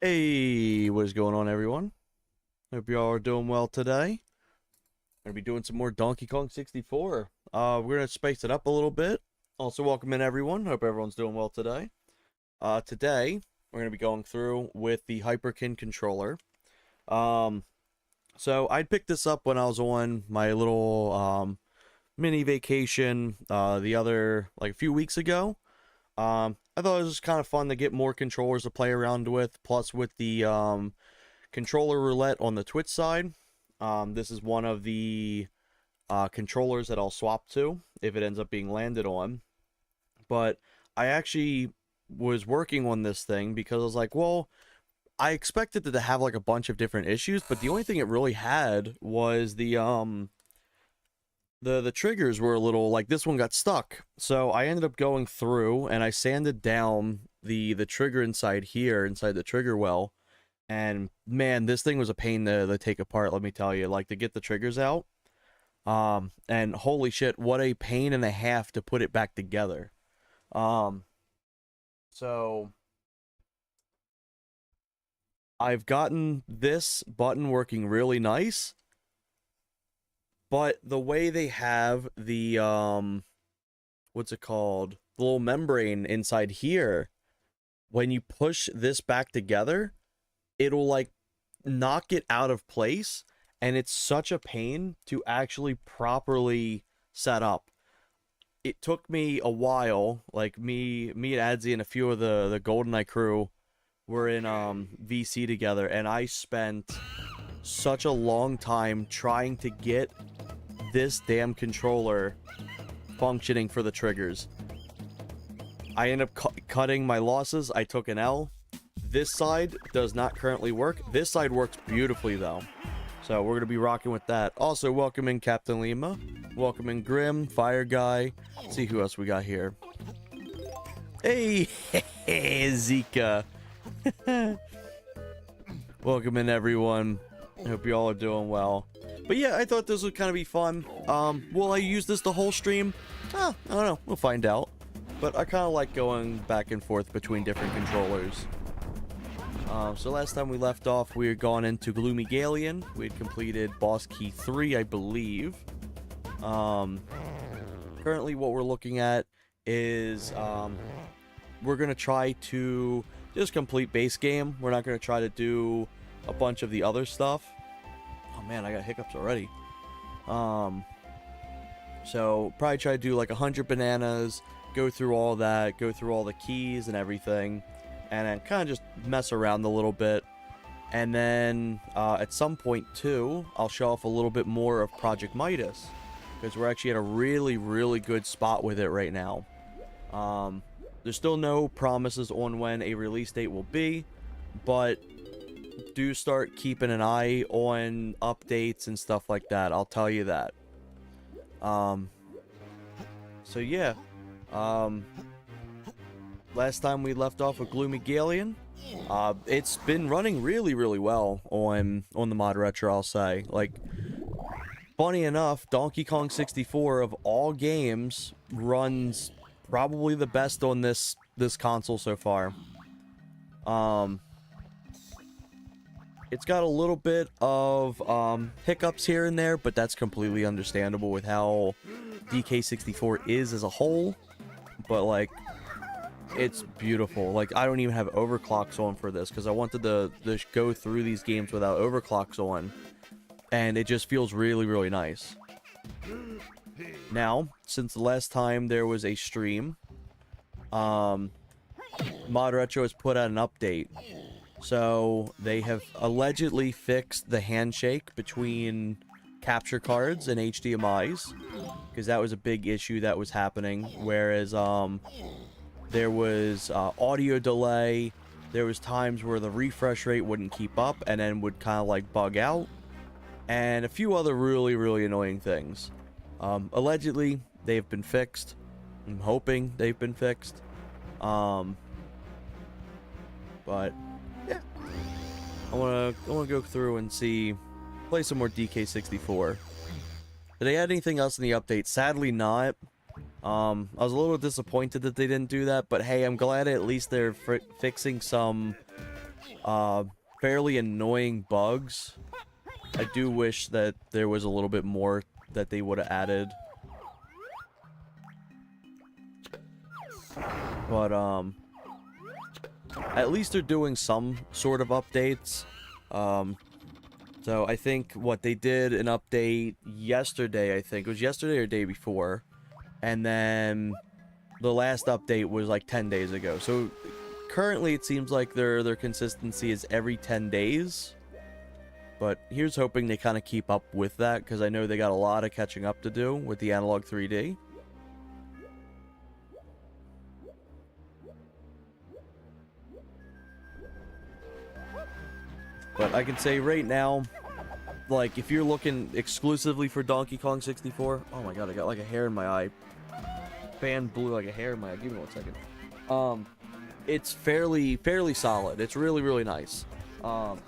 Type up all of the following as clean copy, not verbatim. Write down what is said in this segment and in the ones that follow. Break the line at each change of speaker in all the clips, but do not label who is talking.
Hey, what is going on, everyone? Hope you all are doing well today. Gonna be doing some more Donkey Kong 64. We're gonna spice it up a little bit. Also, welcome in everyone. Hope everyone's doing well today. Today we're gonna be going through with the Hyperkin controller. So I picked this up when I was on my little mini vacation like a few weeks ago. I thought it was kind of fun to get more controllers to play around with, plus with the controller roulette on the Twitch side. This is one of the controllers that I'll swap to if it ends up being landed on. But I actually was working on this thing because I was like, well, I expected it to have like a bunch of different issues, but the only thing it really had was the triggers were a little, like, this one got stuck. So I ended up going through and I sanded down the trigger inside here, inside the trigger well. And man, this thing was a pain to take apart, let me tell you, like, to get the triggers out. And holy shit, what a pain and a half to put it back together. So I've gotten this button working really nice. But the way they have the, what's it called? The little membrane inside here, when you push this back together, it'll, like, knock it out of place, and it's such a pain to actually properly set up. It took me a while, like, me and Adzi and a few of the GoldenEye crew were in, VC together, and I spent such a long time trying to get this damn controller functioning for the triggers. I ended up cutting my losses. I took an L. This side does not currently work. This side works beautifully though. So we're gonna be rocking with that. Also, welcome in Captain Lima. Welcome in Grim, Fire Guy. Let's see who else we got here. Hey, Zika. Welcome in everyone. I hope you all are doing well. But yeah, I thought this would kind of be fun. Will I use this the whole stream? I don't know. We'll find out. But I kind of like going back and forth between different controllers. So last time we left off, we had gone into Gloomy Galleon. We had completed Boss Key 3, I believe. Currently what we're looking at is we're going to try to just complete base game. We're not going to try to do a bunch of the other stuff. Oh man, I got hiccups already. So probably try to do like 100 bananas, go through all that, go through all the keys and everything, and then kind of just mess around a little bit. And then at some point too, I'll show off a little bit more of Project Midas, because we're actually at a really, really good spot with it right now. There's still no promises on when a release date will be, but do start keeping an eye on updates and stuff like that. I'll tell you that. So yeah. Last time we left off with Gloomy Galleon. It's been running really, really well on the Modretro, I'll say. Like, funny enough, Donkey Kong 64 of all games runs probably the best on this console so far. It's got a little bit of hiccups here and there, but that's completely understandable with how DK64 is as a whole. But, like, it's beautiful. Like, I don't even have overclocks on for this because I wanted to go through these games without overclocks on, and it just feels really, really nice. Now, since the last time there was a stream, Modretro has put out an update. So they have allegedly fixed the handshake between capture cards and HDMIs, because that was a big issue that was happening. Whereas there was audio delay, there was times where the refresh rate wouldn't keep up and then would kind of like bug out, and a few other really, really annoying things. Allegedly they've been fixed. I'm hoping they've been fixed. But yeah, I wanna go through and play some more DK64. Did they add anything else in the update? Sadly not. I was a little disappointed that they didn't do that, but hey, I'm glad at least they're fixing some uh, fairly annoying bugs. I do wish that there was a little bit more that they would have added. But, at least they're doing some sort of updates. So I think what they did an update yesterday, I think. It was yesterday or day before. And then the last update was like 10 days ago. So currently it seems like their consistency is every 10 days. But here's hoping they kind of keep up with that, because I know they got a lot of catching up to do with the analog 3D. But I can say right now, like, if you're looking exclusively for Donkey Kong 64... Oh my god, I got like a hair in my eye. Fan blew like a hair in my eye. Give me 1 second. It's fairly solid. It's really nice. Oh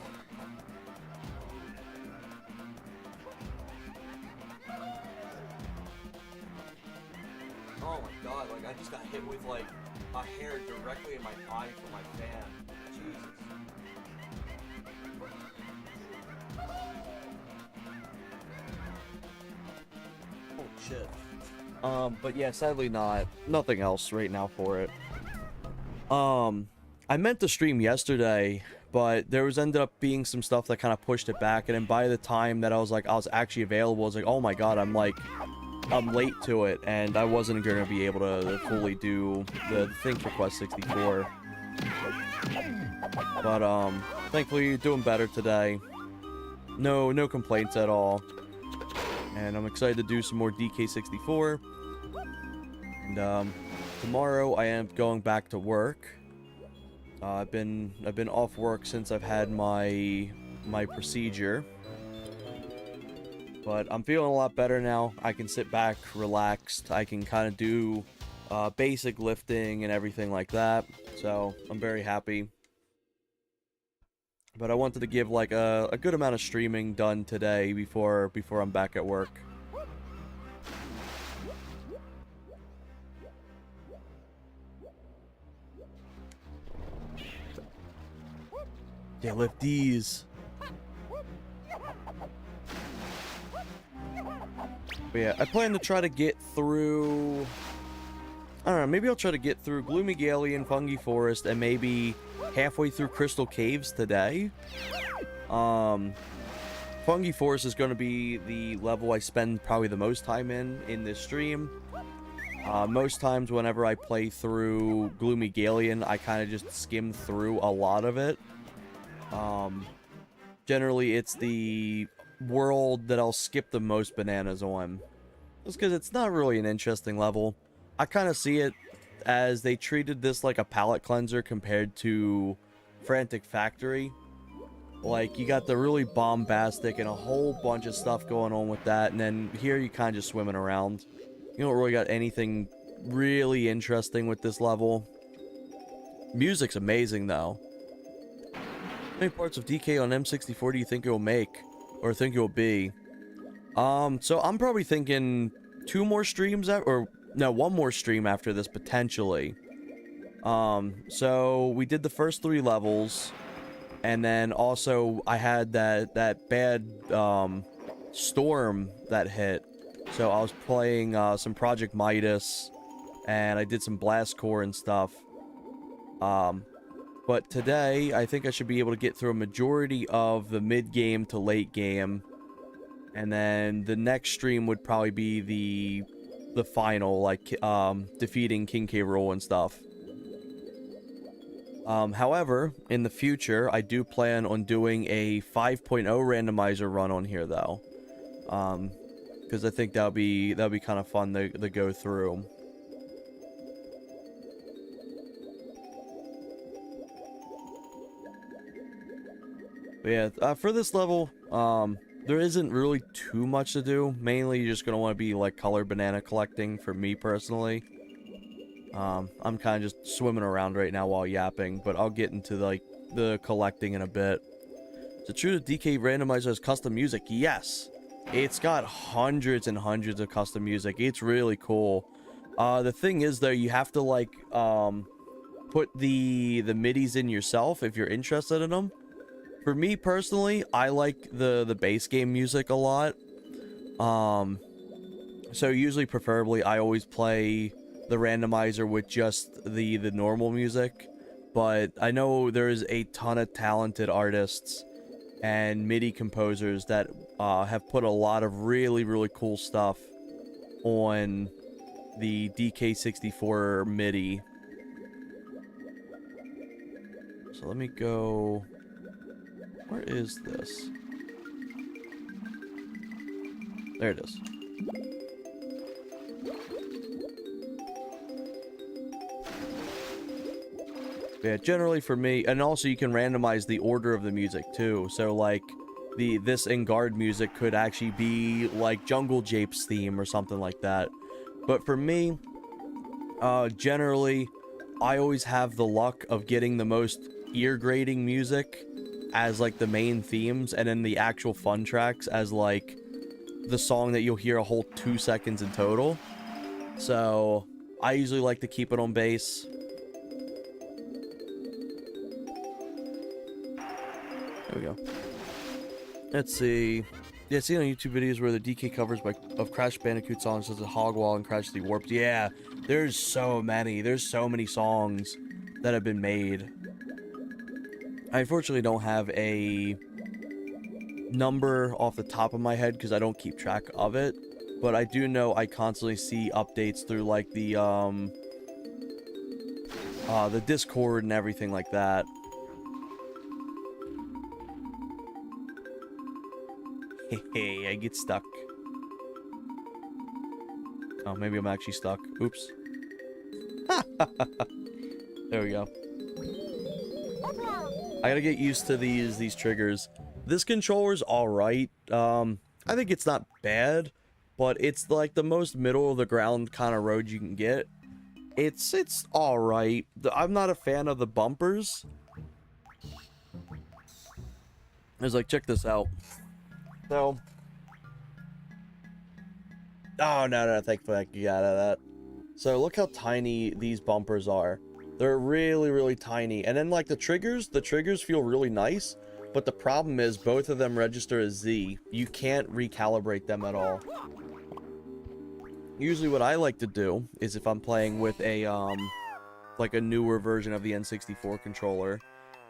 my god, like, I just got hit with like a hair directly in my eye from my fan. Jesus. Oh shit. But yeah, sadly nothing else right now for it. I meant to stream yesterday, but there ended up being some stuff that kind of pushed it back, and then by the time that I was actually available, I was like, oh my god, I'm late to it, and I wasn't gonna be able to fully do the Think Request 64. But thankfully you're doing better today. No complaints at all. And I'm excited to do some more DK64. And tomorrow I am going back to work. I've been off work since I've had my procedure. But I'm feeling a lot better now. I can sit back, relaxed. I can kind of do basic lifting and everything like that. So I'm very happy. But I wanted to give like a good amount of streaming done today before I'm back at work. Yeah, lift these. But yeah, I plan to try to get through... I don't know, maybe I'll try to get through Gloomy Galleon, Fungi Forest, and maybe halfway through Crystal Caves today. Fungi Forest is going to be the level I spend probably the most time in this stream. Most times whenever I play through Gloomy Galleon, I kind of just skim through a lot of it. Generally, it's the world that I'll skip the most bananas on. Just because it's not really an interesting level. I kind of see it as they treated this like a palate cleanser compared to Frantic Factory. Like, you got the really bombastic and a whole bunch of stuff going on with that, and then here you kind of just swimming around. You don't really got anything really interesting with this level. Music's amazing, though. How many parts of DK on M64 do you think it will make? Or think it will be? So I'm probably thinking 2 more streams, or no, 1 more stream after this, potentially. So we did the first 3 levels, and then also I had that bad, storm that hit. So I was playing, some Project Midas, and I did some Blast Core and stuff. But today, I think I should be able to get through a majority of the mid-game to late game. And then the next stream would probably be the final, like, defeating King K. Rool and stuff. However, in the future, I do plan on doing a 5.0 randomizer run on here, though. Because I think that'll be kind of fun to go through. But yeah, for this level, there isn't really too much to do. Mainly, you're just going to want to be, like, color banana collecting for me, personally. I'm kind of just swimming around right now while yapping, but I'll get into, like, the collecting in a bit. Is it true that DK Randomizer has custom music? Yes! It's got hundreds and hundreds of custom music. It's really cool. The thing is, though, you have to, like, put the MIDIs in yourself if you're interested in them. For me personally, I like the base game music a lot. So usually, preferably, I always play the randomizer with just the normal music. But I know there's a ton of talented artists and MIDI composers that have put a lot of really, really cool stuff on the DK64 MIDI. So let me go... Where is this? There it is. Yeah, generally for me, and also you can randomize the order of the music too. So like this Engard music could actually be like Jungle Jape's theme or something like that. But for me, generally, I always have the luck of getting the most ear-grating music as like the main themes, and then the actual fun tracks as like the song that you'll hear a whole 2 seconds in total. So I usually like to keep it on bass. There we go. Let's see. Yeah, see on YouTube videos where the DK covers of Crash Bandicoot songs such as Hogwall and Crash the Warped. Yeah, there's so many. There's so many songs that have been made. I unfortunately don't have a number off the top of my head because I don't keep track of it. But I do know I constantly see updates through like the Discord and everything like that. Hey, I get stuck. Oh, maybe I'm actually stuck. Oops. There we go. I gotta get used to these triggers. This controller's alright. I think it's not bad, but it's like the most middle of the ground kind of road you can get. It's alright. I'm not a fan of the bumpers. I was like, check this out. So, oh no, thankfully I can get out of that. So look how tiny these bumpers are. They're really, really tiny. And then like the triggers feel really nice, but the problem is both of them register as Z. You can't recalibrate them at all. Usually what I like to do is if I'm playing with a like a newer version of the N64 controller,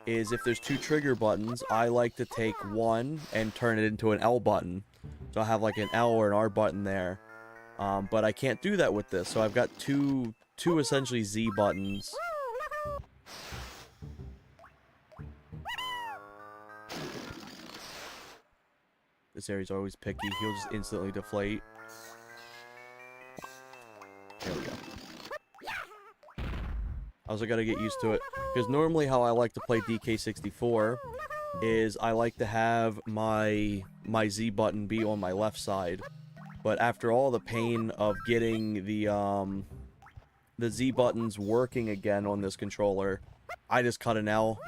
is if there's 2 trigger buttons, I like to take one and turn it into an L button. So I have like an L or an R button there. But I can't do that with this, so I've got two essentially Z buttons. This area's always picky. He'll just instantly deflate. There we go. I also gotta get used to it. Because normally how I like to play DK64 is I like to have my Z button be on my left side. But after all the pain of getting the Z buttons working again on this controller, I just cut an L.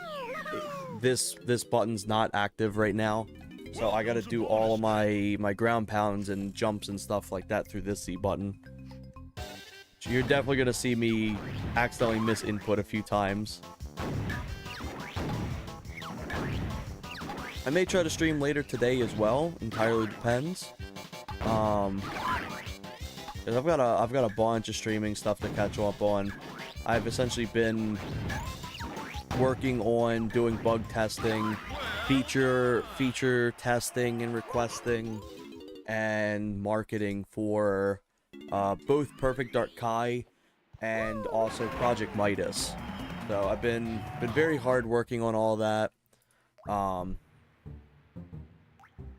This button's not active right now. So I gotta do all of my ground pounds and jumps and stuff like that through this Z button. So you're definitely gonna see me accidentally miss input a few times. I may try to stream later today as well. Entirely depends. Cause I've got a bunch of streaming stuff to catch up on. I've essentially been working on doing bug testing, feature testing and requesting, and marketing for both Perfect Dark Kai and also Project Midas. So I've been very hard working on all that.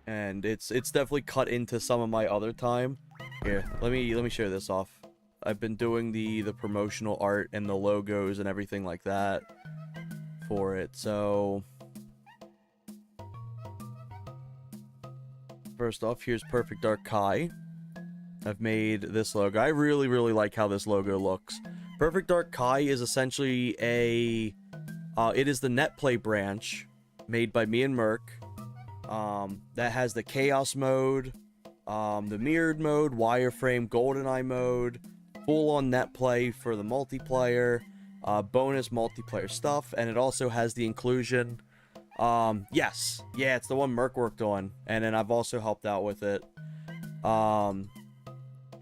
And it's definitely cut into some of my other time. Here, let me share this off. I've been doing the promotional art and the logos and everything like that for it. So first off, here's Perfect Dark Kai. I've made this logo. I really, really like how this logo looks. Perfect Dark Kai is essentially a it is the NetPlay branch made by me and Merc. That has the Chaos mode, the Mirrored mode, Wireframe, GoldenEye mode, full-on NetPlay for the multiplayer, bonus multiplayer stuff, and it also has the inclusion. Yes, yeah, it's the one Merc worked on, and then I've also helped out with it.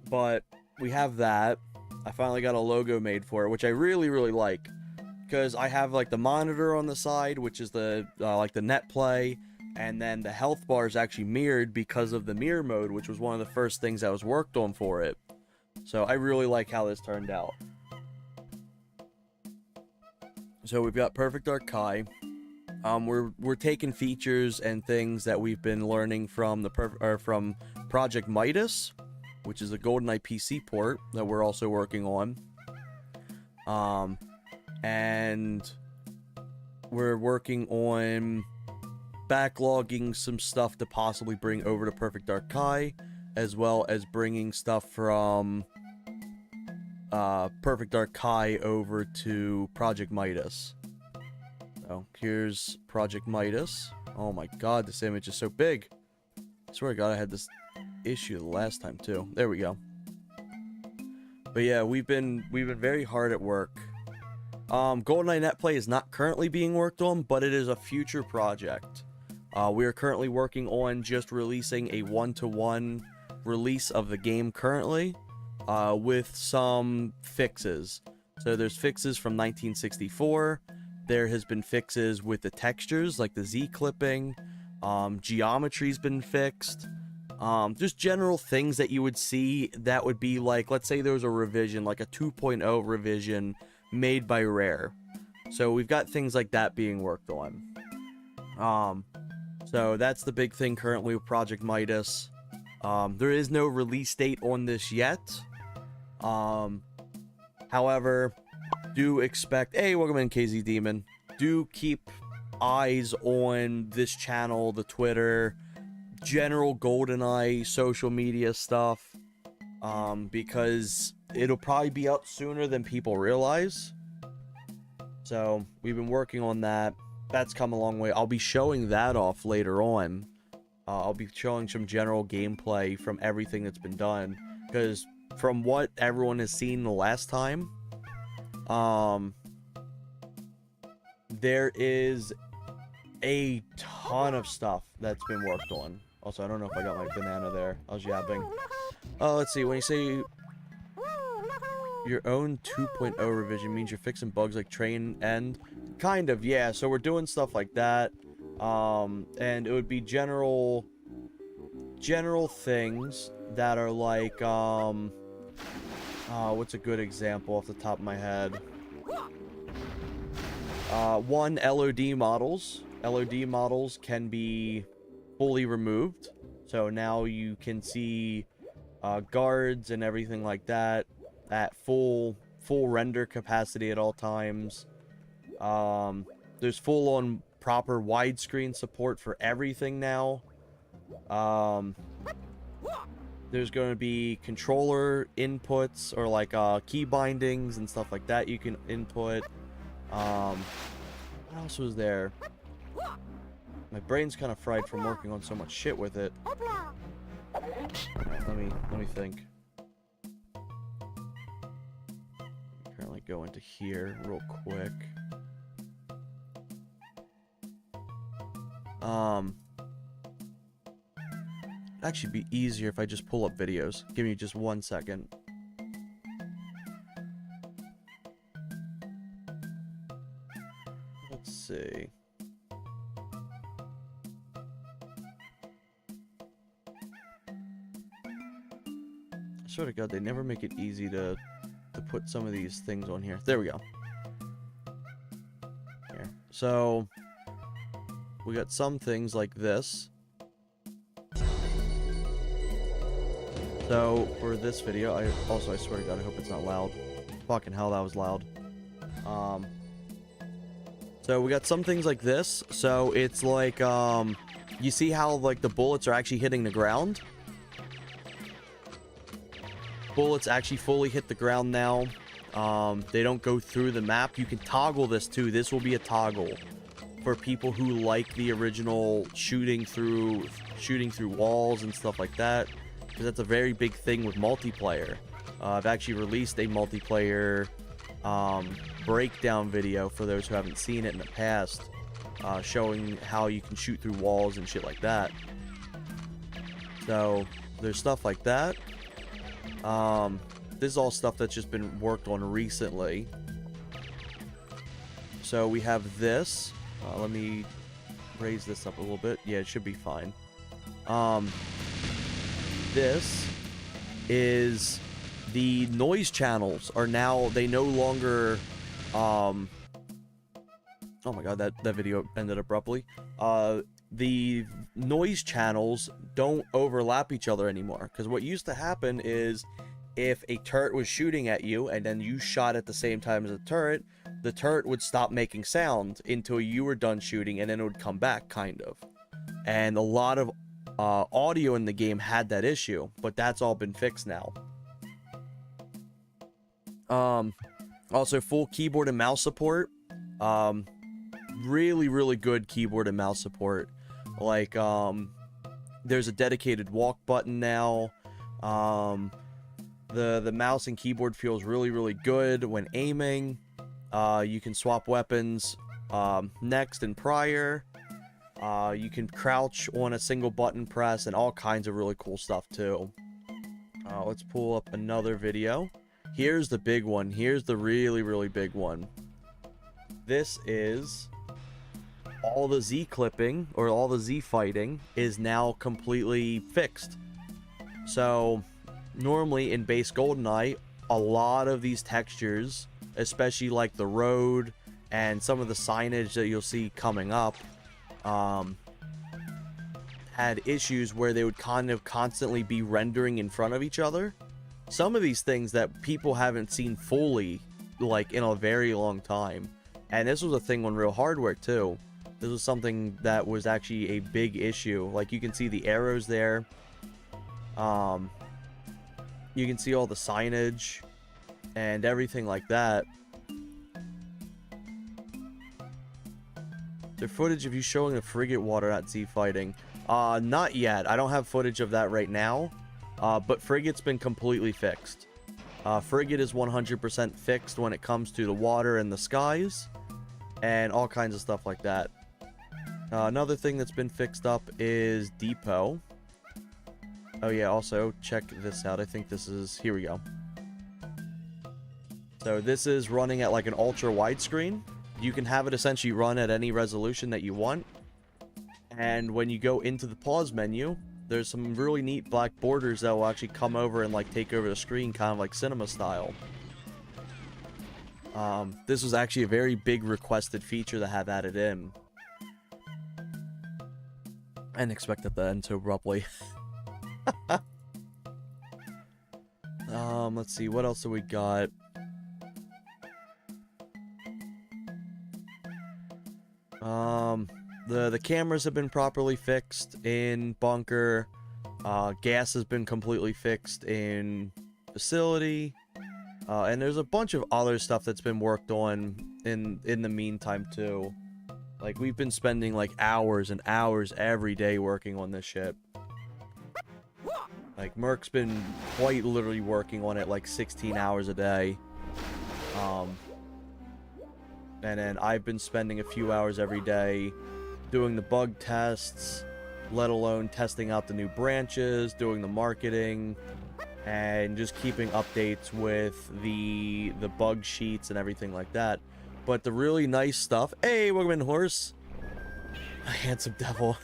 But we have that. I finally got a logo made for it, which I really, really like, because I have like the monitor on the side, which is the like the net play, and then the health bar is actually mirrored because of the mirror mode, which was one of the first things that was worked on for it. So I really like how this turned out. So we've got Perfect Dark Kai. We're taking features and things that we've been learning from from Project Midas, which is a GoldenEye PC port that we're also working on. And we're working on backlogging some stuff to possibly bring over to Perfect Dark Kai, as well as bringing stuff from Perfect Dark Kai over to Project Midas. So here's Project Midas. Oh my god, this image is so big. I swear to god, I had this issue the last time too. There we go. But yeah, we've been very hard at work. GoldenEye Netplay is not currently being worked on, but it is a future project. We are currently working on just releasing a one-to-one release of the game currently, with some fixes. So there's fixes from 1964. There has been fixes with the textures, like the Z clipping. Geometry's been fixed. Just general things that you would see that would be like, let's say there was a revision, like a 2.0 revision made by Rare. So we've got things like that being worked on. So that's the big thing currently with Project Midas. There is no release date on this yet. However, do expect... Hey, welcome in, KZ Demon. Do keep eyes on this channel, the Twitter, general GoldenEye social media stuff, because it'll probably be out sooner than people realize. So we've been working on that. That's come a long way. I'll be showing that off later on. I'll be showing some general gameplay from everything that's been done, because from what everyone has seen the last time, there is a ton of stuff that's been worked on. Also, I don't know if I got my banana there. I was yapping. Let's see. When you say your own 2.0 revision means you're fixing bugs like train end, kind of, yeah. So we're doing stuff like that. And it would be general things that are like, what's a good example off the top of my head? One, LOD models. LOD models can be fully removed. So now you can see guards and everything like that at full render capacity at all times. There's full-on proper widescreen support for everything now. There's going to be controller inputs, or like key bindings and stuff like that you can input. What else was there? My brain's kind of fried from working on so much shit with it. Let me think. Currently go into here real quick. It'd actually be easier if I just pull up videos. Give me just 1 second. Let's see. I swear to God, they never make it easy to put some of these things on here. There we go. Here. So we got some things like this. So for this video, I swear to God, I hope it's not loud. Fucking hell, that was loud. So we got some things like this. So it's like, you see how like the bullets are actually hitting the ground? Bullets actually fully hit the ground now. They don't go through the map. You can toggle this too. This will be a toggle for people who like the original shooting through walls and stuff like that, because that's a very big thing with multiplayer. I've actually released a multiplayer breakdown video for those who haven't seen it in the past, showing how you can shoot through walls and shit like that. So there's stuff like that. This is all stuff that's just been worked on recently. So we have this. Let me raise this up a little bit. Yeah, it should be fine. This is the noise channels are now, they no longer, oh my god, that video ended abruptly. The noise channels don't overlap each other anymore, because what used to happen is if a turret was shooting at you and then you shot at the same time as the turret would stop making sound until you were done shooting, and then it would come back, kind of. And a lot of audio in the game had that issue, but that's all been fixed now. Also full keyboard and mouse support. Really good keyboard and mouse support. Like, there's a dedicated walk button now. The mouse and keyboard feels really good when aiming. You can swap weapons next and prior. You can crouch on a single button press and all kinds of really cool stuff too. Let's pull up another video. Here's the big one. Here's the really big one. This is all the Z clipping, or all the Z fighting, is now completely fixed. So normally in base GoldenEye, a lot of these textures, especially like the road and some of the signage that you'll see coming up, had issues where they would kind of constantly be rendering in front of each other. Some of these things that people haven't seen fully, like, in a very long time. And this was a thing on real hardware too. This was something that was actually a big issue. Like, you can see the arrows there. You can see all the signage and everything like that. Is there footage of you showing the frigate water at Z fighting? Not yet. I don't have footage of that right now. But frigate's been completely fixed. Frigate is 100% fixed when it comes to the water and the skies, and all kinds of stuff like that. Another thing that's been fixed up is Depot. Oh yeah, also check this out. I think this is, here we go. So this is running at like an ultra widescreen. You can have it essentially run at any resolution that you want. And when you go into the pause menu, there's some really neat black borders that will actually come over and like take over the screen, kind of like cinema style. This was actually a very big requested feature to have added in. I didn't expect that to end so abruptly. Let's see, what else do we got? The cameras have been properly fixed in bunker. Gas has been completely fixed in facility. And there's a bunch of other stuff that's been worked on in the meantime too. Like, we've been spending like hours and hours every day working on this shit. Like, Merc's been quite literally working on it like 16 hours a day. And then I've been spending a few hours every day doing the bug tests, let alone testing out the new branches, doing the marketing, and just keeping updates with the bug sheets and everything like that. But the really nice stuff... Hey, welcome in, horse! A handsome devil.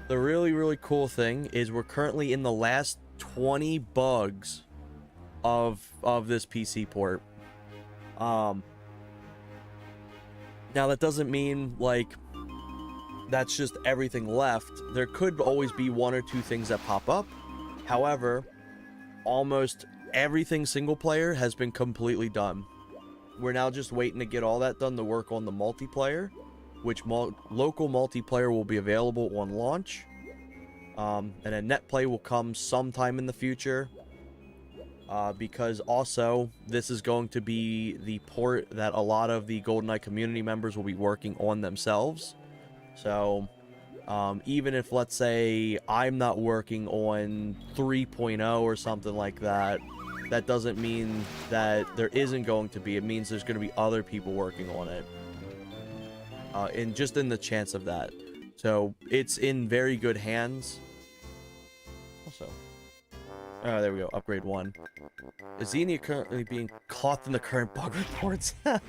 The really cool thing is we're currently in the last 20 bugs of this PC port. Now that doesn't mean, like, that's just everything left. There could always be one or two things that pop up. However, almost everything single player has been completely done. We're now just waiting to get all that done to work on the multiplayer, which local multiplayer will be available on launch. And then net play will come sometime in the future. Because also, this is going to be the port that a lot of the GoldenEye community members will be working on themselves. So, even if, let's say, I'm not working on 3.0 or something like that, that doesn't mean that there isn't going to be. It means there's going to be other people working on it. And just in the chance of that. So it's in very good hands. Also, oh, there we go. Upgrade 1. Is Xenia currently being caught in the current bug reports? I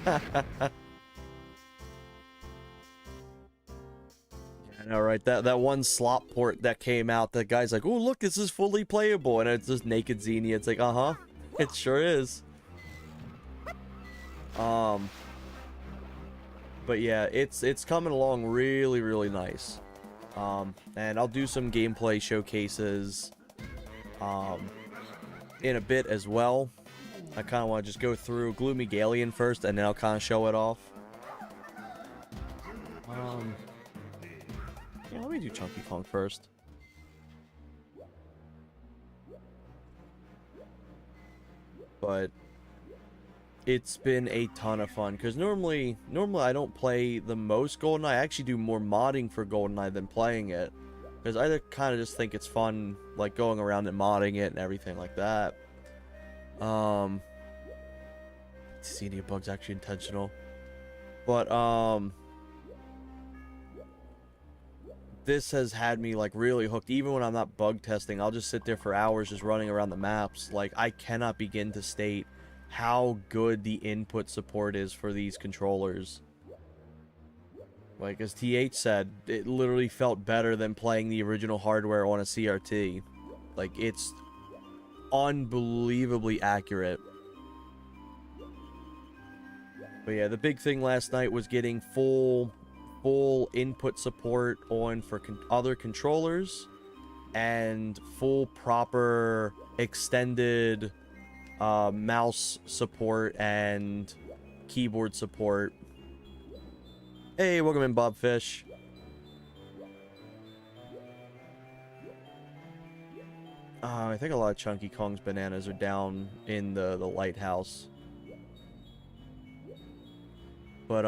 know, right? That one slop port that came out, that guy's like, oh, look, this is fully playable. And it's just naked Xenia. It's like, uh-huh. It sure is. But yeah, it's coming along really, really nice. And I'll do some gameplay showcases in a bit as well. I kind of want to just go through Gloomy Galleon first, and then I'll kind of show it off. Yeah, let me do Chunky Kong first. But it's been a ton of fun, because normally I don't play the most GoldenEye. I actually do more modding for GoldenEye than playing it, because I kind of just think it's fun, like going around and modding it and everything like that. Xenia bug's actually intentional, but this has had me like really hooked. Even when I'm not bug testing, I'll just sit there for hours just running around the maps. Like, I cannot begin to state how good the input support is for these controllers. Like, as TH said, it literally felt better than playing the original hardware on a CRT. Like, it's unbelievably accurate. But yeah, the big thing last night was getting full input support on for other controllers, and full proper extended mouse support and keyboard support. Hey, welcome in, Bobfish. I think a lot of Chunky Kong's bananas are down in the lighthouse. But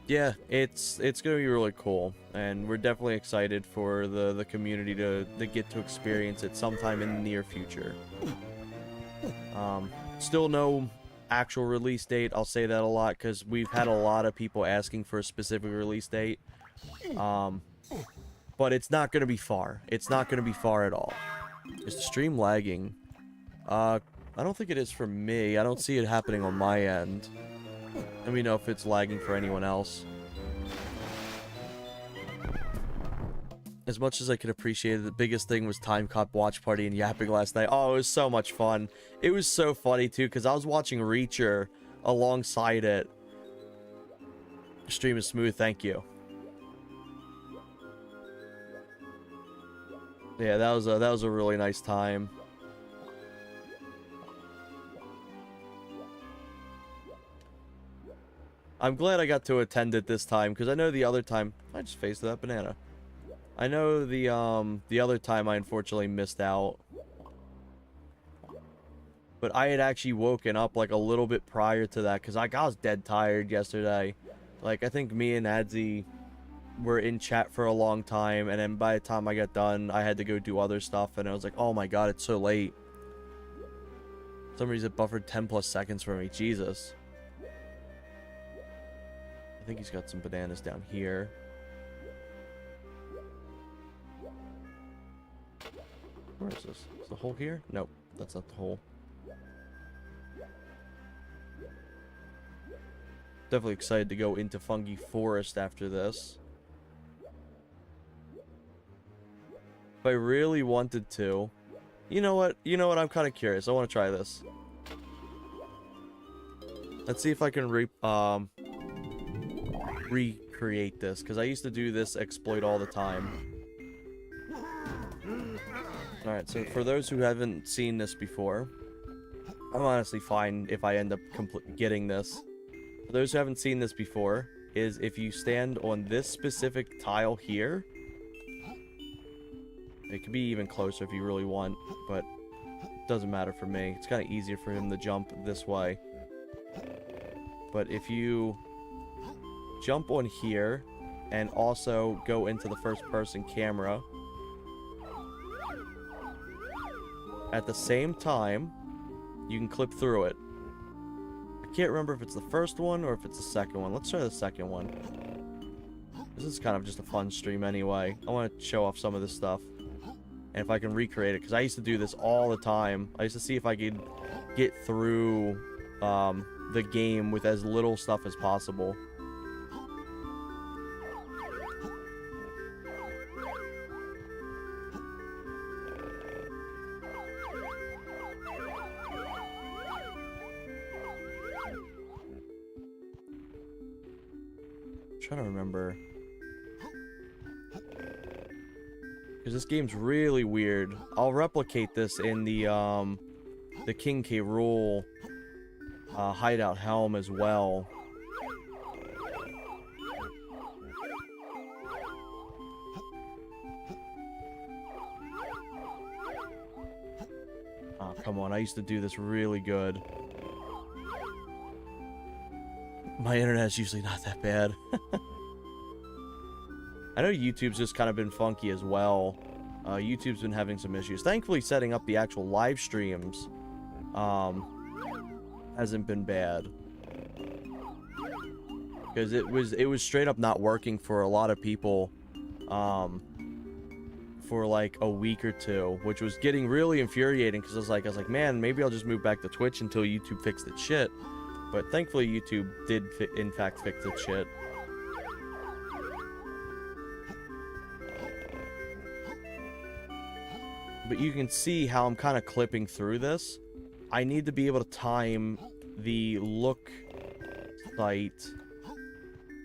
yeah, it's gonna be really cool, and we're definitely excited for the community to get to experience it sometime in the near future. Still no actual release date. I'll say that a lot because we've had a lot of people asking for a specific release date. But it's not gonna be far. It's not gonna be far at all. Is the stream lagging? I don't think it is for me. I don't see it happening on my end. Let me know if it's lagging for anyone else. As much as I could appreciate it, the biggest thing was Time Cop Watch Party and yapping last night. Oh, it was so much fun. It was so funny, too, because I was watching Reacher alongside it. Stream is smooth, thank you. Yeah, that was a really nice time. I'm glad I got to attend it this time, because I know the other time... I just faced that banana. I know the other time I unfortunately missed out. But I had actually woken up, like, a little bit prior to that, because I was dead tired yesterday. Like, I think me and Adzi were in chat for a long time, and then by the time I got done, I had to go do other stuff, and I was like, oh my god, it's so late. For some reason it buffered 10 plus seconds for me. Jesus. I think he's got some bananas down here. Where is this? Is the hole here? Nope, that's not the hole. Definitely excited to go into Fungi Forest after this. If I really wanted to... You know what? I'm kind of curious. I want to try this. Let's see if I can recreate this, because I used to do this exploit all the time. Alright, so for those who haven't seen this before, I'm honestly fine if I end up getting this. For those who haven't seen this before, is if you stand on this specific tile here, it could be even closer if you really want, but it doesn't matter for me. It's kind of easier for him to jump this way. But if you jump on here and also go into the first person camera at the same time, You can clip through it. I can't remember if it's the first one or if it's the second one. Let's try the second one. This is kind of just a fun stream anyway. I want to show off some of this stuff. And if I can recreate it, because I used to do this all the time. I used to see if I could get through the game with as little stuff as possible. I'm trying to remember. Because this game's really weird. I'll replicate this in the King K. Rool hideout helm as well. Oh, come on. I used to do this really good. My internet's usually not that bad. I know YouTube's just kind of been funky as well. YouTube's been having some issues. Thankfully, setting up the actual live streams hasn't been bad. Because it was straight up not working for a lot of people for like a week or two, which was getting really infuriating because I was like, man, maybe I'll just move back to Twitch until YouTube fixed its shit. But thankfully, YouTube did in fact fix its shit. But you can see how I'm kind of clipping through this. I need to be able to time the look sight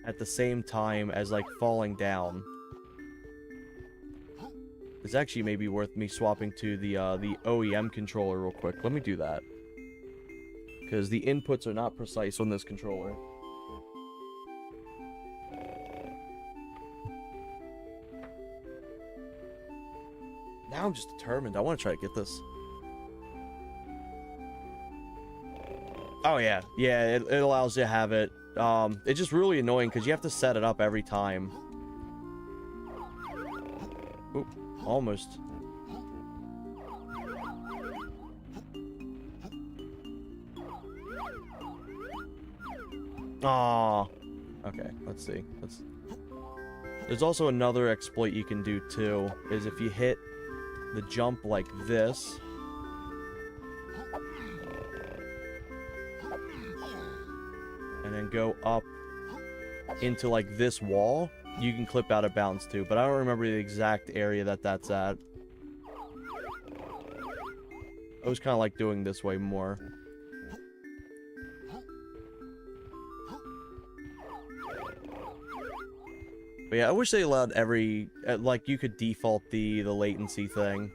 at the same time as like falling down. It's actually maybe worth me swapping to the OEM controller real quick. Let me do that. Because the inputs are not precise on this controller. Now I'm just determined. I want to try to get this. Oh, yeah. Yeah, it allows you to have it. It's just really annoying because you have to set it up every time. Oop, almost. Aww. Okay, let's see. There's also another exploit you can do, too, is if you hit the jump like this, and then go up into like this wall, you can clip out of bounds too, but I don't remember the exact area that's at. I was kind of like doing this way more. But yeah, I wish they allowed every, like, you could default the latency thing.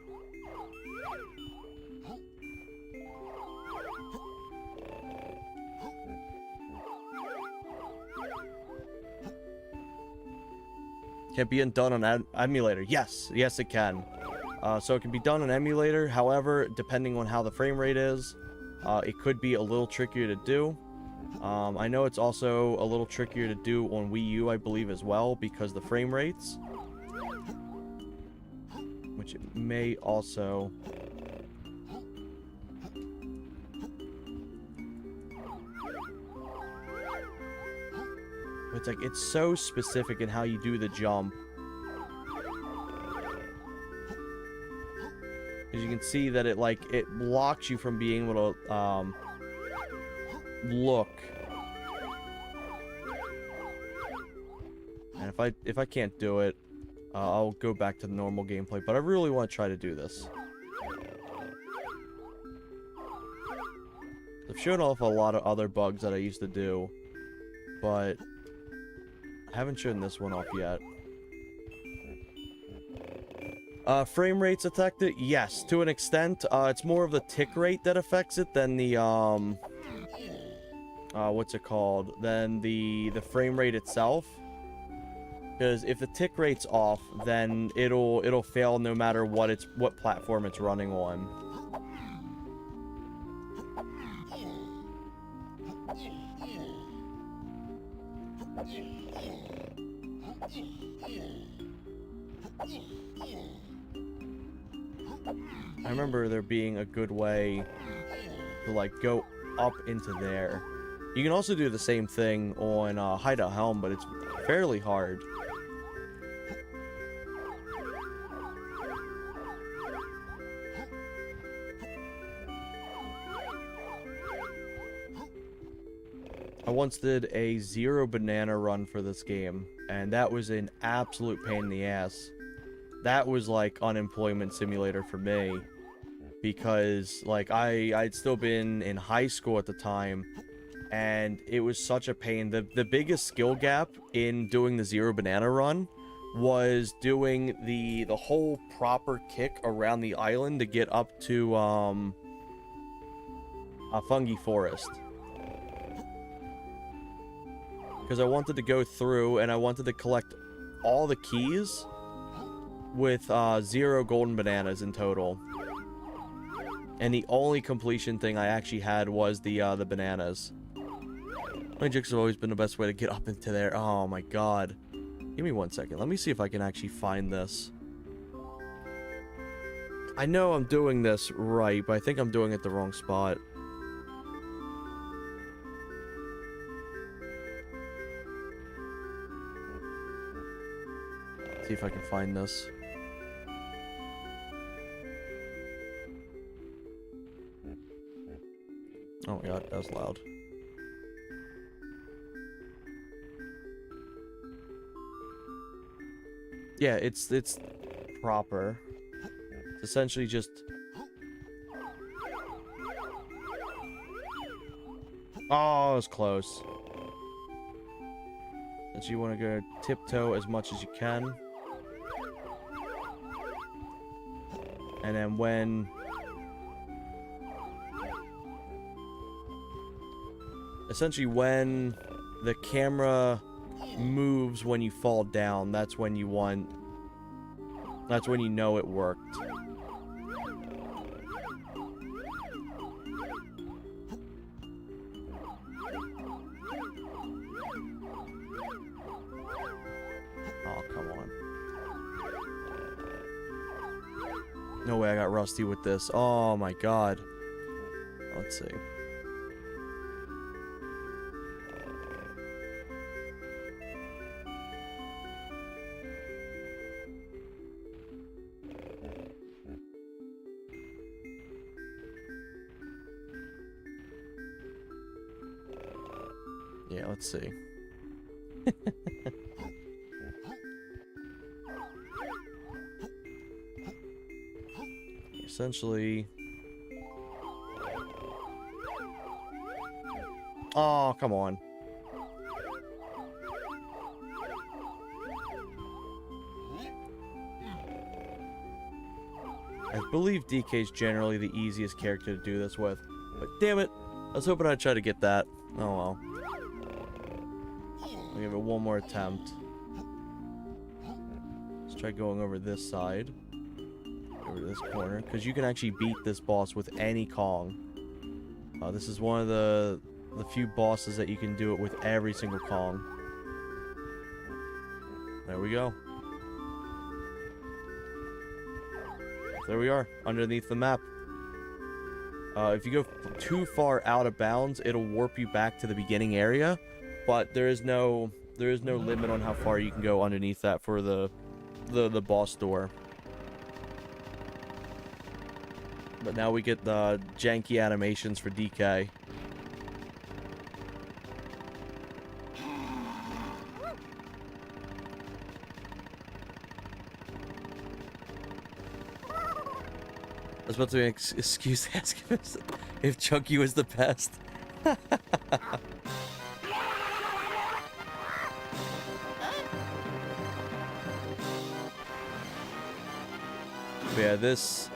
Can it be done on emulator? Yes, yes it can. So it can be done on emulator, however, depending on how the frame rate is, it could be a little trickier to do. I know it's also a little trickier to do on Wii U, I believe, as well, because the frame rates. Which it may also... It's like, it's so specific in how you do the jump. As you can see that it, like, it blocks you from being able to, look. And if I can't do it, I'll go back to the normal gameplay, but I really want to try to do this. I've shown off a lot of other bugs that I used to do, but I haven't shown this one off yet. Frame rates affected? Yes, to an extent. It's more of the tick rate that affects it than the, what's it called? Than the frame rate itself. Because if the tick rate's off, then it'll fail no matter what platform it's running on. I remember there being a good way to, like, go up into there. You can also do the same thing on Hideout Helm, but it's fairly hard. I once did a 0 banana run for this game, and that was an absolute pain in the ass. That was like unemployment simulator for me, because like I'd still been in high school at the time, and it was such a pain. The biggest skill gap in doing the 0 banana run was doing the whole proper kick around the island to get up to a fungi forest. Because I wanted to go through and I wanted to collect all the keys with 0 golden bananas in total. And the only completion thing I actually had was the bananas. Magics have always been the best way to get up into there. Oh my god. Give me 1 second. Let me see if I can actually find this. I know I'm doing this right, but I think I'm doing it the wrong spot. See if I can find this. Oh my god, that was loud. Yeah, it's proper. It's essentially just... Oh, it was close. So you want to go tiptoe as much as you can. And then when... Essentially when the camera moves when you fall down, that's when you want... That's when you know it worked. Oh, come on. No way I got rusty with this. Oh my god. Let's see. Yeah, let's see. Essentially... Oh, come on. I believe DK's generally the easiest character to do this with. But damn it, I was hoping I'd try to get that. Oh well. I'll give it one more attempt. Let's try going over this side. Over to this corner. Because you can actually beat this boss with any Kong. This is one of the few bosses that you can do it with every single Kong. There we go. There we are, underneath the map. If you go too far out of bounds, it'll warp you back to the beginning area. But there is no limit on how far you can go underneath that for the boss door. But now we get the janky animations for DK. I was about to excuse ask him if Chunky was the best. But yeah, this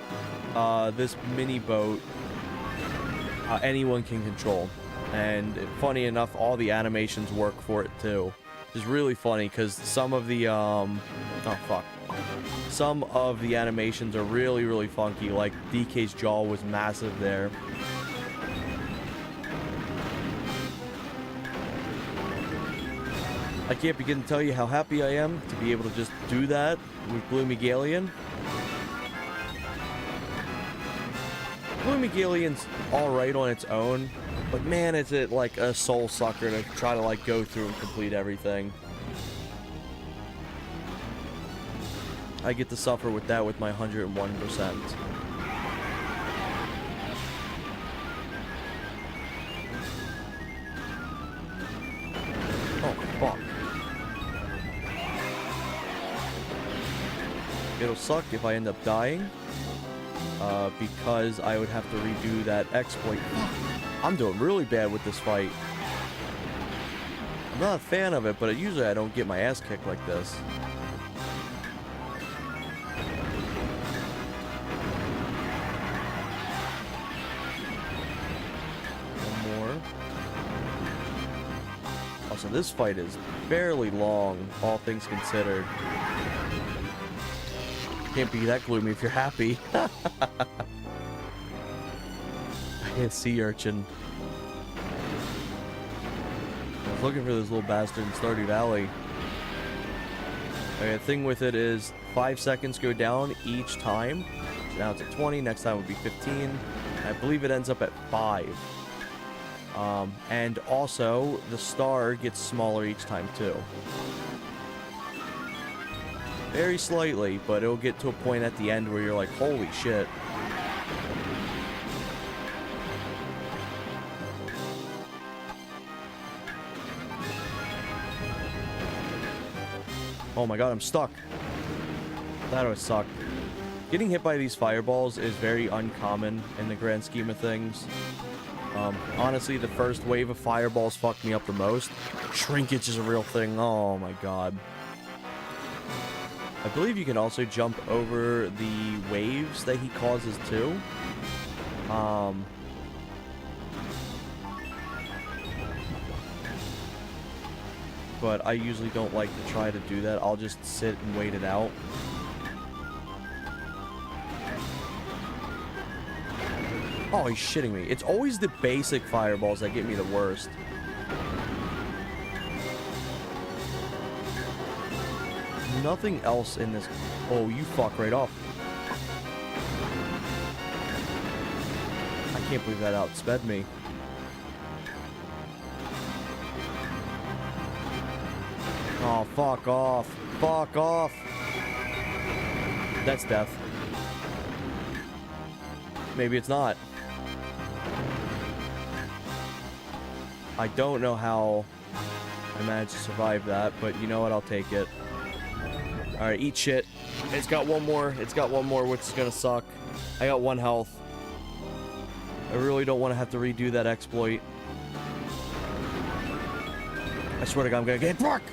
mini boat, anyone can control, and funny enough, all the animations work for it too. It's really funny because some of the some of the animations are really funky. Like DK's jaw was massive there. I can't begin to tell you how happy I am to be able to just do that with Blue Megalion. Gloomy Galeon's alright on its own, but man, is it like a soul sucker to try to like go through and complete everything. I get to suffer with that with my 101%. Oh, fuck. It'll suck if I end up dying, because I would have to redo that exploit. I'm doing really bad with this fight. I'm not a fan of it, but usually I don't get my ass kicked like this. One more. Also, this fight is fairly long, all things considered. Can't be that gloomy if you're happy. I can't sea urchin. I was looking for this little bastard in Stardew Valley. Okay, the thing with it is 5 seconds go down each time. So now it's at 20, next time would be 15. I believe it ends up at 5. And also, the star gets smaller each time too. Very slightly, but it'll get to a point at the end where you're like, holy shit. Oh my god, I'm stuck. That would suck. Getting hit by these fireballs is very uncommon in the grand scheme of things. Honestly, the first wave of fireballs fucked me up the most. Shrinkage is a real thing. Oh my god. I believe you can also jump over the waves that he causes too. But I usually don't like to try to do that. I'll just sit and wait it out. Oh, he's shitting me. It's always the basic fireballs that get me the worst. Nothing else in this. Oh, you fuck right off. I can't believe that outsped me. Oh, fuck off. Fuck off. That's death. Maybe it's not. I don't know how I managed to survive that, but you know what? I'll take it. Alright, eat shit. It's got one more. It's got one more, which is gonna suck. I got 1 health. I really don't want to have to redo that exploit. I swear to God, I'm gonna get fuck!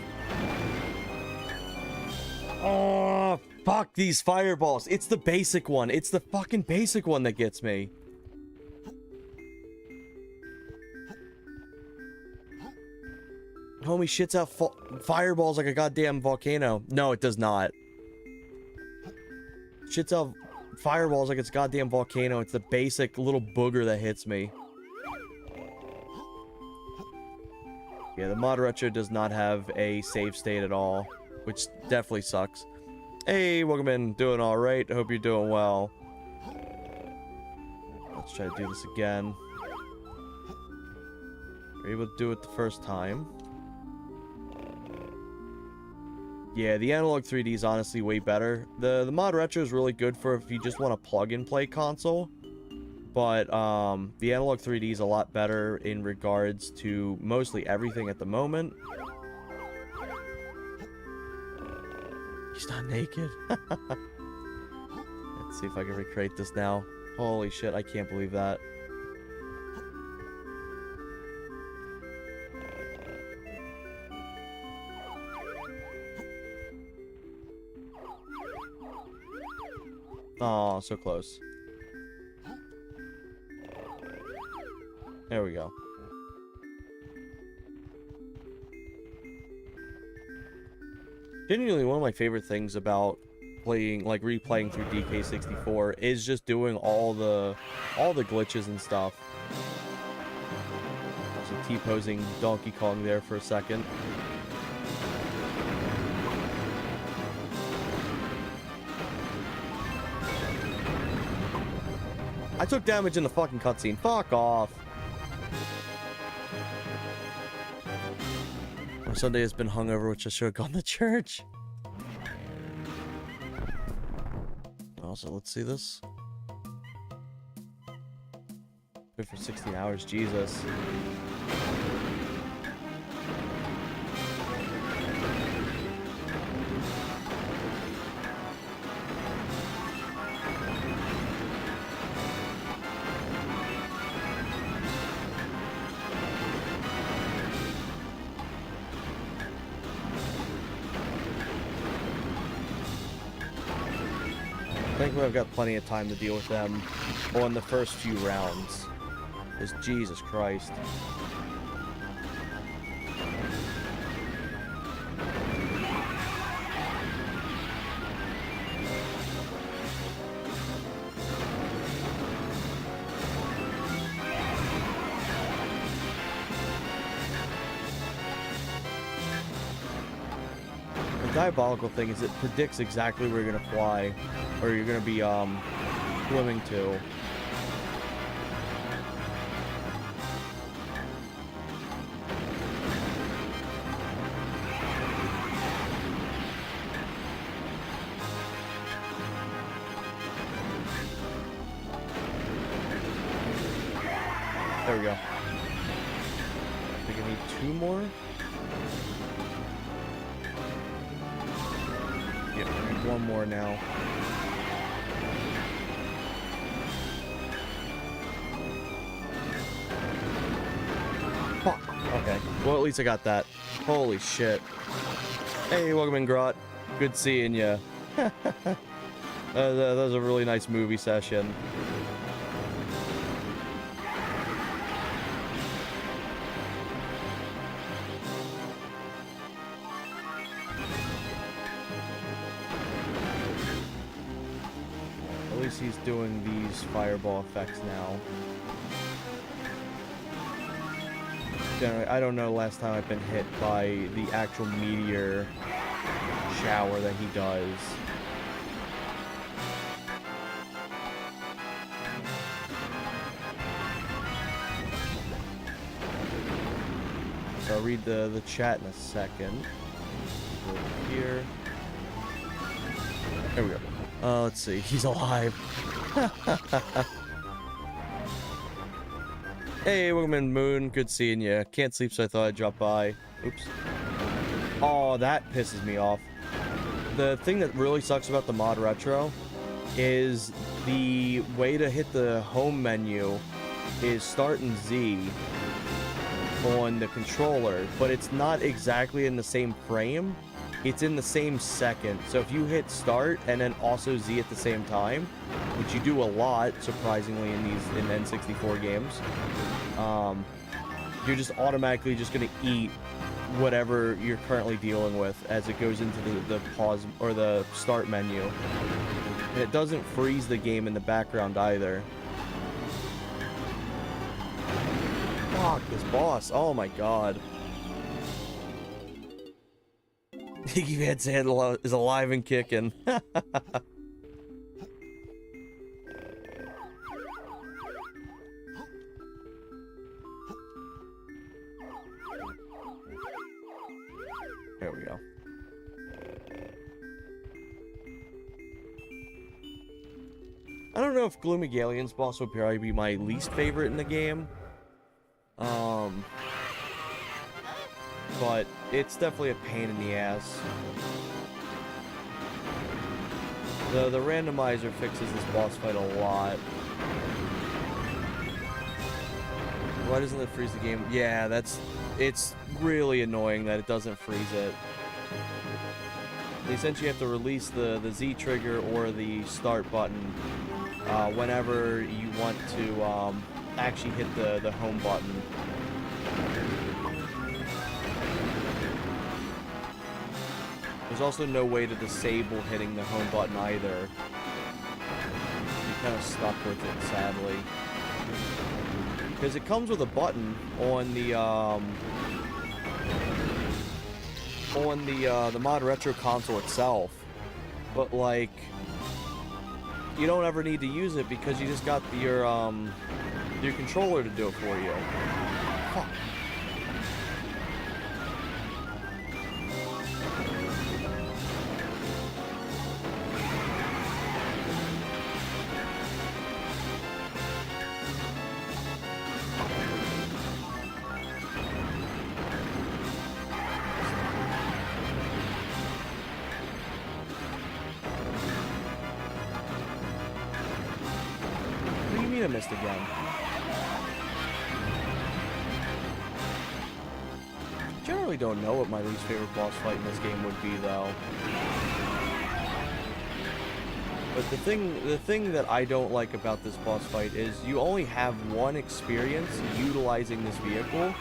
Oh, fuck these fireballs. It's the basic one. It's the fucking basic one that gets me. Homie shits out fireballs like a goddamn volcano. No, it does not. Shits out fireballs like it's a goddamn volcano. It's the basic little booger that hits me. Yeah, the Modretro does not have a save state at all, which definitely sucks. Hey, welcome in. Doing alright. Hope you're doing well. Let's try to do this again. We're able to do it the first time. Yeah, the analog 3D is honestly way better. The Modretro is really good for if you just want to plug and play console. But the analog 3D is a lot better in regards to mostly everything at the moment. He's not naked. Let's see if I can recreate this now. Holy shit, I can't believe that. Oh, so close. There we go. Genuinely, one of my favorite things about playing, like replaying through DK64 is just doing all the glitches and stuff. Also T-posing Donkey Kong there for a second. I took damage in the fucking cutscene. Fuck off. My Sunday has been hungover, which I should have gone to church. Also, let's see this. Good for 16 hours, Jesus. I think we've got plenty of time to deal with them on the first few rounds. Because Jesus Christ. The diabolical thing is it predicts exactly where you're gonna fly, or you're gonna be swimming to. There we go. I think I need 2 more. Yeah, I need 1 more now. Fuck. Okay. Well, at least I got that. Holy shit. Hey, welcome in, Grot. Good seeing ya. That was a really nice movie session. At least he's doing these fireball effects now. Generally, I don't know last time I've been hit by the actual meteor shower that he does. So I'll read the chat in a second. Go over here. There we go. Let's see. He's alive. Hey, welcome in, Moon. Good seeing you. Can't sleep, so I thought I'd drop by. Oops. Oh, that pisses me off. The thing that really sucks about the Modretro is the way to hit the home menu is Start and Z on the controller, but it's not exactly in the same frame. It's in the same second. So if you hit start and then also Z at the same time, which you do a lot, surprisingly, in N64 games, you're just automatically just going to eat whatever you're currently dealing with as it goes into the pause or the start menu. And it doesn't freeze the game in the background either. Fuck, this boss. Oh my god. Iggy Van Zandt is alive and kicking. There we go. I don't know if Gloomy Galian's boss would probably be my least favorite in the game. But it's definitely a pain in the ass. The randomizer fixes this boss fight a lot. Why doesn't it freeze the game? Yeah, it's really annoying that it doesn't freeze it. They essentially have to release the Z trigger or the start button whenever you want to actually hit the home button. There's also no way to disable hitting the home button either. You're kind of stuck with it, sadly. Because it comes with a button on the Modretro console itself. But, like, you don't ever need to use it because you just got your controller to do it for you. Fuck. What do you mean I missed again? I generally don't know what my least favorite boss fight in this game would be, though. But the thing that I don't like about this boss fight is you only have one experience utilizing this vehicle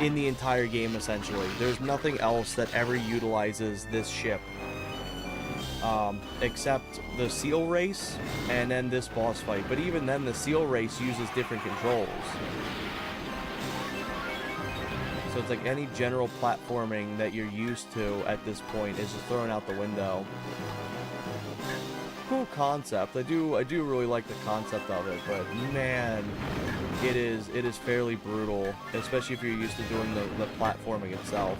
in the entire game, essentially. There's nothing else that ever utilizes this ship. Except the seal race and then this boss fight. But even then, the seal race uses different controls. So it's like any general platforming that you're used to at this point is just thrown out the window. Cool concept. I do really like the concept of it, but man, it is fairly brutal, especially if you're used to doing the platforming itself.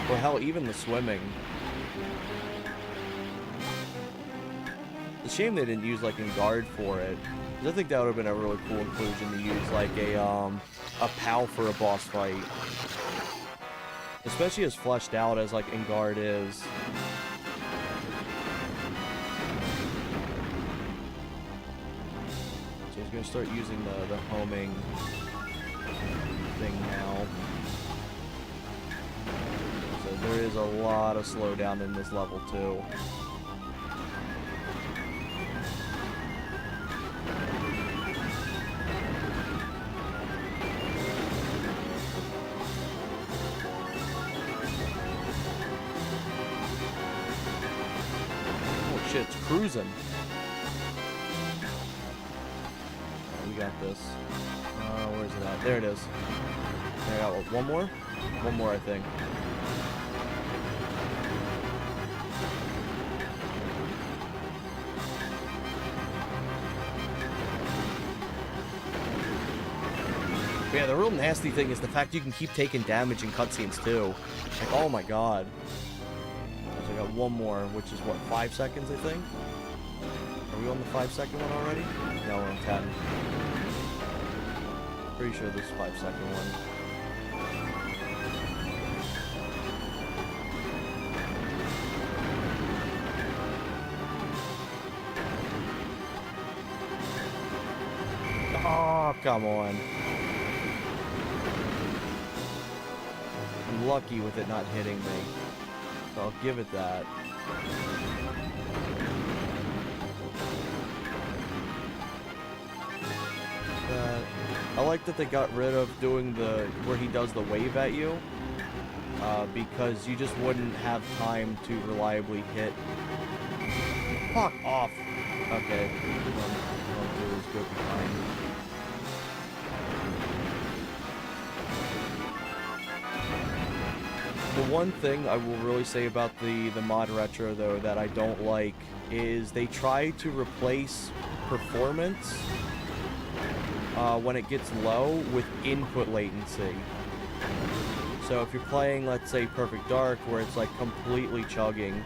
Or hell, even the swimming. It's a shame they didn't use like Engard for it. 'Cause I think that would have been a really cool inclusion to use like a POW for a boss fight. Especially as fleshed out as like Engard is. So he's gonna start using the homing thing now. So there is a lot of slowdown in this level too. It's cruising. We got this. Where's it at? There it is. I got one more? One more, I think. But yeah, the real nasty thing is the fact you can keep taking damage in cutscenes too. Like, oh my god. I got one more, which is what, 5 seconds, I think? Are we on the 5-second one already? No, we're on 10. Pretty sure this is 5-second one. Oh, come on. I'm lucky with it not hitting me. So I'll give it that. I like that they got rid of doing where he does the wave at you, because you just wouldn't have time to reliably hit. Fuck off. Okay. I'll do is go behind. The one thing I will really say about the Modretro, though, that I don't like is they try to replace performance when it gets low with input latency. So if you're playing, let's say, Perfect Dark, where it's like completely chugging,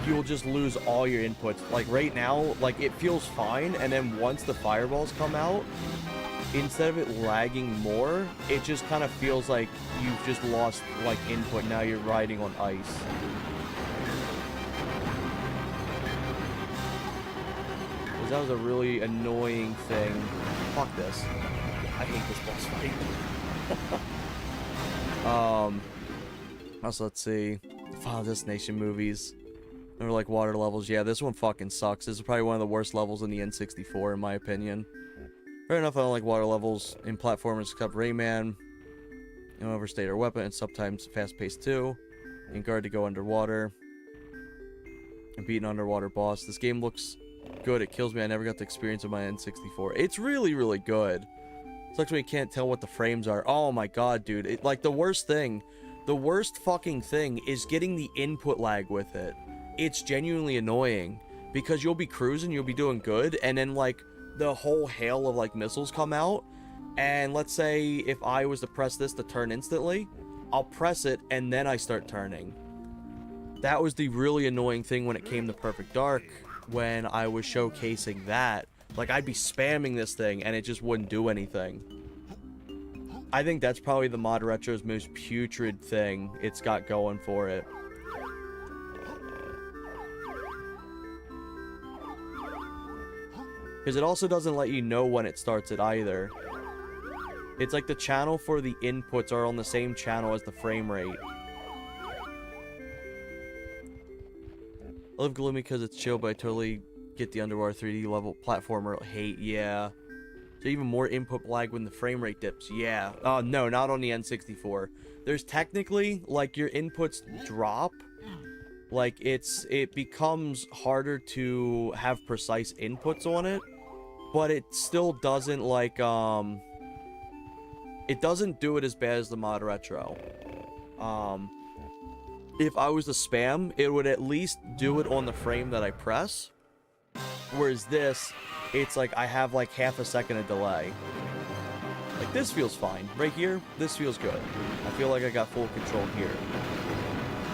you'll just lose all your inputs. Like right now, like it feels fine, and then once the fireballs come out, instead of it lagging more, it just kind of feels like you've just lost, like, input. Now you're riding on ice. Because that was a really annoying thing. Fuck this. I hate this boss fight. Also, let's see. Final Destination movies. Remember, like, water levels? Yeah, this one fucking sucks. This is probably one of the worst levels in the N64, in my opinion. Fair enough, I don't like water levels in platformers except Rayman. You know, overstate our weapon, and sometimes fast-paced too. Engard to go underwater. And beat an underwater boss. This game looks good. It kills me. I never got the experience of my N64. It's really, really good. It's like when you can't tell what the frames are. Oh my god, dude. Like, the worst thing The worst fucking thing is getting the input lag with it. It's genuinely annoying because you'll be cruising, you'll be doing good, and then like the whole hail of like missiles come out, and let's say if I was to press this to turn instantly, I'll press it and then I start turning. That was the really annoying thing when it came to Perfect Dark, when I was showcasing that. Like, I'd be spamming this thing and it just wouldn't do anything. I think that's probably the Modretro's most putrid thing it's got going for it. Because it also doesn't let you know when it starts it either. It's like the channel for the inputs are on the same channel as the frame rate. I love Gloomy because it's chill, but I totally get the underwater 3D level platformer hate, yeah. So even more input lag when the frame rate dips, yeah. No, not on the N64. There's technically, like, your inputs drop. Like, it becomes harder to have precise inputs on it. But it still doesn't, like, it doesn't do it as bad as the Modretro. If I was to spam, it would at least do it on the frame that I press. Whereas this, it's like I have like half a second of delay. Like this feels fine. Right here, this feels good. I feel like I got full control here.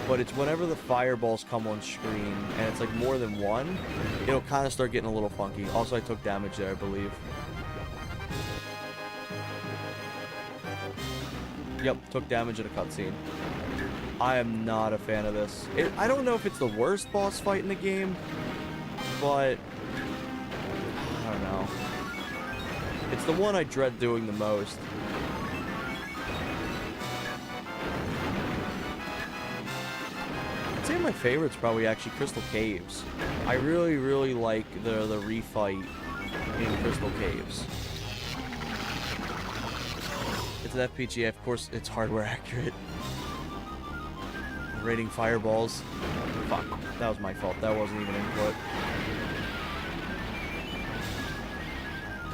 But it's whenever the fireballs come on screen, and it's like more than one, it'll kind of start getting a little funky. Also, I took damage there, I believe. Yep, took damage in a cutscene. I am not a fan of this. I don't know if it's the worst boss fight in the game, but I don't know. It's the one I dread doing the most. I'd say my favorite's probably actually Crystal Caves. I really, really like the refight in Crystal Caves. It's an FPGA, of course it's hardware accurate. Rating fireballs. Fuck, that was my fault. That wasn't even input.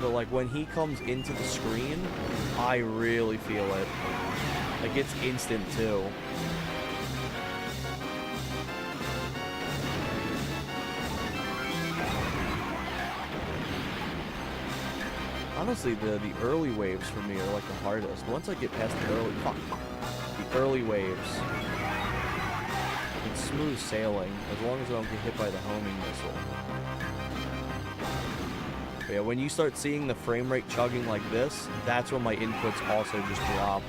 But like when he comes into the screen, I really feel it. Like it's instant too. Honestly, the early waves for me are like the hardest. Once I get past the early waves, it's smooth sailing as long as I don't get hit by the homing missile. But yeah, when you start seeing the frame rate chugging like this, that's when my inputs also just drop.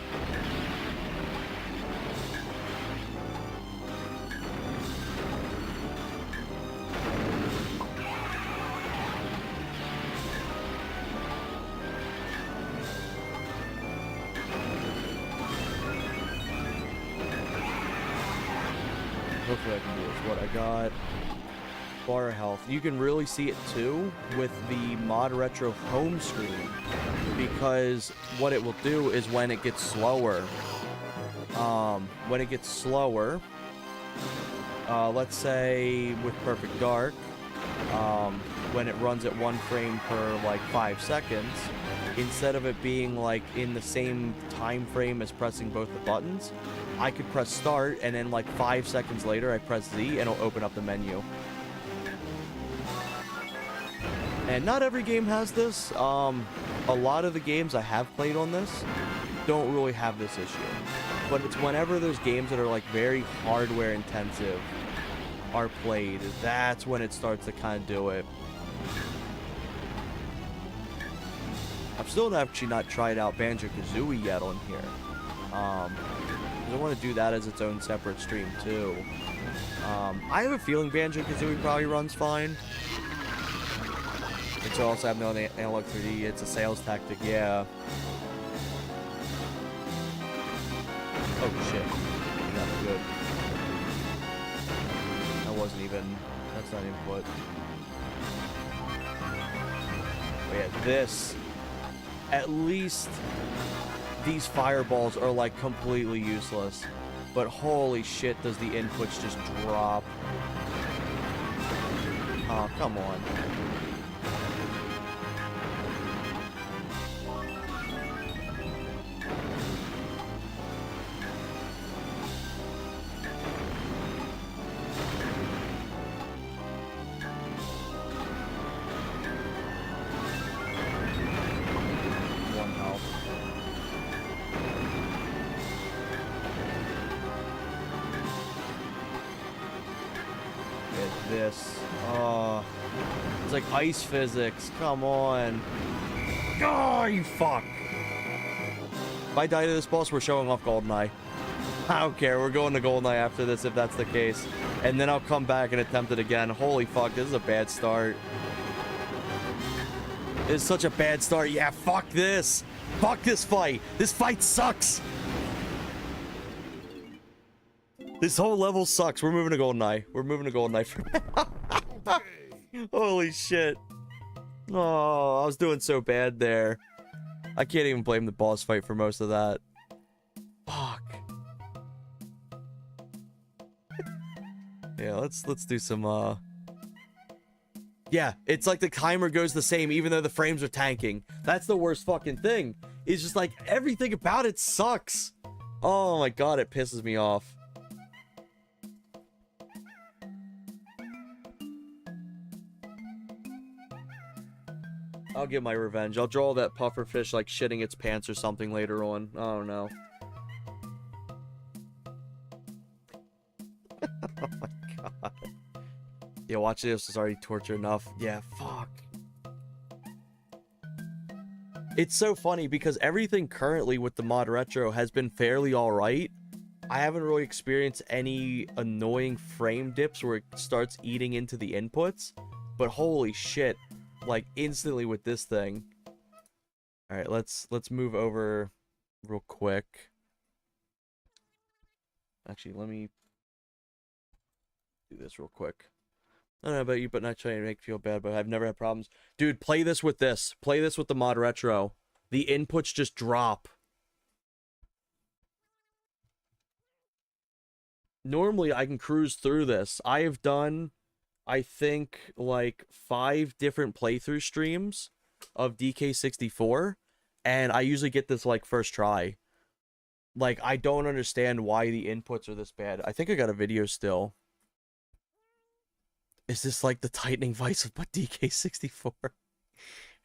Hopefully I can do this. What I got? Bar of health. You can really see it too with the Modretro home screen, because what it will do is when it gets slower, let's say with Perfect Dark, when it runs at 1 frame per like 5 seconds, instead of it being like in the same time frame as pressing both the buttons, I could press start and then like 5 seconds later I press Z and it'll open up the menu. And not every game has this. A lot of the games I have played on this don't really have this issue. But it's whenever there's games that are like very hardware intensive are played, that's when it starts to kind of do it. I've still actually not tried out Banjo-Kazooie yet on here. I want to do that as its own separate stream too. I have a feeling Banjo-Kazooie probably runs fine. And so also have no analog 3D. It's a sales tactic, yeah. Oh shit. Not good. That wasn't even. That's not input. But yeah, this. At least these fireballs are like completely useless. But holy shit, does the inputs just drop. Oh, come on. this. It's like ice physics. Come on. Oh, you fuck. If I die to this boss, we're showing off GoldenEye. I don't care. We're going to GoldenEye after this if that's the case. And then I'll come back and attempt it again. Holy fuck, this is a bad start. This is such a bad start. Yeah, fuck this. Fuck this fight. This fight sucks. This whole level sucks. We're moving to GoldenEye. We're moving to GoldenEye for now. Holy shit. Oh, I was doing so bad there. I can't even blame the boss fight for most of that. Fuck. Yeah, let's do some yeah, it's like the timer goes the same even though the frames are tanking. That's the worst fucking thing. It's just like everything about it sucks. Oh my god, it pisses me off. I'll get my revenge. I'll draw that pufferfish like shitting its pants or something later on. I don't know. Oh my god. Yeah, watching this is already torture enough. Yeah, fuck. It's so funny because everything currently with the Modretro has been fairly alright. I haven't really experienced any annoying frame dips where it starts eating into the inputs. But holy shit. Like instantly with this thing. Alright, let's move over real quick. Actually, let me do this real quick. I don't know about you, but not trying to make you feel bad, but I've never had problems. Dude, play this with this. Play this with the Modretro. The inputs just drop. Normally, I can cruise through this. I have done, I think, like 5 different playthrough streams of DK64, and I usually get this, like, first try. Like, I don't understand why the inputs are this bad. I think I got a video still. Is this like the tightening vice of what DK64?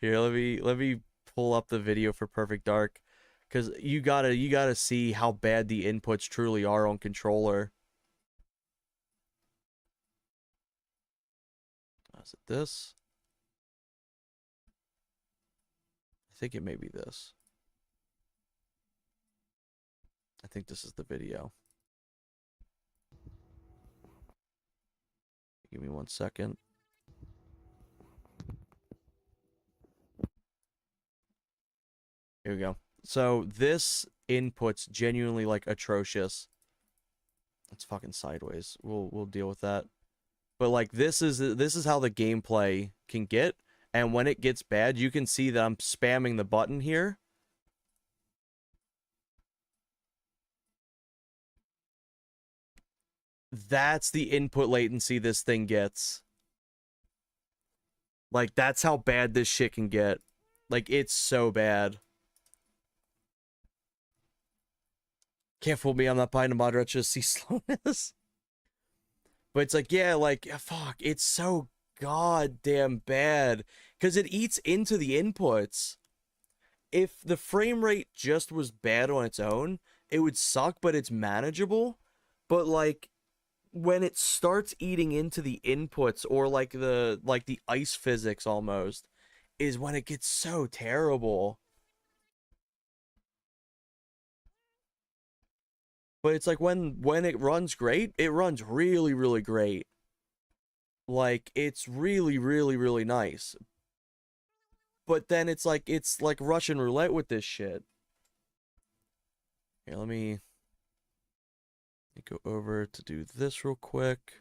Here, let me pull up the video for Perfect Dark, because you gotta see how bad the inputs truly are on controller. Is it this? I think it may be this. I think this is the video. Give me 1 second. Here we go. So this input's genuinely like atrocious. It's fucking sideways. We'll deal with that. But like this is how the gameplay can get, and when it gets bad, you can see that I'm spamming the button here. That's the input latency this thing gets. Like, that's how bad this shit can get. Like, it's so bad. Can't fool me, I'm not buying a Modretro to see slowness. But it's like, yeah, like, fuck, it's so goddamn bad. Because it eats into the inputs. If the frame rate just was bad on its own, it would suck, but it's manageable. But, like, when it starts eating into the inputs, or like the ice physics almost, is when it gets so terrible. But it's like when it runs great, it runs really, really great. Like, it's really, really, really nice. But then it's like Russian roulette with this shit. Here, let me go over to do this real quick.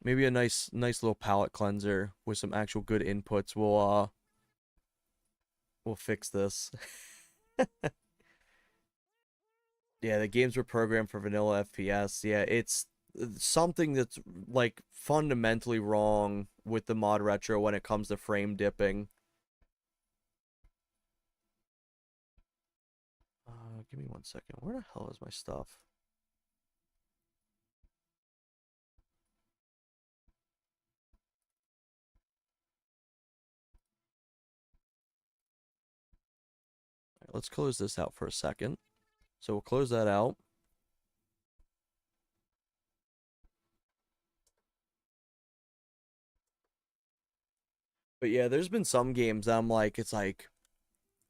Maybe a nice little palette cleanser with some actual good inputs will fix this. Yeah, the games were programmed for vanilla FPS. Yeah, it's something that's like fundamentally wrong with the Modretro when it comes to frame dipping. Give me 1 second. Where the hell is my stuff? All right, let's close this out for a second. So we'll close that out. But yeah, there's been some games that I'm like,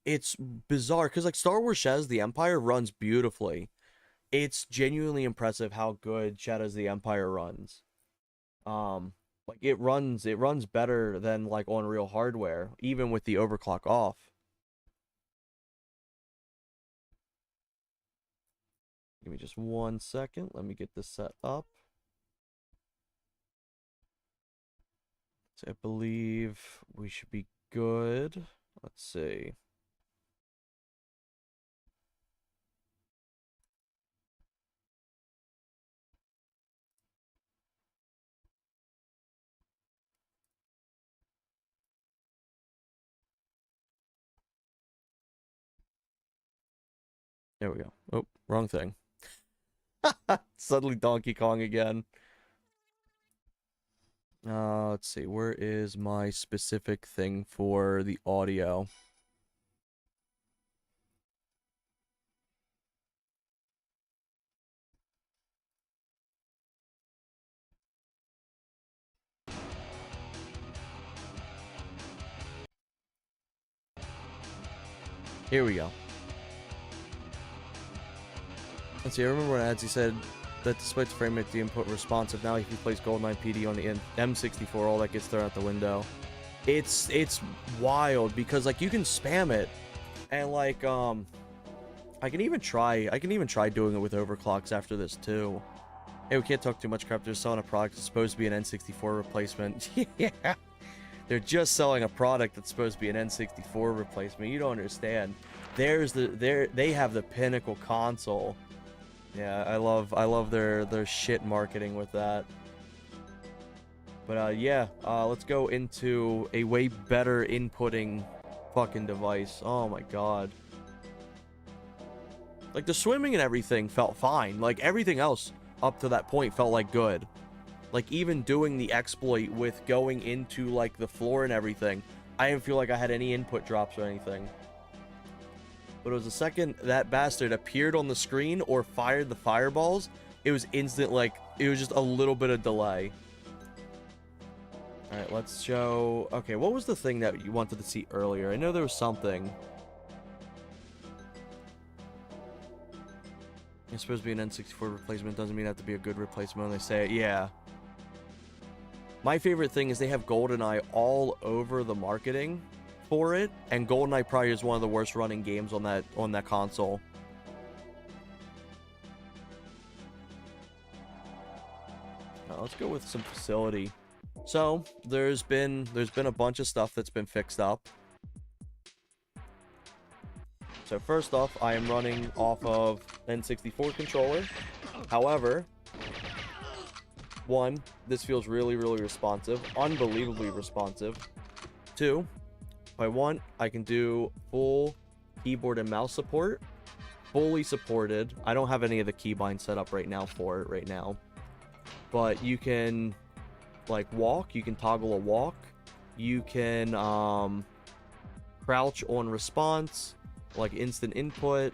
it's bizarre because like Star Wars Shadows of the Empire runs beautifully. It's genuinely impressive how good Shadows of the Empire runs. Um, like it runs better than like on real hardware, even with the overclock off. Give me just 1 second. Let me get this set up. So I believe we should be good. Let's see. There we go. Oh, wrong thing. Suddenly Donkey Kong again. Let's see. Where is my specific thing for the audio? Here we go. Let's see. I remember when Adsy said that despite the frame rate, the input responsive. Now, if he plays GoldenEye PD on the M64, all that gets thrown out the window. It's wild because like you can spam it, and like I can even try doing it with overclocks after this too. Hey, we can't talk too much crap. They're selling a product that's supposed to be an N64 replacement. Yeah. They're just selling a product that's supposed to be an N64 replacement. You don't understand. They have the pinnacle console. Yeah, I love their shit marketing with that. But yeah, let's go into a way better inputting fucking device. Oh my god. Like the swimming and everything felt fine. Like everything else up to that point felt like good. Like even doing the exploit with going into like the floor and everything, I didn't feel like I had any input drops or anything. But it was the second that bastard appeared on the screen or fired the fireballs, it was instant, like it was just a little bit of delay. Alright, let's show... Okay, what was the thing that you wanted to see earlier? I know there was something. It's supposed to be an N64 replacement. Doesn't mean it have to be a good replacement when they say it. Yeah. My favorite thing is they have GoldenEye all over the marketing for it, and GoldenEye probably is one of the worst running games on that console. Now, let's go with some facility. So there's been a bunch of stuff that's been fixed up. So first off, I am running off of N64 controller. However, one, this feels really, really responsive, unbelievably responsive. Two, if I want, I can do full keyboard and mouse support, fully supported. I don't have any of the keybind set up right now for it right now, but you can like walk, you can toggle a walk, you can crouch on response, like instant input,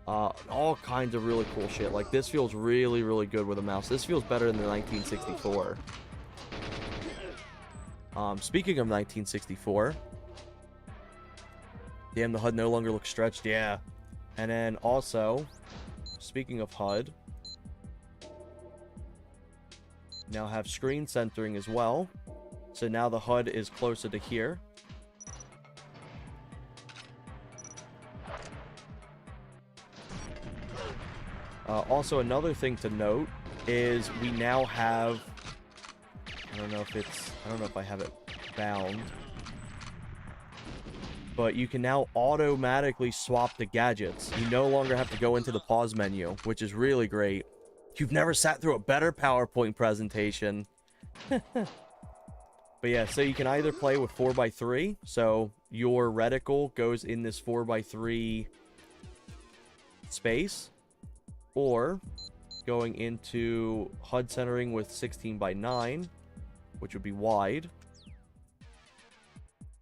all kinds of really cool shit. Like this feels really, really good with a mouse. This feels better than the 1964. Speaking of 1964, damn, the HUD no longer looks stretched. Yeah. And then also, speaking of HUD, now have screen centering as well. So now the HUD is closer to here. Also, another thing to note is we now have... I don't know if I have it bound. But you can now automatically swap the gadgets. You no longer have to go into the pause menu, which is really great. You've never sat through a better PowerPoint presentation. But yeah, so you can either play with 4x3. So your reticle goes in this 4x3 space. Or going into HUD centering with 16:9, which would be wide.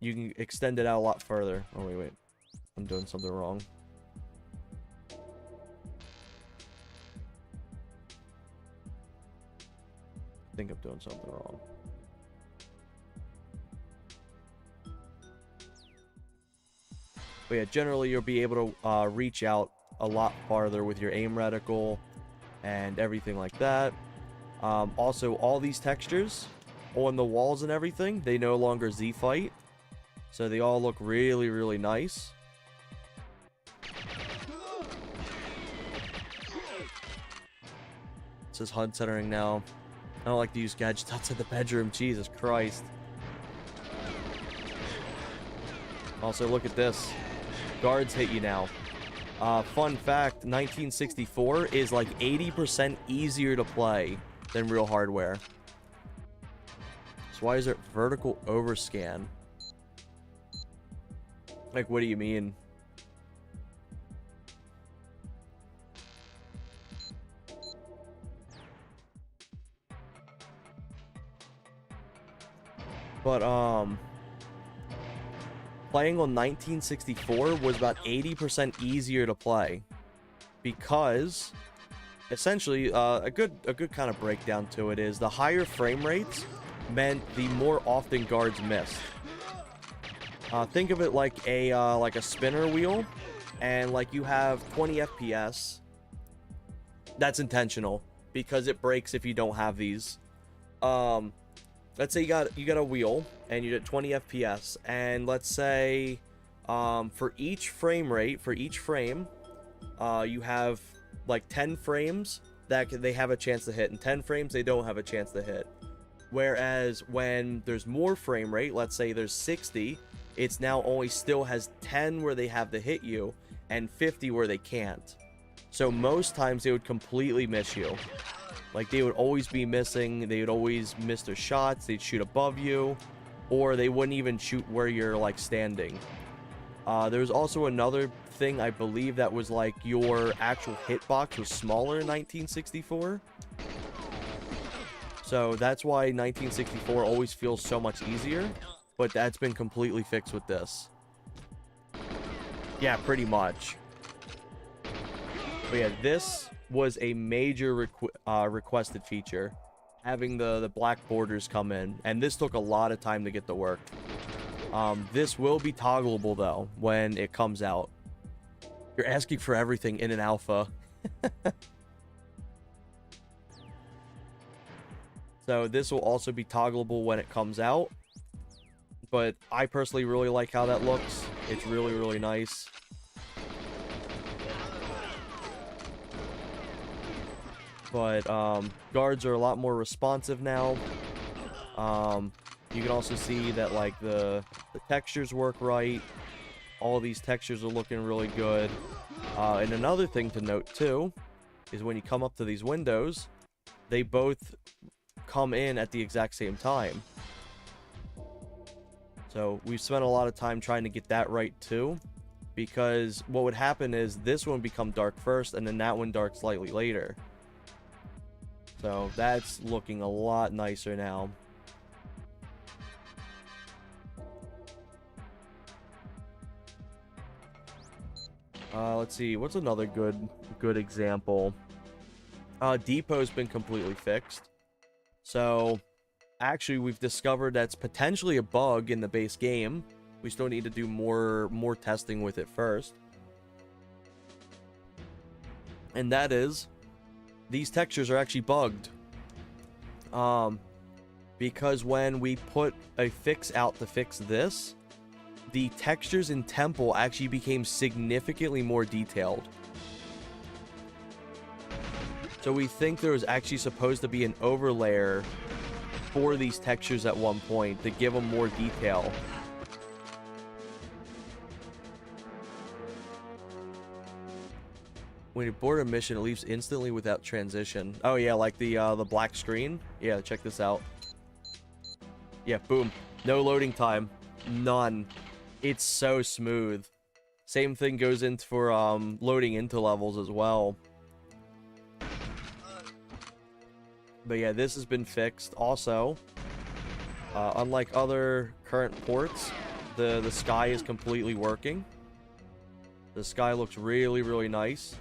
You can extend it out a lot further. Oh, wait. I'm doing something wrong. I think I'm doing something wrong. But yeah, generally you'll be able to reach out a lot farther with your aim reticle and everything like that. Also, all these textures on the walls and everything, they no longer Z-fight. So they all look really, really nice. It says HUD centering now. I don't like to use gadgets outside the bedroom. Jesus Christ. Also, look at this. Guards hit you now. Fun fact, 1964 is like 80% easier to play than real hardware. So why is it vertical overscan? Like, what do you mean? But, playing on 1964 was about 80% easier to play. Because, essentially, a good kind of breakdown to it is the higher frame rates meant the more often guards missed. Think of it like a spinner wheel, and like you have 20 FPS. That's intentional because it breaks if you don't have these. Let's say you got a wheel and you get 20 FPS, and let's say for each frame rate, for each frame, you have like 10 frames that they have a chance to hit, and 10 frames they don't have a chance to hit. Whereas when there's more frame rate, let's say there's 60, it's now only still has 10 where they have to hit you and 50 where they can't. So most times they would completely miss you. Like, they would always be missing, they would always miss their shots, they'd shoot above you, or they wouldn't even shoot where you're, like, standing. There was also another thing, I believe, that was, like, your actual hitbox was smaller in 1964. So that's why 1964 always feels so much easier, but that's been completely fixed with this. Yeah, pretty much. But yeah, this was a major requested feature, having the black borders come in, and this took a lot of time to get to work. This will be toggleable though when it comes out. You're asking for everything in an alpha. So this will also be toggleable when it comes out, but I personally really like how that looks. It's really, really nice. But guards are a lot more responsive now. You can also see that like the textures work right. All these textures are looking really good. And another thing to note too is when you come up to these windows, they both come in at the exact same time. So we've spent a lot of time trying to get that right too, because what would happen is this one would become dark first and then that one dark slightly later. So that's looking a lot nicer now. Let's see, what's another good example? Depot's been completely fixed. So actually we've discovered that's potentially a bug in the base game. We still need to do more testing with it first. And that is, these textures are actually bugged. Because when we put a fix out to fix this, the textures in Temple actually became significantly more detailed. So we think there was actually supposed to be an overlayer for these textures at one point to give them more detail. When you board a mission, it leaves instantly without transition. Oh yeah, like the black screen. Yeah, check this out. Yeah, boom. No loading time. None. It's so smooth. Same thing goes into for loading into levels as well. But yeah, this has been fixed. Also, unlike other current ports, the sky is completely working. The sky looks really, really nice.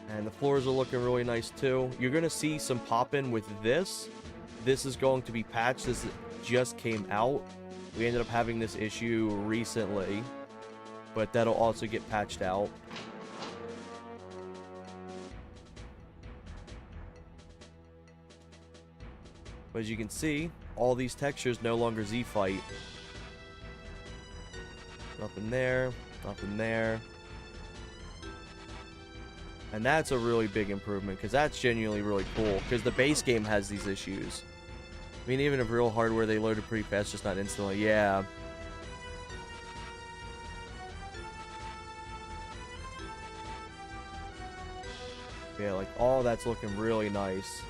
And the floors are looking really nice too. You're going to see some pop-in with this. This is going to be patched. This just came out. We ended up having this issue recently, but that'll also get patched out. But as you can see, all these textures no longer Z-fight. Nothing there, nothing there. And that's a really big improvement, because that's genuinely really cool, because the base game has these issues. I mean, even if real hardware, they loaded pretty fast, just not instantly. Yeah. Yeah, like, all that's looking really nice.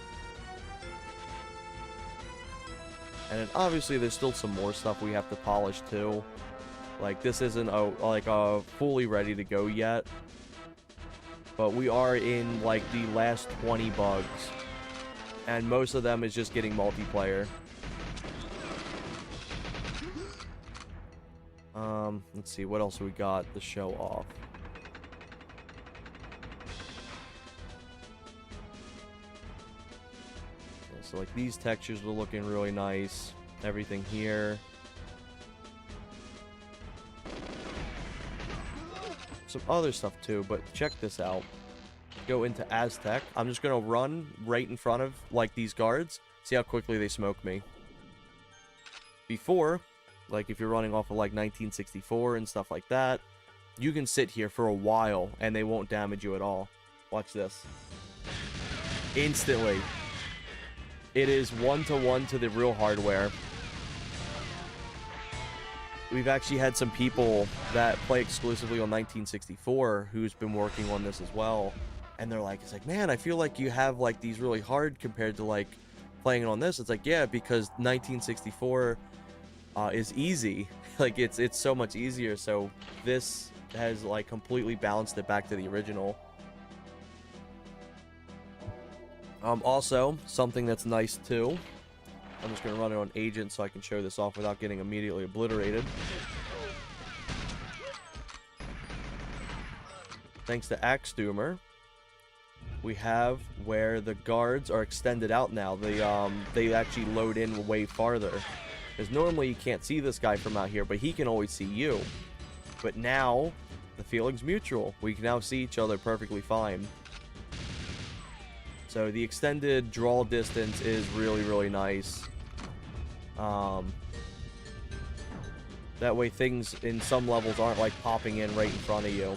And then obviously there's still some more stuff we have to polish too. Like, this isn't fully ready to go yet. But we are in like the last 20 bugs. And most of them is just getting multiplayer. Let's see, what else we got to show off? So like these textures were looking really nice. Everything here. Some other stuff too, but check this out. Go into Aztec. I'm just gonna run right in front of like these guards. See how quickly they smoke me. Before, like if you're running off of like 1964 and stuff like that, you can sit here for a while and they won't damage you at all. Watch this. Instantly. It is 1-to-1 to the real hardware. We've actually had some people that play exclusively on 1964 who's been working on this as well. And they're like, it's like, man, I feel like you have like these really hard compared to like playing on this. It's like, yeah, because 1964 is easy. Like it's so much easier. So this has like completely balanced it back to the original. Also, something that's nice too. I'm just going to run it on Agent so I can show this off without getting immediately obliterated. Thanks to Axe Doomer, we have where the guards are extended out now. They actually load in way farther. Because normally you can't see this guy from out here, but he can always see you. But now, the feeling's mutual. We can now see each other perfectly fine. So the extended draw distance is really, really nice. That way things in some levels aren't like popping in right in front of you.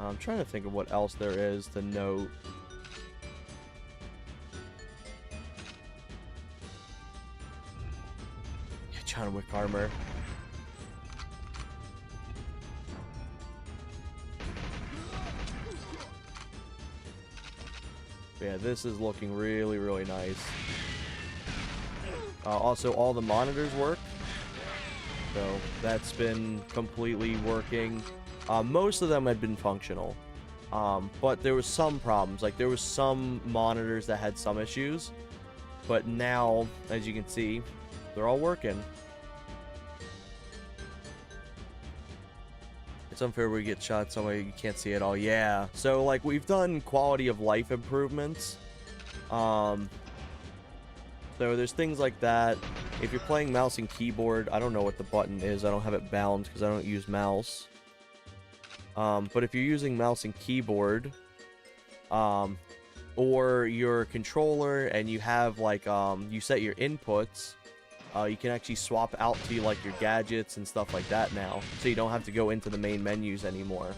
I'm trying to think of what else there is to note. Yeah, John Wick armor. Yeah, this is looking really, really nice. Also, all the monitors work. So, that's been completely working. Most of them had been functional. But there was some problems. Like, there was some monitors that had some issues. But now, as you can see, they're all working. It's unfair we get shot somewhere you can't see it all. Yeah. So, like, we've done quality of life improvements. So there's things like that. If you're playing mouse and keyboard, I don't know what the button is. I don't have it bound because I don't use mouse. But if you're using mouse and keyboard, or your controller and you have, like, you set your inputs, you can actually swap out to like your gadgets and stuff like that now, so you don't have to go into the main menus anymore.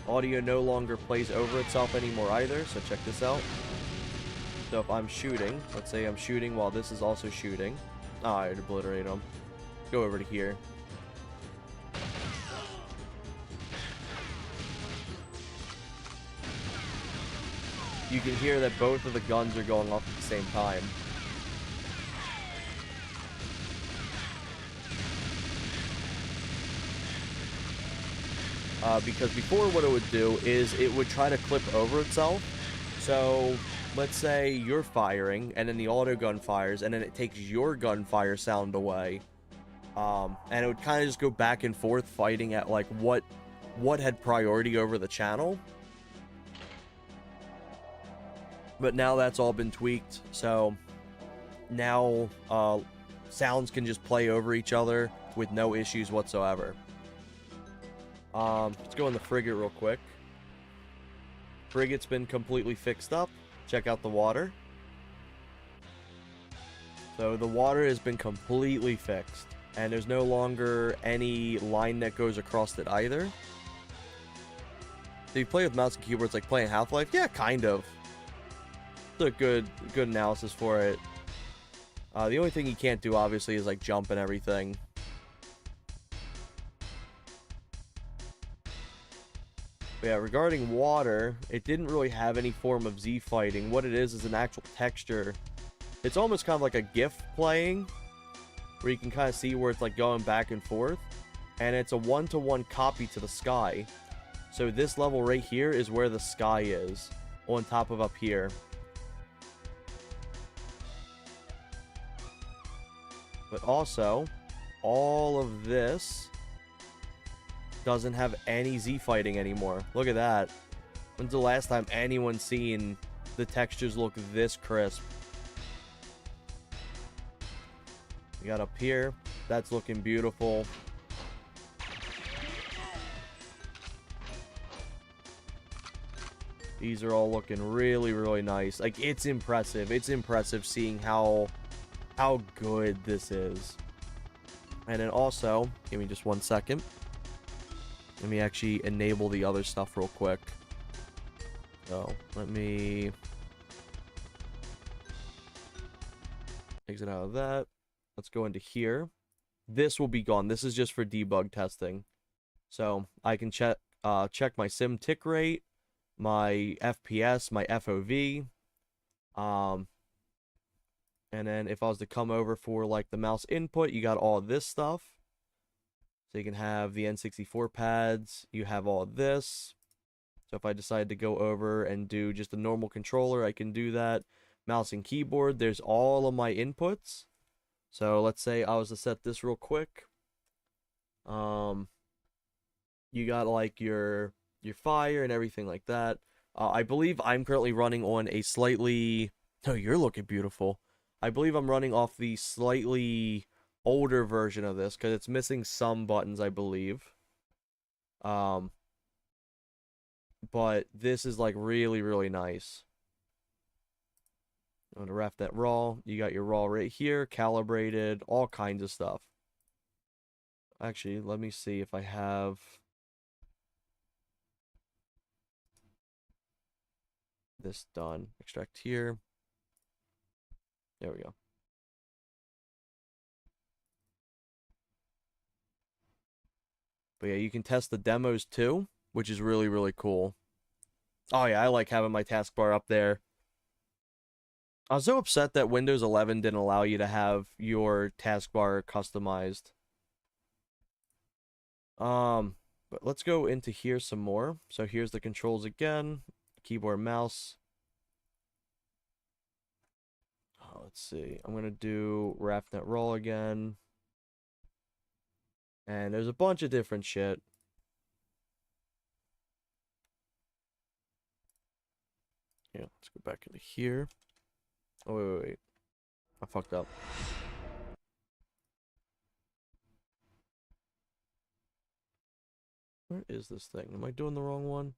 Audio no longer plays over itself anymore either, so check this out. So if I'm shooting, let's say I'm shooting while this is also shooting. Oh, I'd obliterate them. Go over to here. You can hear that both of the guns are going off at the same time. Because before what it would do is it would try to clip over itself. So let's say you're firing and then the auto gun fires and then it takes your gunfire sound away. And it would kind of just go back and forth fighting at like what had priority over the channel. But now that's all been tweaked, so now sounds can just play over each other with no issues whatsoever. Let's go in the frigate real quick. Frigate's been completely fixed up. Check out the water. So the water has been completely fixed, and there's no longer any line that goes across it either. So you play with mouse and keyboard, it's like playing Half-Life? Yeah, kind of. It's a good analysis for it. The only thing you can't do, obviously, is like jump and everything. But yeah, regarding water, it didn't really have any form of Z fighting. What it is an actual texture. It's almost kind of like a GIF playing, where you can kind of see where it's like going back and forth. And it's a one-to-one copy to the sky. So this level right here is where the sky is, on top of up here. But also, all of this doesn't have any Z fighting anymore. Look at that. When's the last time anyone's seen the textures look this crisp? We got up here. That's looking beautiful. These are all looking really, really nice. Like, it's impressive. It's impressive seeing how good this is. And then also, give me just 1 second. Let me actually enable the other stuff real quick. So, let me exit out of that. Let's go into here. This will be gone. This is just for debug testing. So, I can check my sim tick rate, my FPS, my FOV, and then if I was to come over for like the mouse input, you got all this stuff. So you can have the N64 pads, you have all this. So if I decide to go over and do just a normal controller, I can do that. Mouse and keyboard, there's all of my inputs. So let's say I was to set this real quick. You got like your fire and everything like that. I believe I'm currently running on a slightly... Oh, you're looking beautiful. I believe I'm running off the slightly older version of this because it's missing some buttons, I believe. But this is like really, really nice. I'm gonna wrap that raw. You got your raw right here, calibrated, all kinds of stuff. Actually, let me see if I have... this done. Extract here. There we go. But yeah, you can test the demos too, which is really, really cool. Oh yeah, I like having my taskbar up there. I was so upset that Windows 11 didn't allow you to have your taskbar customized. But let's go into here some more. So here's the controls again. Keyboard, mouse. Oh, let's see. I'm gonna do RAFnet roll again. And there's a bunch of different shit. Yeah, let's go back into here. Oh, wait. I fucked up. Where is this thing? Am I doing the wrong one?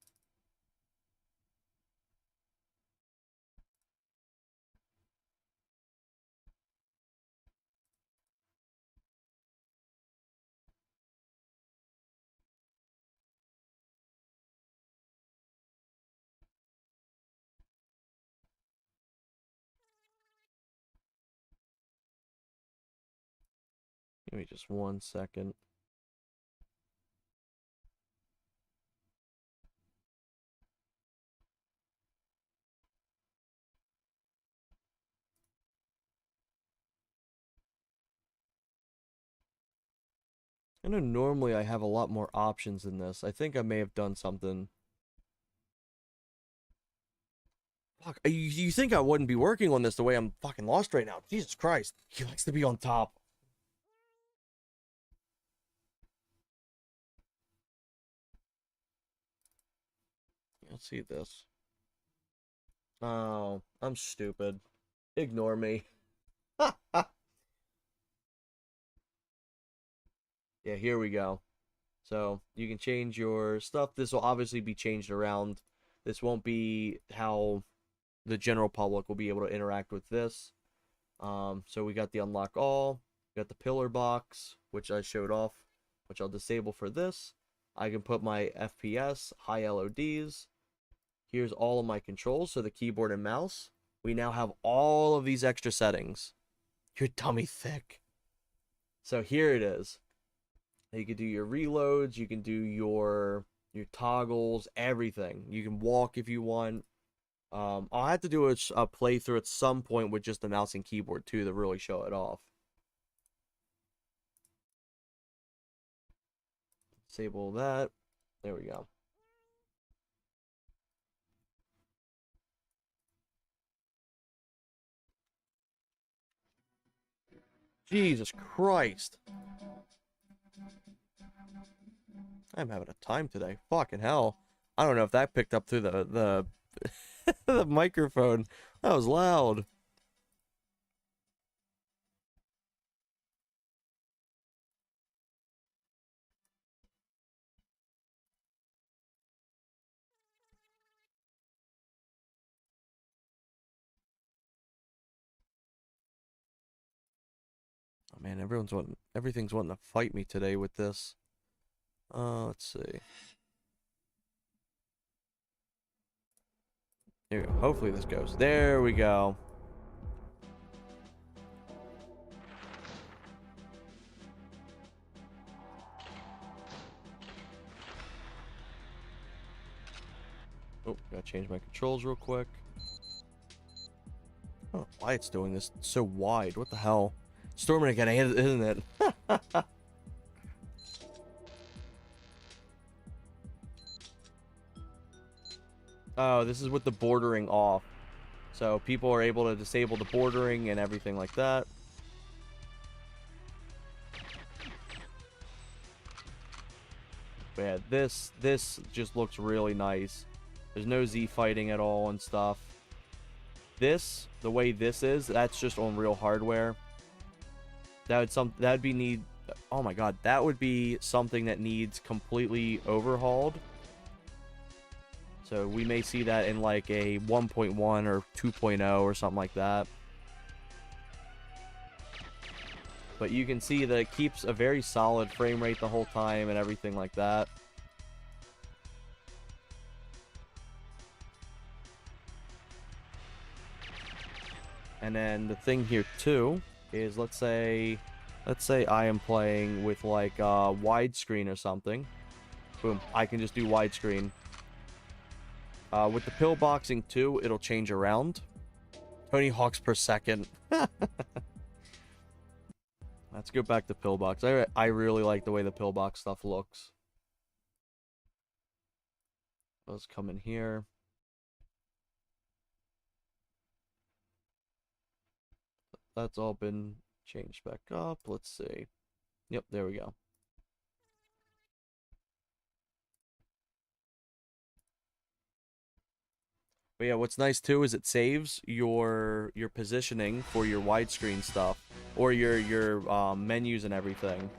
Give me just 1 second. I know normally I have a lot more options in this. I think I may have done something. Fuck, you think I wouldn't be working on this the way I'm fucking lost right now. Jesus Christ. He likes to be on top. Let's see this. Oh, I'm stupid. Ignore me. Yeah, here we go. So you can change your stuff. This will obviously be changed around. This won't be how the general public will be able to interact with this. So we got the unlock all, we got the pillar box, which I showed off, which I'll disable for this. I can put my FPS, high LODs. Here's all of my controls, so the keyboard and mouse. We now have all of these extra settings. Your tummy thick. So here it is. You can do your reloads, you can do your toggles, everything. You can walk if you want. I'll have to do a playthrough at some point with just the mouse and keyboard too to really show it off. Disable that. There we go. Jesus Christ. I'm having a time today. Fucking hell. I don't know if that picked up through the the microphone. That was loud. Oh man, everything's wanting to fight me today with this. Let's see. Here we go. Hopefully this goes. There we go. Oh, gotta change my controls real quick. I don't know why it's doing this so wide. What the hell? Storming again, isn't it? Oh, this is with the bordering off. So people are able to disable the bordering and everything like that. But yeah, this just looks really nice. There's no Z fighting at all and stuff. This, the way this is, that's just on real hardware. That'd be need. Oh my god, that would be something that needs completely overhauled. So we may see that in like a 1.1 or 2.0 or something like that. But you can see that it keeps a very solid frame rate the whole time and everything like that. And then the thing here too is, let's say I am playing with like widescreen or something. Boom, I can just do widescreen. With the pillboxing too, it'll change around. Tony Hawks per second. Let's go back to pillbox. I really like the way the pillbox stuff looks. Let's come in here. That's all been changed back up. Let's see. Yep, there we go. But yeah, what's nice too is it saves your positioning for your widescreen stuff or your menus and everything.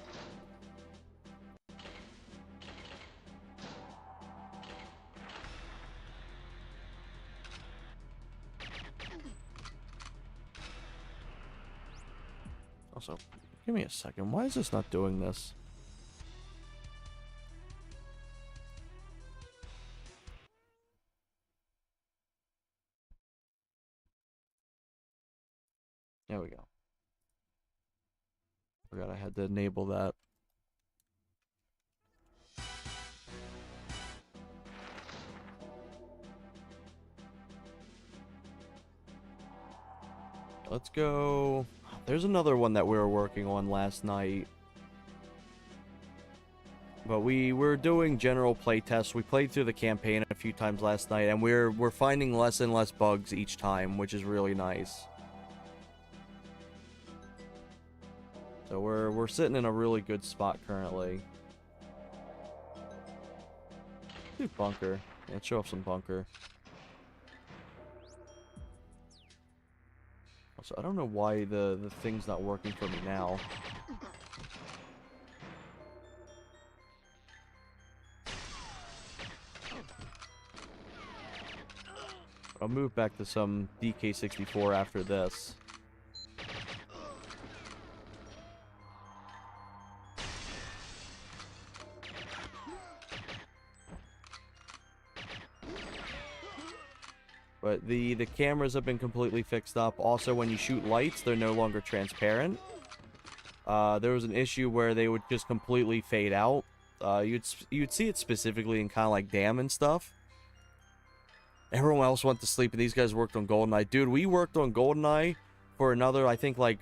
Also, give me a second. Why is this not doing this? There we go. Forgot I had to enable that. Let's go. There's another one that we were working on last night. But we were doing general playtests. We played through the campaign a few times last night, and we're finding less and less bugs each time, which is really nice. So we're sitting in a really good spot currently. Dude, bunker. Let's show off some bunker. Also, I don't know why the thing's not working for me now. I'll move back to some DK64 after this. But the cameras have been completely fixed up. Also, when you shoot lights, they're no longer transparent. There was an issue where they would just completely fade out. You'd see it specifically in kind of like Dam and stuff. Everyone else went to sleep, and these guys worked on GoldenEye. Dude, we worked on GoldenEye for another, I think, like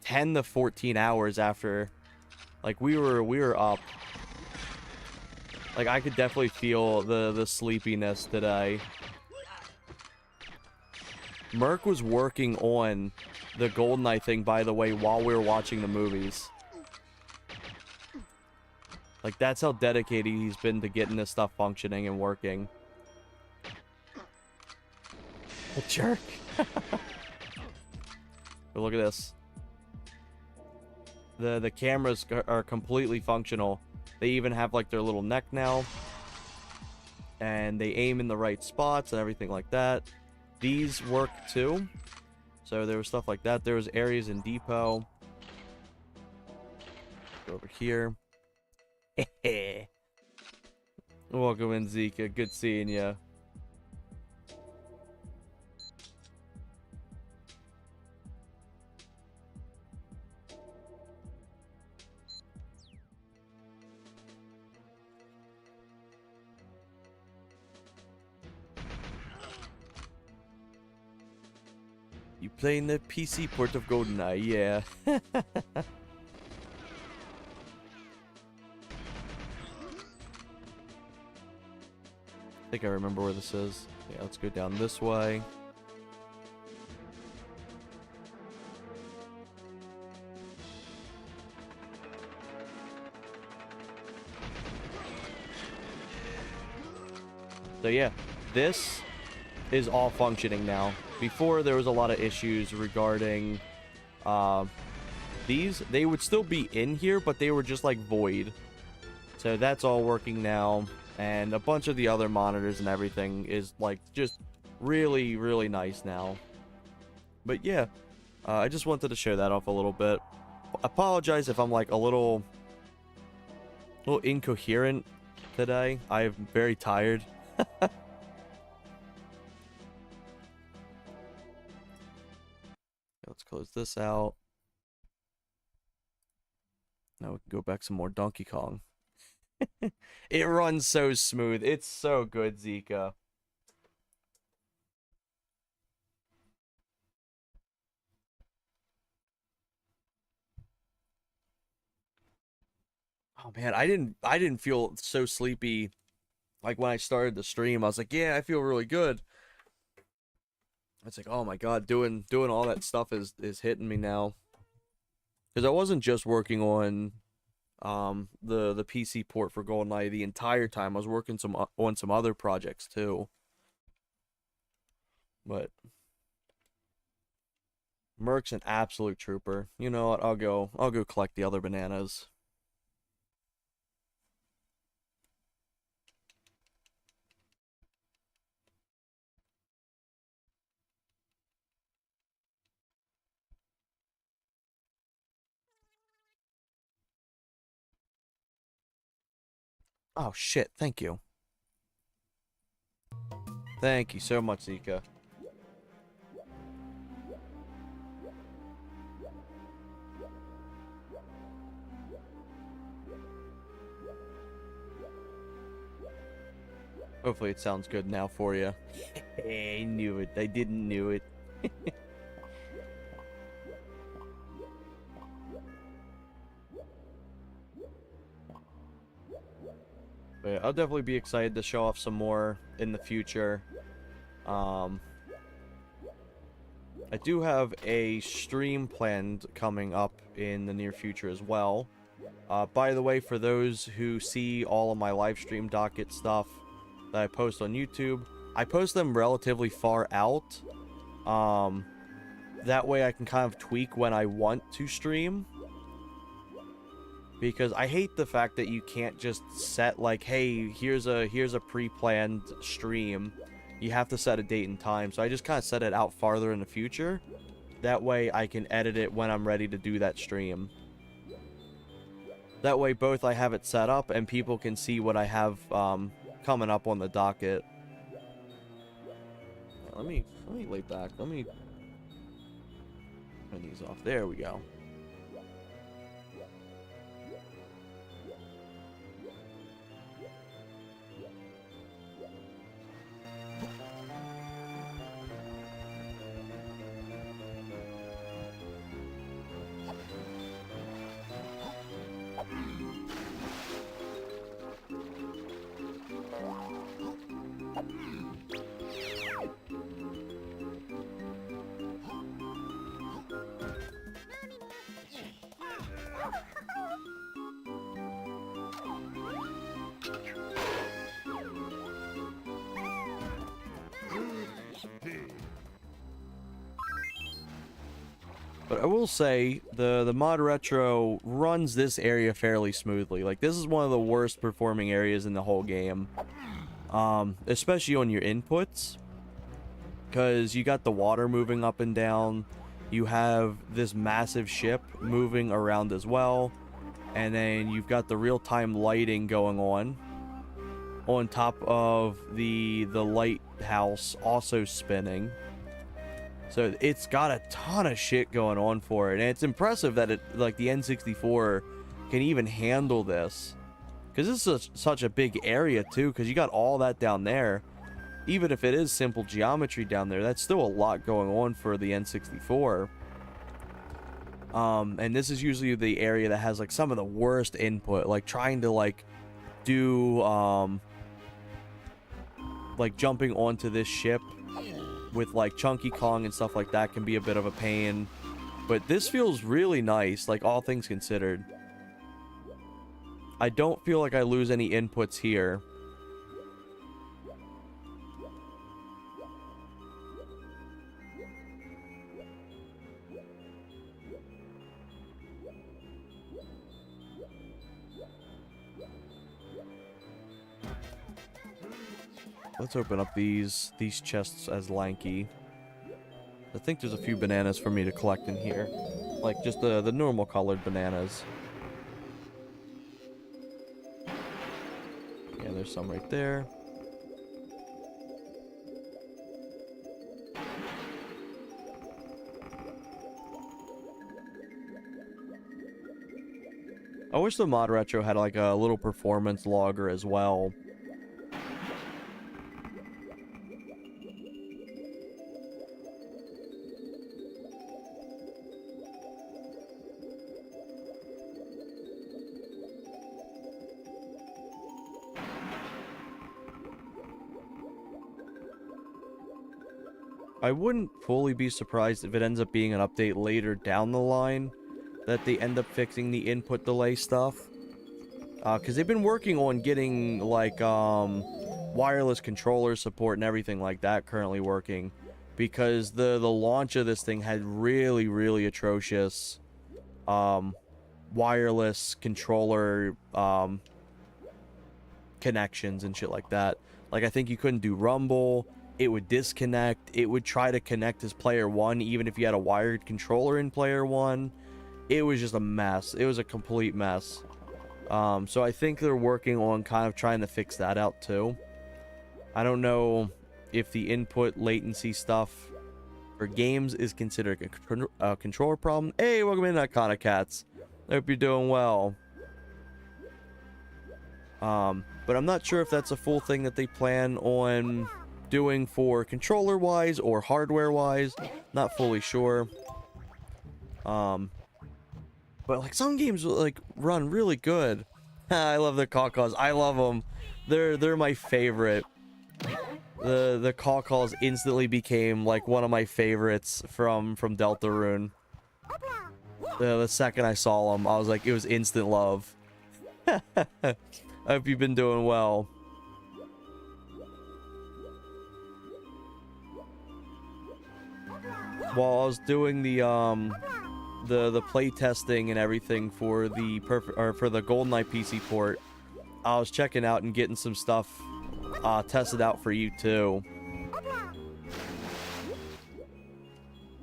10 to 14 hours after. Like, we were up. Like, I could definitely feel the sleepiness today. Merc was working on the GoldenEye thing, by the way, while we were watching the movies. Like, that's how dedicated he's been to getting this stuff functioning and working. A jerk. But look at this. The cameras are completely functional. They even have, like, their little neck now. And they aim in the right spots and everything like that. These work too. So there was stuff like that. There was areas in depot. Go over here. Welcome in, Zika. Good seeing ya. You playing the PC port of GoldenEye, yeah. I think I remember where this is. Yeah, let's go down this way. So yeah, this is all functioning now. Before, there was a lot of issues regarding these. They would still be in here, but they were just like void. So that's all working now. And a bunch of the other monitors and everything is like just really, really nice now. But yeah, I just wanted to show that off a little bit. Apologize if I'm like a little incoherent today. I'm very tired. Let's close this out. Now we can go back some more Donkey Kong. It runs so smooth. It's so good, Zika. Oh man, I didn't feel so sleepy like when I started the stream. I was like, yeah, I feel really good. It's like, oh my god, doing all that stuff is hitting me now. Because I wasn't just working on the PC port for GoldenEye the entire time. I was working on some other projects too. But Merc's an absolute trooper. You know what? I'll go collect the other bananas. Oh shit, thank you. Thank you so much, Zika. Hopefully it sounds good now for you. I knew it. I didn't knew it. But yeah, I'll definitely be excited to show off some more in the future. I do have a stream planned coming up in the near future as well. By the way, for those who see all of my live stream docket stuff, that I post on YouTube. I post them relatively far out. That way I can kind of tweak when I want to stream. Because I hate the fact that you can't just set like, hey, here's a pre-planned stream. You have to set a date and time. So I just kind of set it out farther in the future. That way I can edit it when I'm ready to do that stream. That way both I have it set up and people can see what I have coming up on the docket. Let me lay back. Let me turn these off. There we go. But I will say, the Modretro runs this area fairly smoothly. Like, this is one of the worst performing areas in the whole game. Especially on your inputs. Because you got the water moving up and down. You have this massive ship moving around as well. And then you've got the real-time lighting going on top of the lighthouse also spinning. So it's got a ton of shit going on for it, and it's impressive that it, like, the N64 can even handle this, because this is such a big area too, because you got all that down there. Even if it is simple geometry down there, that's still a lot going on for the N64. And this is usually the area that has like some of the worst input, like trying to like do like jumping onto this ship with like Chunky Kong and stuff like that can be a bit of a pain. But this feels really nice, like all things considered. I don't feel like I lose any inputs here. Let's open up these chests as Lanky. I think there's a few bananas for me to collect in here. Like just the normal colored bananas. Yeah, there's some right there. I wish the Modretro had like a little performance logger as well. I wouldn't fully be surprised if it ends up being an update later down the line that they end up fixing the input delay stuff. Because they've been working on getting, like, wireless controller support and everything like that currently working. Because the launch of this thing had really, really atrocious wireless controller connections and shit like that. Like, I think you couldn't do Rumble. It would disconnect. It would try to connect as player one, even if you had a wired controller in player one. It was just a mess. It was a complete mess. So I think they're working on kind of trying to fix that out too. I don't know if the input latency stuff for games is considered a controller problem. Hey, welcome in, Iconic Cats. I hope you're doing well. But I'm not sure if that's a full thing that they plan on doing for controller wise or hardware wise. Not fully sure. But like some games like run really good. I love the caw-caws. I love them. They're my favorite. The caw-caws instantly became like one of my favorites from Deltarune. The second I saw them, I was like, it was instant love. I hope you've been doing well. while I was doing the play testing and everything for the for the GoldenEye PC port, I was checking out and getting some stuff tested out for you too.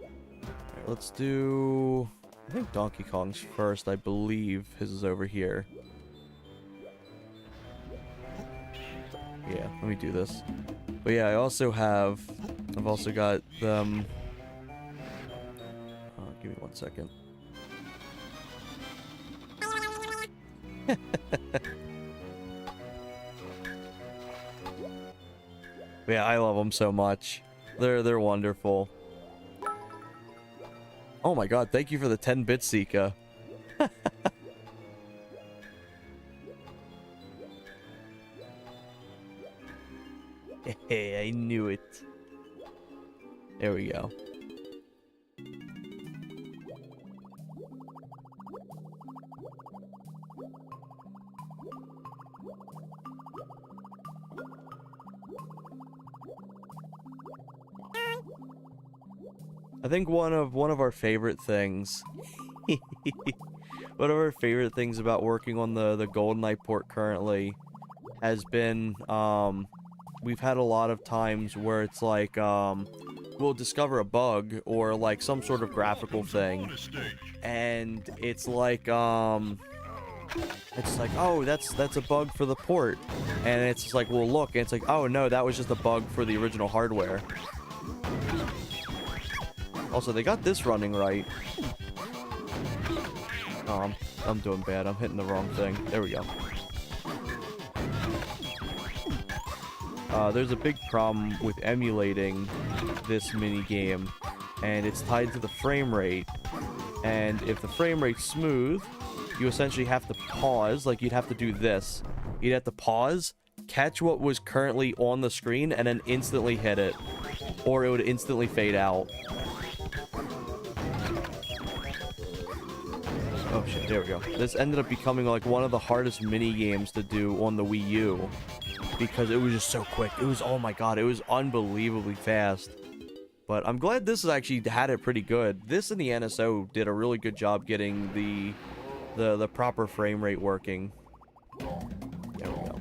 Right, let's do, I think Donkey Kong's first. I believe his is over here. Yeah, let me do this. But yeah, I've also got them. Give me 1 second. Yeah, I love them so much. They're wonderful. Oh my god, thank you for the 10-bit Sika. Hey, I knew it. There we go. I think one of our favorite things one of our favorite things about working on the GoldenEye port currently has been we've had a lot of times where it's like we'll discover a bug or like some sort of graphical thing, and it's like oh, that's a bug for the port, and it's just like, we'll look and it's like, oh no, that was just a bug for the original hardware. Also, they got this running right. Oh, I'm doing bad. I'm hitting the wrong thing. There we go. There's a big problem with emulating this mini game, and it's tied to the frame rate. And if the frame rate's smooth, you essentially have to pause. Like, you'd have to do this. You'd have to pause, catch what was currently on the screen, and then instantly hit it, or it would instantly fade out. Oh shit, there we go. This ended up becoming like one of the hardest mini games to do on the Wii U, because it was just so quick. It was, oh my god, it was unbelievably fast. But I'm glad this has actually had it pretty good. This and the NSO did a really good job getting the proper frame rate working. There we go.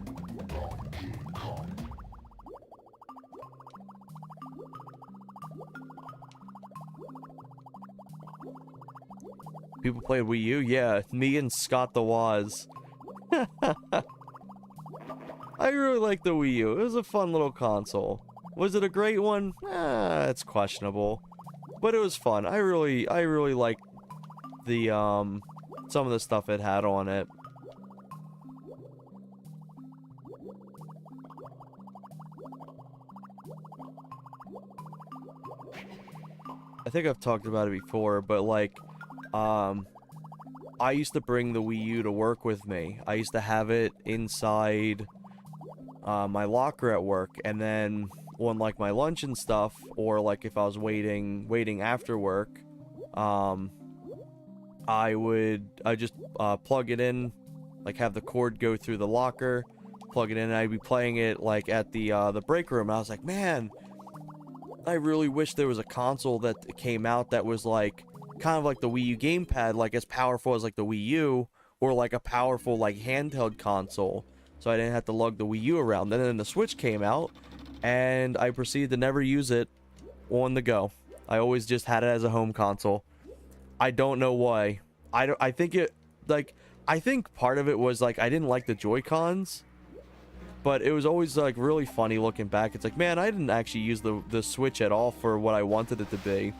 People played Wii U? Yeah, me and Scott the Woz. I really like the Wii U. It was a fun little console. Was it a great one? It's questionable. But it was fun. I really liked the, some of the stuff it had on it. I think I've talked about it before, but like, I used to bring the Wii U to work with me. I used to have it inside my locker at work, and then on like my lunch and stuff, or like if I was waiting after work, I just plug it in, like have the cord go through the locker, plug it in, and I'd be playing it like at the break room. And I was like, man, I really wish there was a console that came out that was like kind of like the Wii U gamepad, like as powerful as like the Wii U, or like a powerful like handheld console, so I didn't have to lug the Wii U around. Then the Switch came out, and I proceeded to never use it on the go. I always just had it as a home console. I don't know why. I think it, like, I think part of it was like I didn't like the Joy-Cons, but it was always like really funny looking back. It's like, man, I didn't actually use the Switch at all for what I wanted it to be.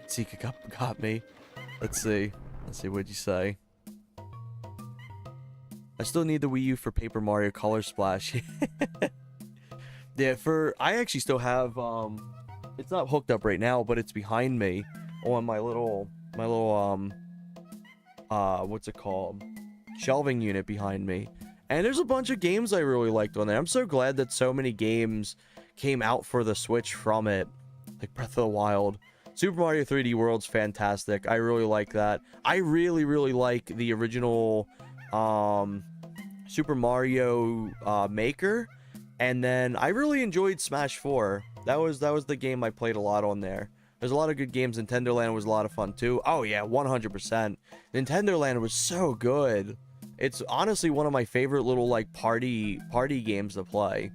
Zika got me. Let's see, what'd you say? I still need the Wii U for Paper Mario Color Splash. Yeah, I actually still have, it's not hooked up right now, but it's behind me on my little, what's it called? Shelving unit behind me. And there's a bunch of games I really liked on there. I'm so glad that so many games came out for the Switch from it. Like Breath of the Wild. Super Mario 3D World's fantastic. I really like that. I really like the original Super Mario Maker, and then I really enjoyed Smash 4. That was the game I played a lot on there. There's a lot of good games. Nintendo Land was a lot of fun too. Oh yeah, 100%. Nintendo Land was so good. It's honestly one of my favorite little like party games to play.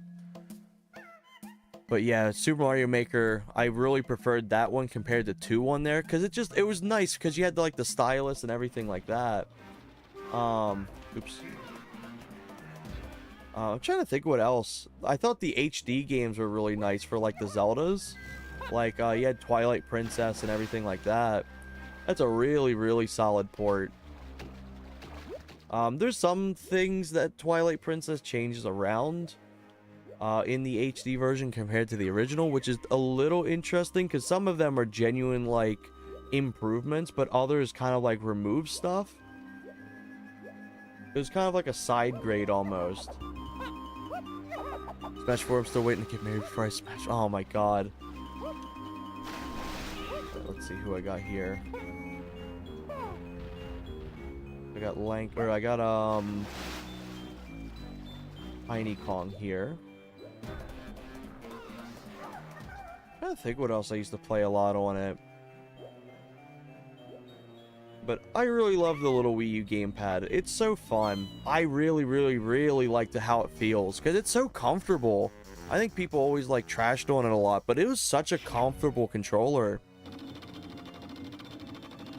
But yeah, Super Mario Maker, I really preferred that one compared to 2 on there, because it was nice because you had like the stylus and everything like that. Oops. I'm trying to think what else. I thought the HD games were really nice for like the Zeldas. Like you had Twilight Princess and everything like that. That's a really, really solid port. There's some things that Twilight Princess changes around in the HD version compared to the original, which is a little interesting because some of them are genuine like improvements, but others kind of like remove stuff. It was kind of like a side grade almost. Smash 4, I'm still waiting to get married before I smash. Oh my god. Let's see who I got here. I got Tiny Kong here. I'm trying to think what else I used to play a lot on it. But I really love the little Wii U gamepad. It's so fun. I really, really, really like how it feels, because it's so comfortable. I think people always like trashed on it a lot, but it was such a comfortable controller.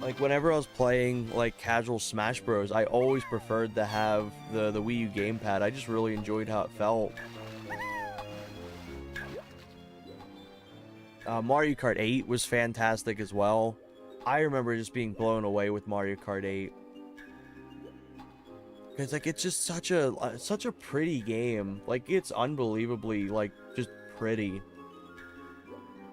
Like whenever I was playing like casual Smash Bros, I always preferred to have the Wii U gamepad. I just really enjoyed how it felt. Mario Kart 8 was fantastic as well. I remember just being blown away with Mario Kart 8. It's like, it's just such a pretty game. Like, it's unbelievably, like, just pretty.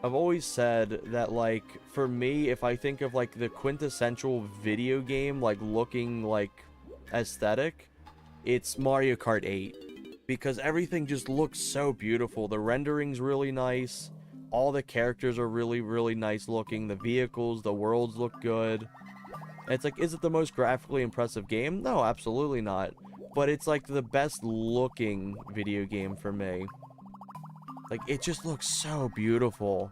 I've always said that, like, for me, if I think of, like, the quintessential video game, like, looking, like, aesthetic, it's Mario Kart 8. Because everything just looks so beautiful. The rendering's really nice. All the characters are really, really nice looking. The vehicles, the worlds look good. It's like, is it the most graphically impressive game? No, absolutely not. But it's like the best looking video game for me. Like, it just looks so beautiful.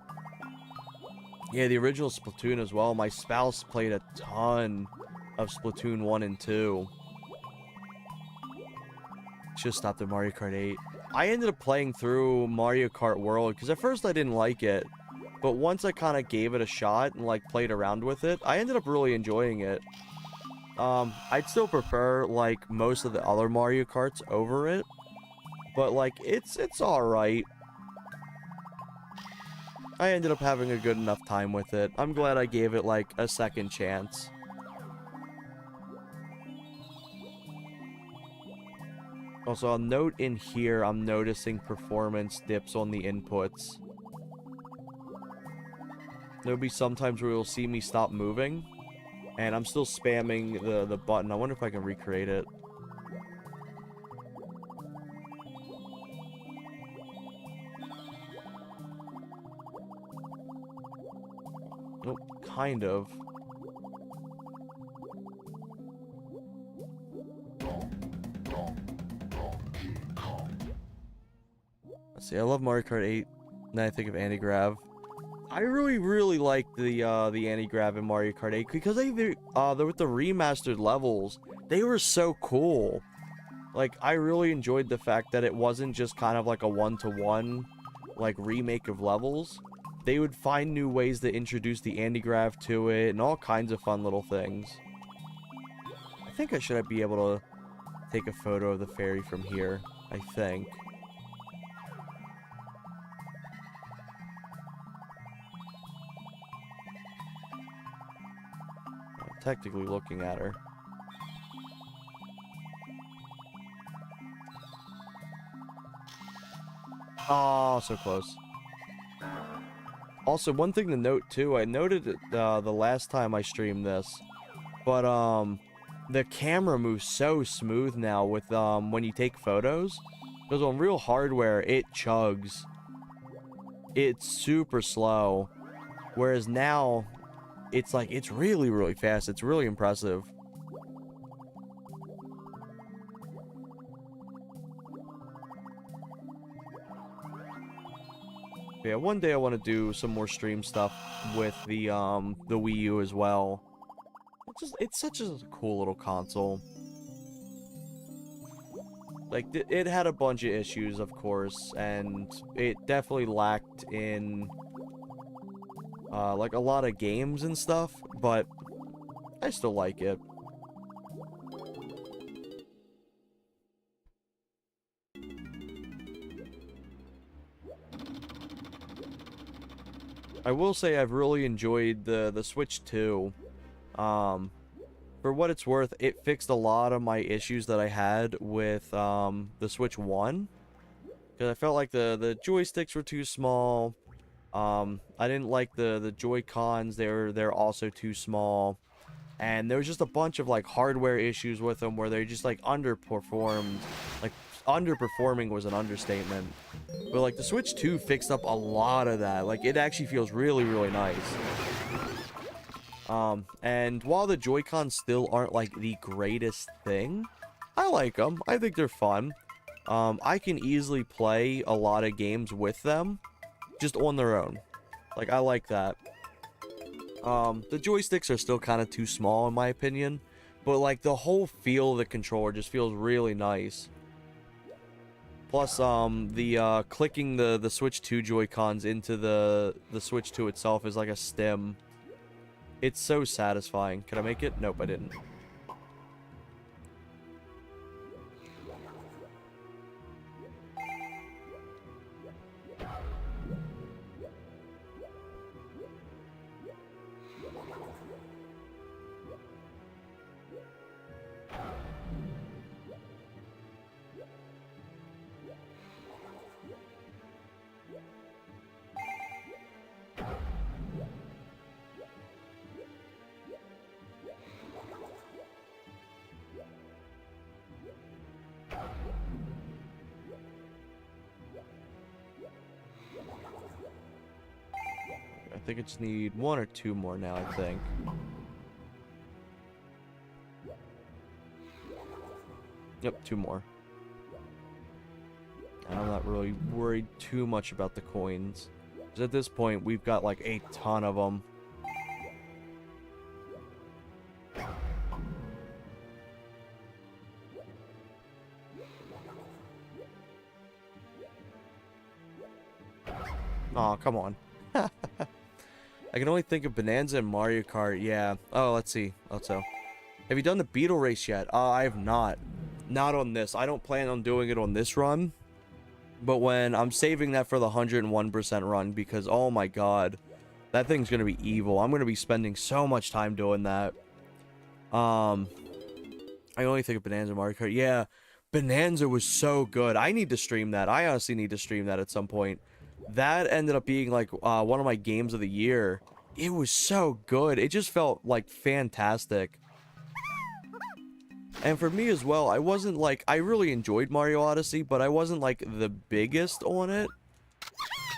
Yeah, the original Splatoon as well. My spouse played a ton of Splatoon 1 and 2. Just stopped at Mario Kart 8. I ended up playing through Mario Kart World, because at first I didn't like it. But once I kind of gave it a shot and, like, played around with it, I ended up really enjoying it. I'd still prefer, like, most of the other Mario Karts over it. But, like, it's alright. I ended up having a good enough time with it. I'm glad I gave it, like, a second chance. Also, I'll note in here, I'm noticing performance dips on the inputs. There'll be sometimes where you'll see me stop moving, and I'm still spamming the button. I wonder if I can recreate it. Nope, kind of. Let's see, I love Mario Kart 8, and then I think of anti-grav. I really, really like the anti-grav in Mario Kart 8, because with the remastered levels, they were so cool. Like, I really enjoyed the fact that it wasn't just kind of like a one-to-one, like, remake of levels. They would find new ways to introduce the anti-grav to it, and all kinds of fun little things. I think I should be able to take a photo of the fairy from here, I think. Technically looking at her. Oh, so close. Also, one thing to note too, I noted it the last time I streamed this, but the camera moves so smooth now with when you take photos, because on real hardware it chugs. It's super slow, whereas now it's like, it's really, really fast. It's really impressive. Yeah, one day I want to do some more stream stuff with the Wii U as well. It's such a cool little console. Like, it had a bunch of issues, of course, and it definitely lacked in, like, a lot of games and stuff, but I still like it. I will say I've really enjoyed the Switch 2. For what it's worth, it fixed a lot of my issues that I had with the Switch 1. Because I felt like the joysticks were too small. I didn't like the Joy-Cons. They're also too small. And there was just a bunch of like hardware issues with them where they just like underperformed. Like, underperforming was an understatement. But like the Switch 2 fixed up a lot of that. Like, it actually feels really, really nice. And while the Joy-Cons still aren't like the greatest thing, I like them. I think they're fun. I can easily play a lot of games with them just on their own. Like, I like that. The joysticks are still kind of too small in my opinion, but like the whole feel of the controller just feels really nice. Plus, the clicking the Switch 2 Joy-Cons into the Switch 2 itself is like a stim. It's so satisfying. Can I make it? Nope, I didn't. I think I just need one or two more now, I think. Yep, two more. And I'm not really worried too much about the coins. Because at this point, we've got like a ton of them. Aw, come on. I can only think of Bonanza and Mario Kart, yeah. Oh, let's see. Also, have you done the Beetle Race yet? I have not. Not on this. I don't plan on doing it on this run. But when I'm saving that for the 101% run, because, oh my god, that thing's going to be evil. I'm going to be spending so much time doing that. I only think of Bonanza and Mario Kart. Yeah, Bonanza was so good. I need to stream that. I honestly need to stream that at some point. That ended up being like one of my games of the year. It was so good. It just felt like fantastic. And for me as well, I wasn't like, I really enjoyed Mario Odyssey, but I wasn't like the biggest on it.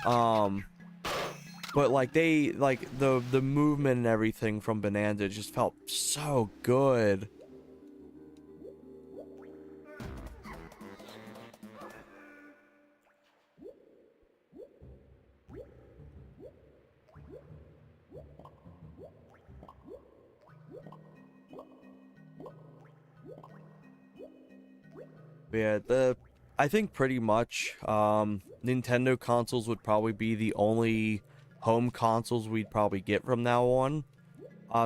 But like the movement and everything from Bonanza just felt so good. Yeah, I think pretty much Nintendo consoles would probably be the only home consoles we'd probably get from now on.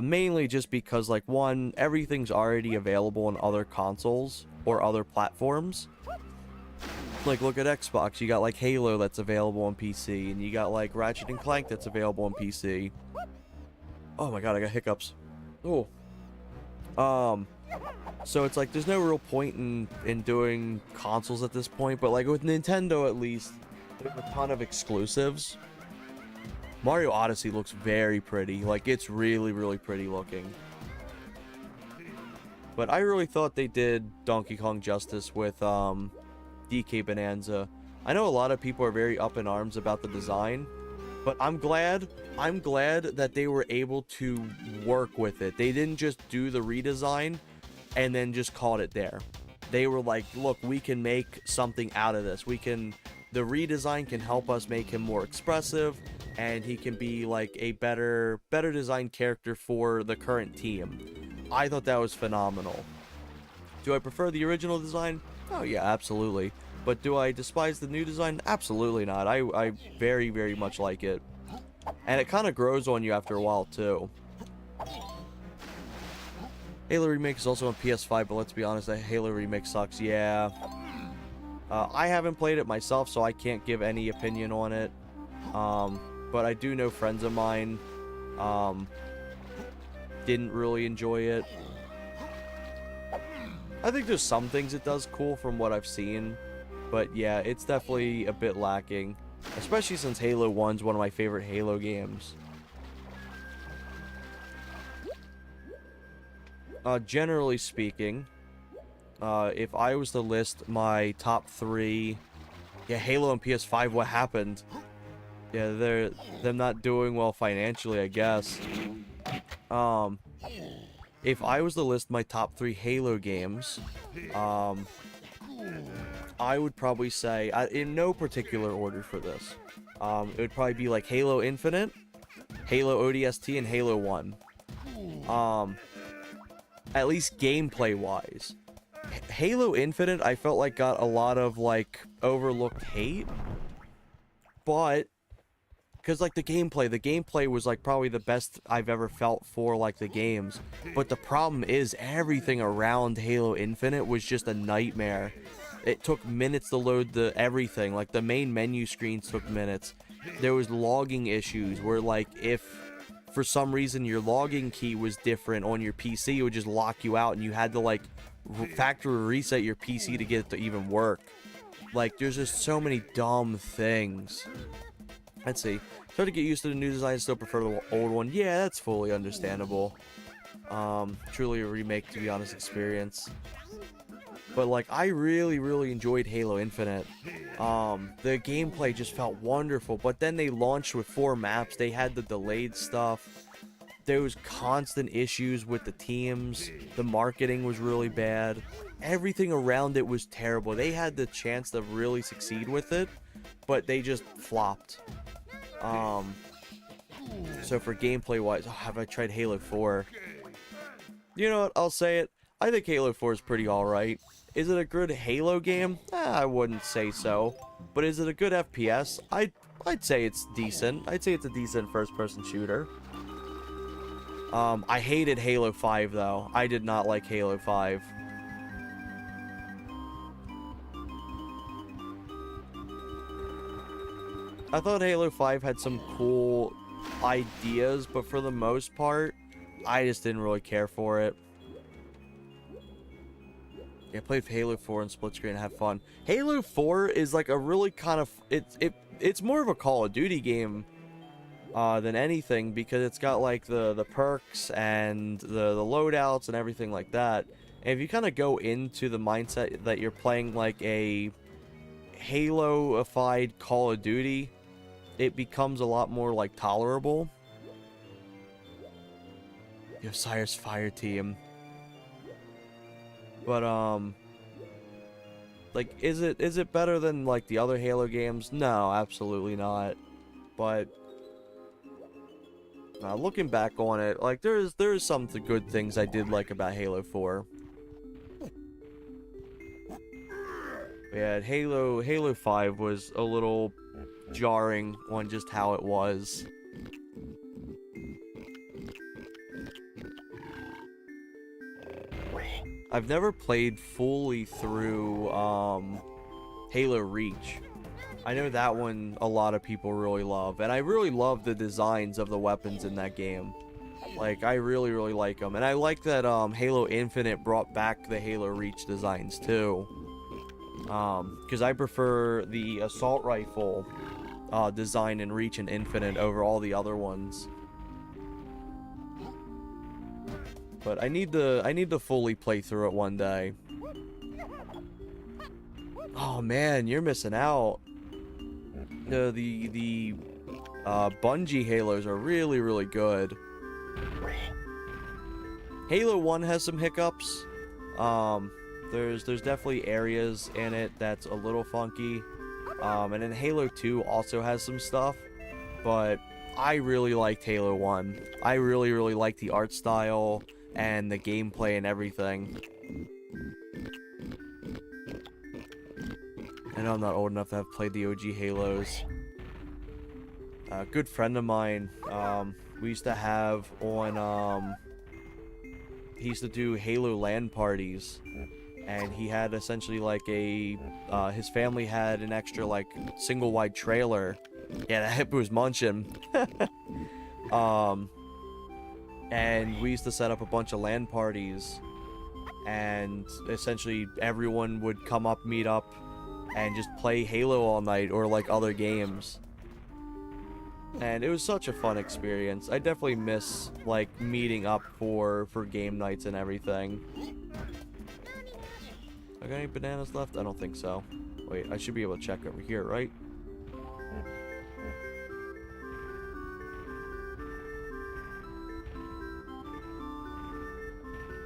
Mainly just because, like, one, everything's already available on other consoles or other platforms. Like, look at Xbox, you got like Halo that's available on PC, and you got like Ratchet and Clank that's available on PC. Oh my god, I got hiccups. Oh. So it's like, there's no real point in doing consoles at this point, but like with Nintendo at least, there's a ton of exclusives. Mario Odyssey looks very pretty, like it's really, really pretty looking. But I really thought they did Donkey Kong justice with DK Bonanza. I know a lot of people are very up in arms about the design, but I'm glad that they were able to work with it. They didn't just do the redesign and then just called it there. They were like, look, we can make something out of this. We can the redesign can help us make him more expressive, and he can be like a better designed character for the current team. I thought that was phenomenal. Do I prefer the original design? Oh yeah, absolutely. But do I despise the new design? Absolutely not. I very, very much like it. And it kind of grows on you after a while too. Halo Remake is also on PS5, but let's be honest, that Halo Remake sucks. Yeah. I haven't played it myself, so I can't give any opinion on it. But I do know friends of mine didn't really enjoy it. I think there's some things it does cool from what I've seen. But yeah, it's definitely a bit lacking. Especially since Halo 1's one of my favorite Halo games. Generally speaking, if I was to list my top 3... Yeah, Halo and PS5, what happened? Yeah, they're not doing well financially, I guess. If I was to list my top 3 Halo games, I would probably say, in no particular order for this, it would probably be like Halo Infinite, Halo ODST, and Halo 1. At least gameplay-wise. Halo Infinite, I felt like got a lot of, like, overlooked hate. But, because, like, the gameplay was, like, probably the best I've ever felt for, like, the games. But the problem is, everything around Halo Infinite was just a nightmare. It took minutes to load everything. Like, the main menu screens took minutes. There was logging issues where, like, if for some reason your login key was different on your PC, it would just lock you out, and you had to, like, factory reset your PC to get it to even work. Like, there's just so many dumb things. Let's see. Try to get used to the new design, still prefer the old one. Yeah, that's fully understandable. Truly a remake, to be honest, experience. But, like, I really, really enjoyed Halo Infinite. The gameplay just felt wonderful. But then they launched with 4 maps. They had the delayed stuff. There was constant issues with the teams. The marketing was really bad. Everything around it was terrible. They had the chance to really succeed with it, but they just flopped. So for gameplay-wise, have I tried Halo 4? You know what? I'll say it. I think Halo 4 is pretty alright. Is it a good Halo game? I wouldn't say so. But is it a good FPS? I'd say it's decent. I'd say it's a decent first-person shooter. I hated Halo 5, though. I did not like Halo 5. I thought Halo 5 had some cool ideas, but for the most part, I just didn't really care for it. Yeah, I played Halo 4 and split screen and had fun. Halo 4 is like a really kind of... It's more of a Call of Duty game than anything, because it's got like the perks and the loadouts and everything like that. And if you kind of go into the mindset that you're playing like a Halo-ified Call of Duty, it becomes a lot more like tolerable. Yo, Sire's fire team. But like, is it better than like the other Halo games? No, absolutely not. But looking back on it, like there's some good things I did like about Halo 4. Yeah, Halo 5 was a little jarring on just how it was. I've never played fully through Halo Reach. I know that one a lot of people really love, and I really love the designs of the weapons in that game. Like, I really, really like them. And I like that Halo Infinite brought back the Halo Reach designs too. Because I prefer the assault rifle design in Reach and Infinite over all the other ones. But I need to fully play through it one day. Oh man, you're missing out. The Bungie Halos are really, really good. Halo 1 has some hiccups. There's definitely areas in it that's a little funky. And then Halo 2 also has some stuff, but I really liked Halo 1. I really liked the art style and the gameplay and everything. I know I'm not old enough to have played the OG Halos. A good friend of mine, we used to have on, he used to do Halo LAN parties, and he had essentially like a, his family had an extra like single wide trailer. Yeah, that hip was munching. And we used to set up a bunch of LAN parties, and essentially everyone would come up, meet up, and just play Halo all night or like other games. And it was such a fun experience. I definitely miss like meeting up for game nights and everything. I got any bananas left? I don't think so. Wait, I should be able to check over here, right?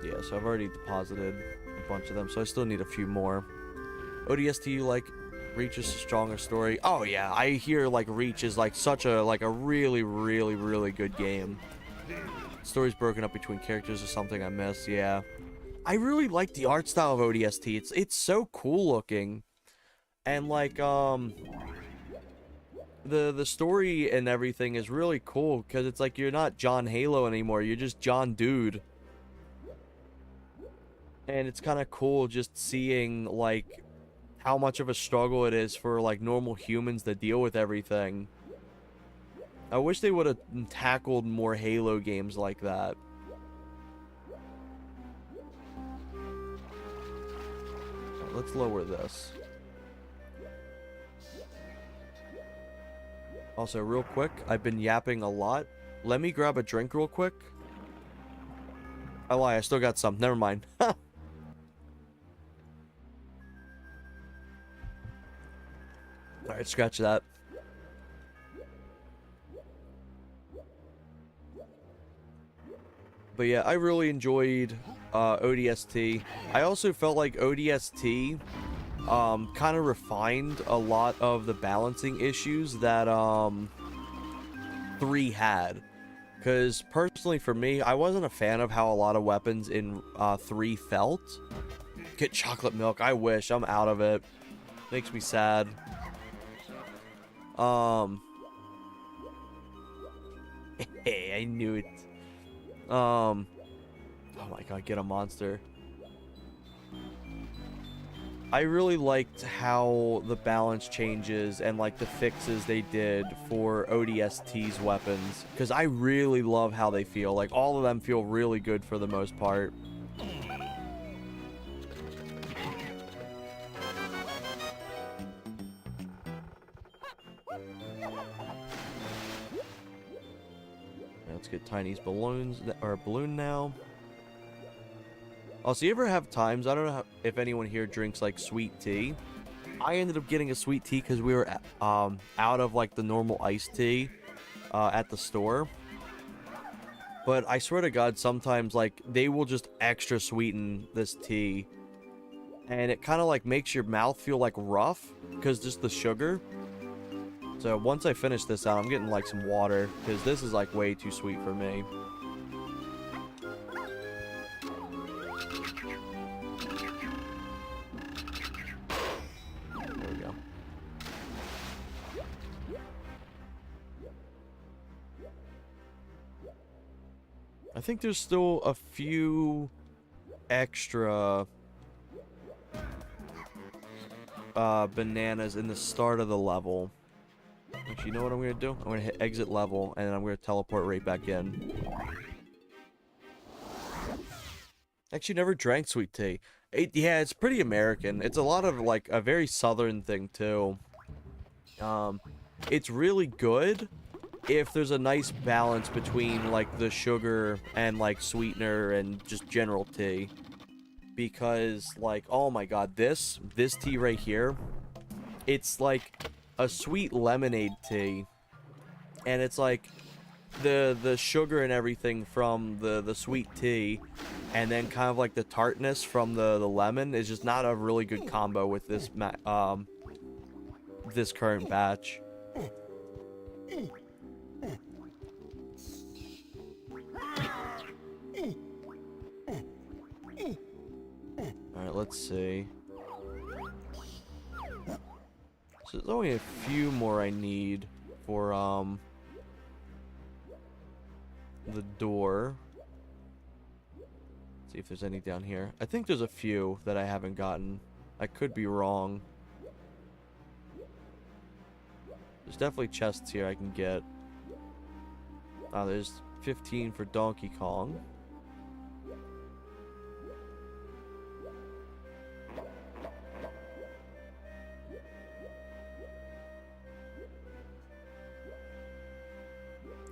Yeah, so I've already deposited a bunch of them, so I still need a few more. ODST, like, Reach is a stronger story. Oh yeah, I hear like Reach is like such a really good game. Story's broken up between characters or something I miss. Yeah, I really like the art style of ODST. It's so cool looking, and like the story and everything is really cool because it's like you're not John Halo anymore. You're just John Dude. And it's kind of cool just seeing like how much of a struggle it is for like normal humans to deal with everything. I wish they would have tackled more Halo games like that. Let's lower this. Also, real quick, I've been yapping a lot. Let me grab a drink real quick. I lie, I still got some. Never mind. Alright, scratch that. But yeah, I really enjoyed ODST. I also felt like ODST kind of refined a lot of the balancing issues that 3 had. Because personally for me, I wasn't a fan of how a lot of weapons in 3 felt. Get chocolate milk, I wish. I'm out of it. Makes me sad. Hey, I knew it. Oh my god, get a monster. I really liked how the balance changes and like the fixes they did for ODST's weapons, because I really love how they feel. Like all of them feel really good for the most part. Let's get Tiny's balloons, or a balloon now. Also, you ever have times, I don't know if anyone here drinks like sweet tea. I ended up getting a sweet tea because we were out of like the normal iced tea at the store. But I swear to God, sometimes like they will just extra sweeten this tea. And it kind of like makes your mouth feel like rough because just the sugar. So once I finish this out, I'm getting like some water because this is like way too sweet for me. There we go. I think there's still a few extra bananas in the start of the level. Actually, you know what I'm going to do? I'm going to hit exit level, and then I'm going to teleport right back in. Actually, never drank sweet tea. Yeah, it's pretty American. It's a lot of, like, a very southern thing, too. It's really good if there's a nice balance between, like, the sugar and, like, sweetener and just general tea. Because, like, oh my god, this tea right here, it's, like a sweet lemonade tea, and it's like the sugar and everything from the sweet tea, and then kind of like the tartness from the lemon is just not a really good combo with this this current batch. Alright, let's see. So there's only a few more I need for, the door. Let's see if there's any down here. I think there's a few that I haven't gotten. I could be wrong. There's definitely chests here I can get. There's 15 for Donkey Kong.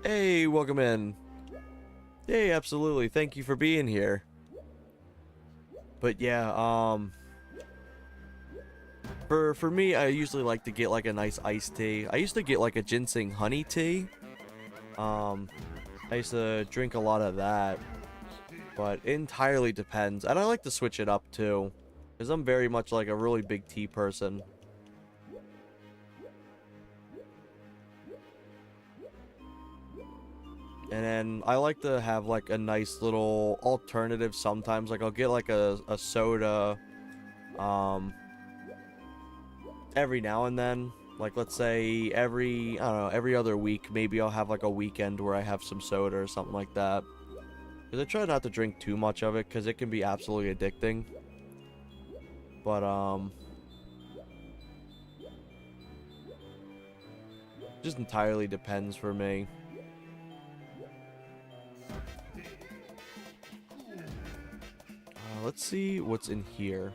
Hey, welcome in. Hey, absolutely. Thank you for being here. But yeah, for me, I usually like to get like a nice iced tea. I used to get like a ginseng honey tea. I used to drink a lot of that. But it entirely depends. And I like to switch it up too, because I'm very much like a really big tea person. And then I like to have like a nice little alternative sometimes. Like I'll get like a soda every now and then. Like let's say every, I don't know, every other week maybe I'll have like a weekend where I have some soda or something like that. Because I try not to drink too much of it because it can be absolutely addicting. But just entirely depends for me. Let's see what's in here.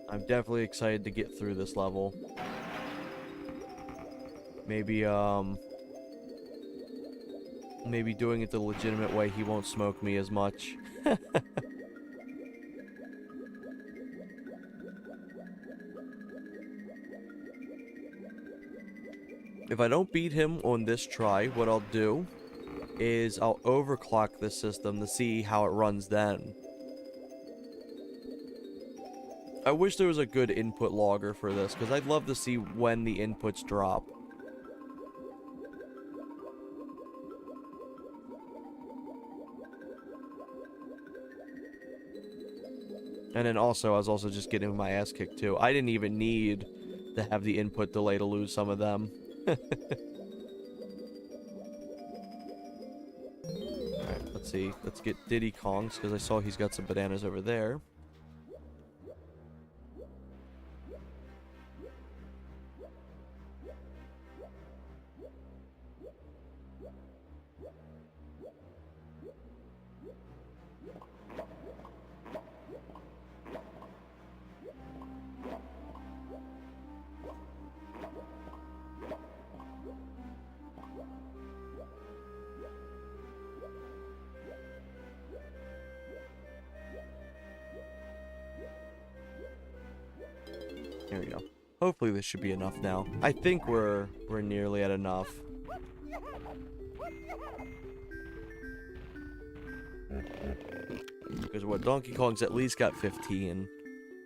I'm definitely excited to get through this level. Maybe doing it the legitimate way, he won't smoke me as much. If I don't beat him on this try, what I'll do is I'll overclock this system to see how it runs then. I wish there was a good input logger for this, because I'd love to see when the inputs drop. And then also, I was also just getting my ass kicked too. I didn't even need to have the input delay to lose some of them. Alright, let's see. Let's get Diddy Kong's, because I saw he's got some bananas over there. There we go. Hopefully this should be enough now. I think we're nearly at enough. Because what, Donkey Kong's at least got 15.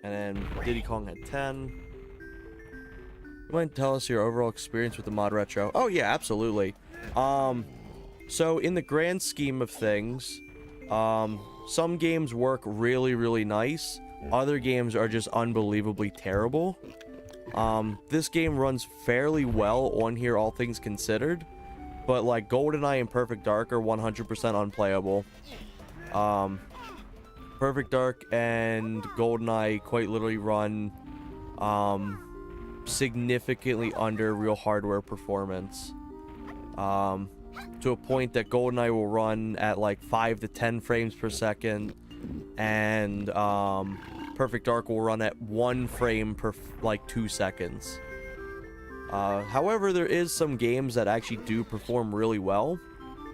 And then Diddy Kong had 10. You mind tell us your overall experience with the Modretro? Oh yeah, absolutely. So in the grand scheme of things, some games work really, really nice. Other games are just unbelievably terrible. This game runs fairly well on here, all things considered. But, like, GoldenEye and Perfect Dark are 100% unplayable. Perfect Dark and GoldenEye quite literally run, significantly under real hardware performance. To a point that GoldenEye will run at, like, 5 to 10 frames per second. And Perfect Dark will run at 1 frame per like 2 seconds. However, there is some games that actually do perform really well.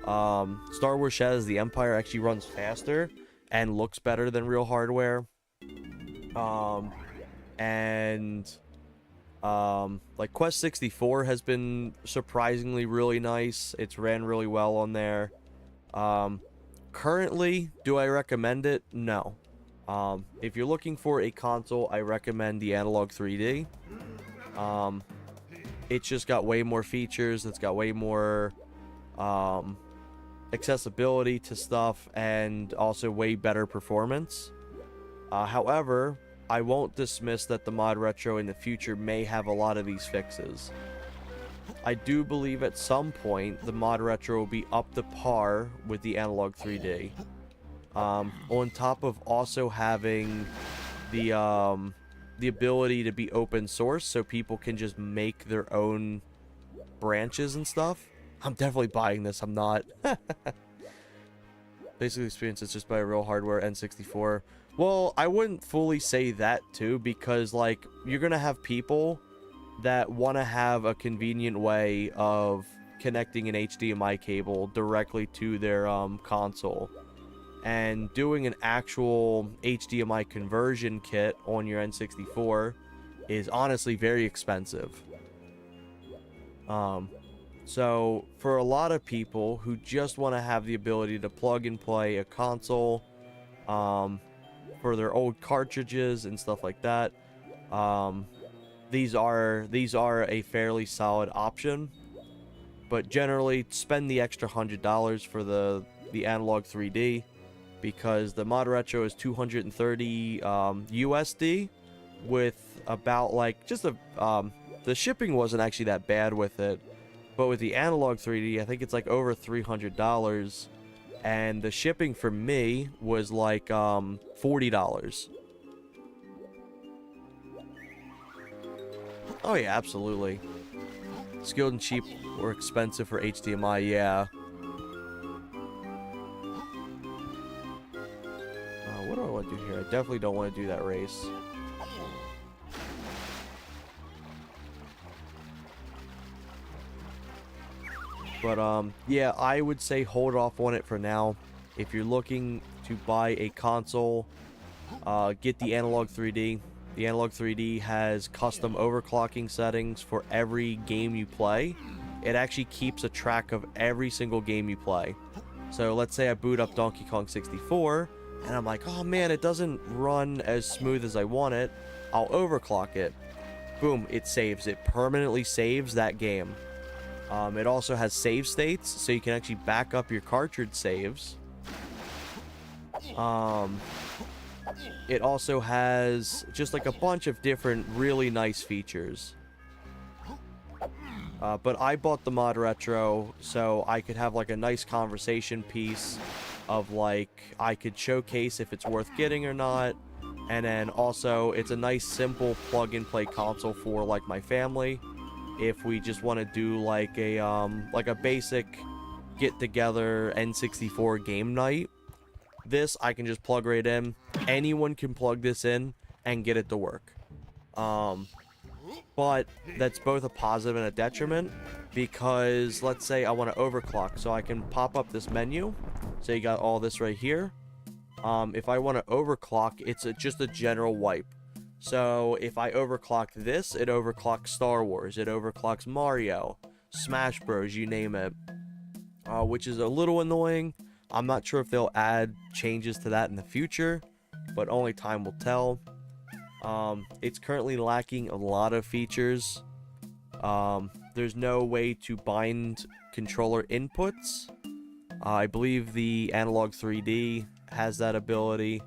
Star Wars Shadows of the Empire actually runs faster and looks better than real hardware. And Like Quest 64 has been surprisingly really nice. It's ran really well on there. Currently, do I recommend it? No. If you're looking for a console, I recommend the Analog 3D. It's just got way more features. It's got way more accessibility to stuff, and also way better performance. However, I won't dismiss that the Modretro in the future may have a lot of these fixes. I do believe at some point the Modretro will be up to par with the Analog 3D. On top of also having the ability to be open source, so people can just make their own branches and stuff. I'm definitely buying this. I'm not. Basically, experience is just by a real hardware N64. Well, I wouldn't fully say that too, because like you're gonna have people that want to have a convenient way of connecting an HDMI cable directly to their console, and doing an actual HDMI conversion kit on your N64 is honestly very expensive. So for a lot of people who just want to have the ability to plug and play a console for their old cartridges and stuff like that, these are a fairly solid option. But generally, spend the extra $100 for the Analog 3D, because the Modretro is $230 USD, with about like just a the shipping wasn't actually that bad with it. But with the Analog 3D, I think it's like over $300, and the shipping for me was like $40. Oh yeah, absolutely. Skilled and cheap or expensive for HDMI, yeah. What do I want to do here? I definitely don't want to do that race. But, yeah, I would say hold off on it for now. If you're looking to buy a console, get the Analog 3D. The Analog 3D has custom overclocking settings for every game you play. It actually keeps a track of every single game you play. So let's say I boot up Donkey Kong 64, and I'm like, oh man, it doesn't run as smooth as I want it. I'll overclock it. Boom, it saves. It permanently saves that game. It also has save states, so you can actually back up your cartridge saves. It also has just like a bunch of different really nice features. But I bought the Modretro so I could have like a nice conversation piece of like I could showcase if it's worth getting or not. And then also it's a nice simple plug and play console for like my family. If we just want to do like a basic get together N64 game night, this I can just plug right in. Anyone can plug this in and get it to work. But that's both a positive and a detriment, because let's say I want to overclock, so I can pop up this menu. So you got all this right here. If I want to overclock, it's just a general wipe. So if I overclock this, it overclocks Star Wars, it overclocks Mario, Smash Bros, you name it, which is a little annoying. I'm not sure if they'll add changes to that in the future, but only time will tell. It's currently lacking a lot of features. There's no way to bind controller inputs. I believe the Analog 3D has that ability.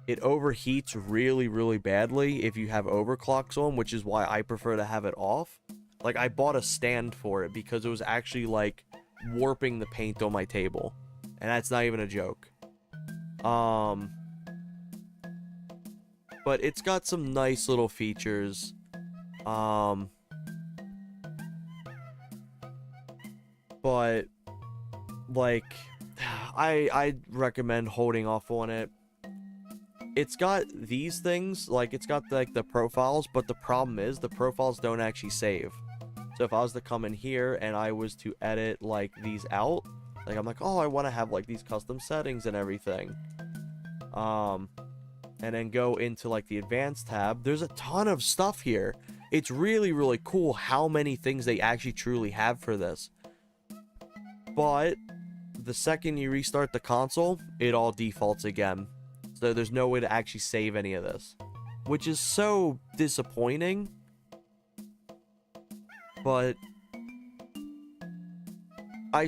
It overheats really, really badly if you have overclocks on, which is why I prefer to have it off. Like, I bought a stand for it because it was actually, like, warping the paint on my table. And that's not even a joke. But it's got some nice little features. But, like, I'd recommend holding off on it. It's got these things, like, it's got, like, the profiles, but the problem is the profiles don't actually save. So if I was to come in here and I was to edit, like, these out, like, I'm like, oh, I want to have, like, these custom settings and everything. and then go into like the advanced tab, there's a ton of stuff here. It's really, really cool how many things they actually truly have for this. But the second you restart the console, it all defaults again. So there's no way to actually save any of this, which is so disappointing. But I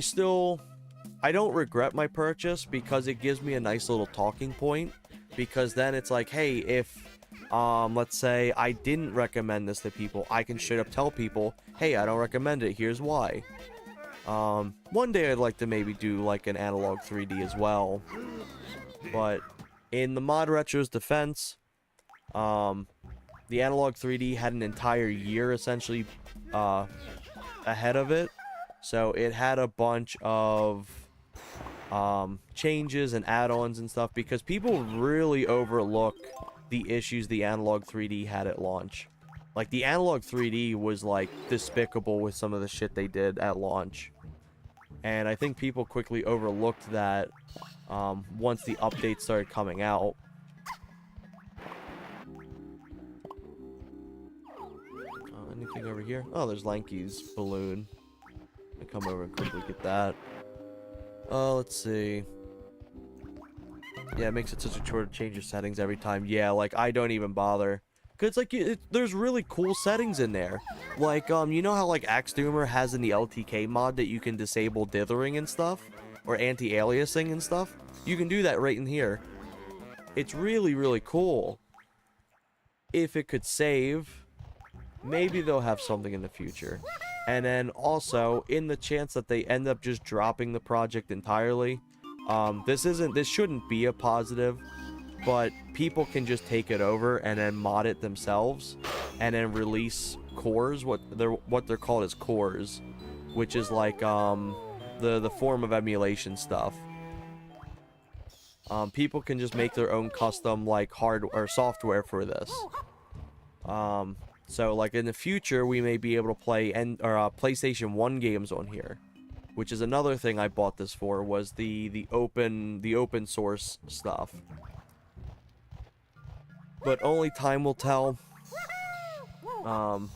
don't regret my purchase, because it gives me a nice little talking point. Because then it's like, hey, if let's say I didn't recommend this to people, I can straight up tell people, hey, I don't recommend it, here's why. One day I'd like to maybe do like an analog 3D as well. But in the Modretro's defense, the analog 3D had an entire year essentially ahead of it. So it had a bunch of changes and add-ons and stuff, because people really overlook the issues the analog 3D had at launch. Like, the analog 3D was like despicable with some of the shit they did at launch, and I think people quickly overlooked that once the updates started coming out. Anything over here? Oh, there's Lanky's balloon. I'll come over and quickly get that. Let's see. Yeah, it makes it such a chore to change your settings every time. Yeah, like, I don't even bother. Because, like, there's really cool settings in there. Like, you know how, like, Axe Doomer has in the LTK mod that you can disable dithering and stuff? Or anti-aliasing and stuff? You can do that right in here. It's really, really cool. If it could save, maybe they'll have something in the future. And then also, in the chance that they end up just dropping the project entirely, this shouldn't be a positive, but people can just take it over and then mod it themselves, and then release cores. What they're called is cores, which is like the form of emulation stuff. People can just make their own custom like hardware or software for this. So like in the future, we may be able to play PlayStation 1 games on here, which is another thing I bought this for, was the open source stuff. But only time will tell. And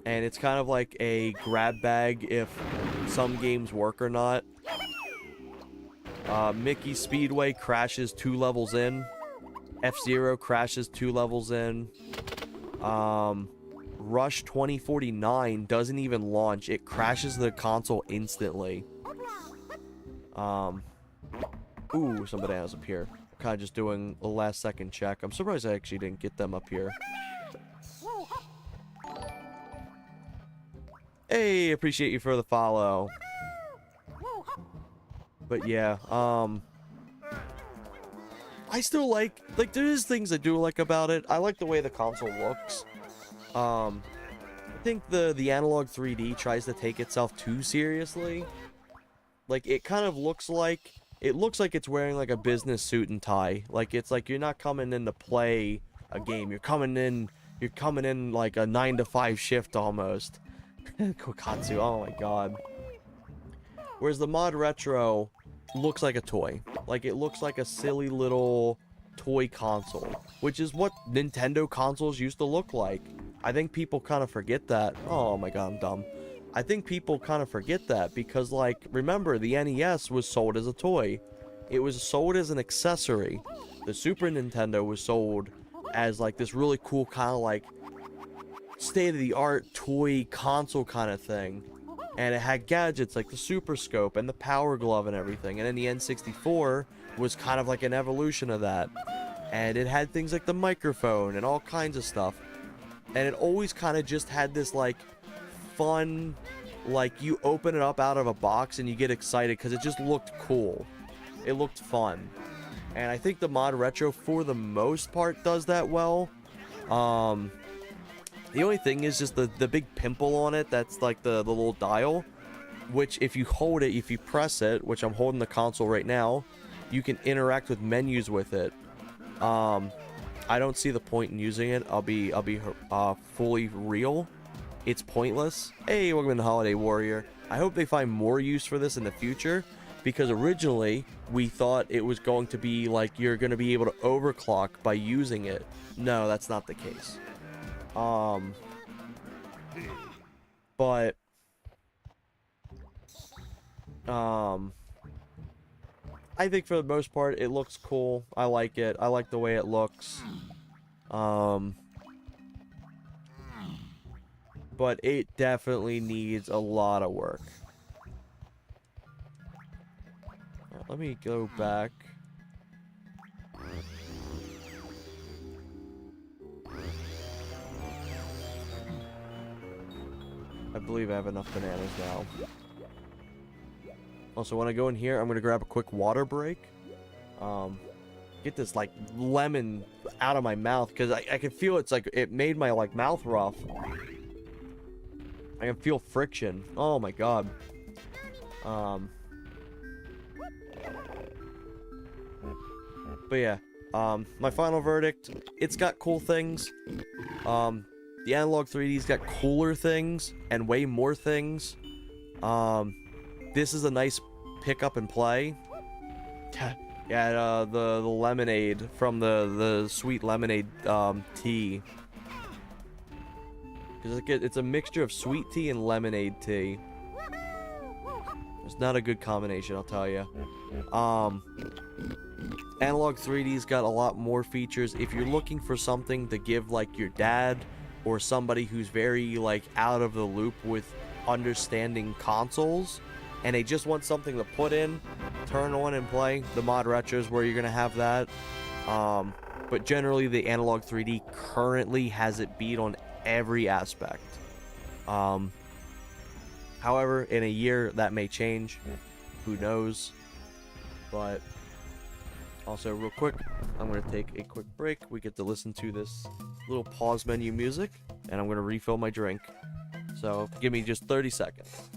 it's kind of like a grab bag if some games work or not. Mickey Speedway crashes 2 levels in. F-Zero crashes 2 levels in. Rush 2049 doesn't even launch. It crashes the console instantly. Ooh, some bananas up here. Kind of just doing a last second check. I'm surprised I actually didn't get them up here. Hey, appreciate you for the follow. But yeah, I still like there's things I do like about it. I like the way the console looks. I think the analog 3D tries to take itself too seriously. Like, it kind of looks like it's wearing like a business suit and tie. Like, it's like you're not coming in to play a game. You're coming in like a 9 to 5 shift almost. Kokatsu, oh my god. Whereas the Modretro looks like a toy. Like, it looks like a silly little toy console, which is what Nintendo consoles used to look like. I think people kind of forget that. Oh my god, I'm dumb. I think people kind of forget that because, like, remember, the NES was sold as a toy. It was sold as an accessory. The Super Nintendo was sold as, like, this really cool kind of, like, state-of-the-art toy console kind of thing. And it had gadgets like the Super Scope and the Power Glove and everything. And then the N64 was kind of like an evolution of that. And it had things like the microphone and all kinds of stuff. And it always kind of just had this, like, fun, like, you open it up out of a box and you get excited because it just looked cool. It looked fun. And I think the Modretro, for the most part, does that well. The only thing is just the big pimple on it, that's like the little dial, which if you hold it, if you press it, which I'm holding the console right now, you can interact with menus with it. I don't see the point in using it. I'll be fully real. It's pointless. Hey, welcome to Holiday Warrior. I hope they find more use for this in the future, because originally we thought it was going to be like you're going to be able to overclock by using it. No, that's not the case. But I think for the most part it looks cool. I like it. I like the way it looks. But it definitely needs a lot of work. Right, let me go back. I believe I have enough bananas now. Also, when I go in here, I'm going to grab a quick water break. Get this, like, lemon out of my mouth, because I can feel it's, like, it made my, like, mouth rough. I can feel friction. Oh, my God. But, yeah. My final verdict, it's got cool things. The Analog 3D's got cooler things and way more things. This is a nice pick up and play. Yeah, the lemonade from the sweet lemonade tea. Because it's a mixture of sweet tea and lemonade tea. It's not a good combination, I'll tell you. Analog 3D's got a lot more features. If you're looking for something to give like your dad or somebody who's very like out of the loop with understanding consoles and they just want something to put in, turn on and play, the Modretro is where you're gonna have that. But generally the Analog 3D currently has it beat on every aspect. However, in a year that may change, who knows. But also real quick, I'm going to take a quick break. We get to listen to this little pause menu music, and I'm going to refill my drink. So give me just 30 seconds.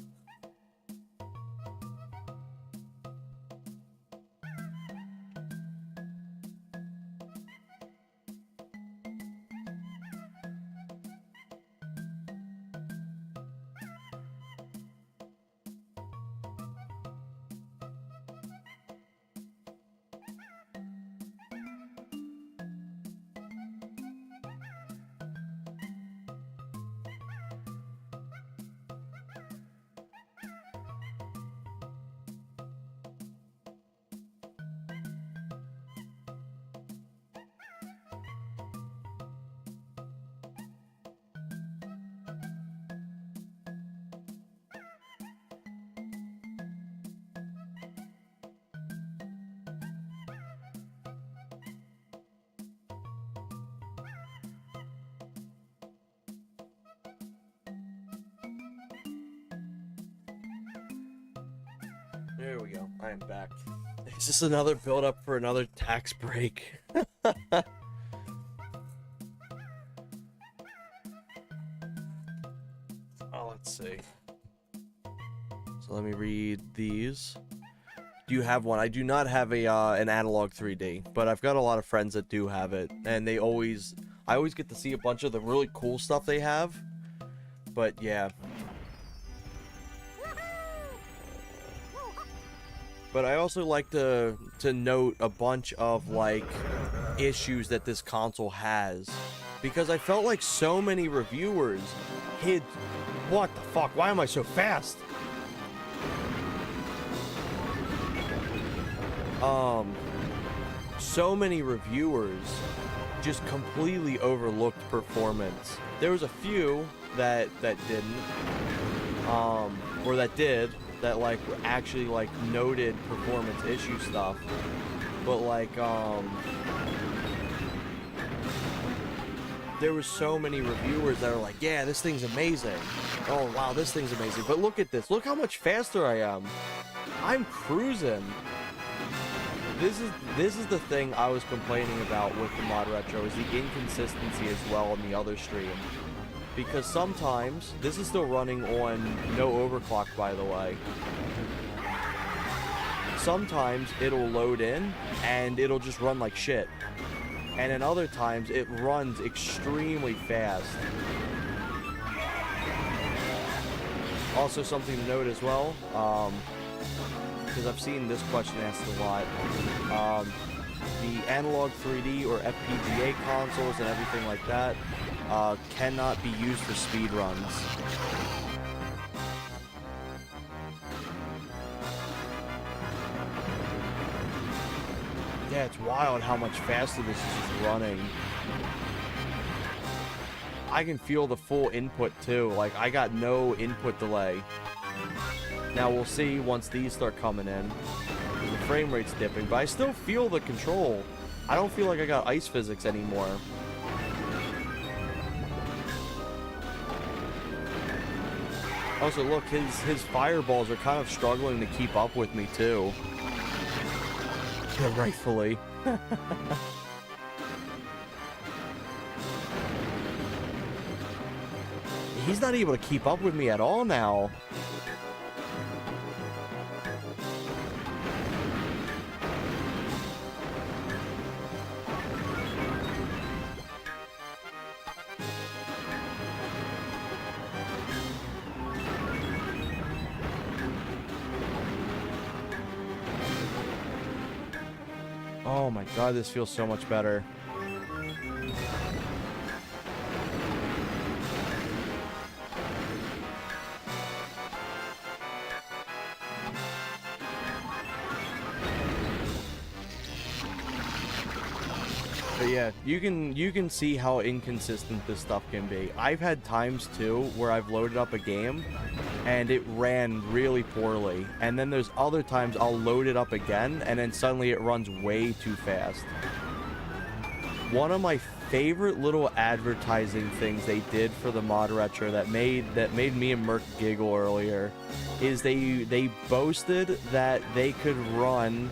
There we go. I am back. Is this another build up for another tax break? Oh, let's see. So let me read these. Do you have one? I do not have a an Analog 3D, but I've got a lot of friends that do have it, and I always get to see a bunch of the really cool stuff they have. But yeah. But I also like to note a bunch of, like, issues that this console has. Because I felt like so many reviewers hid... What the fuck? Why am I so fast? So many reviewers just completely overlooked performance. There was a few that didn't. Or that did. That like actually like noted performance issue stuff, but like there was so many reviewers that are like, yeah, this thing's amazing. Oh wow, this thing's amazing. But look at this. Look how much faster I am. I'm cruising. This is the thing I was complaining about with the Modretro, is the inconsistency as well on the other stream. Because sometimes, this is still running on no overclock, by the way. Sometimes it'll load in and it'll just run like shit. And then other times it runs extremely fast. Also something to note as well, because I've seen this question asked a lot. The analog 3D or FPGA consoles and everything like that cannot be used for speed runs. Yeah, it's wild how much faster this is just running. I can feel the full input too. Like, I got no input delay. Now we'll see once these start coming in. The frame rate's dipping, but I still feel the control. I don't feel like I got ice physics anymore. Also, look, his fireballs are kind of struggling to keep up with me too. Yeah, rightfully. He's not able to keep up with me at all now. Oh my god, this feels so much better. But yeah, you can see how inconsistent this stuff can be. I've had times too where I've loaded up a game and it ran really poorly, and then there's other times I'll load it up again and then suddenly it runs way too fast. One of my favorite little advertising things they did for the Modretro that made me and Merc giggle earlier is they boasted that they could run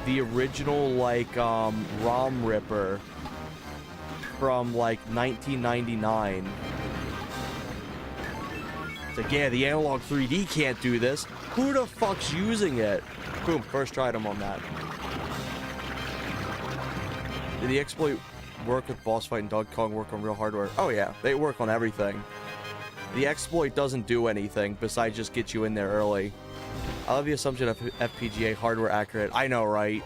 the original like ROM ripper from like 1999. It's like, yeah, the analog 3D can't do this. Who the fuck's using it? Boom, first try them on that. Did the exploit work with Boss Fight and Donkey Kong work on real hardware? Oh yeah, they work on everything. The exploit doesn't do anything besides just get you in there early. I love the assumption of FPGA hardware accurate. I know, right?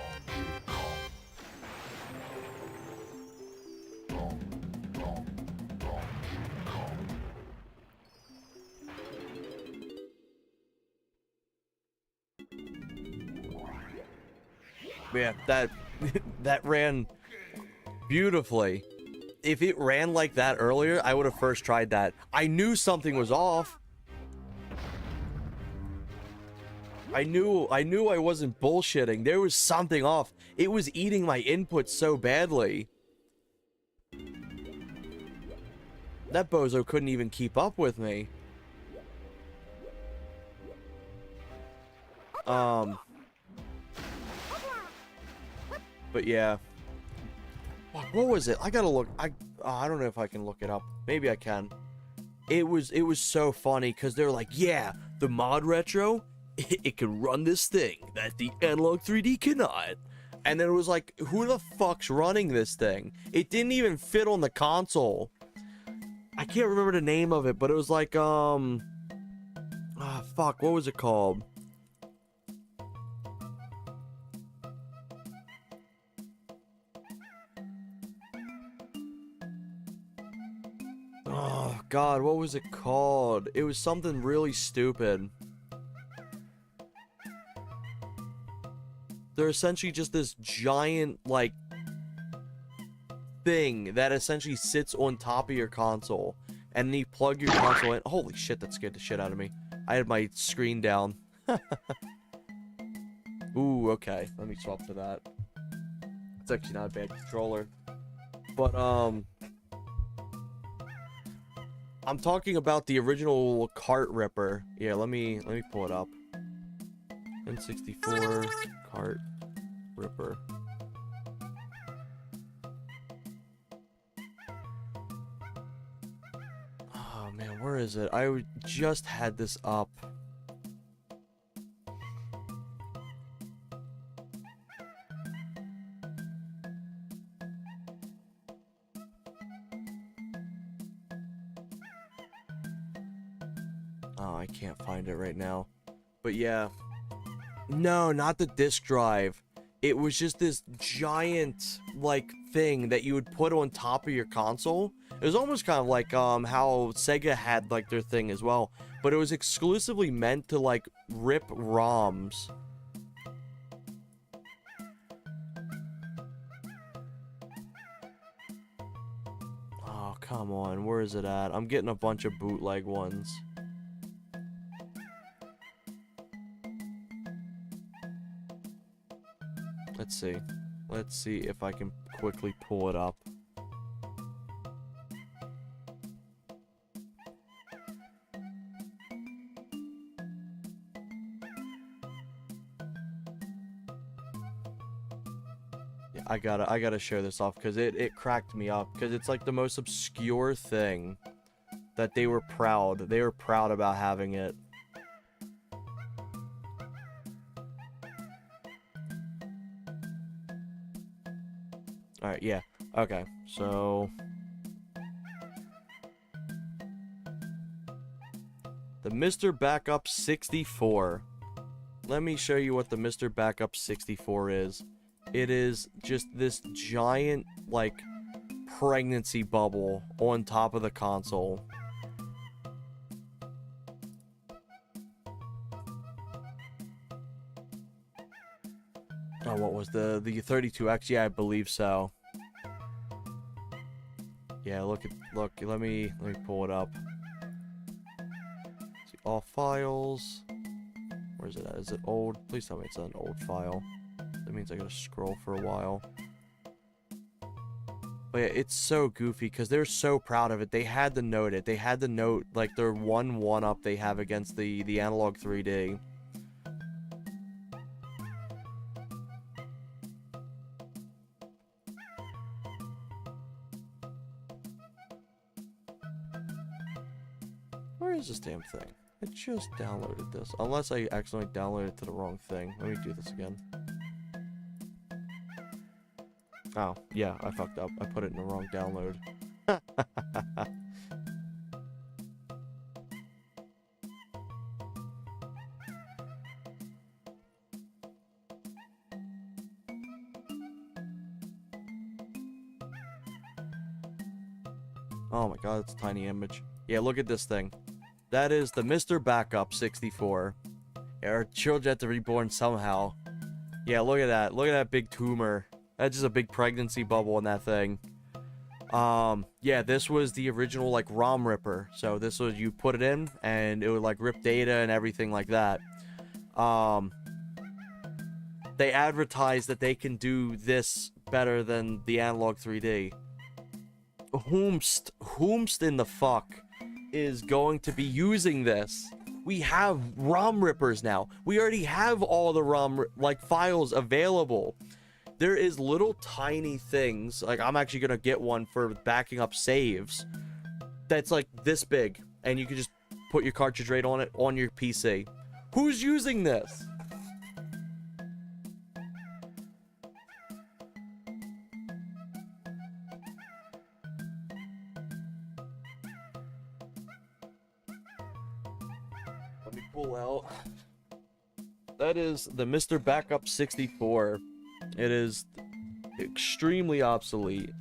Yeah, that ran beautifully. If it ran like that earlier, I would have first tried that. I knew something was off. I knew I wasn't bullshitting. There was something off. It was eating my input so badly. That bozo couldn't even keep up with me. But yeah. What was it? I gotta look. I don't know if I can look it up. Maybe I can. It was so funny because they're like, yeah, the Modretro, it can run this thing that the analog 3D cannot. And then it was like, who the fuck's running this thing? It didn't even fit on the console. I can't remember the name of it, but it was like, fuck, what was it called? Oh, God, what was it called? It was something really stupid. They're essentially just this giant, like, thing that essentially sits on top of your console. And then you plug your console in. Holy shit, that scared the shit out of me. I had my screen down. Ooh, okay. Let me swap to that. It's actually not a bad controller. But, I'm talking about the original cart ripper. Yeah, let me pull it up. N64 cart ripper. Oh man, where is it? I just had this up. Oh, I can't find it right now. But yeah. No, not the disk drive. It was just this giant, like, thing that you would put on top of your console. It was almost kind of like, how Sega had, like, their thing as well. But it was exclusively meant to, like, rip ROMs. Oh, come on. Where is it at? I'm getting a bunch of bootleg ones. Let's see. Let's see if I can quickly pull it up. Yeah, I gotta show this off because it cracked me up because it's like the most obscure thing that they were proud. They were proud about having it. Alright, yeah. Okay, so... the Mr. Backup 64. Let me show you what the Mr. Backup 64 is. It is just this giant, like, pregnancy bubble on top of the console. Oh, what was the 32X? Yeah, I believe so. Yeah, look, let me pull it up. See, all files. Where's it at? Is it old? Please tell me it's an old file. That means I gotta scroll for a while. But yeah, it's so goofy because they're so proud of it. They had to note it. They had to note, like, their one-up they have against the analog 3D. Where is this damn thing? I just downloaded this. Unless I accidentally downloaded it to the wrong thing. Let me do this again. Oh, yeah, I fucked up. I put it in the wrong download. Oh my god, it's a tiny image. Yeah, look at this thing. That is the Mr. Backup 64. Yeah, our children have to reborn somehow. Yeah, look at that. Look at that big tumor. That's just a big pregnancy bubble in that thing. Yeah, this was the original, like, ROM ripper. So this was, you put it in, and it would, like, rip data and everything like that. They advertised that they can do this better than the analog 3D. Whomst in the fuck is going to be using this? We have ROM rippers now. We already have all the ROM, like, files available. There is little tiny things, like, I'm actually gonna get one for backing up saves that's like this big, and you can just put your cartridge right on it on your PC. Who's using this? Let me pull out. That is the Mr. Backup 64. It is extremely obsolete.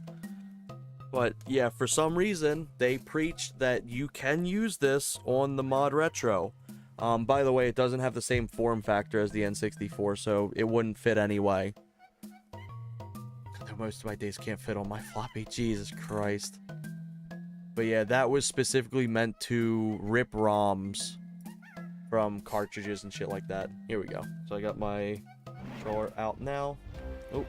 But yeah, for some reason, they preached that you can use this on the Modretro. By the way, it doesn't have the same form factor as the N64, so it wouldn't fit anyway. Most of my days can't fit on my floppy, Jesus Christ. But yeah, that was specifically meant to rip ROMs from cartridges and shit like that. Here we go. So I got my controller out now. Oh.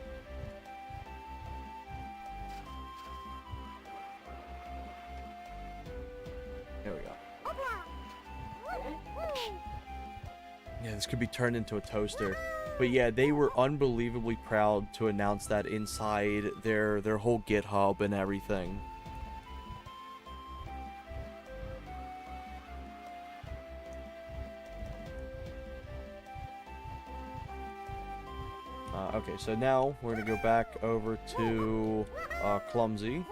There we go. Yeah, this could be turned into a toaster. But yeah, they were unbelievably proud to announce that inside their whole GitHub and everything. Okay, so now we're gonna go back over to Clumsy.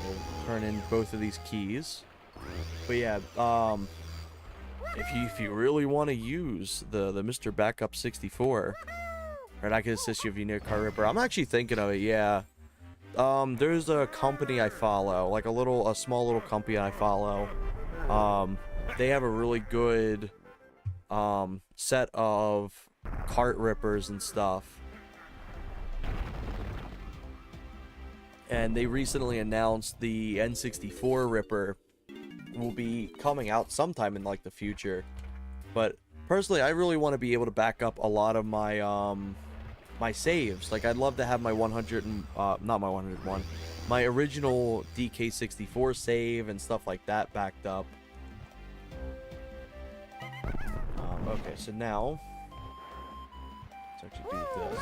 We'll turn in both of these keys. But yeah, if you really want to use the Mr. Backup 64, right, I can assist you if you need a cart ripper. I'm actually thinking of it, yeah. There's a company I follow, like a small little company I follow. They have a really good set of cart rippers and stuff. And they recently announced the N64 Ripper will be coming out sometime in like the future. But personally, I really want to be able to back up a lot of my my saves. Like, I'd love to have my 100 and not my 101, my original DK64 save and stuff like that backed up. Okay, so now let's actually do this.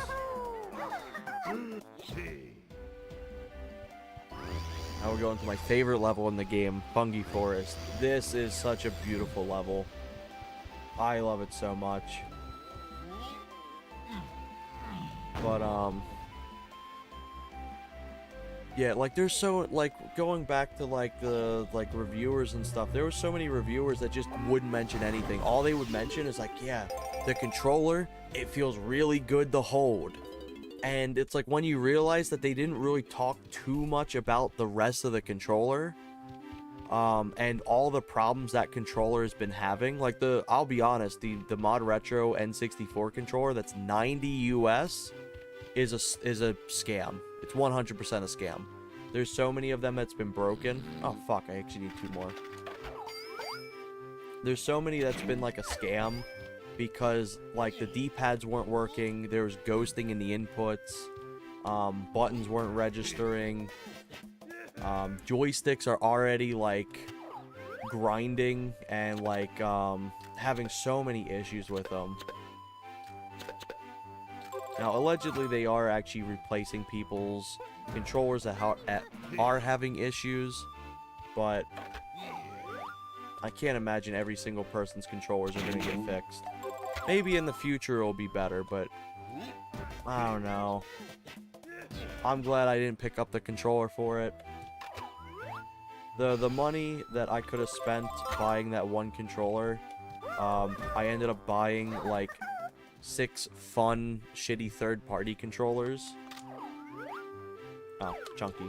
Now we're going to my favorite level in the game, Fungi Forest. This is such a beautiful level. I love it so much. But, yeah, like, there's so, like, going back to, like, the, like, reviewers and stuff, there were so many reviewers that just wouldn't mention anything. All they would mention is, like, yeah, the controller, it feels really good to hold. And it's like when you realize that they didn't really talk too much about the rest of the controller, and all the problems that controller has been having. Like, I'll be honest, the Modretro N64 controller that's 90 US is a scam. It's 100% a scam. There's so many of them that's been broken. Oh fuck, I actually need 2 more. There's so many that's been like a scam because like the D-pads weren't working, there was ghosting in the inputs, buttons weren't registering, joysticks are already like grinding and like having so many issues with them. Now, allegedly, they are actually replacing people's controllers that are having issues, but I can't imagine every single person's controllers are going to get fixed. Maybe in the future it'll be better, but I don't know. I'm glad I didn't pick up the controller for it. The money that I could have spent buying that one controller, I ended up buying, like, 6 fun, shitty third-party controllers. Oh, chunky.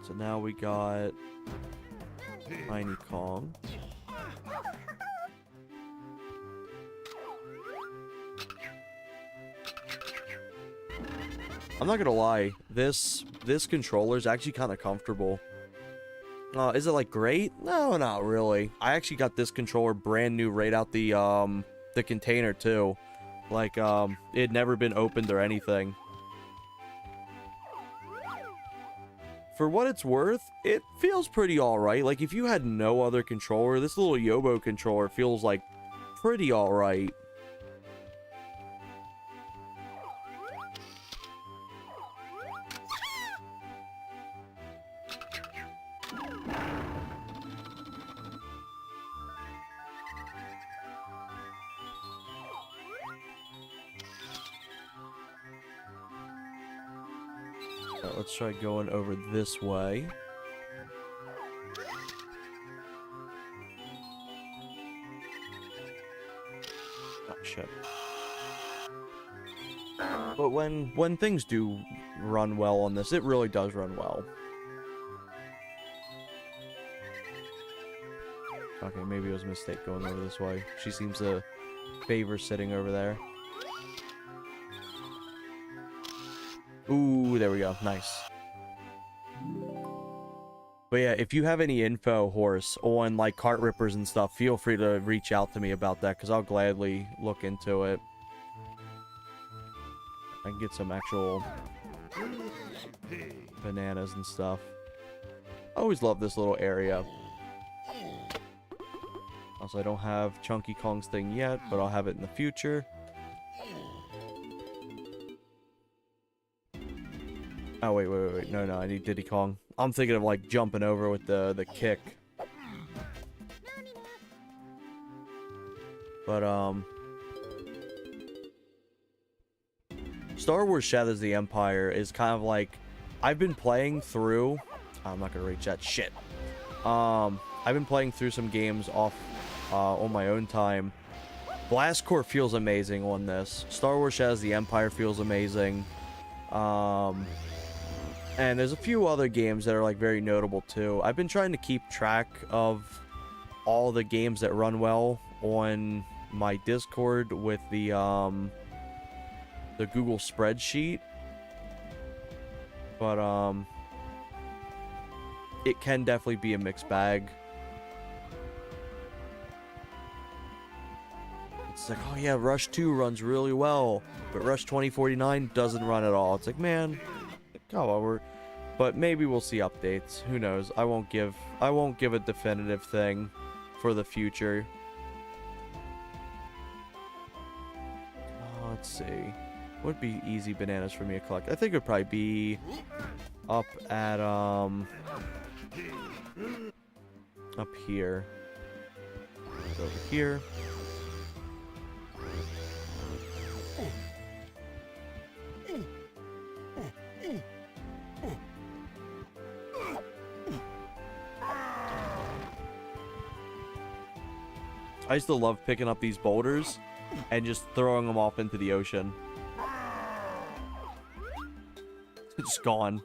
So now we got Tiny Kong. I'm not gonna lie, this controller is actually kind of comfortable. Is it like great? No, not really. I actually got this controller brand new right out the container too. Like, it had never been opened or anything. For what it's worth, it feels pretty alright. Like, if you had no other controller, this little Yobo controller feels like pretty alright. Let's try going over this way. Oh, shit. But when things do run well on this, it really does run well. Okay, maybe it was a mistake going over this way. She seems to favor sitting over there. Ooh, there we go. Nice. But yeah, if you have any info, Horse, on like cart rippers and stuff, feel free to reach out to me about that, because I'll gladly look into it. I can get some actual bananas and stuff. I always love this little area. Also, I don't have Chunky Kong's thing yet, but I'll have it in the future. Oh, wait. No, I need Diddy Kong. I'm thinking of, like, jumping over with the kick. But, Star Wars Shadows of the Empire is kind of like, I've been playing through, I'm not gonna reach that shit. I've been playing through some games off on my own time. Blast Corps feels amazing on this. Star Wars Shadows of the Empire feels amazing. And there's a few other games that are like very notable too. I've been trying to keep track of all the games that run well on my Discord with the Google spreadsheet. But it can definitely be a mixed bag. It's like, oh yeah, Rush 2 runs really well, but Rush 2049 doesn't run at all. It's like, man, come on, but maybe we'll see updates. Who knows? I won't give a definitive thing for the future. Let's see. Would be easy bananas for me to collect. I think it would probably be up at up here. Over here. I used to love picking up these boulders and just throwing them off into the ocean. It's gone.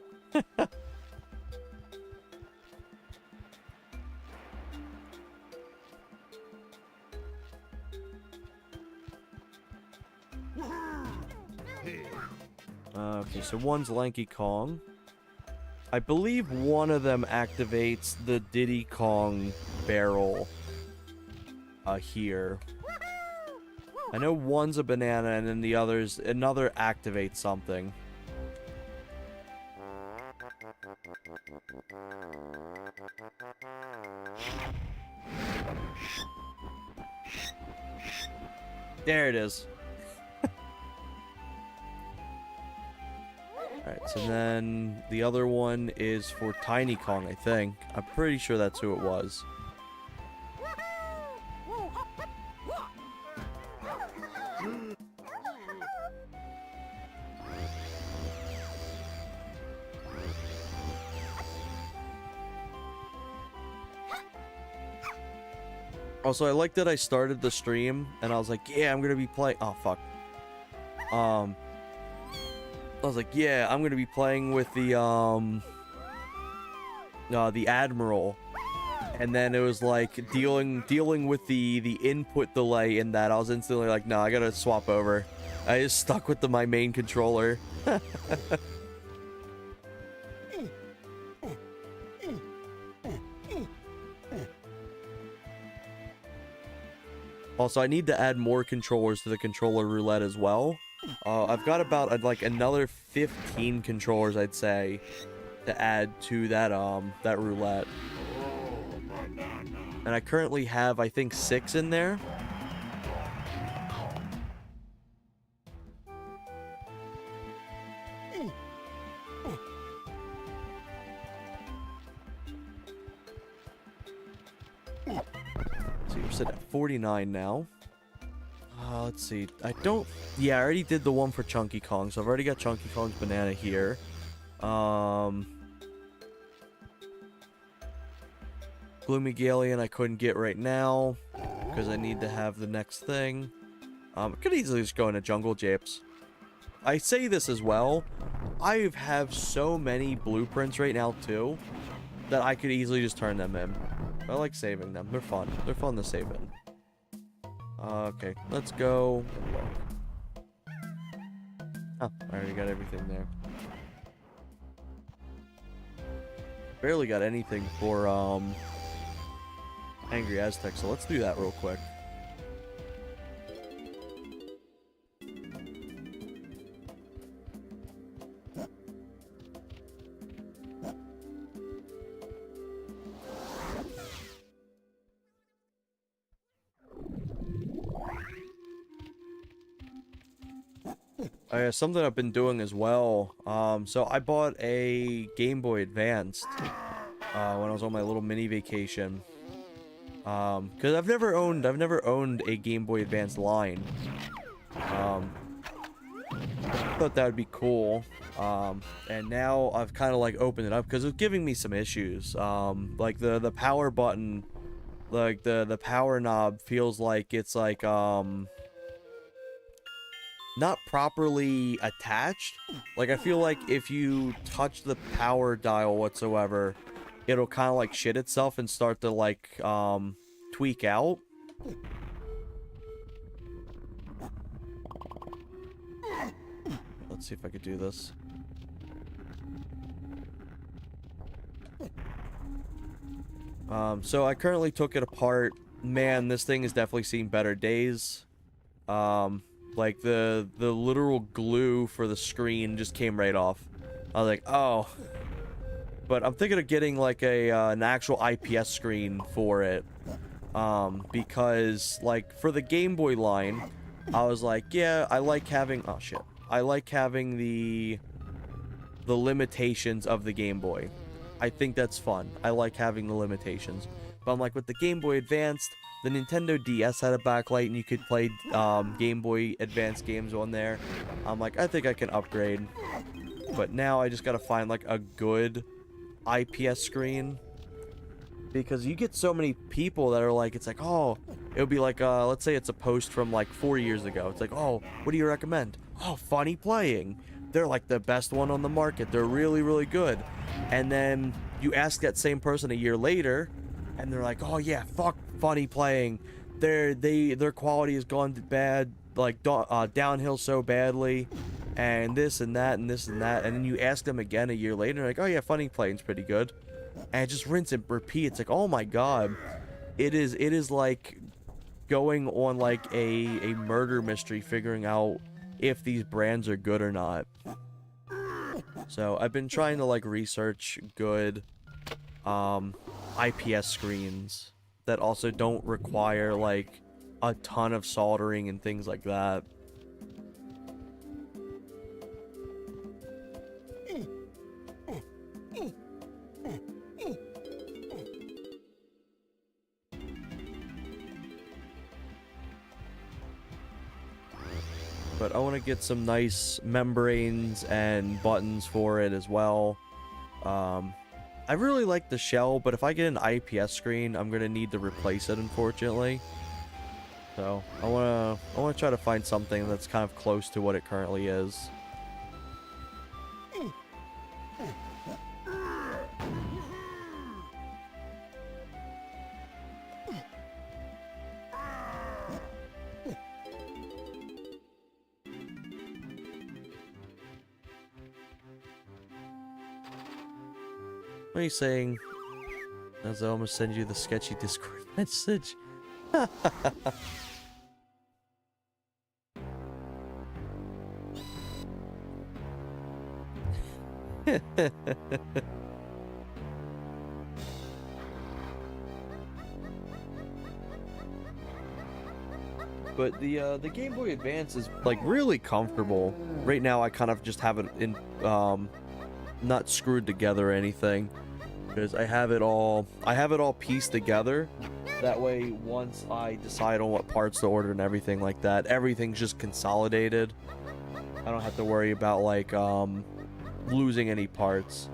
Okay, so one's Lanky Kong. I believe one of them activates the Diddy Kong barrel here. I know one's a banana and then the another activates something. There it is. Alright, so then the other one is for Tiny Kong, I think. I'm pretty sure that's who it was. Also, I like that I started the stream and I was like, yeah, I'm gonna be playing. Oh, fuck. I was like, yeah, I'm gonna be playing with the Admiral. And then it was like dealing with the input delay in that. I was instantly like, no, I gotta swap over. I just stuck with my main controller. Also, I need to add more controllers to the controller roulette as well. I've got about like another 15 controllers, I'd say, to add to that that roulette. And I currently have, I think, 6 in there. So we're sitting at 49 now. Let's see. Yeah, I already did the one for Chunky Kong, so I've already got Chunky Kong's banana here. Gloomy Galleon I couldn't get right now because I need to have the next thing. I could easily just go into Jungle Japes. I say this as well. I have so many blueprints right now too that I could easily just turn them in. I like saving them. They're fun. They're fun to save in. Okay, let's go. Oh, I already got everything there. Barely got anything for Angry Aztec, so let's do that real quick. Something I've been doing as well. So I bought a Game Boy Advanced when I was on my little mini vacation. Because I've never owned a Game Boy Advance line. thought that would be cool. And now I've kind of like opened it up because it's giving me some issues. Like the power button, like the power knob feels like it's like not properly attached. Like I feel like if you touch the power dial whatsoever, it'll kind of like shit itself and start to like tweak out. Let's see if I could do this. So I currently took it apart. Man, this thing has definitely seen better days. Like the literal glue for the screen just came right off. I was like, oh. But I'm thinking of getting like an actual IPS screen for it. Because like for the Game Boy line, I was like, yeah, I like having, oh shit. I like having the limitations of the Game Boy. I think that's fun. I like having the limitations. But I'm like, with the Game Boy Advanced, the Nintendo DS had a backlight and you could play Game Boy Advance games on there. I'm like, I think I can upgrade. But now I just gotta find like a good IPS screen. Because you get so many people that are like, it's like, oh, it would be like, let's say it's a post from like 4 years ago. It's like, oh, what do you recommend? Oh, Funny Playing. They're like the best one on the market. They're really, really good. And then you ask that same person a year later, and they're like, oh yeah, fuck Funny Playing. Their quality has gone bad, like downhill so badly, and this and that and this and that. And then you ask them again a year later, and like, oh yeah, Funny Playing's pretty good. And just rinse and repeat. It's like, oh my god, it is like going on like a murder mystery, figuring out if these brands are good or not. So I've been trying to like research good IPS screens that also don't require like a ton of soldering and things like that. But I want to get some nice membranes and buttons for it as well. I really like the shell, but if I get an IPS screen, I'm gonna need to replace it, unfortunately. So I wanna try to find something that's kind of close to what it currently is. What are you saying? As I almost send you the sketchy Discord message. But the Game Boy Advance is like really comfortable. Right now I kind of just have it in not screwed together or anything, because I have it all pieced together. That way, once I decide on what parts to order and everything like that, everything's just consolidated. I don't have to worry about like losing any parts.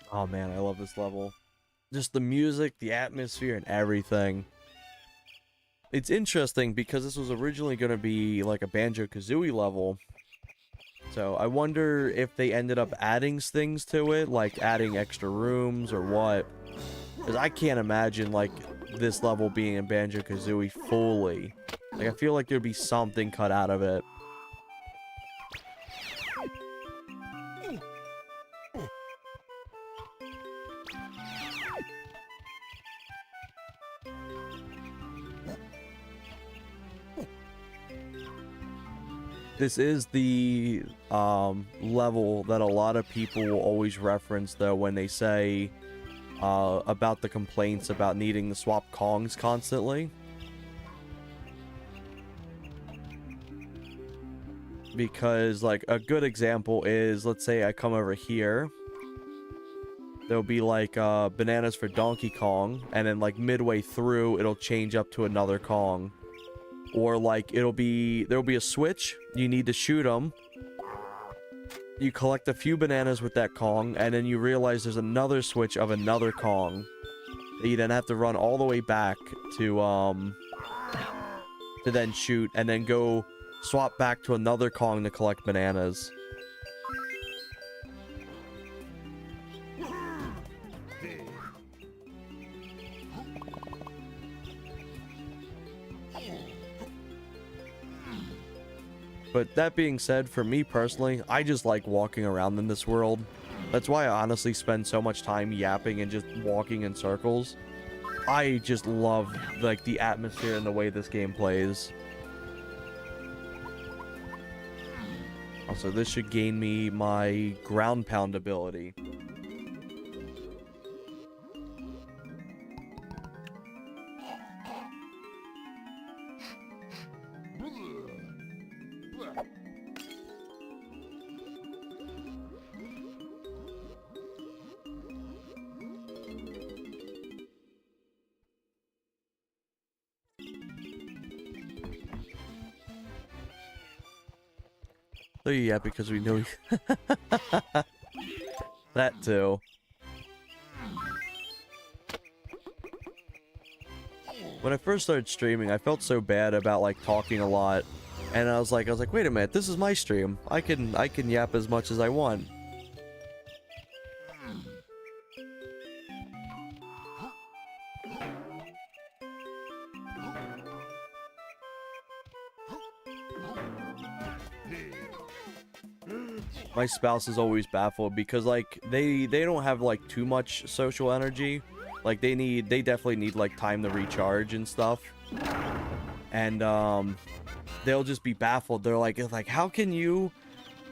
Oh man, I love this level. Just the music, the atmosphere, and everything. It's interesting because this was originally going to be like a Banjo-Kazooie level. So I wonder if they ended up adding things to it, like adding extra rooms or what. Because I can't imagine like this level being in Banjo-Kazooie fully. Like I feel like there'd be something cut out of it. This is the level that a lot of people will always reference, though, when they say about the complaints about needing to swap Kongs constantly. Because, like, a good example is, let's say I come over here. There'll be, like, bananas for Donkey Kong, and then, like, midway through, it'll change up to another Kong. Or, like, there'll be a switch, you need to shoot them. You collect a few bananas with that Kong, and then you realize there's another switch of another Kong. That you then have to run all the way back to then shoot, and then go swap back to another Kong to collect bananas. But that being said, for me personally, I just like walking around in this world. That's why I honestly spend so much time yapping and just walking in circles. I just love, like, the atmosphere and the way this game plays. Also, this should gain me my ground pound ability. Oh yeah, because we know that too. When I first started streaming, I felt so bad about, like, talking a lot, and I was like, wait a minute, this is my stream. I can yap as much as I want. My spouse is always baffled because, like, they don't have, like, too much social energy. Like, they definitely need, like, time to recharge and stuff. And they'll just be baffled. They're like, how can you,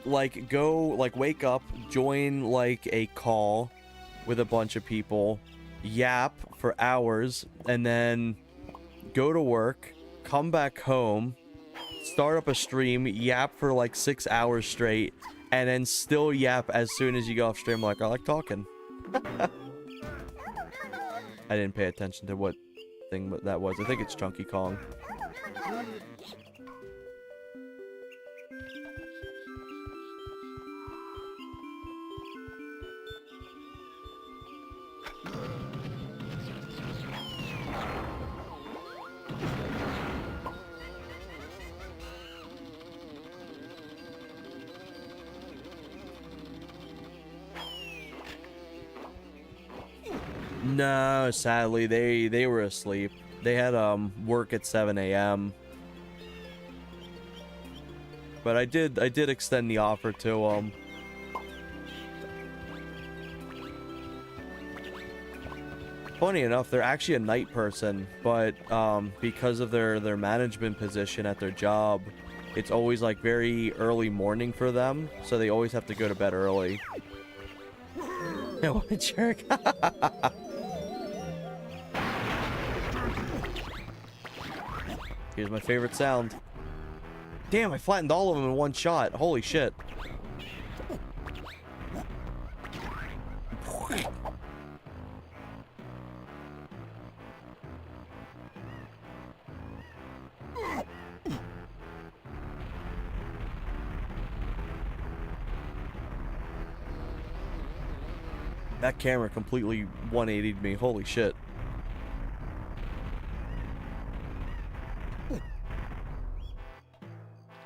like, go, like, wake up, join, like, a call with a bunch of people, yap for hours, and then go to work, come back home, start up a stream, yap for like 6 hours straight, and then still yap as soon as you go off stream? Like, I like talking. I didn't pay attention to what thing that was. I think it's Chunky Kong. No, sadly, they were asleep. They had work at 7 a.m. But I did extend the offer to them. Funny enough, they're actually a night person, but because of their management position at their job, it's always like very early morning for them, so they always have to go to bed early. What a jerk. Here's my favorite sound. Damn, I flattened all of them in one shot. Holy shit. That camera completely 180'd me. Holy shit.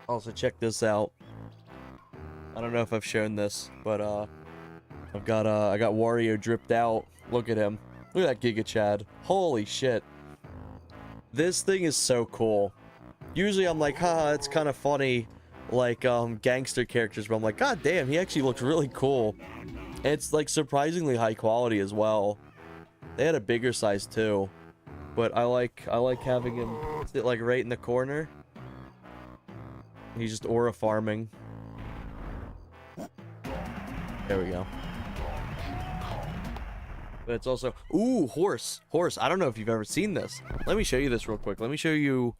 Also, check this out. I don't know if I've shown this, but I got Wario dripped out. Look at him. Look at that Giga Chad. Holy shit. This thing is so cool. Usually I'm like, haha, it's kind of funny, like gangster characters, but I'm like, god damn, he actually looks really cool. And it's like surprisingly high quality as well. They had a bigger size too, but I like having him sit like right in the corner. He's just aura farming. There we go. But it's also, ooh, horse. I don't know if you've ever seen this. Let me show you this real quick. Let me show you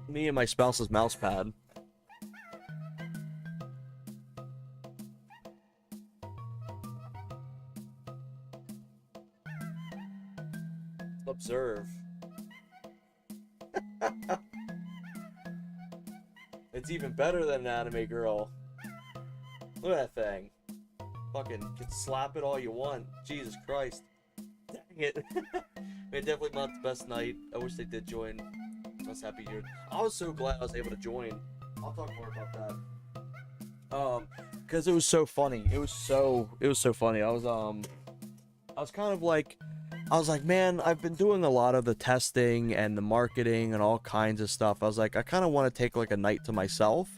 me and my spouse's mouse pad. Observe. It's even better than an anime girl. Look at that thing. Fucking can slap it all you want. Jesus Christ. Dang it. Man, definitely not the best night. I wish they did join. I was happy here. I was so glad I was able to join. I'll talk more about that. Because it was so funny. It was so funny. I was kind of like, man, I've been doing a lot of the testing and the marketing and all kinds of stuff. I was like, I kind of want to take like a night to myself.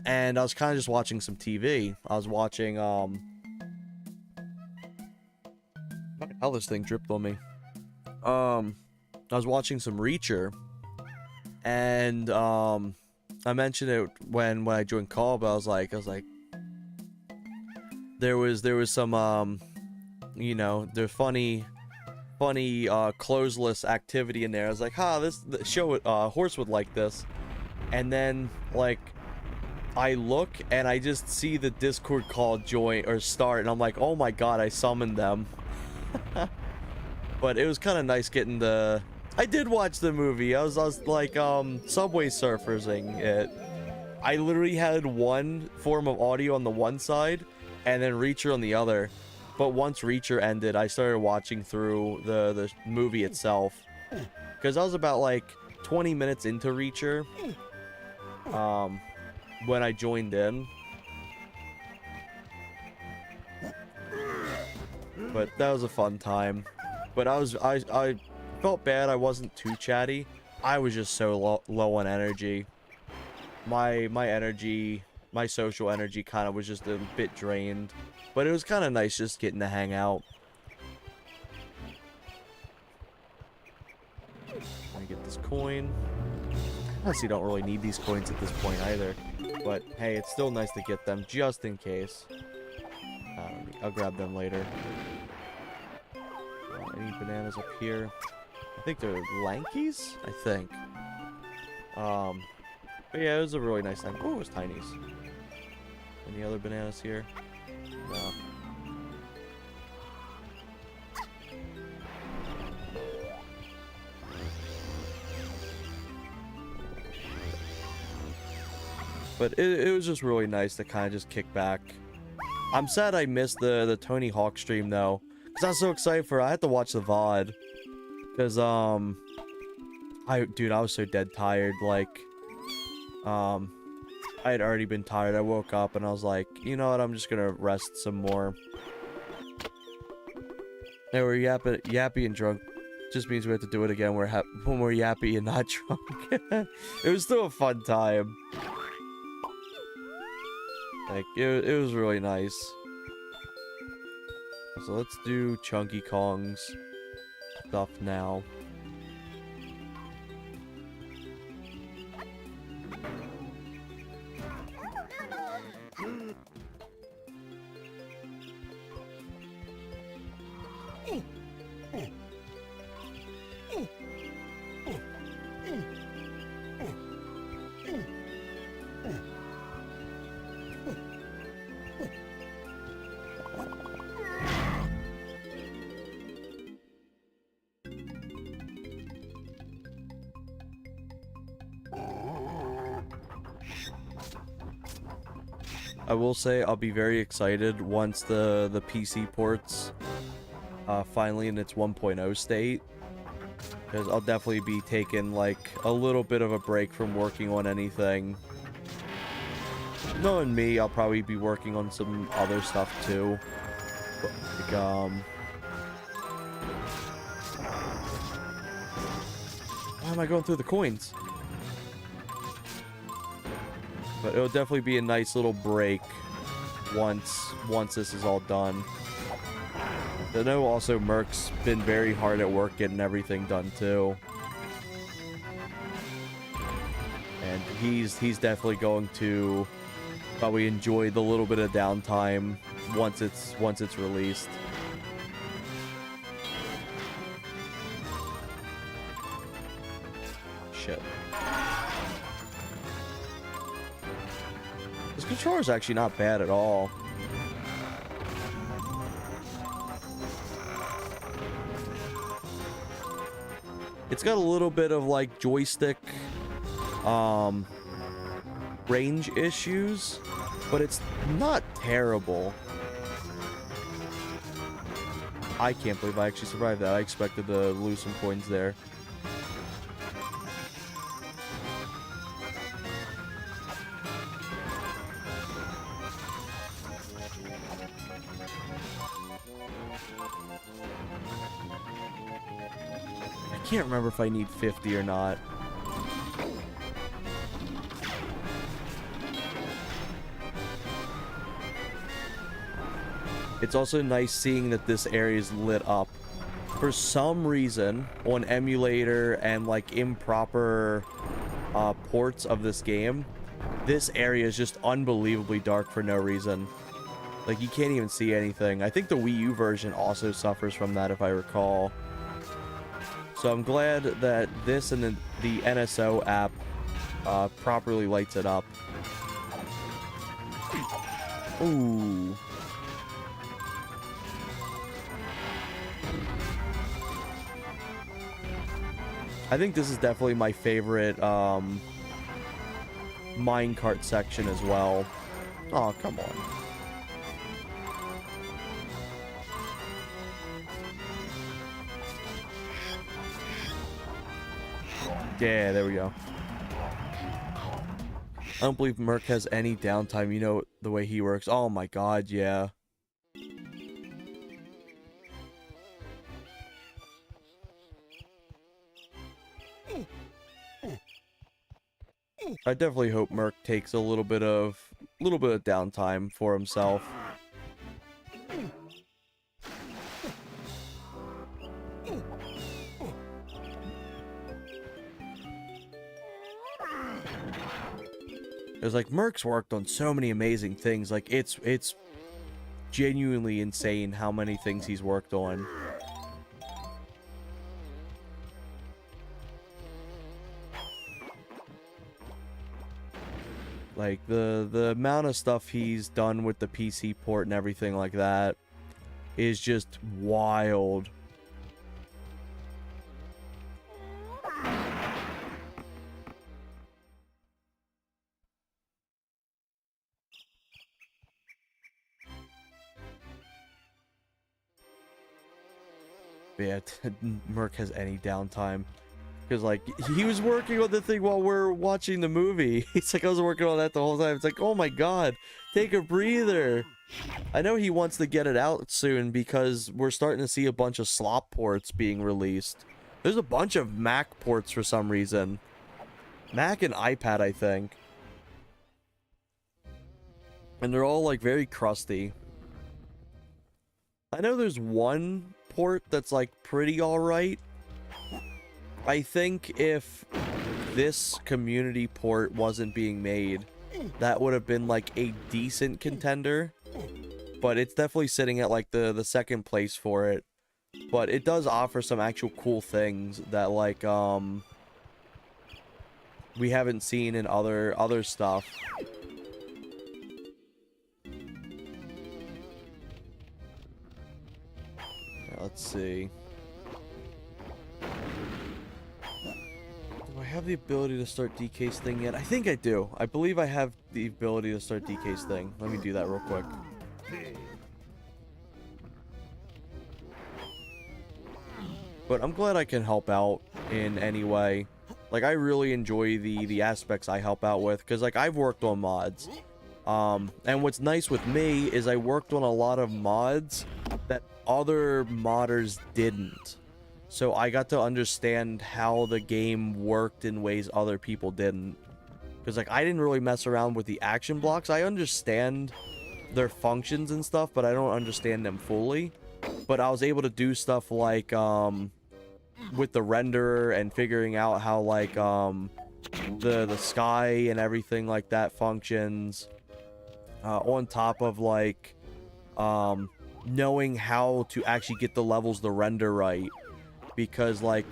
And I was kind of just watching some TV. I was watching, how this thing dripped on me. I was watching some Reacher. And, I mentioned it when I joined call, but I was like, there was some, you know, the funny closeless activity in there. I was like, the show Horse would like this. And then like I look and I just see the Discord call join or start, and I'm like, oh my god, I summoned them. But it was kind of nice getting the. I did watch the movie. I was like Subway Surfersing it. I literally had one form of audio on the one side and then Reacher on the other. But once Reacher ended, I started watching through the movie itself. Because I was about like 20 minutes into Reacher when I joined in. But that was a fun time. But I felt bad I wasn't too chatty. I was just so low on energy. My energy, my social energy kind of was just a bit drained. But it was kind of nice just getting to hang out. Let me get this coin. Honestly, don't really need these coins at this point either. But hey, it's still nice to get them just in case. I'll grab them later. Any bananas up here? I think they're Lankies? I think. But yeah, it was a really nice time. Oh, it was Tinies. Any other bananas here? No. But it was just really nice to kind of just kick back. I'm sad I missed the Tony Hawk stream though, because I was so excited for it. I had to watch the VOD. Because dude, I was so dead tired. Like, I had already been tired. I woke up and I was like, you know what, I'm just gonna rest some more. Hey, we're yappy and drunk. Just means we have to do it again. When we're yappy and not drunk. It was still a fun time. Like, it was really nice. So let's do Chunky Kong's stuff now. I will say I'll be very excited once the PC ports finally in its 1.0 state, because I'll definitely be taking like a little bit of a break from working on anything. Knowing me, I'll probably be working on some other stuff too. Like, why am I going through the coins? But it'll definitely be a nice little break once this is all done. I know also Merc's been very hard at work getting everything done too. And he's definitely going to probably enjoy the little bit of downtime once it's released. controller's actually not bad at all. It's got a little bit of like joystick range issues, but it's not terrible. I can't believe I actually survived that. I expected to lose some coins there. I can't remember if I need 50 or not. It's also nice seeing that this area is lit up. For some reason, on emulator and like improper ports of this game, this area is just unbelievably dark for no reason. Like, you can't even see anything. I think the Wii U version also suffers from that, if I recall. So I'm glad that this and the NSO app properly lights it up. Ooh. I think this is definitely my favorite minecart section as well. Oh, come on. Yeah, there we go. I don't believe Merc has any downtime. You know the way he works. Oh my god, yeah. I definitely hope Merc takes a little bit of downtime for himself. It's like Merc's worked on so many amazing things. Like it's genuinely insane how many things he's worked on. Like the amount of stuff he's done with the PC port and everything like that is just wild. Yeah, Merc has any downtime. Because, like, he was working on the thing while we're watching the movie. He's like, I was working on that the whole time. It's like, oh my god, take a breather. I know he wants to get it out soon because we're starting to see a bunch of slop ports being released. There's a bunch of Mac ports for some reason. Mac and iPad, I think. And they're all, like, very crusty. I know there's one port that's, like, pretty alright. I think if this community port wasn't being made, that would have been like a decent contender, but it's definitely sitting at like the second place for it. But it does offer some actual cool things that like we haven't seen in other stuff. Let's see. Do I have the ability to start DK's thing yet? I think I do. I believe I have the ability to start DK's thing. Let me do that real quick. But I'm glad I can help out in any way. Like, I really enjoy the aspects I help out with, because, like, I've worked on mods. And what's nice with me is I worked on a lot of mods that other modders didn't. So I got to understand how the game worked in ways other people didn't. Because, like, I didn't really mess around with the action blocks. I understand their functions and stuff, but I don't understand them fully. But I was able to do stuff like, with the renderer and figuring out how, like, the sky and everything like that functions. On top of, like, knowing how to actually get the levels to render right. Because, like,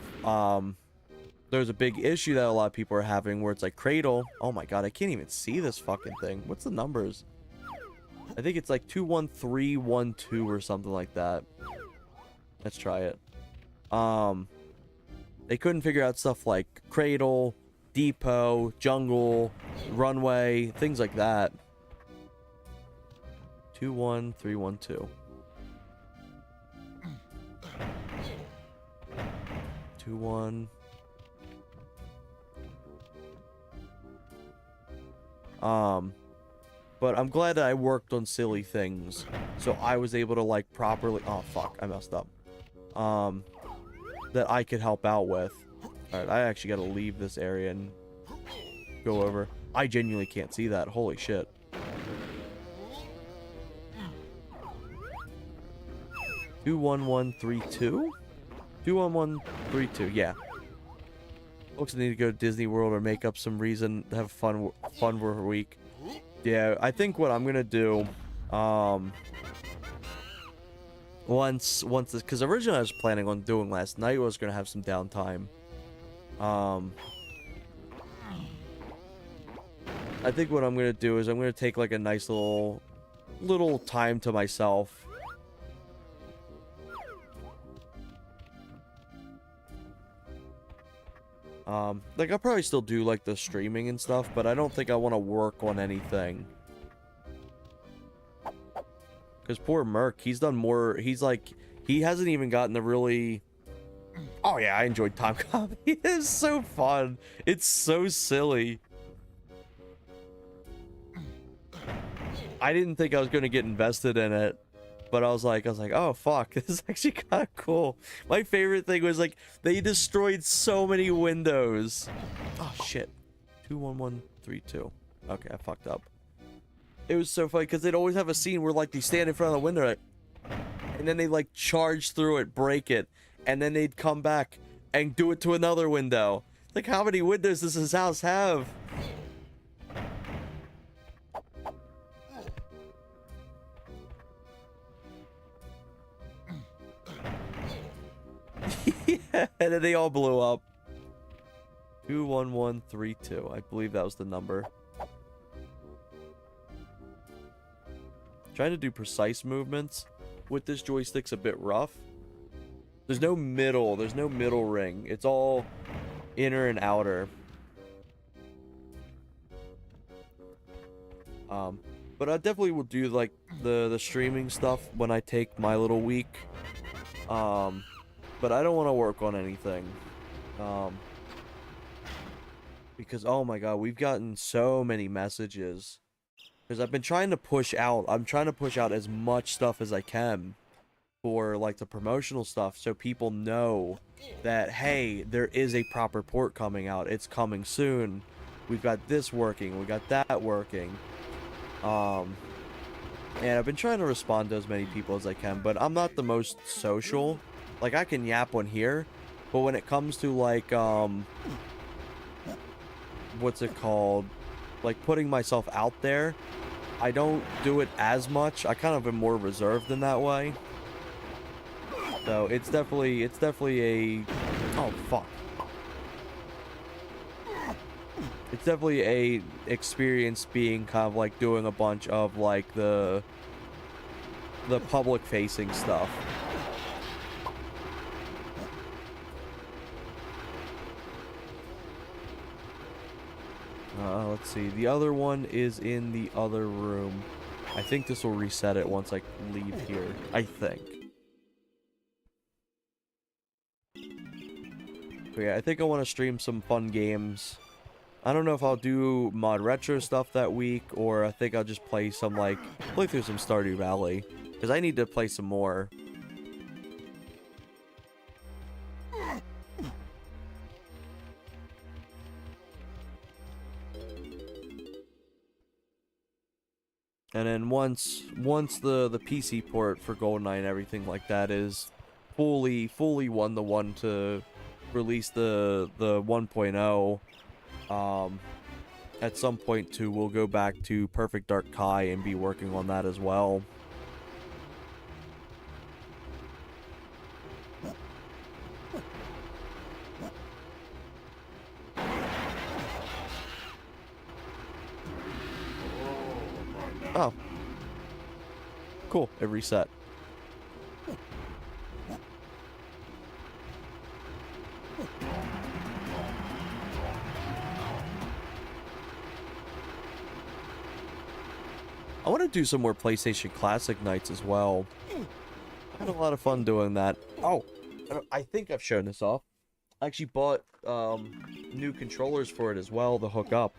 there's a big issue that a lot of people are having where it's like Cradle. Oh my god, I can't even see this fucking thing. What's the numbers? I think it's like 21312 or something like that. Let's try it. They couldn't figure out stuff like Cradle, Depot, Jungle, Runway, things like that. 21312. 21. But I'm glad that I worked on silly things, so I was able to like properly. Oh fuck, I messed up. That I could help out with. All right, I actually got to leave this area and go over. I genuinely can't see that. Holy shit. 21132? 21132, yeah. Folks need to go to Disney World or make up some reason to have fun for a week. Yeah, I think what I'm gonna do, once this, because originally I was planning on doing last night was gonna have some downtime. I think what I'm gonna do is I'm gonna take like a nice little time to myself. Like I'll probably still do like the streaming and stuff, but I don't think I want to work on anything. Because poor Merc, he's done more, he's like, he hasn't even gotten the really... Oh yeah, I enjoyed Time Cop. It's so fun. It's so silly. I didn't think I was going to get invested in it. But I was like, oh fuck, this is actually kind of cool. My favorite thing was like, they destroyed so many windows. Oh shit. 21132. Okay, I fucked up. It was so funny because they'd always have a scene where like they stand in front of the window, like, and then they like charge through it, break it, and then they'd come back and do it to another window. Like, how many windows does this house have? Yeah, and then they all blew up. 21132. I believe that was the number. Trying to do precise movements with this joystick's a bit rough. There's no middle ring. It's all inner and outer. But I definitely will do like the streaming stuff when I take my little week. But I don't want to work on anything. Because, oh my god, we've gotten so many messages. Because I've been trying to push out. I'm trying to push out as much stuff as I can for, like, the promotional stuff. So people know that, hey, there is a proper port coming out. It's coming soon. We've got this working. We got that working. And I've been trying to respond to as many people as I can. But I'm not the most social. Like, I can yap one here, but when it comes to, like, what's it called? Like, putting myself out there, I don't do it as much. I kind of am more reserved in that way. So, it's definitely a... Oh, fuck. It's definitely a experience being kind of, like, doing a bunch of, like, the public-facing stuff. Let's see. The other one is in the other room. I think this will reset it once I leave here. I think. But yeah, I think I want to stream some fun games. I don't know if I'll do Modretro stuff that week, or I think I'll just play some, like, play through some Stardew Valley. Because I need to play some more. And then once the PC port for GoldenEye and everything like that is fully 1-to-1 to release the 1.0, at some point too we'll go back to Perfect Dark Kai and be working on that as well. Oh. Cool. It reset. I want to do some more PlayStation Classic nights as well. I had a lot of fun doing that. Oh, I think I've shown this off. I actually bought new controllers for it as well to hook up.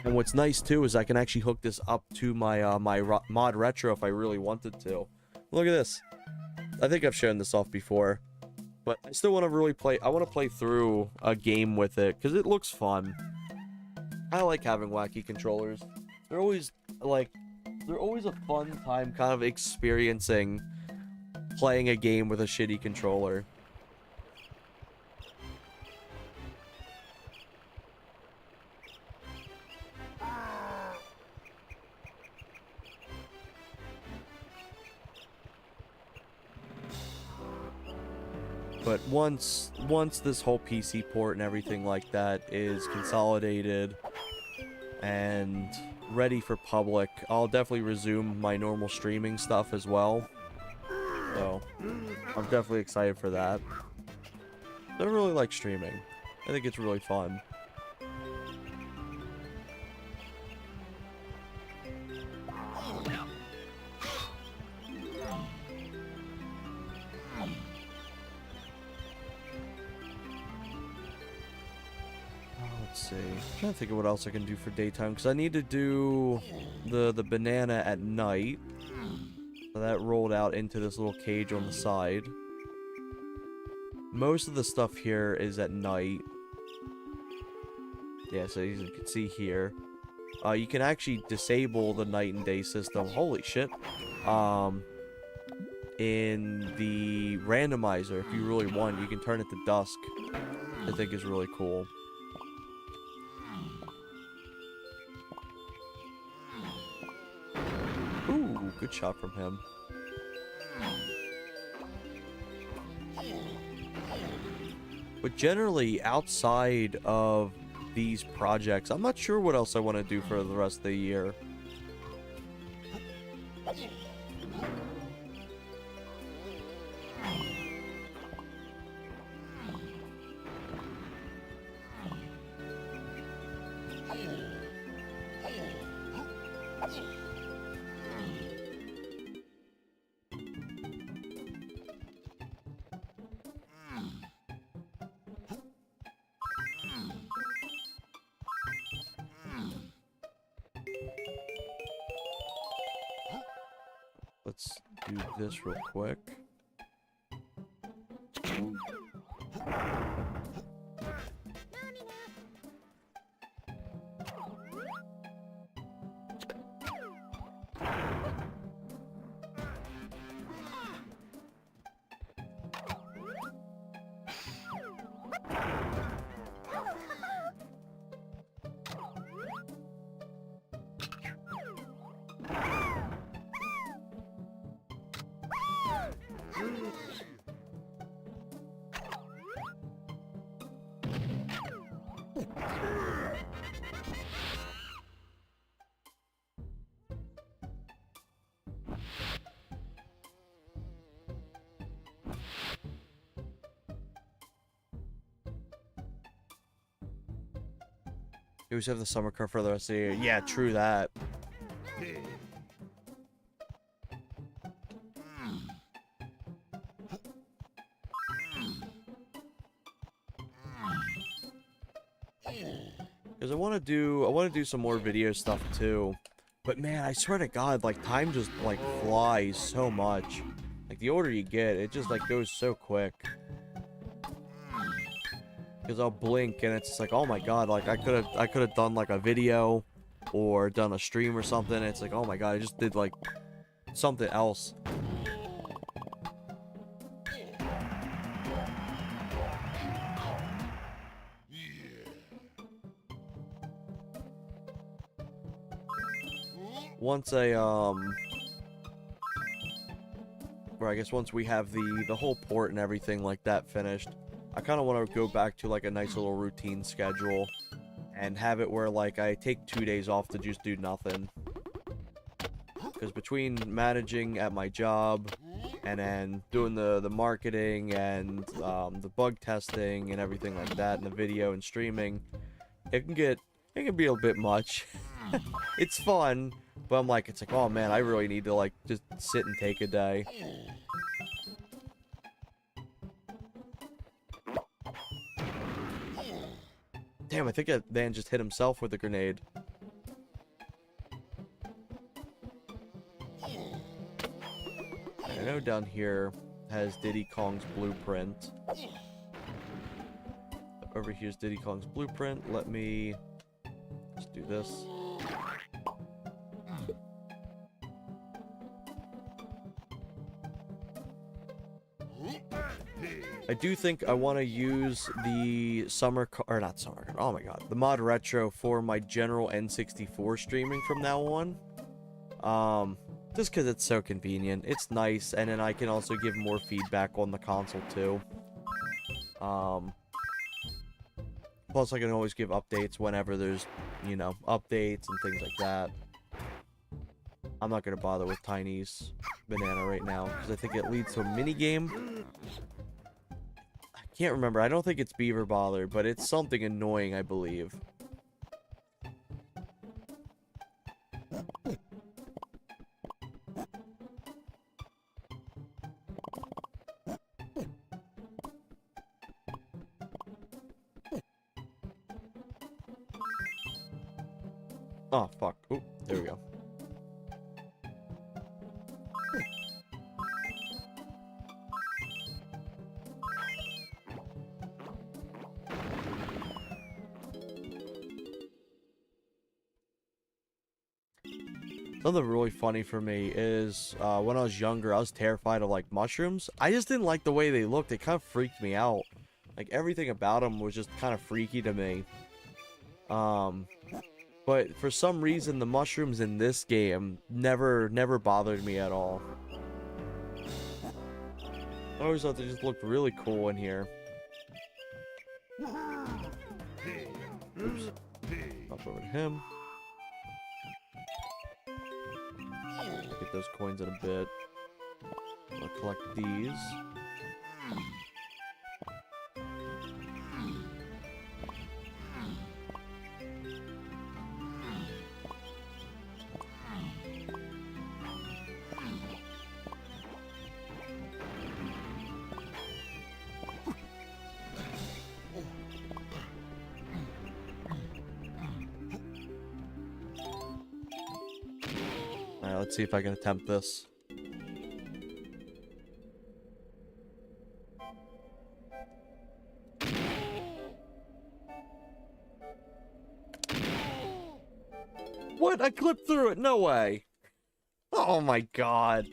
And what's nice too is I can actually hook this up to my Modretro if I really wanted to. Look at this. I think I've shown this off before, but I still want to really play. I want to play through a game with it because it looks fun. I like having wacky controllers. They're always a fun time kind of experiencing playing a game with a shitty controller. But once this whole PC port and everything like that is consolidated and ready for public, I'll definitely resume my normal streaming stuff as well. So, I'm definitely excited for that. I really like streaming. I think it's really fun. Let's see. I'm trying to think of what else I can do for daytime, because I need to do the banana at night. So that rolled out into this little cage on the side. Most of the stuff here is at night. Yeah, so as you can see here. You can actually disable the night and day system. Holy shit. In the randomizer, if you really want, you can turn it to dusk. I think is really cool. Ooh, good shot from him. But generally, outside of these projects, I'm not sure what else I want to do for the rest of the year. Let's do this real quick. You always have the summer car for the rest of the year. Yeah, true that. Because I want to do some more video stuff too. But man, I swear to God, like time just like flies so much. Like the older you get, it just like goes so quick. Because I'll blink and it's just like, oh my God, like I could have done like a video or done a stream or something. And it's like, oh my God, I just did like something else. Once once we have the whole port and everything like that finished, I kind of want to go back to like a nice little routine schedule and have it where like I take 2 days off to just do nothing. Because between managing at my job and then doing the marketing and the bug testing and everything like that, and the video and streaming, it can be a bit much. It's fun, but it's like, oh man, I really need to like just sit and take a day. Damn, I think that man just hit himself with a grenade. I know down here has Diddy Kong's blueprint. Over here's Diddy Kong's blueprint. Let me just do this. I do think I want to use the oh my god, the Modretro for my general N64 streaming from now on. Just because it's so convenient. It's nice, and then I can also give more feedback on the console too. Plus I can always give updates whenever there's, you know, updates and things like that. I'm not going to bother with Tiny's banana right now, because I think it leads to a minigame. I can't remember. I don't think it's Beaver Bother, but it's something annoying, I believe. Oh, fuck. Oop, there we go. Something really funny for me is when I was younger, I was terrified of like mushrooms. I just didn't like the way they looked. They kind of freaked me out. Like everything about them was just kind of freaky to me. But for some reason, the mushrooms in this game never bothered me at all. I always thought they just looked really cool in here. Oops. Up over to him. Get those coins in a bit. I'll collect these. Alright, let's see if I can attempt this. What? I clipped through it? No way. Oh my god.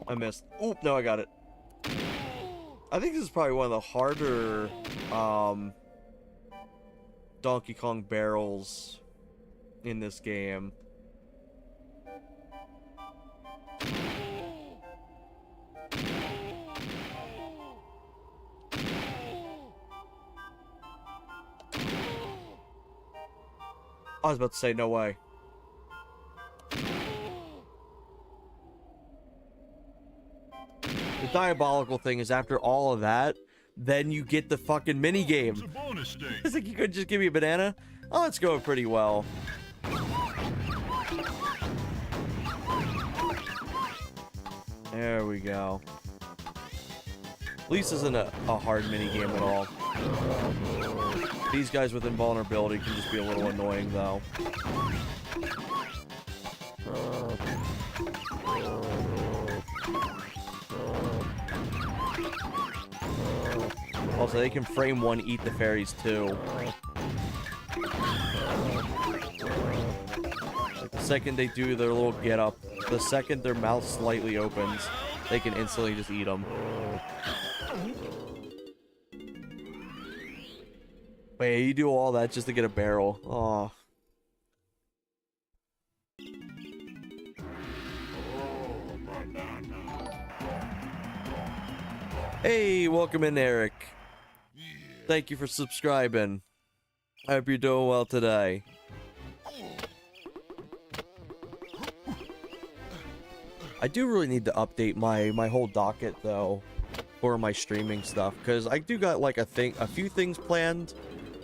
I missed. Oop, no, I got it. I think this is probably one of the harder Donkey Kong barrels in this game. I was about to say, no way. The diabolical thing is after all of that, then you get the fucking mini game. It's a bonus stage. It's like you could just give me a banana. Oh, it's going pretty well. There we go. At least isn't a hard mini game at all. These guys with invulnerability can just be a little annoying though. Also, they can frame one, eat the fairies too. Like the second they do their little get up, the second their mouth slightly opens, they can instantly just eat them. Wait, you do all that just to get a barrel? Oh. Hey, welcome in, Eric. Thank you for subscribing. I hope you're doing well today. I do really need to update my whole docket though for my streaming stuff, because I do got like a few things planned.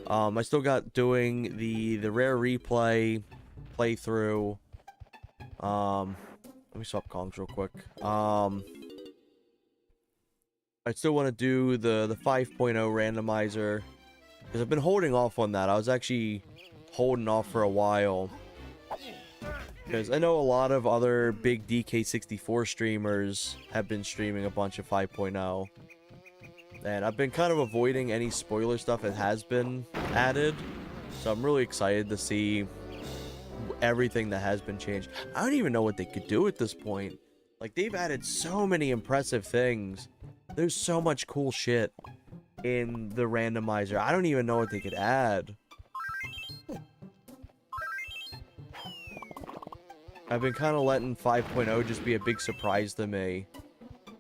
I still got doing the rare replay playthrough. Let me swap comms real quick. I still want to do the 5.0 randomizer, because I've been holding off on that. I was actually holding off for a while, because I know a lot of other big DK64 streamers have been streaming a bunch of 5.0. And I've been kind of avoiding any spoiler stuff that has been added. So I'm really excited to see everything that has been changed. I don't even know what they could do at this point. Like, they've added so many impressive things. There's so much cool shit in the randomizer. I don't even know what they could add. I've been kind of letting 5.0 just be a big surprise to me.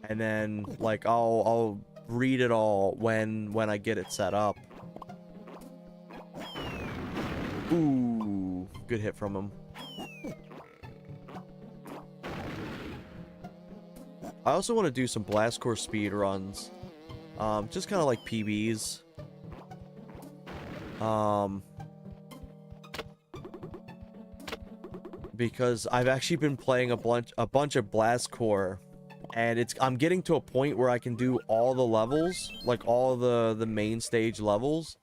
And then, like, I'll read it all when I get it set up. Ooh, good hit from him. I also want to do some Blast Core speed runs. Just kind of like PBs. Because I've actually been playing a bunch of Blast Core, and I'm getting to a point where I can do all the levels, like all the main stage levels,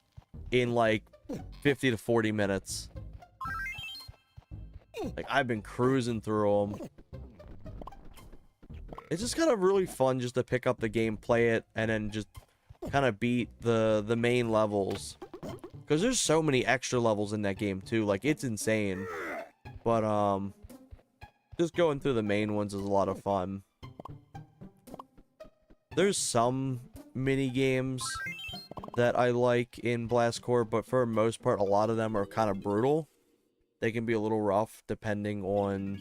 in like 50 to 40 minutes. Like, I've been cruising through them. It's just kind of really fun just to pick up the game, play it, and then just kind of beat the main levels. Because there's so many extra levels in that game too, like, it's insane. But just going through the main ones is a lot of fun. There's some mini games that I like in Blast Core, but for the most part, a lot of them are kind of brutal. They can be a little rough depending on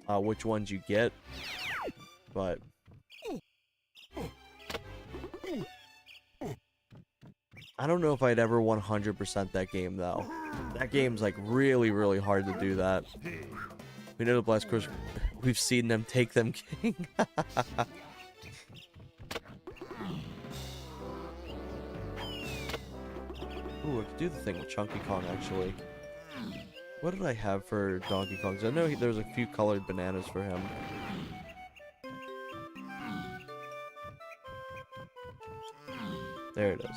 which ones you get. But I don't know if I'd ever 100% that game though. That game's like really, really hard to do that. We know the Blast Cores, we've seen them take them king. Ooh, I could do the thing with Chunky Kong actually. What did I have for Donkey Kong? 'Cause I know there was a few colored bananas for him. There it is.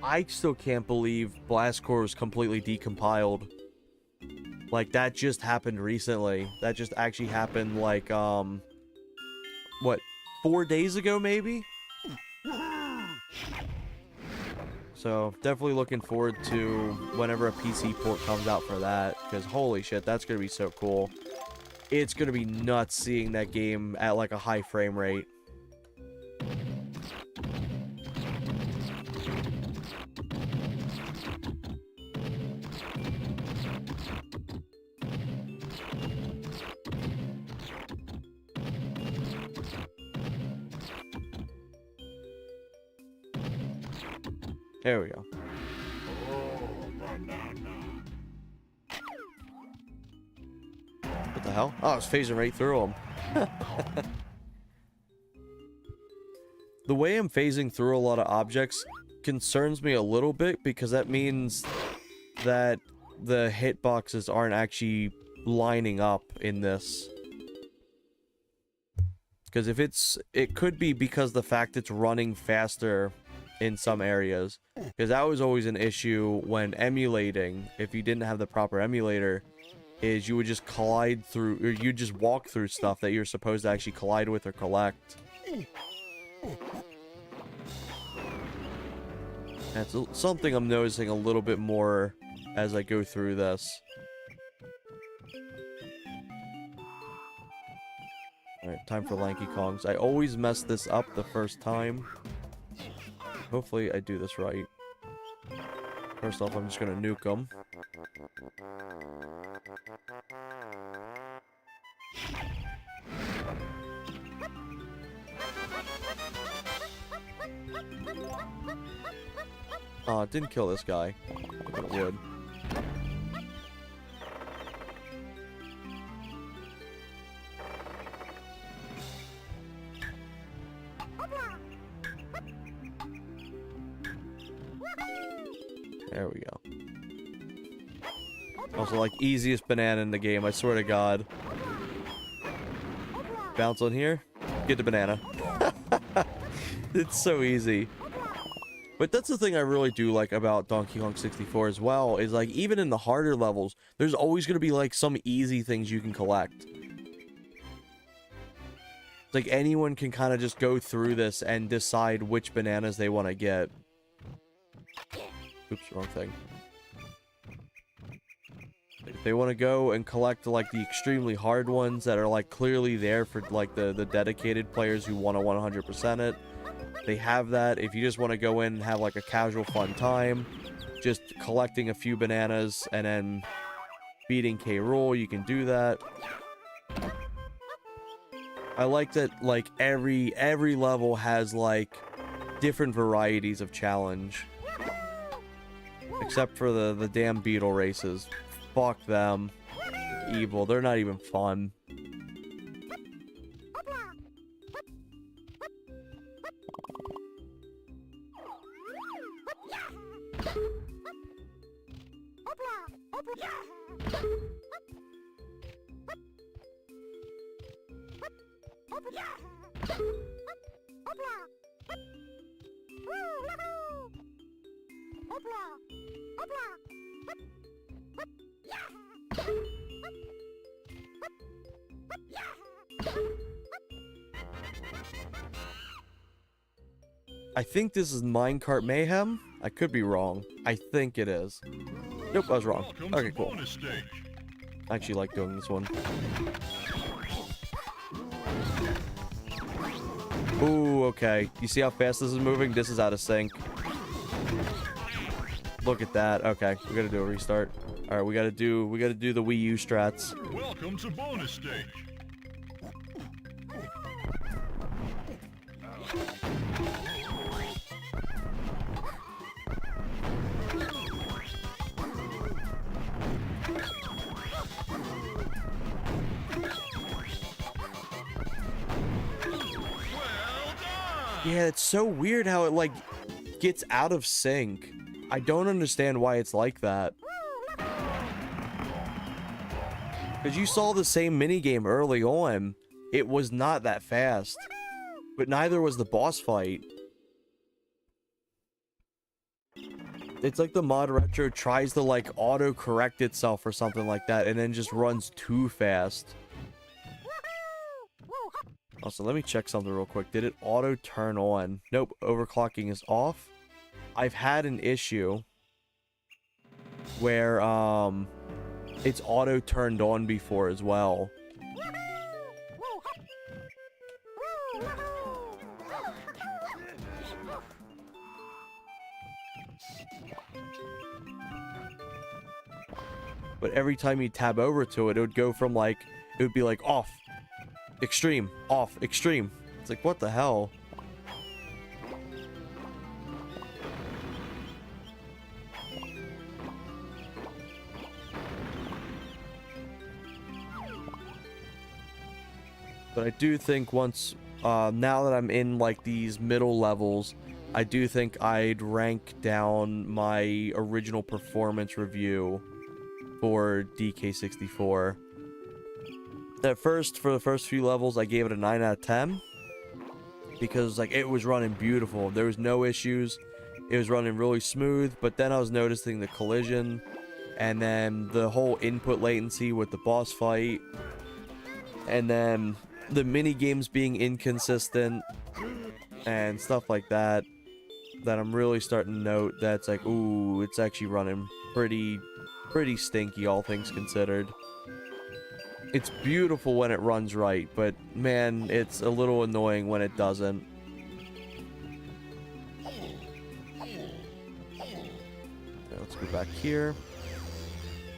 I still can't believe Blast Core was completely decompiled. Like, that just happened recently. That just actually happened, like, what, 4 days ago, maybe? So, definitely looking forward to whenever a PC port comes out for that, because holy shit, that's gonna be so cool. It's gonna be nuts seeing that game at, like, a high frame rate. There we go. What the hell? Oh, it's phasing right through him. The way I'm phasing through a lot of objects concerns me a little bit, because that means that the hitboxes aren't actually lining up in this. Because if it could be because the fact it's running faster in some areas, because that was always an issue when emulating. If you didn't have the proper emulator, is you would just collide through, or you just walk through stuff that you're supposed to actually collide with or collect. That's something I'm noticing a little bit more as I go through this. Alright, time for Lanky Kongs. I always mess this up the first time. Hopefully I do this right. First off, I'm just gonna nuke them. Oh, it didn't kill this guy. But it would. There we go. Also, like, easiest banana in the game, I swear to God. Bounce on here, get the banana. It's so easy. But that's the thing I really do like about Donkey Kong 64 as well, is like, even in the harder levels, there's always going to be like some easy things you can collect. It's like anyone can kind of just go through this and decide which bananas they want to get. Oops, wrong thing. If they want to go and collect like the extremely hard ones that are like clearly there for like the dedicated players who want to 100% it, they have that. If you just want to go in and have like a casual fun time, just collecting a few bananas and then beating K. Rool, you can do that. I like that like every level has like different varieties of challenge. Except for the damn beetle races. Fuck them. Evil. They're not even fun. I think this is Minecart Mayhem. I could be wrong. I think it is. Nope, I was wrong. Okay, cool. I actually like doing this one. Ooh, okay. You see how fast this is moving? This is out of sync. Look at that. Okay, we gotta do a restart. All right, we gotta do the Wii U strats.
Welcome to bonus stage.
Yeah, it's so weird how it like gets out of sync. I don't understand why it's like that. Because you saw the same minigame early on. It was not that fast. But neither was the boss fight. It's like the Modretro tries to like auto-correct itself or something like that and then just runs too fast. Also, let me check something real quick. Did it auto turn on? Nope, overclocking is off. I've had an issue where it's auto turned on before as well. But every time you tab over to it, it would go from like, it would be like off, extreme, off, extreme. It's like, what the hell? But I do think once, now that I'm in like these middle levels, I do think I'd rank down my original performance review for DK64. At first, for the first few levels, I gave it a 9 out of 10. because like it was running beautiful. There was no issues. It was running really smooth, but then I was noticing the collision and then the whole input latency with the boss fight and then the mini games being inconsistent and stuff like that, that I'm really starting to note that's like, ooh, it's actually running pretty stinky, all things considered. It's beautiful when it runs right, but man, it's a little annoying when it doesn't. Okay, let's go back here.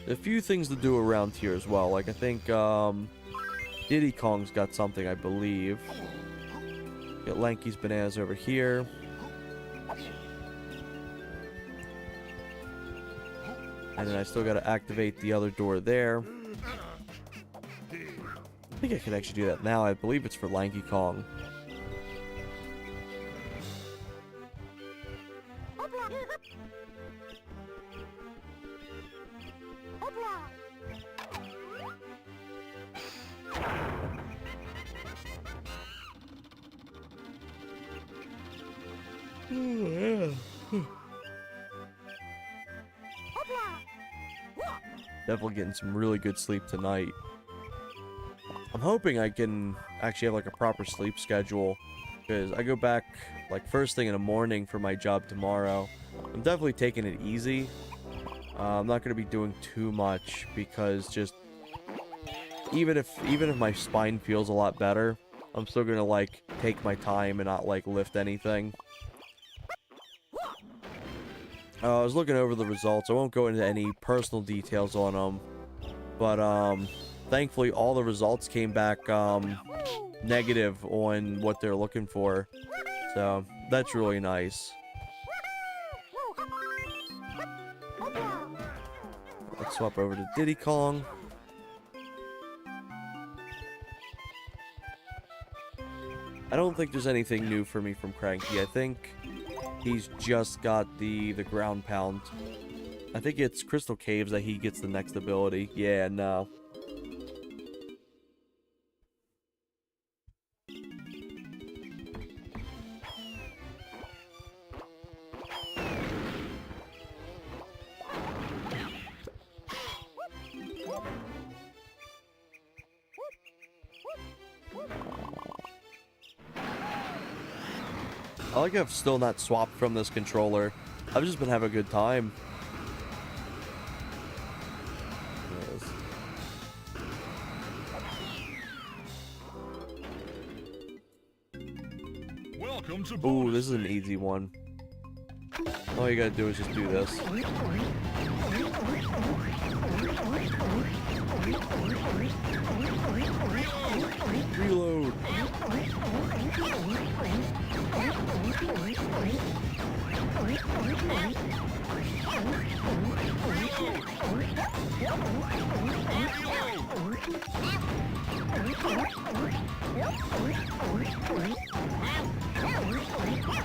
A few things to do around here as well. Like I think Diddy Kong's got something, I believe. Got Lanky's bananas over here. And then I still got to activate the other door there. I think I can actually do that now. I believe it's for Lanky Kong. Oh, yeah. Definitely getting some really good sleep tonight. I'm hoping I can actually have like a proper sleep schedule, because I go back like first thing in the morning for my job tomorrow. I'm definitely taking it easy. I'm not going to be doing too much, because just even if my spine feels a lot better, I'm still going to like take my time and not like lift anything. I was looking over the results. I won't go into any personal details on them, but thankfully all the results came back negative on what they're looking for, so that's really nice. Let's swap over to Diddy Kong. I don't think there's anything new for me from Cranky. I think he's just got the ground pound. I think it's Crystal Caves that he gets the next ability. Yeah, no. I like I've still not swapped from this controller. I've just been having a good time.
Welcome to
Ooh, this is an easy one. All you gotta do is just do this. Reload.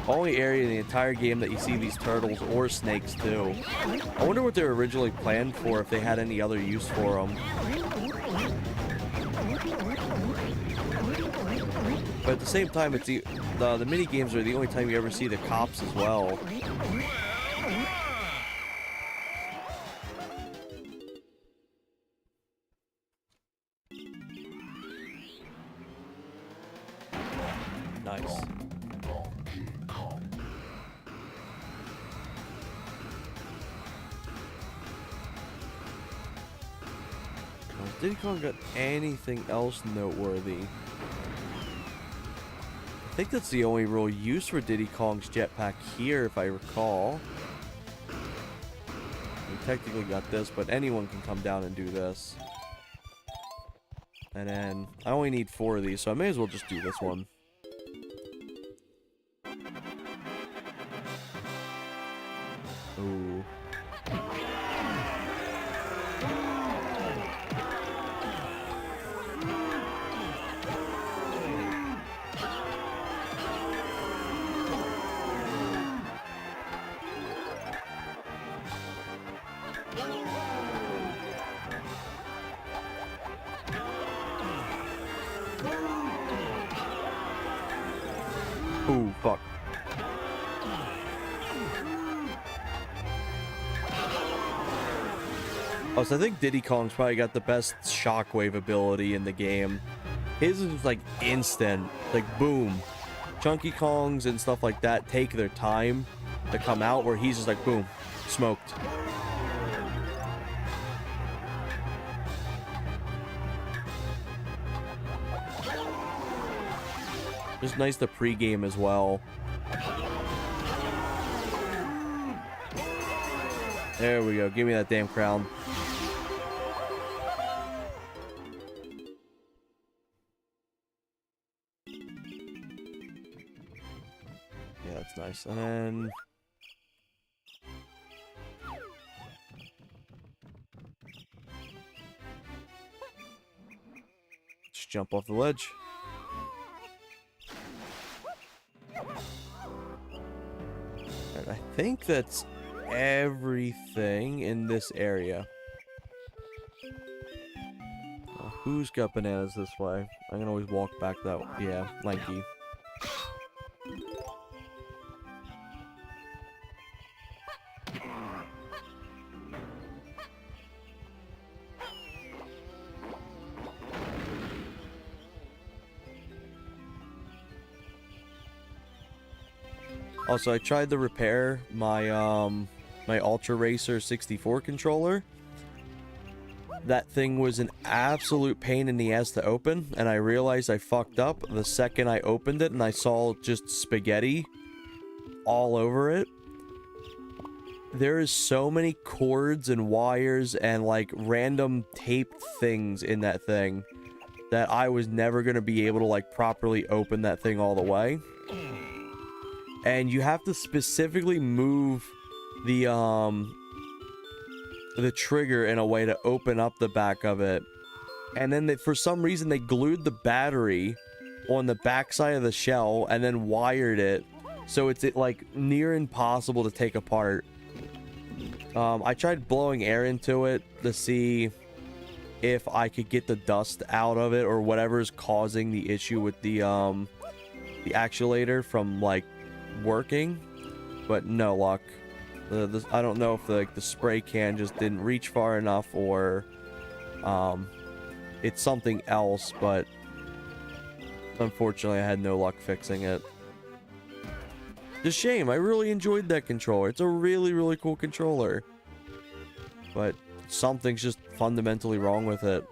Only area in the entire game that you see these turtles or snakes too. I wonder what they were originally planned for, if they had any other use for them. But at the same time, it's the mini games are the only time you ever see the cops as well. Nice. Has Diddy Kong got anything else noteworthy? I think that's the only real use for Diddy Kong's jetpack here, if I recall. We technically got this, but anyone can come down and do this. And then, I only need 4 of these, so I may as well just do this one. Ooh. Plus, I think Diddy Kong's probably got the best shockwave ability in the game. His is like instant, like boom. Chunky Kongs and stuff like that take their time to come out, where he's just like boom, smoked. Just nice to pregame as well. There we go. Give me that damn crown. Yeah, that's nice. And then just jump off the ledge. Alright, I think that's everything in this area. Who's got bananas this way? I can always walk back that way. Yeah, lanky. Also, I tried to repair my my Ultra Racer 64 controller. That thing was an absolute pain in the ass to open, and I realized I fucked up the second I opened it, and I saw just spaghetti all over it. There is so many cords and wires and like random taped things in that thing that I was never going to be able to like properly open that thing all the way. And you have to specifically move the trigger in a way to open up the back of it. And then for some reason they glued the battery on the backside of the shell and then wired it so it's like near impossible to take apart. I tried blowing air into it to see if I could get the dust out of it or whatever's causing the issue with the actuator from like working, but no luck. I don't know if the spray can just didn't reach far enough or it's something else, but unfortunately I had no luck fixing it. It's a shame. I really enjoyed that controller. It's a really, really cool controller, but something's just fundamentally wrong with it.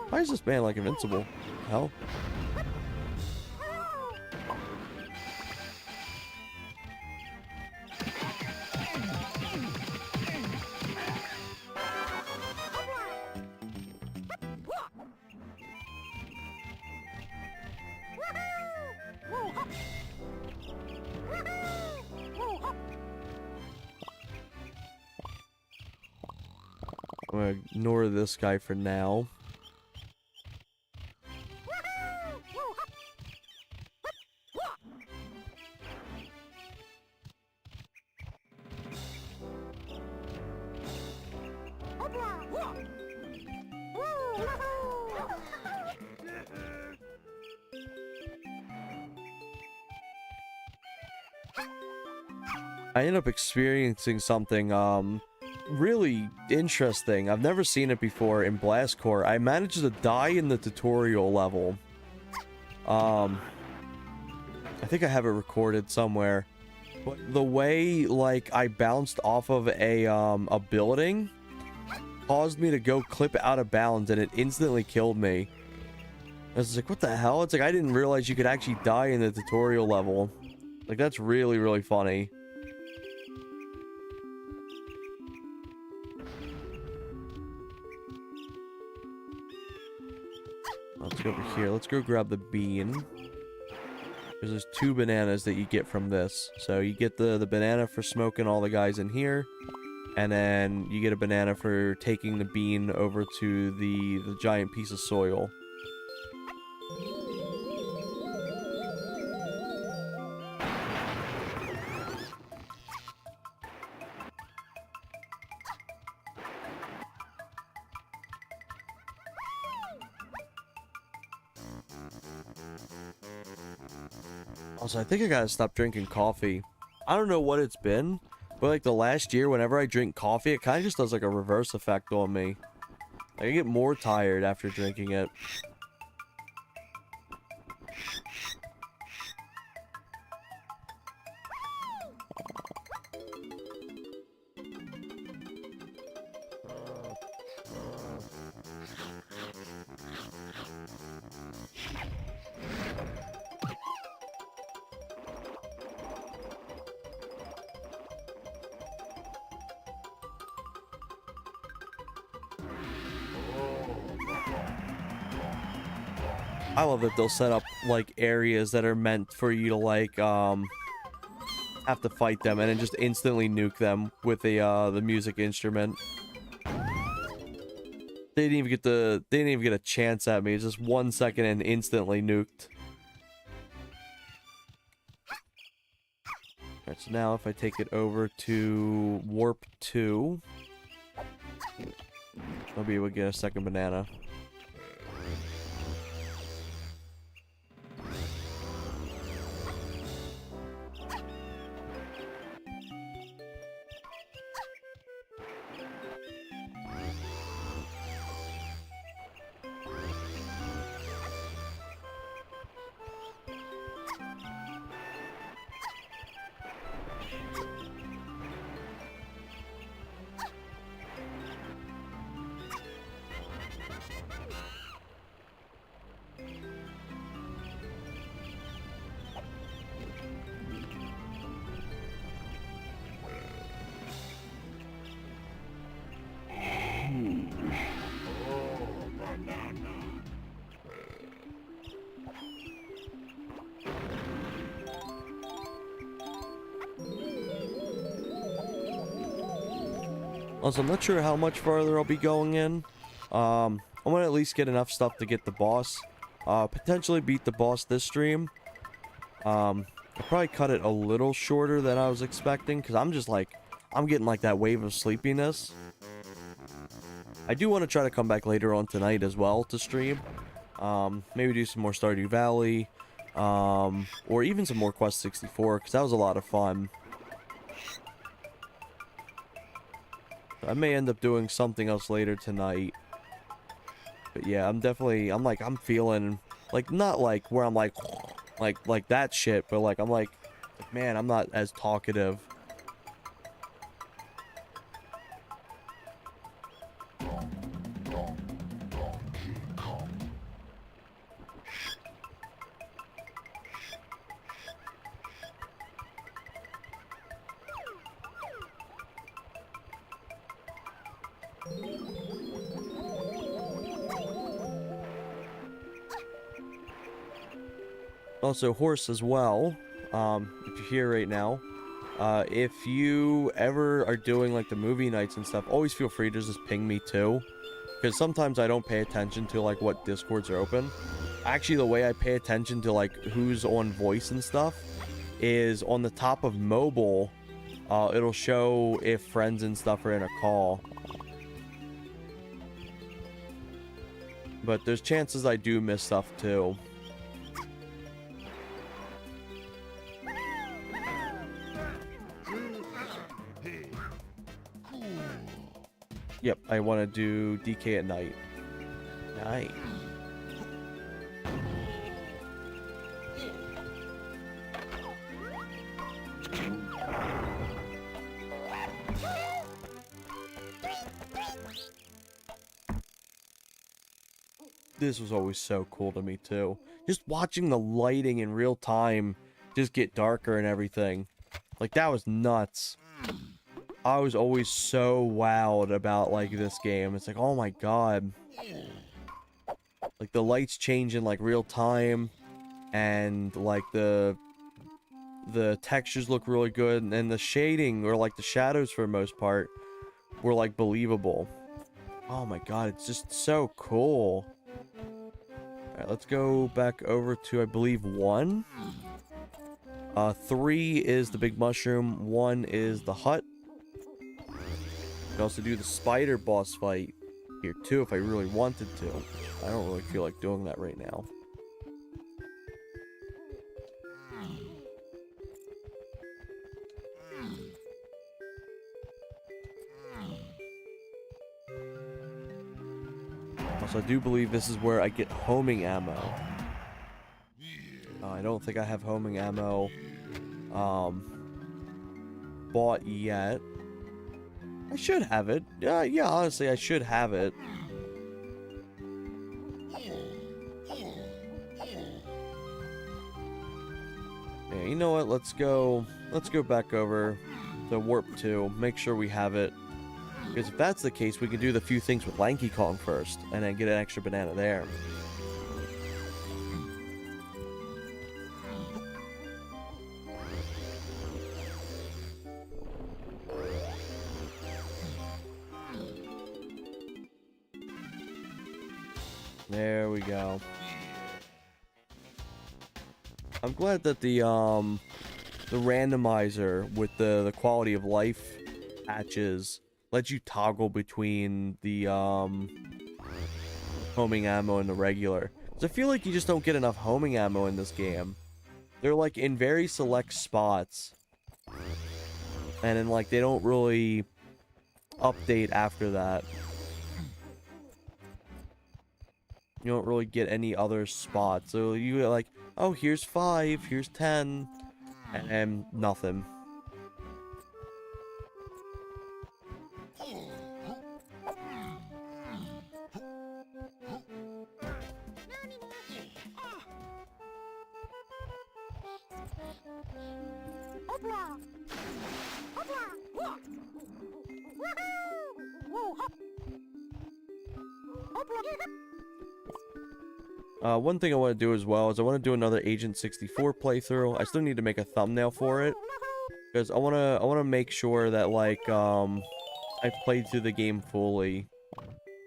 Why is this man like invincible? Hell. I'm gonna ignore this guy for now. I ended up experiencing something really interesting. I've never seen it before in Blast Corps. I managed to die in the tutorial level. I think I have it recorded somewhere. But the way like I bounced off of a building caused me to go clip out of bounds, and it instantly killed me. I was like, what the hell? It's like I didn't realize you could actually die in the tutorial level. Like, that's really, really funny. Let's go over here. Let's go grab the bean. Because there's 2 bananas that you get from this. So you get the banana for smoking all the guys in here. And then you get a banana for taking the bean over to the giant piece of soil. Also, I think I gotta stop drinking coffee. I don't know what it's been, But like the last year, whenever I drink coffee, it kind of just does like a reverse effect on me. Like, I get more tired after drinking it. I love that they'll set up like areas that are meant for you to like have to fight them and then just instantly nuke them with the music instrument. They didn't even get a chance at me. It's just 1 second and instantly nuked. Alright, so now if I take it over to Warp 2, I'll be able to get a second banana. Also, I'm not sure how much farther I'll be going in. I want to at least get enough stuff to get the boss. Potentially beat the boss this stream. I'll probably cut it a little shorter than I was expecting, because I'm just like, I'm getting like that wave of sleepiness. I do want to try to come back later on tonight as well to stream. Maybe do some more Stardew Valley, or even some more Quest 64, because that was a lot of fun. I may end up doing something else later tonight. But yeah, I'm feeling, like, not like where I'm like that shit, but like, I'm like, man, I'm not as talkative. Also, horse as well. If you're here right now, if you ever are doing like the movie nights and stuff, always feel free to just ping me too, because sometimes I don't pay attention to like what discords are open. Actually, the way I pay attention to like who's on voice and stuff is on the top of mobile. It'll show if friends and stuff are in a call. But there's chances I do miss stuff too. Yep, I want to do DK at night. Night. This was always so cool to me too. Just watching the lighting in real time just get darker and everything. Like, that was nuts. I was always so wowed about like this game. It's like, oh my god. Like, the lights change in like real time, and like the textures look really good, and the shading, or like the shadows for the most part, were like believable. Oh my god, it's just so cool. Alright, let's go back over to, I believe, 1. 3 is the big mushroom, 1 is the hut. You can also do the spider boss fight here too if I really wanted to. I don't really feel like doing that right now. Also, I do believe this is where I get homing ammo. I don't think I have homing ammo bought yet. I should have it. Yeah, honestly, I should have it. Yeah, you know what? Let's go back over to Warp 2. Make sure we have it. Because if that's the case, we can do the few things with Lanky Kong first, and then get an extra banana there. There we go. I'm glad that the randomizer with the quality of life patches lets you toggle between the homing ammo and the regular. 'Cause I feel like you just don't get enough homing ammo in this game. They're like in very select spots. And then like they don't really update after that. You don't really get any other spots. So you get like, oh, here's 5, here's 10, and nothing. One thing I want to do as well is I want to do another Agent 64 playthrough. I still need to make a thumbnail for it because I want to make sure that like I played through the game fully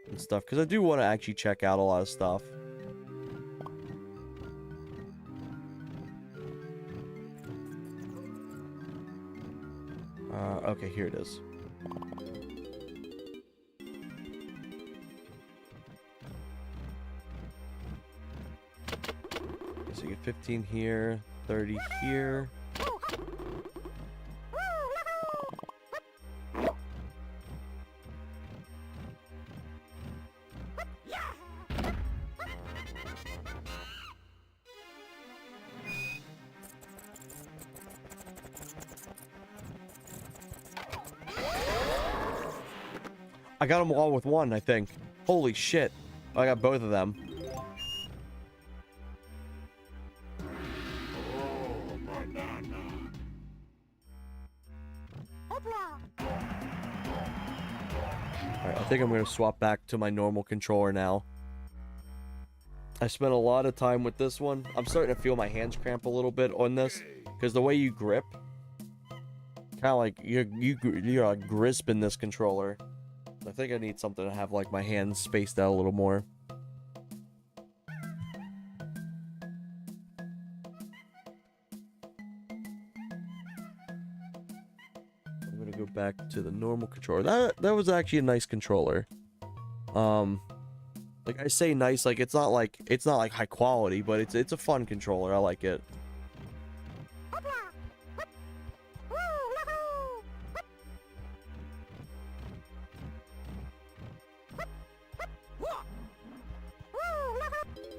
and stuff because I do want to actually check out a lot of stuff. Okay, here it is. So you get 15 here, 30 here. I got them all with one, I think. Holy shit. I got both of them. Alright, I think I'm going to swap back to my normal controller now. I spent a lot of time with this one. I'm starting to feel my hands cramp a little bit on this. Because the way you grip, kind of like you're like grisping this controller. I think I need something to have like my hands spaced out a little more. I'm gonna go back to the normal controller. That was actually a nice controller. Like I say nice, like it's not like high quality, but it's a fun controller. I like it.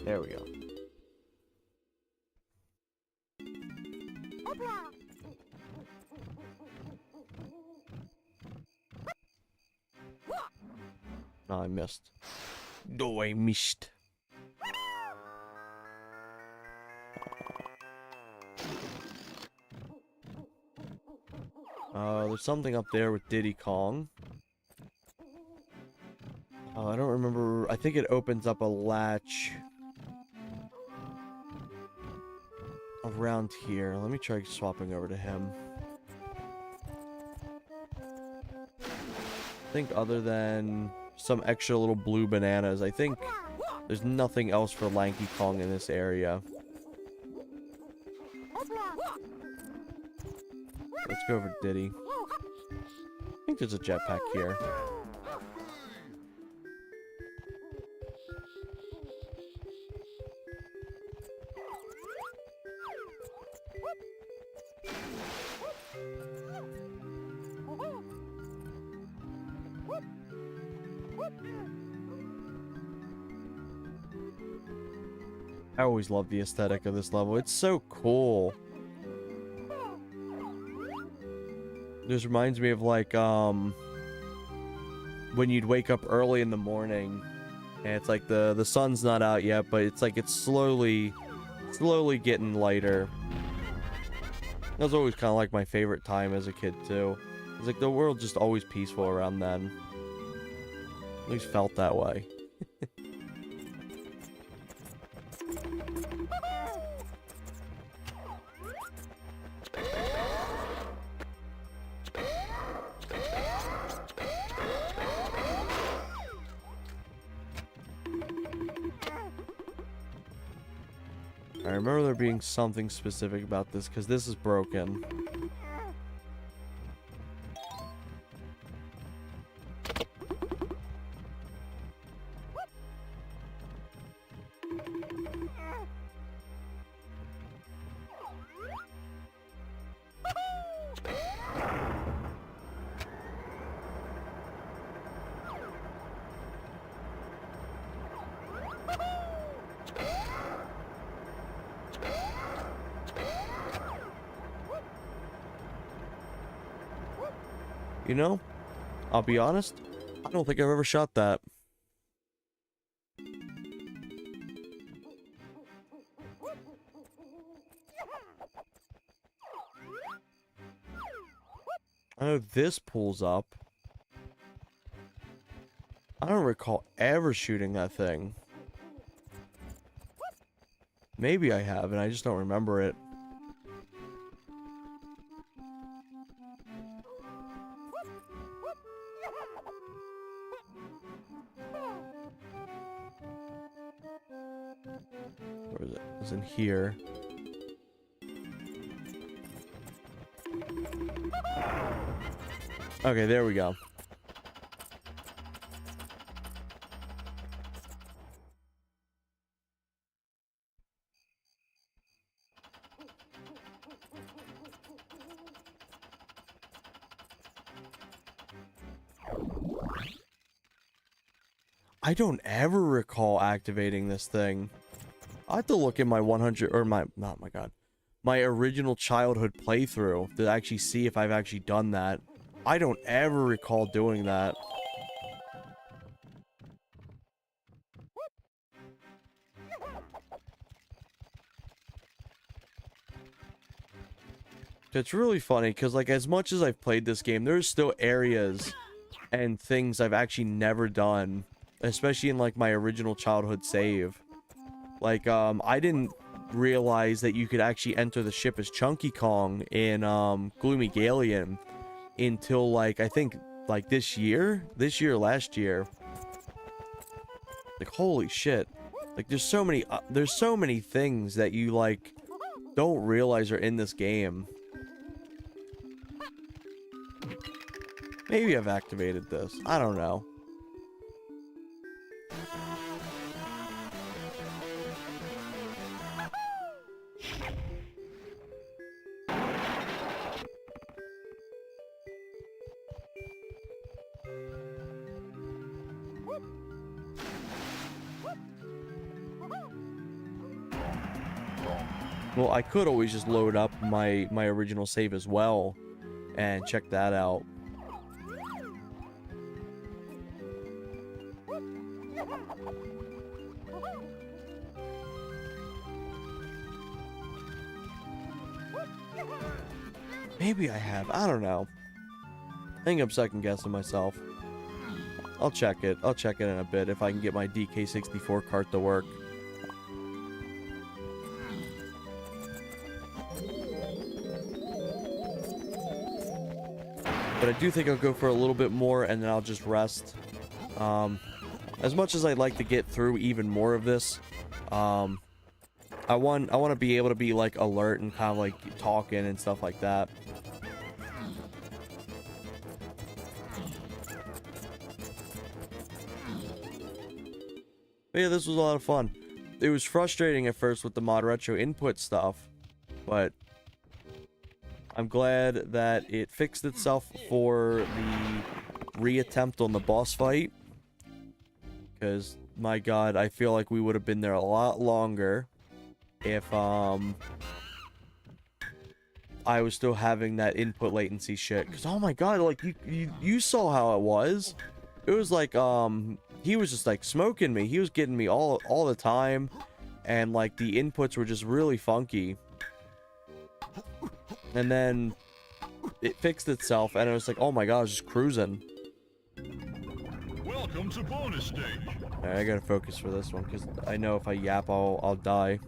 There we go. Oh, I missed. No, I missed. There's something up there with Diddy Kong. Oh, I don't remember. I think it opens up a latch around here. Let me try swapping over to him. I think other than some extra little blue bananas, I think there's nothing else for Lanky Kong in this area. Let's go over to Diddy. I think there's a jetpack here. I always love the aesthetic of this level. It's so cool. This reminds me of like when you'd wake up early in the morning and it's like the sun's not out yet, but it's like it's slowly getting lighter. That was always kind of like my favorite time as a kid too. It's like the world just always peaceful around then. At least felt that way. I remember there being something specific about this because this is broken. You know, I'll be honest, I don't think I've ever shot that. I know this pulls up. I don't recall ever shooting that thing. Maybe I have, and I just don't remember it. Where is it? It's in here. Okay, there we go. I don't ever recall activating this thing. I have to look at my 100 or my oh my god, my original childhood playthrough to actually see if I've actually done that. I don't ever recall doing that. It's really funny because like as much as I've played this game, there's still areas and things I've actually never done, especially in like my original childhood save. Like I didn't realize that you could actually enter the ship as Chunky Kong in Gloomy Galleon until like I think like this year, last year. Like holy shit. Like there's so many things that you like don't realize are in this game. Maybe I've activated this. I don't know. Well, I could always just load up my original save as well and check that out. Maybe I have. I don't know. I think I'm second guessing myself. I'll check it. I'll check it in a bit if I can get my DK64 cart to work. But I do think I'll go for a little bit more and then I'll just rest. As much as I'd like to get through even more of this, I want to be able to be like alert and kind of like talking and stuff like that. But yeah, this was a lot of fun. It was frustrating at first with the Modretro input stuff, but I'm glad that it fixed itself for the reattempt on the boss fight. Because, my god, I feel like we would have been there a lot longer if, I was still having that input latency shit. Because, oh my god, like, you saw how it was. It was like, he was just, like, smoking me. He was getting me all the time. And, like, the inputs were just really funky. And then it fixed itself, and it was like, oh my god, I was just cruising.
Welcome to bonus stage.
Alright, I gotta focus for this one, because I know if I yap, I'll die.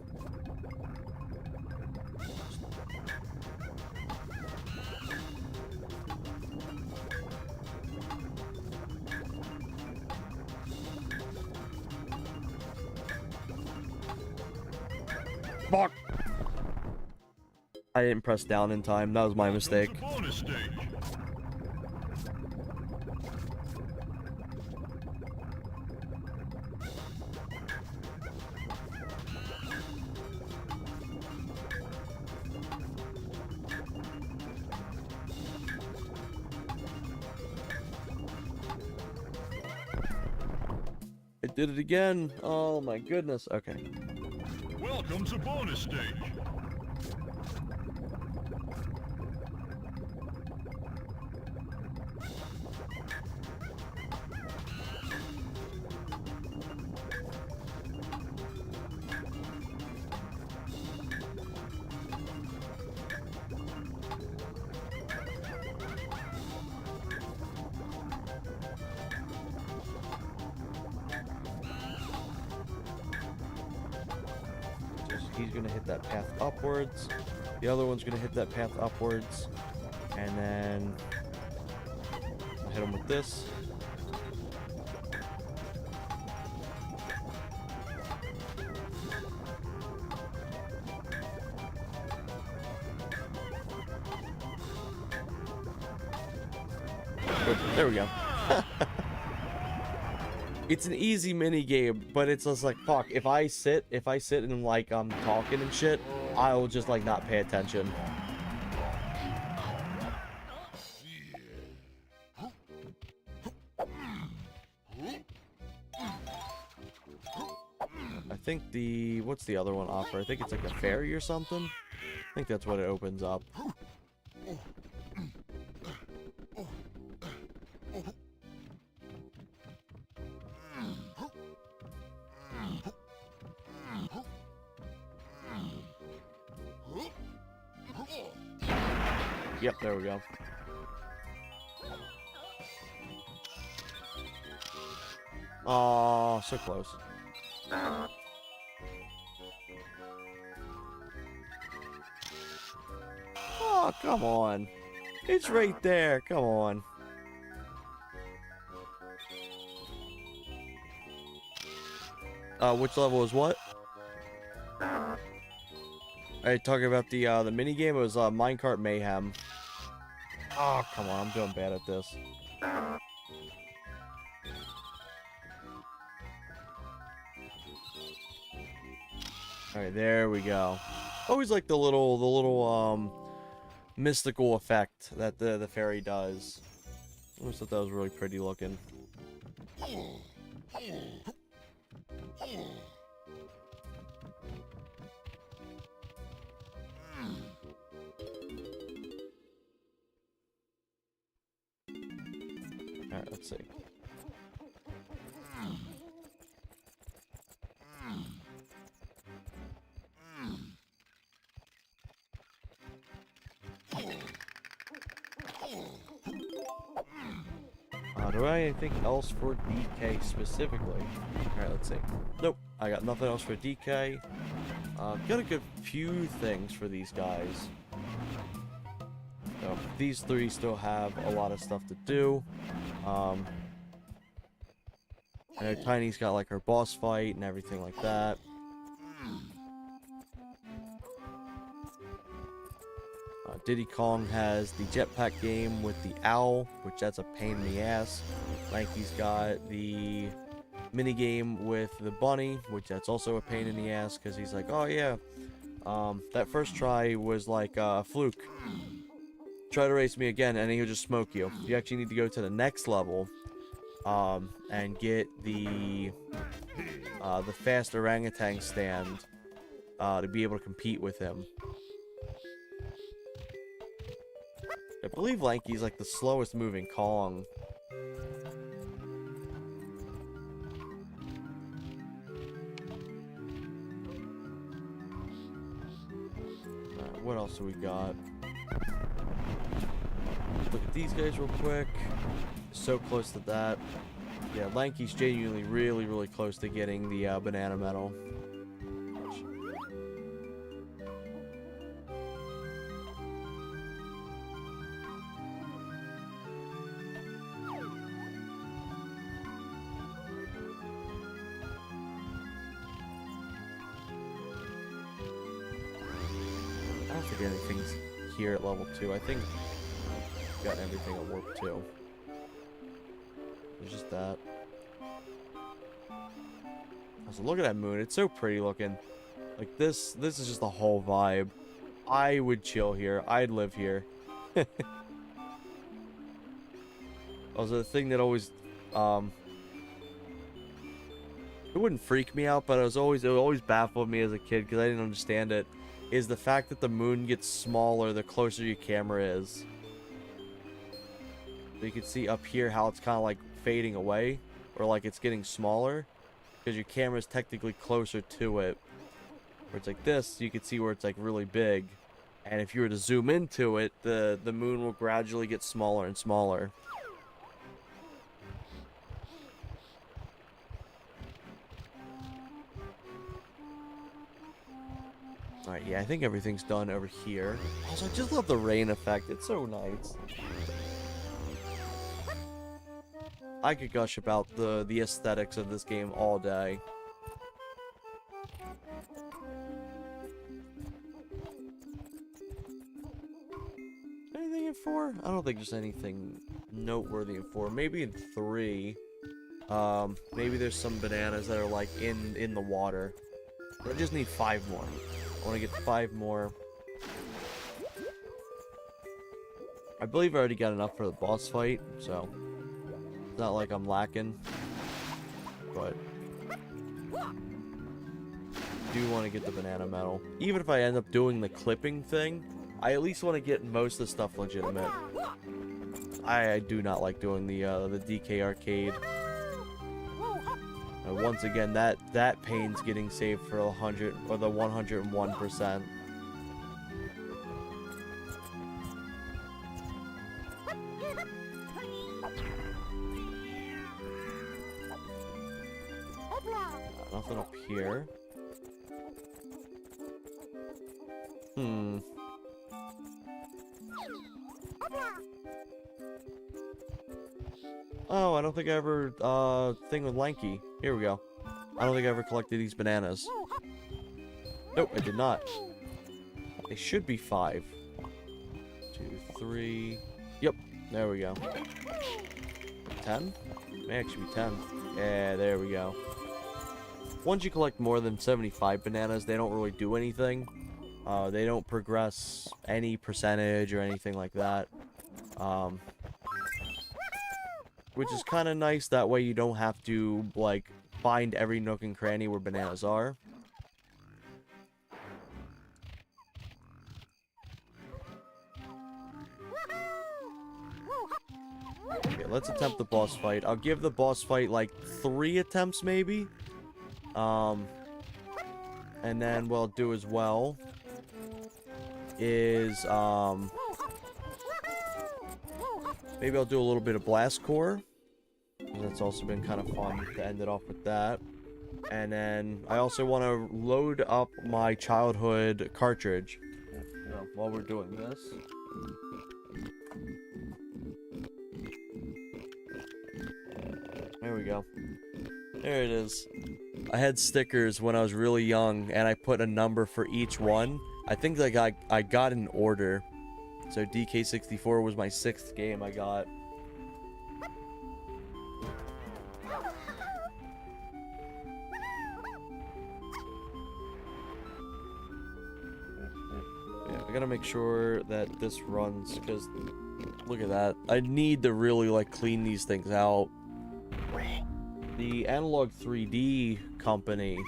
Fuck! I didn't press down in time. That was my mistake.
Welcome to bonus stage.
I did it again. Oh my goodness. Okay.
Welcome to bonus stage.
He's gonna hit that path upwards. The other one's gonna hit that path upwards. And then hit him with this. Good. There we go. It's an easy mini game, but it's just like, fuck, if I sit and like I'm talking and shit, I will just like not pay attention. I think what's the other one offer? I think it's like a ferry or something. I think that's what it opens up. Yep, there we go. Oh, so close. Oh, come on. It's right there. Come on. Which level is what? Are you talking about the mini game? It was Minecart Mayhem. Oh, come on, I'm doing bad at this. Alright, there we go. Always like the little mystical effect that the fairy does. I always thought that was really pretty looking. Alright, let's see. Do I have anything else for DK specifically? Alright, let's see. Nope, I got nothing else for DK. Got a good few things for these guys. So, these three still have a lot of stuff to do. I know Tiny's got like her boss fight and everything like that. Diddy Kong has the jetpack game with the owl, which that's a pain in the ass. Lanky's got the mini game with the bunny, which that's also a pain in the ass because he's like, oh yeah, that first try was like a fluke. Try to race me again and he'll just smoke you. You actually need to go to the next level and get the fast orangutan stand to be able to compete with him. I believe Lanky's like the slowest moving Kong. What else do we got? Look at these guys real quick. So close to that. Yeah, Lanky's genuinely really close to getting the banana medal. I don't think anything's here at level 2. I think I've got everything at warp 2. There's just that. So look at that moon. It's so pretty looking. Like this is just the whole vibe. I would chill here. I'd live here. Also, the thing that always it wouldn't freak me out, but it always baffled me as a kid because I didn't understand it, is the fact that the moon gets smaller the closer your camera is. So you can see up here how it's kind of like fading away, or like it's getting smaller because your camera is technically closer to it. Where it's like this, you can see where it's like really big, and if you were to zoom into it, the moon will gradually get smaller and smaller. Alright, yeah, I think everything's done over here. Also, I just love the rain effect. It's so nice. I could gush about the aesthetics of this game all day. Anything in 4? I don't think there's anything noteworthy in 4. Maybe in 3. Maybe there's some bananas that are like in the water. But I just need 5 more. I want to get 5 more. I believe I already got enough for the boss fight, so it's not like I'm lacking. But I do want to get the banana medal. Even if I end up doing the clipping thing, I at least want to get most of the stuff legitimate. I do not like doing the DK arcade. Once again, that pain's getting saved for 100 or the 101%. Nothing up here. Oh, I don't think I ever, thing with Lanky. Here we go. I don't think I ever collected these bananas. Nope, I did not. They should be 5. 2, 3. Yep, there we go. 10? May actually be 10. Yeah, there we go. Once you collect more than 75 bananas, they don't really do anything. They don't progress any percentage or anything like that. Which is kind of nice. That way you don't have to, like, find every nook and cranny where bananas are. Okay, let's attempt the boss fight. I'll give the boss fight, like, 3 attempts, maybe. And then what I'll do as well is, maybe I'll do a little bit of Blast Core. That's also been kind of fun to end it off with that. And then I also want to load up my childhood cartridge while we're doing this. There we go. There it is. I had stickers when I was really young, and I put a number for each one. I think like I got an order. So DK64 was my 6th game I got. Yeah, I gotta make sure that this runs, because look at that. I need to really like clean these things out. the Analog 3D company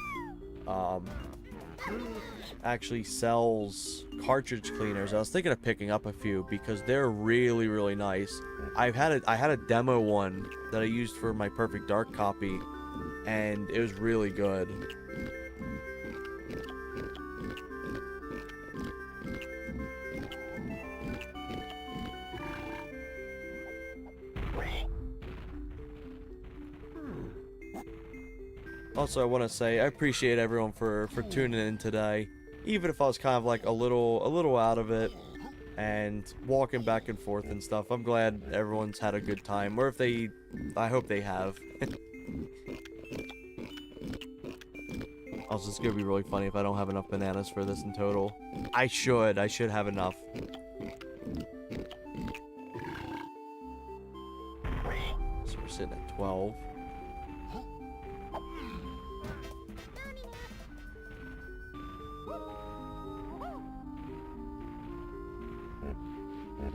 actually sells cartridge cleaners. I was thinking of picking up a few because they're really, really nice. I had a demo one that I used for my Perfect Dark copy, and it was really good. Also, I want to say I appreciate everyone for tuning in today, even if I was kind of like a little out of it and walking back and forth and stuff. I'm glad everyone's had a good time, or if they, I hope they have. Also, it's gonna be really funny if I don't have enough bananas for this in total. I should have enough. So we're sitting at 12.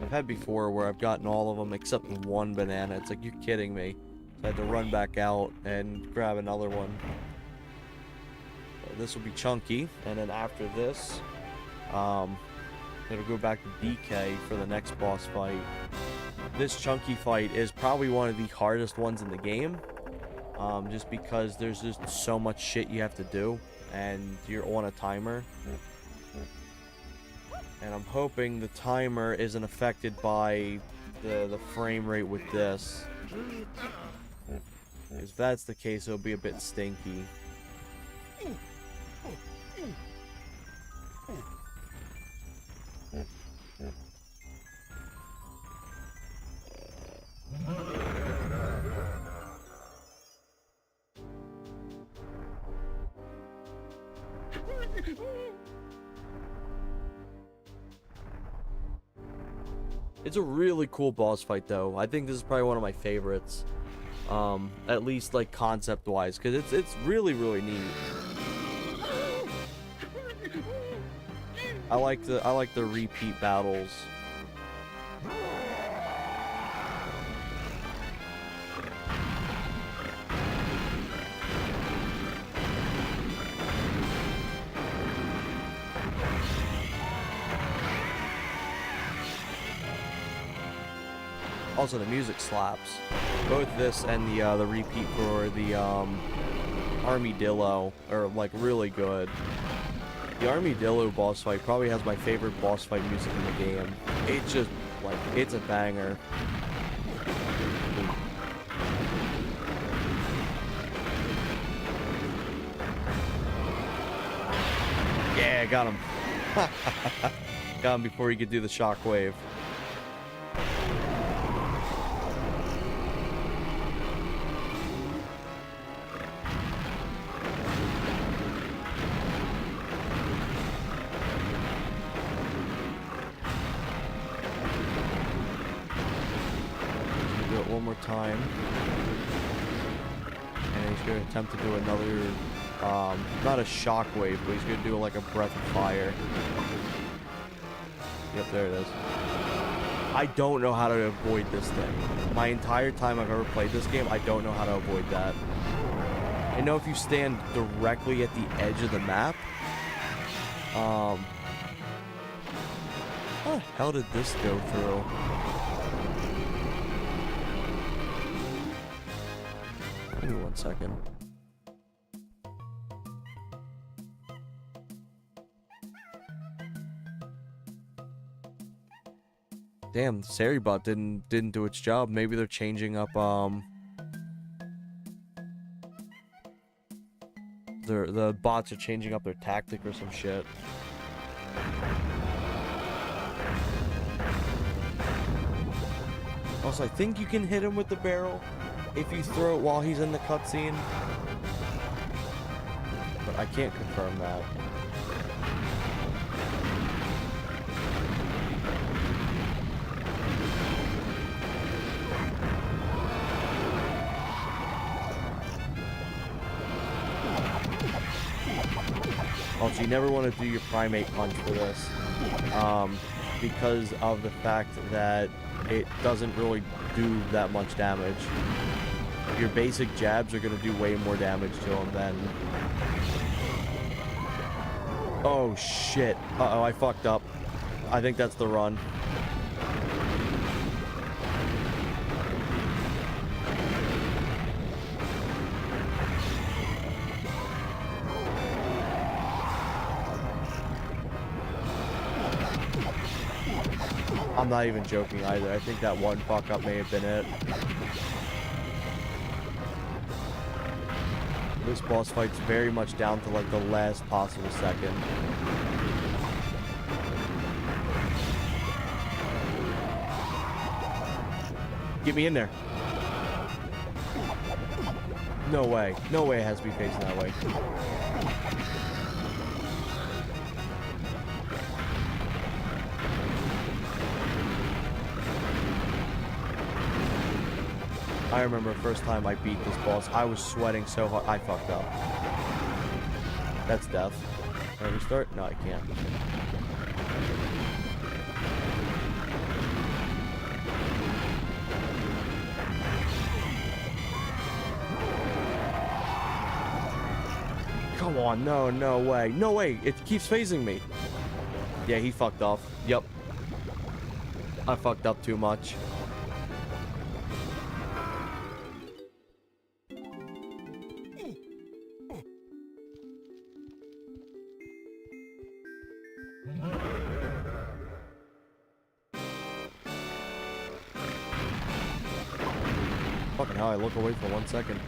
I've had before where I've gotten all of them except one banana. It's like, you're kidding me. So I had to run back out and grab another one. This will be chunky, and then after this, it'll go back to DK for the next boss fight. This chunky fight is probably one of the hardest ones in the game, just because there's just so much shit you have to do, and you're on a timer. And I'm hoping the timer isn't affected by the frame rate with this. If that's the case, it'll be a bit stinky. It's a really cool boss fight, though. I think this is probably one of my favorites, at least like concept-wise, because it's really, really neat. I like the repeat battles. Also, the music slaps. Both this and the repeat for the Armadillo are like really good. The Armadillo boss fight probably has my favorite boss fight music in the game. It's just like, it's a banger. Yeah, got him. Got him before he could do the shockwave. One more time, and he's going to attempt to do another, not a shockwave, but he's going to do like a breath of fire. Yep, there it is. I don't know how to avoid this thing. My entire time I've ever played this game, I don't know how to avoid that. I know if you stand directly at the edge of the map, how the hell did this go through? Give me 1 second. Damn, Seribot didn't do its job. Maybe they're changing up the bots are changing up their tactic or some shit. Also, I think you can hit him with the barrel if you throw it while he's in the cutscene, but I can't confirm that. Also, you never want to do your primate punch for this, because of the fact that it doesn't really do that much damage. your basic jabs are gonna do way more damage to him than... Oh, shit. Uh-oh, I fucked up. I think that's the run. I'm not even joking either. I think that one fuck up may have been it. This boss fight's very much down to like the last possible second. Get me in there. No way. No way it has to be facing that way. I remember the first time I beat this boss, I was sweating so hard. I fucked up. That's death. Can I restart? No, I can't. Come on, no, no way. No way, it keeps phasing me. Yeah, he fucked off. Yep. I fucked up too much. Fucking hell, I look away for 1 second.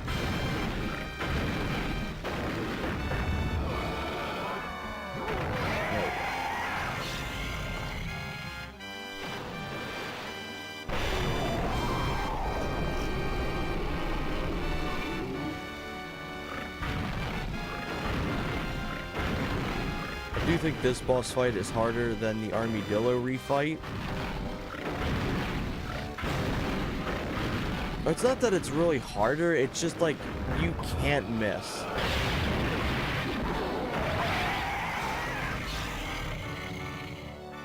I do think this boss fight is harder than the Armadillo refight. It's not that it's really harder, it's just like, you can't miss.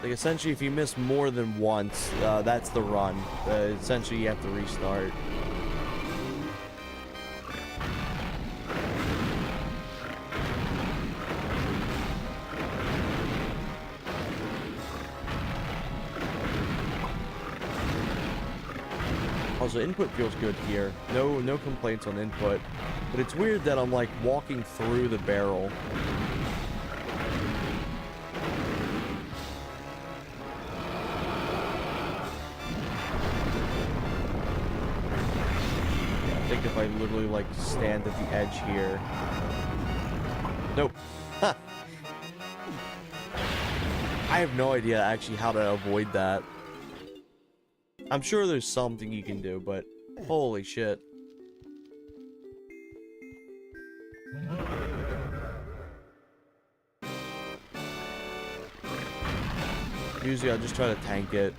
Like, essentially, if you miss more than once, that's the run. Essentially, you have to restart. Also, input feels good here. No complaints on input. But it's weird that I'm, like, walking through the barrel. I think if I literally, like, stand at the edge here... Nope. Ha! I have no idea, actually, how to avoid that. I'm sure there's something you can do, but holy shit. Usually I just try to tank it.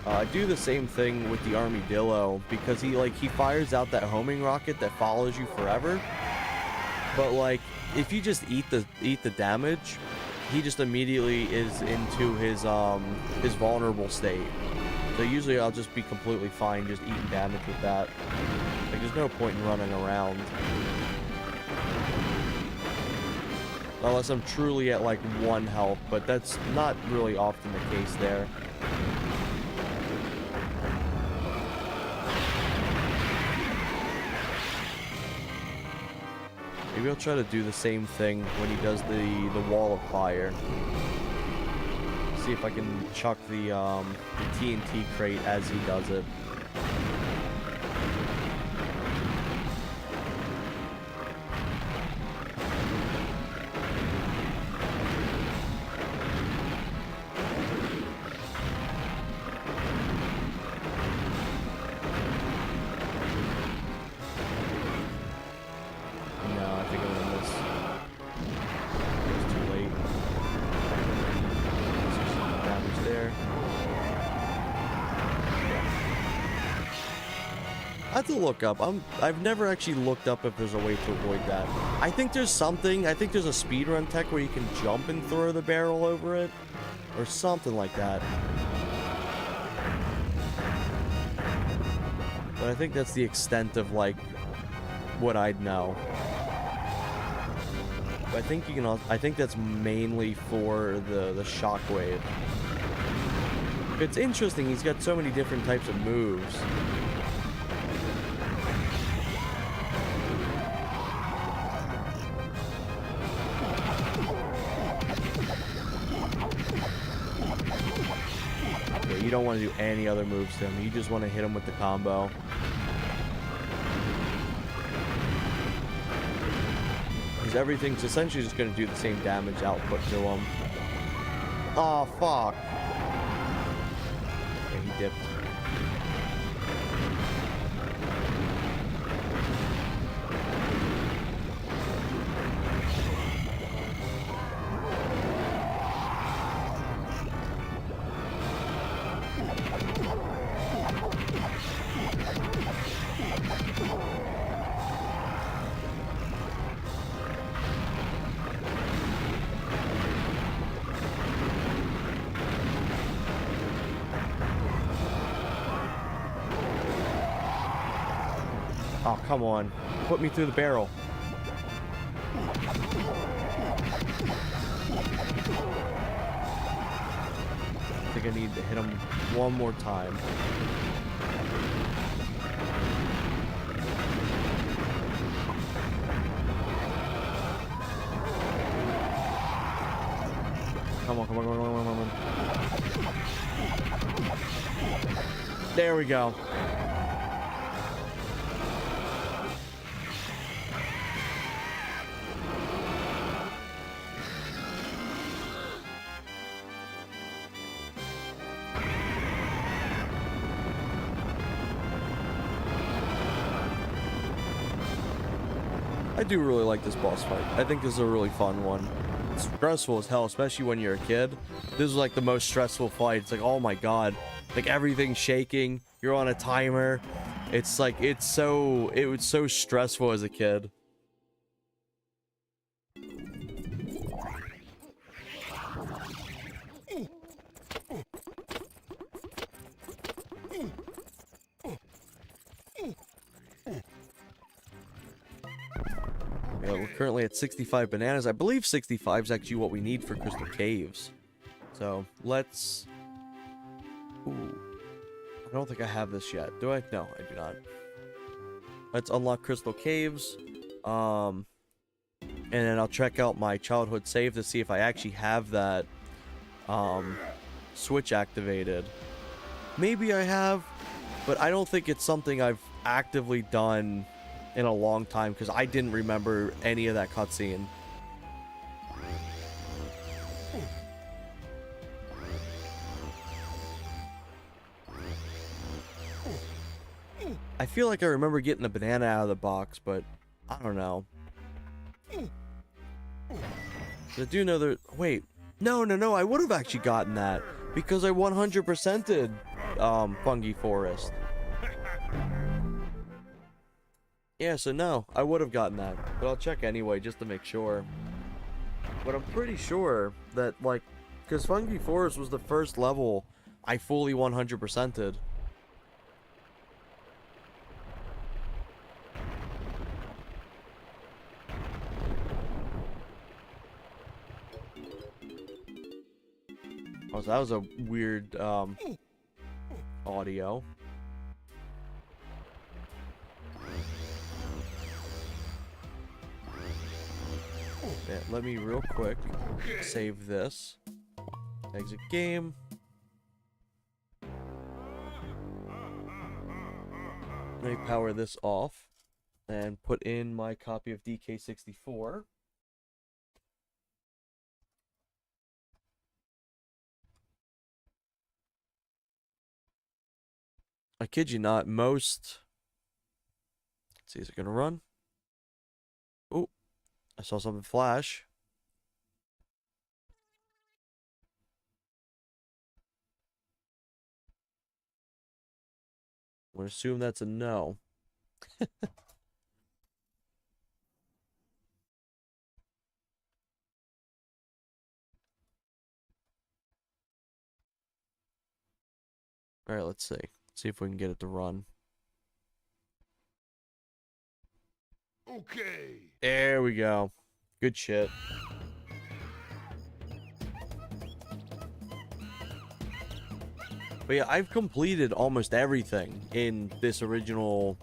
I do the same thing with the Armadillo because he fires out that homing rocket that follows you forever. But like if you just eat the damage, he just immediately is into his vulnerable state. So usually I'll just be completely fine just eating damage with that. Like, there's no point in running around. Unless I'm truly at, like, 1 health, but that's not really often the case there. Maybe I'll try to do the same thing when he does the wall of fire. See if I can chuck the TNT crate as he does it. No, I think I'm gonna miss. It's too late. Damage there. I have to look up. I've never actually looked up if there's a way to avoid that. I think there's something. I think there's a speedrun tech where you can jump and throw the barrel over it, or something like that. But But I think that's the extent of, like, what I'd know. But I think you can also, I think that's mainly for the shockwave. It's interesting, he's got so many different types of moves. Yeah, you don't want to do any other moves to him. You just want to hit him with the combo. Because everything's essentially just going to do the same damage output to him. Oh, fuck. Okay, he dipped. Oh, come on. Put me through the barrel. I think I need to hit him one more time. Come on, come on, come on, come on, come on. There we go. I do really like this boss fight. I think this is a really fun one. It's stressful as hell, especially when you're a kid. This is like the most stressful fight. It's like, oh my god. Like everything's shaking. You're on a timer. It's like, it was so stressful as a kid. Yeah, we're currently at 65 bananas. I believe 65 is actually what we need for Crystal Caves. So, let's... Ooh. I don't think I have this yet. Do I? No, I do not. Let's unlock Crystal Caves. And then I'll check out my childhood save to see if I actually have that switch activated. Maybe I have, but I don't think it's something I've actively done in a long time because I didn't remember any of that cutscene. I feel like I remember getting the banana out of the box, but I don't know. I do know there... Wait. No, I would have actually gotten that because I 100%ed Fungi Forest. Yeah, so no, I would have gotten that, but I'll check anyway just to make sure. But I'm pretty sure that, like, because Fungi Forest was the first level I fully 100%ed. Oh, so that was a weird audio. Yeah, let me real quick save this. Exit game. Let me power this off and put in my copy of DK64. I kid you not, most... Let's see, is it gonna run? Oh, I saw something flash. I'm gonna assume that's a no. Alright, let's see. See if we can get it to run.
Okay.
There we go. Good shit. But yeah, I've completed almost everything in this original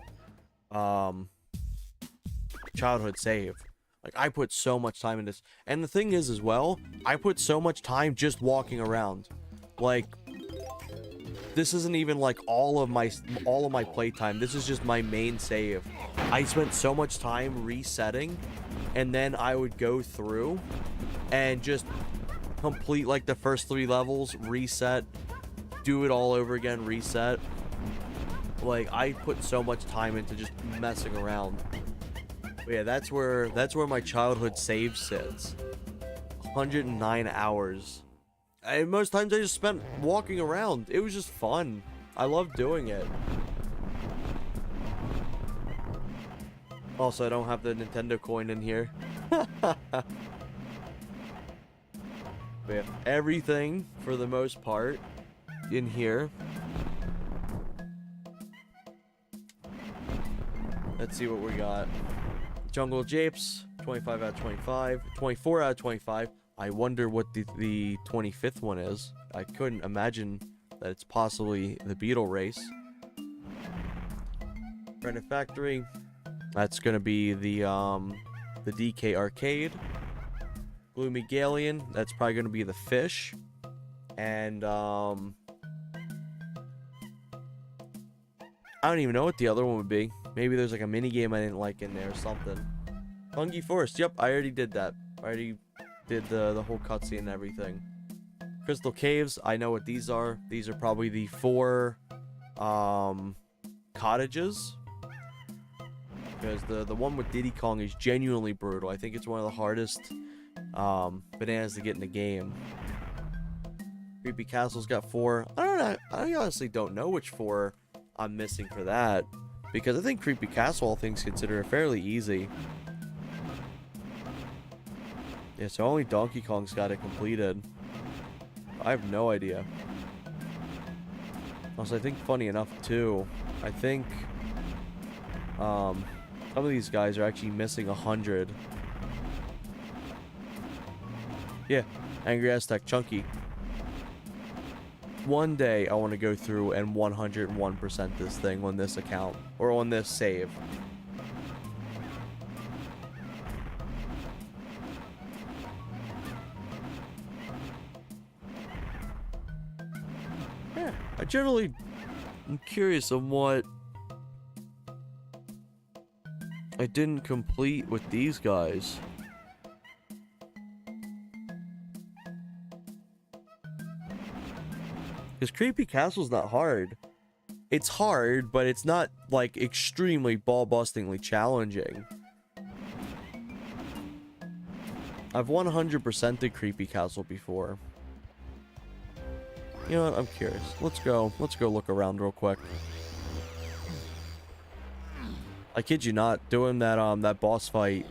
childhood save. Like, I put so much time in this. And the thing is as well, I put so much time just walking around. Like, this isn't even like all of my playtime. This is just my main save. I spent so much time resetting, and then I would go through and just complete like the first 3 levels, reset, do it all over again, reset. Like, I put so much time into just messing around. But yeah, that's where my childhood save sits. 109 hours. And most times I just spent walking around. It was just fun. I loved doing it. Also, I don't have the Nintendo coin in here. We have everything, for the most part, in here. Let's see what we got. Jungle Japes, 25 out of 25. 24 out of 25. I wonder what the 25th one is. I couldn't imagine that it's possibly the Beetle Race. Brandon Factory. That's gonna be the DK Arcade. Gloomy Galleon. That's probably gonna be the Fish. And I don't even know what the other one would be. Maybe there's like a mini game I didn't like in there or something. Fungi Forest. Yep, I already did that. I already did the whole cutscene and everything. Crystal Caves. I know what these are. These are probably the 4 cottages. Because the one with Diddy Kong is genuinely brutal. I think it's one of the hardest bananas to get in the game. Creepy Castle's got 4. I don't know. I honestly don't know which 4 I'm missing for that. Because I think Creepy Castle, all things considered, are fairly easy. Yeah, so only Donkey Kong's got it completed. I have no idea. Also, I think funny enough, too, I think some of these guys are actually missing 100. Yeah, Angry Aztec Chunky. One day, I want to go through and 101% this thing on this account. Or on this save. Yeah, I generally am curious on what I didn't complete with these guys. Because Creepy Castle's not hard. It's hard, but it's not, like, extremely ball-bustingly challenging. I've 100%'d Creepy Castle before. You know what? I'm curious. Let's go look around real quick. I kid you not, doing that boss fight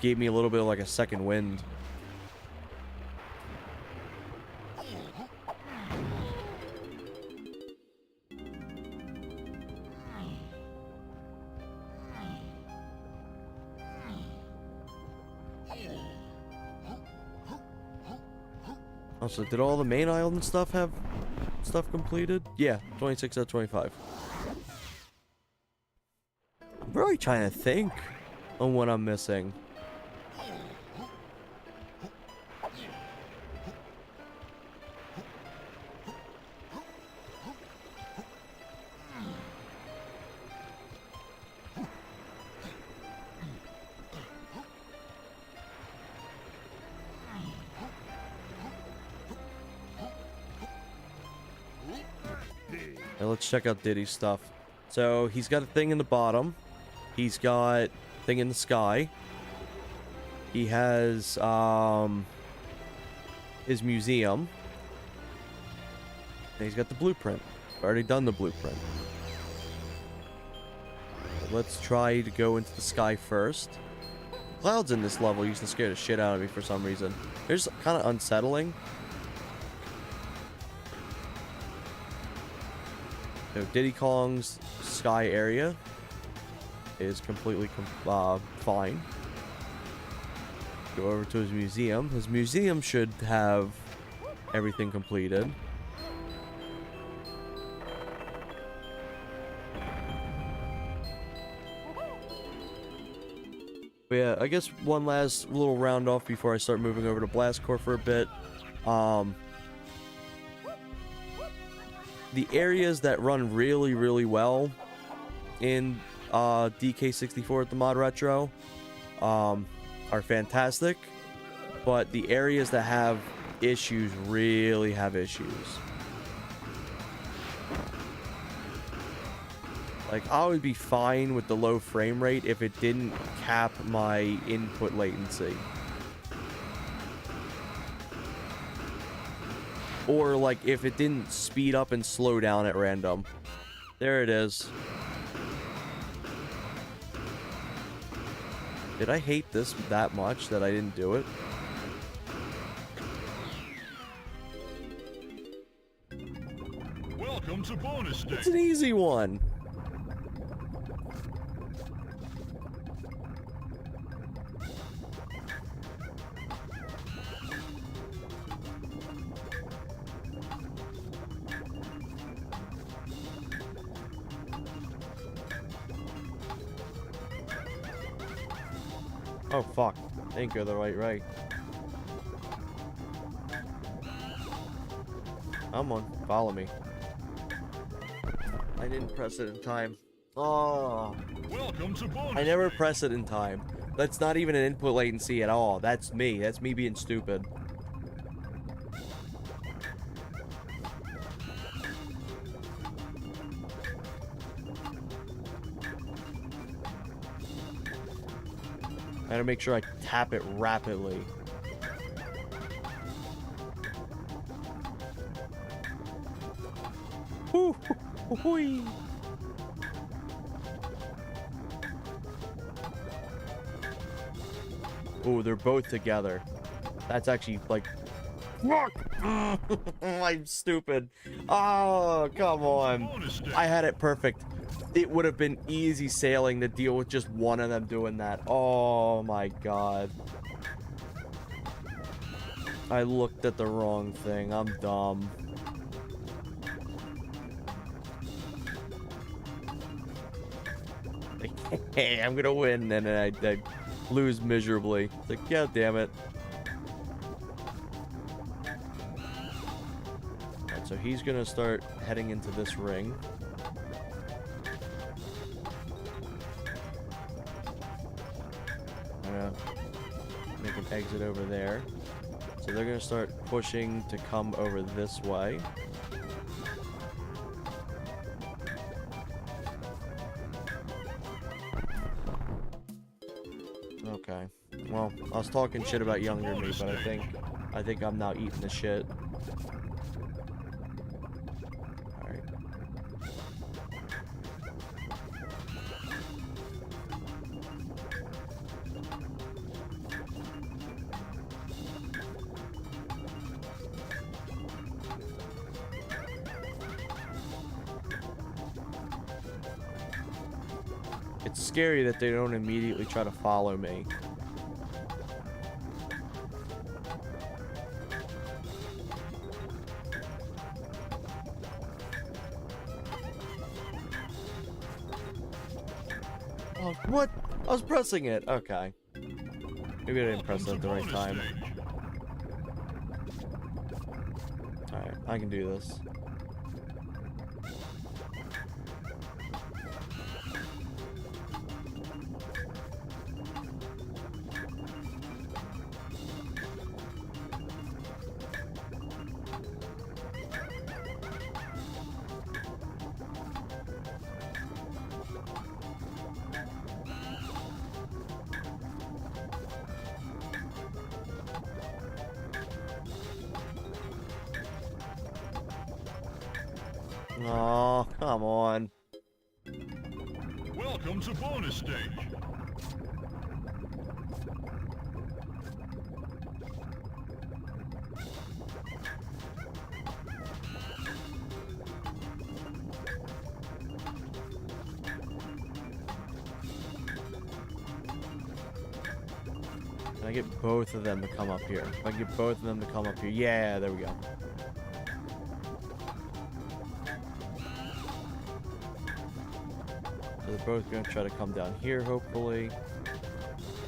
gave me a little bit of like a second wind. Also, did all the main island stuff have stuff completed? Yeah, 26 out of 25. I'm really trying to think on what I'm missing. Now let's check out Diddy's stuff. So he's got a thing in the bottom. He's got a thing in the sky. He has his museum. And he's got the blueprint. I've already done the blueprint. Let's try to go into the sky first. Clouds in this level used to scare the shit out of me for some reason. They're just kind of unsettling. So Diddy Kong's sky area. is completely fine. Go over to his museum. His museum should have everything completed. But yeah, I guess one last little round off before I start moving over to Blast Corps for a bit. The areas that run really, really well in DK64 at the Modretro are fantastic, but the areas that have issues really have issues. Like, I would be fine with the low frame rate if it didn't cap my input latency. Or, like, if it didn't speed up and slow down at random. There it is. Did I hate this that much that I didn't do it?
Welcome to bonus stage.
It's an easy one. Oh, fuck. Didn't go the right way. Come on, follow me. I didn't press it in time. Oh.
Welcome to bonus
I never
stage.
press it in time. That's not even an input latency at all. That's me. That's me being stupid. I gotta make sure I tap it rapidly. Woo, hoo, ooh, they're both together. That's actually like, fuck! I'm stupid. Oh, come on.
Bonus stage.
I had it perfect. It would have been easy sailing to deal with just one of them doing that. Oh my god. I looked at the wrong thing. I'm dumb. Hey, I'm gonna win, and then I lose miserably. It's like, god damn it. Alright, so he's gonna start heading into this ring. I'm gonna make an exit over there. So they're gonna start pushing to come over this way. Okay. Well, I was talking shit about younger me, but I think I'm now eating the shit. Alright. It's scary that they don't immediately try to follow me. Oh, what? I was pressing it. Okay. Maybe I didn't press it at the right time. Alright, I can do this. Oh, come on.
Welcome to bonus stage.
Can I get both of them to come up here? If I can get both of them to come up here. Yeah, there we go. So they're both going to try to come down here, hopefully.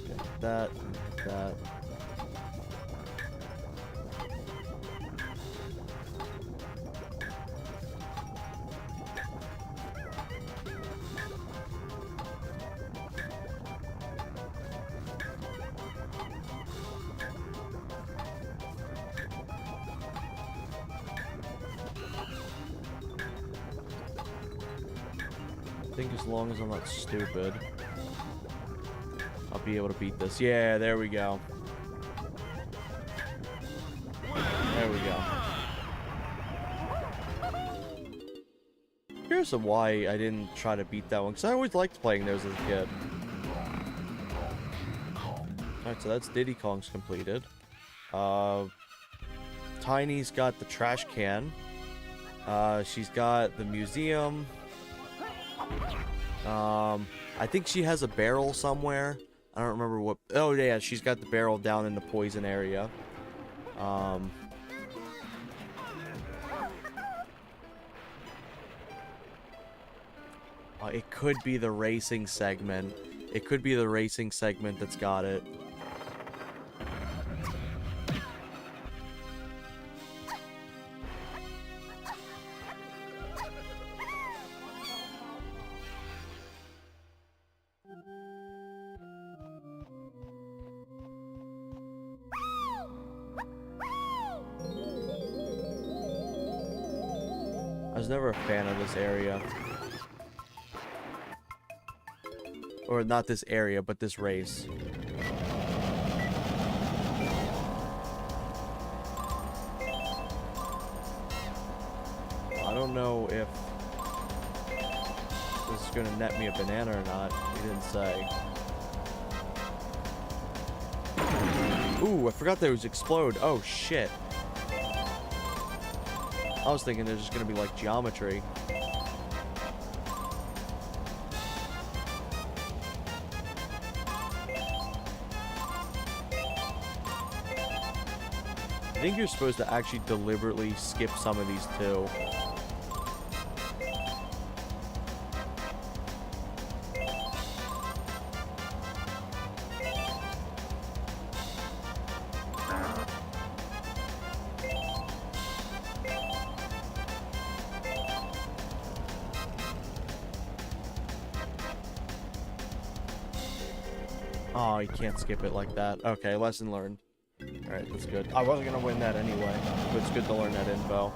Okay, that, that. I think as long as I'm not stupid, I'll be able to beat this. Yeah, there we go. There we go. Here's why I didn't try to beat that one, because I always liked playing those as a kid. Alright, so that's Diddy Kong's completed. Tiny's got the trash can. She's got the museum. I think she has a barrel somewhere. I don't remember what. Oh yeah, she's got the barrel down in the poison area. It could be the racing segment. It could be the racing segment that's got it. I was never a fan of this area. Or not this area, but this race. I don't know if this is gonna net me a banana or not. He didn't say. Ooh, I forgot those explode. Oh, shit. I was thinking there's just gonna be, like, geometry. I think you're supposed to actually deliberately skip some of these, too. Oh, you can't skip it like that. Okay, lesson learned. Alright, that's good. I wasn't gonna win that anyway, but it's good to learn that info.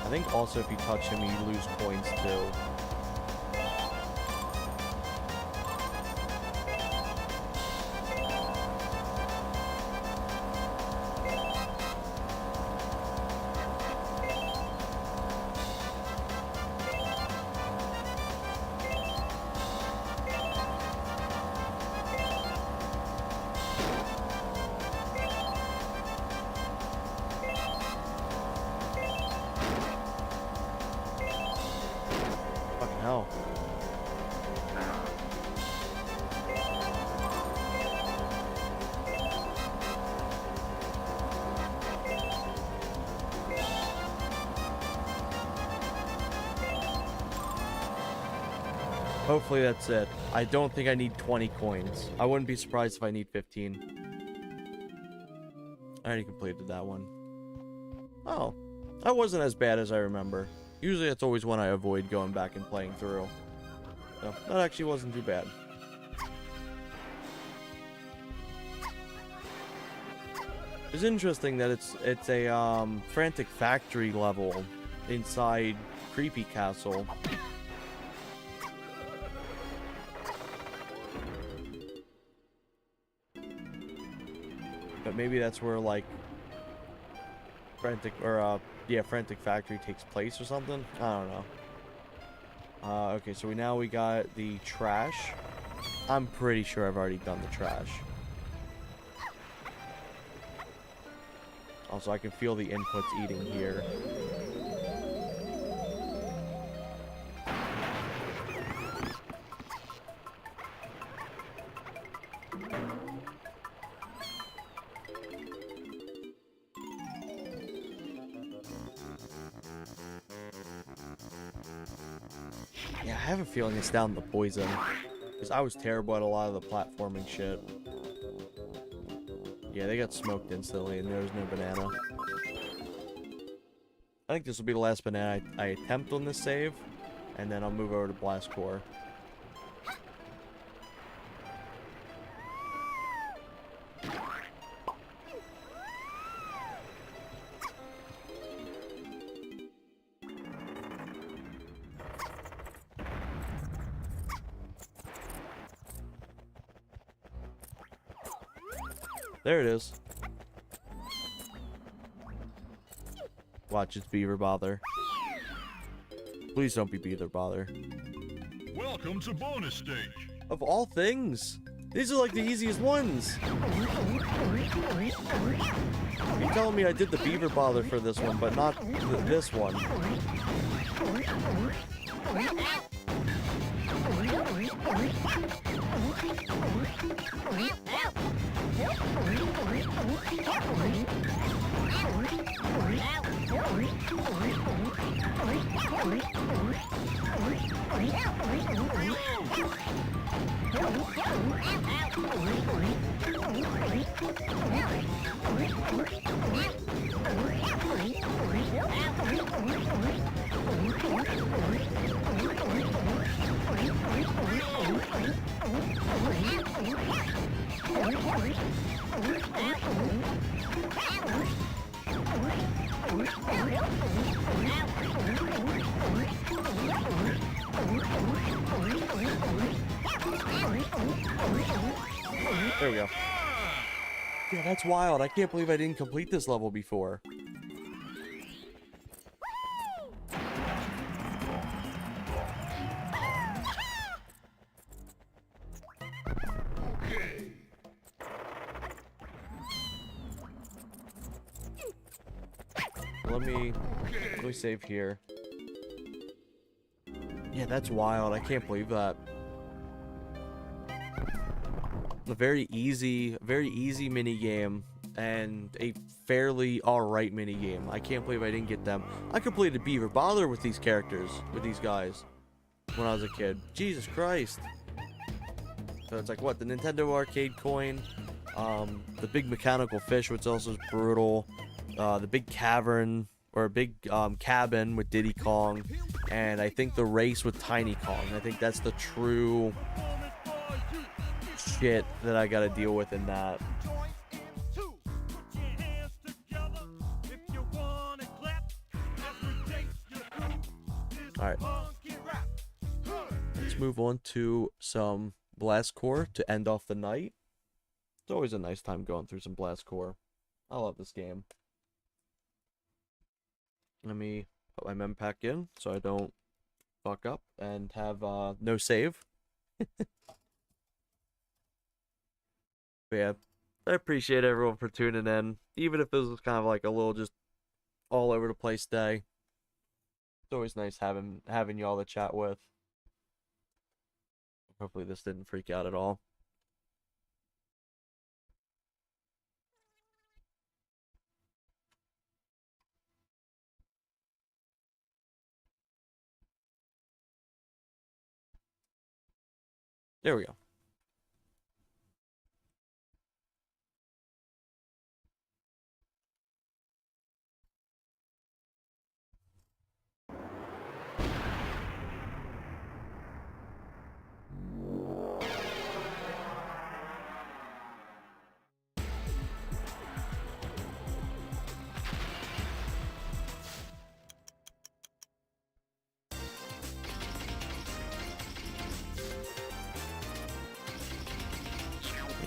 I think also if you touch him, you lose points too. Fucking hell. Hopefully that's it. I don't think I need 20 coins. I wouldn't be surprised if I need 15. I already completed that one. Oh, that wasn't as bad as I remember. Usually that's always one I avoid going back and playing through. So, that actually wasn't too bad. It's interesting that it's a frantic factory level inside Creepy Castle. But maybe that's where, like, Frantic, or yeah, Frantic Factory takes place or something. I don't know. Okay, so we got the trash. I'm pretty sure I've already done the trash. Also, I can feel the inputs eating here. Yeah, I have a feeling it's down the poison. Because I was terrible at a lot of the platforming shit. Yeah, they got smoked instantly and there was no banana. I think this will be the last banana I attempt on this save. And then I'll move over to Blast Core. There it is. Watch, it's Beaver Bother. Please don't be Beaver Bother.
Welcome to bonus stage.
Of all things, these are like the easiest ones. You're telling me I did the Beaver Bother for this one, but not this one. There we go. Yeah, that's wild. I can't believe I didn't complete this level before. Let me save here. Yeah, that's wild. I can't believe that. A very easy mini game and a fairly alright mini game. I can't believe I didn't get them. I completed Beaver Bother with these characters, with these guys, when I was a kid. Jesus Christ. So it's like, what, the Nintendo arcade coin, the big mechanical fish, which also is brutal, the big cavern, or a big cabin with Diddy Kong, and I think the race with Tiny Kong. I think that's the true shit that I gotta deal with in that. Alright. Let's move on to some Blast Core to end off the night. It's always a nice time going through some Blast Core. I love this game. Let me put my mem pack in so I don't fuck up and have no save. But yeah, I appreciate everyone for tuning in, even if this was kind of like a little just all over the place day. It's always nice having y'all to chat with. Hopefully this didn't freak out at all. There we go.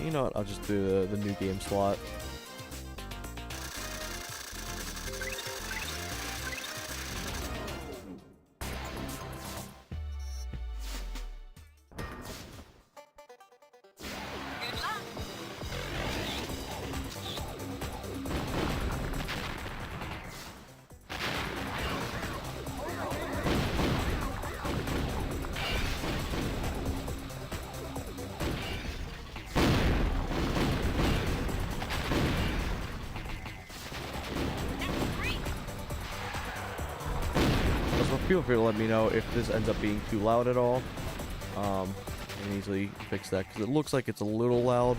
You know what? I'll just do the new game slot. feel free to let me know if this ends up being too loud at all. I can easily fix that because it looks like it's a little loud.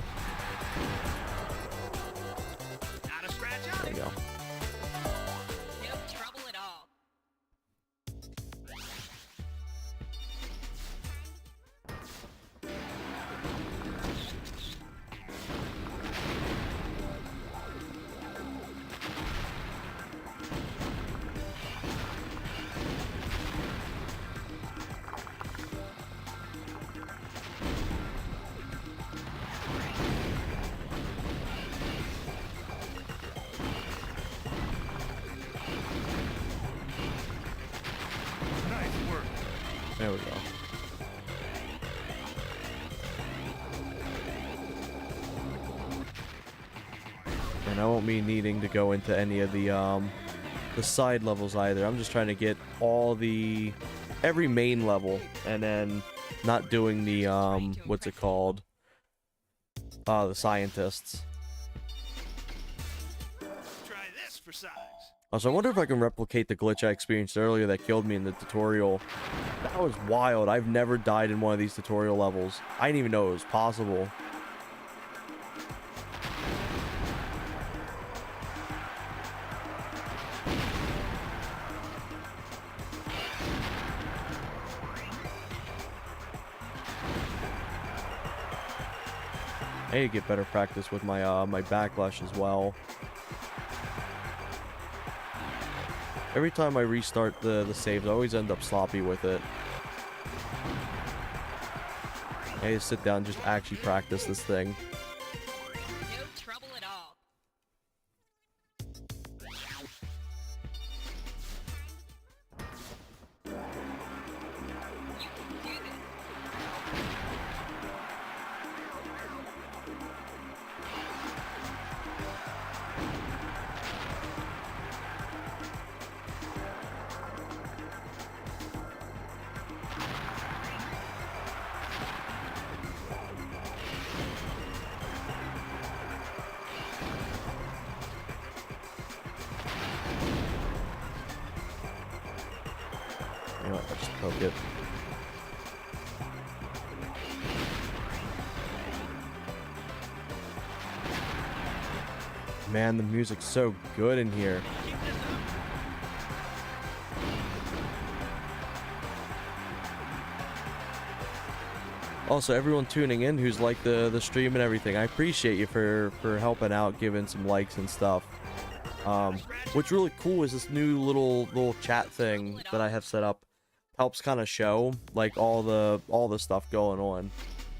Not a scratch on
There we
it.
go.
No trouble at all.
Nice work.
There we go. And I won't be needing to go into any of the side levels either. I'm just trying to get every main level, and then not doing the what's it called? The scientists.
Try this for size.
Also, I wonder if I can replicate the glitch I experienced earlier that killed me in the tutorial. That was wild. I've never died in one of these tutorial levels. I didn't even know it was possible. I need to get better practice with my my backlash as well. Every time I restart the saves, I always end up sloppy with it. I need to sit down and just actually practice this thing.
No trouble at all. You can do this.
You know what, I'll just poke it. Man, the music's so good in here.
Keep this up.
Also, everyone tuning in who's like the stream and everything, I appreciate you for helping out, giving some likes and stuff. What's really cool is this new little chat thing that I have set up. Helps kind of show like all the stuff going on.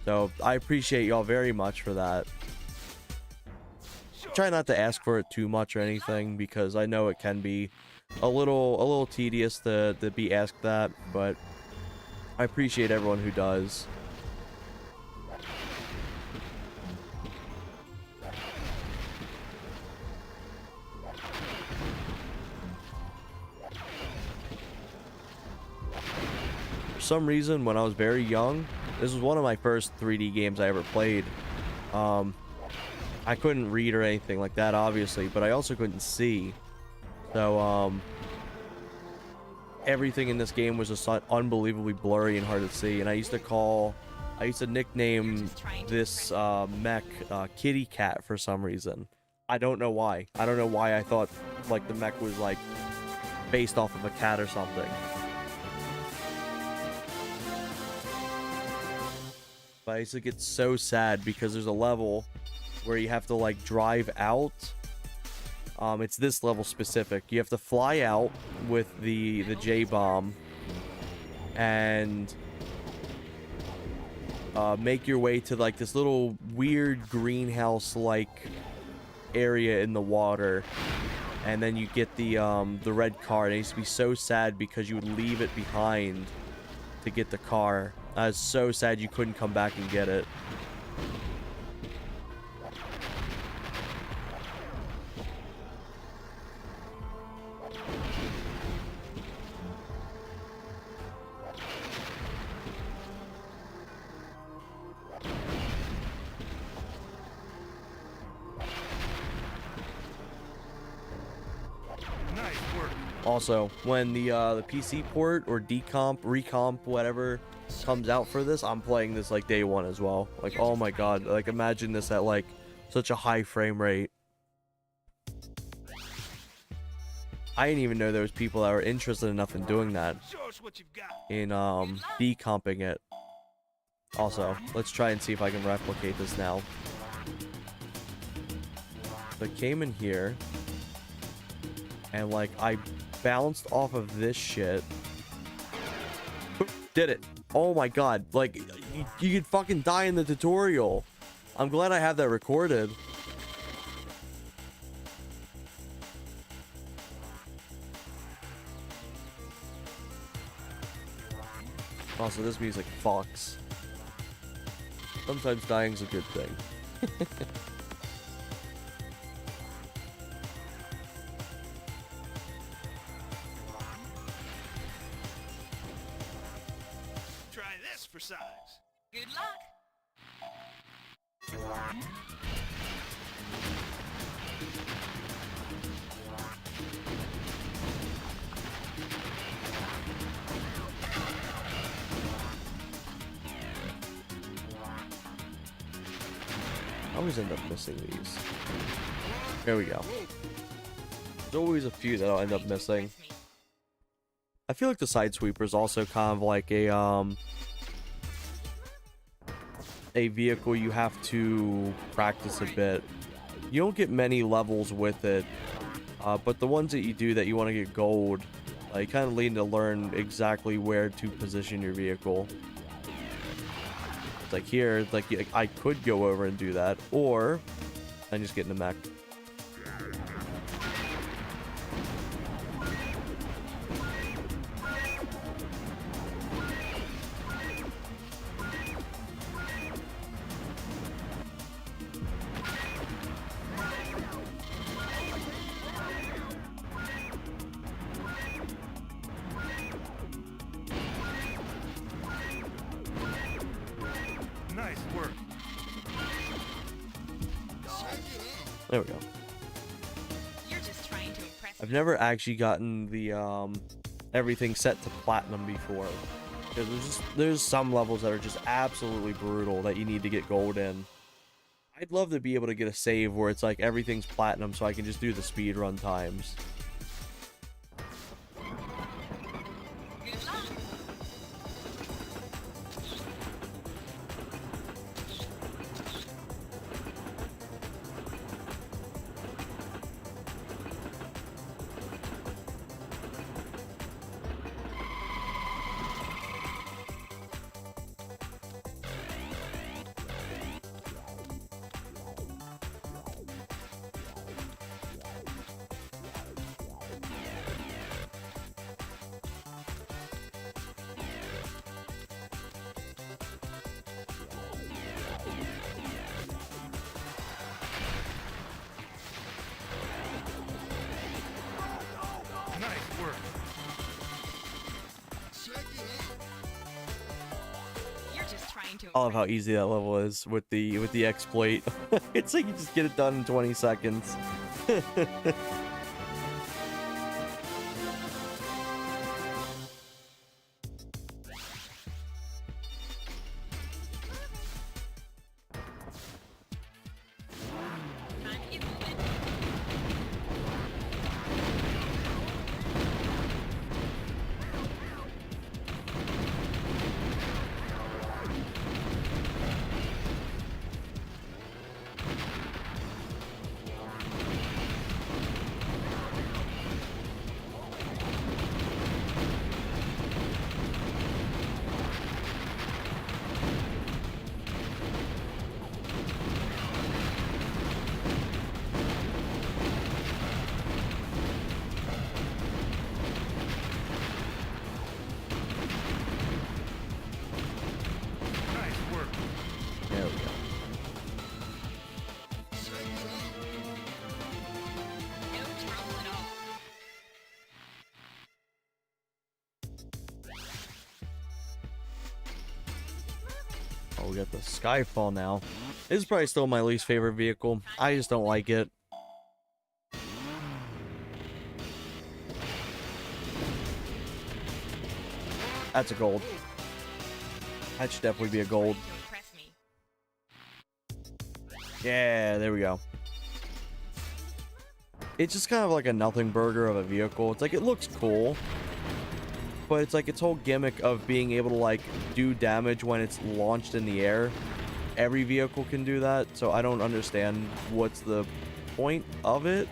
So I appreciate y'all very much for that. Try not to ask for it too much or anything, because I know it can be a little tedious to be asked that, but I appreciate everyone who does. For some reason, when I was very young, this was one of my first 3D games I ever played. I couldn't read or anything like that, obviously, but I also couldn't see. So, everything in this game was just unbelievably blurry and hard to see. And I used to nickname this mech Kitty Cat for some reason. I don't know why. I don't know why I thought like the mech was like based off of a cat or something. But I used to get so sad because there's a level where you have to like drive out. It's this level specific. You have to fly out with the J-bomb and make your way to like this little weird greenhouse like area in the water, and then you get the red car. And it used to be so sad because you would leave it behind to get the car. I was so sad you couldn't come back and get it. Also, when the PC port or decomp, recomp, whatever comes out for this, I'm playing this like day one as well. Like, oh my god, like imagine this at like such a high frame rate. I didn't even know there was people that were interested enough in doing that,
Show us what you've got.
in decomping it. Also, let's try and see if I can replicate this now. So I came in here, and like I bounced off of this shit. Did it. Oh my god, like you could fucking die in the tutorial. I'm glad I have that recorded. Also, this music fucks. Sometimes dying's a good thing.
Try this for size. Good luck.
I always end up missing these. There we go. There's always a few that I'll end up missing. I feel like the side sweeper is also kind of like a vehicle you have to practice a bit. You don't get many levels with it, but the ones that you do that you want to get gold, you kind of need to learn exactly where to position your vehicle. It's like here, like I could go over and do that, or I just get in the mech.
Nice work.
There we go.
You're just trying to impress
I've never actually gotten the everything set to platinum before. Because there's some levels that are just absolutely brutal that you need to get gold in. I'd love to be able to get a save where it's like everything's platinum so I can just do the speed run times.
Good luck.
Nice work.
You're just trying to
I love how easy that level is with the exploit. It's like you just get it done in 20 seconds.
Nice work.
There we go.
no trouble at all.
Oh, we got the Skyfall now. This is probably still my least favorite vehicle. I just don't like it. That's a gold. That should definitely be a gold.
To impress me.
Yeah, there we go. It's just kind of like a nothing burger of a vehicle. It's like, it looks cool, but it's like its whole gimmick of being able to like do damage when it's launched in the air. Every vehicle can do that, so I don't understand what's the point of it.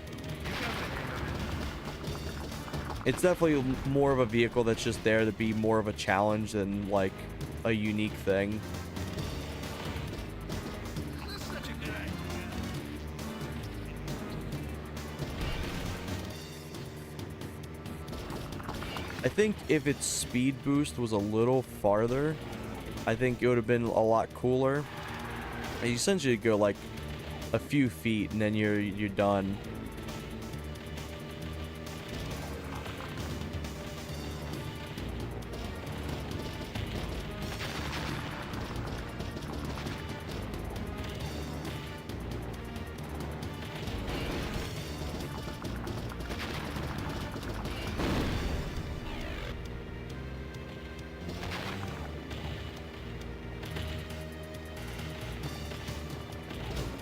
It's definitely more of a vehicle that's just there to be more of a challenge than like a unique thing.
This is such a good idea.
I think if its speed boost was a little farther, I think it would have been a lot cooler. And you essentially go like a few feet and then you're done.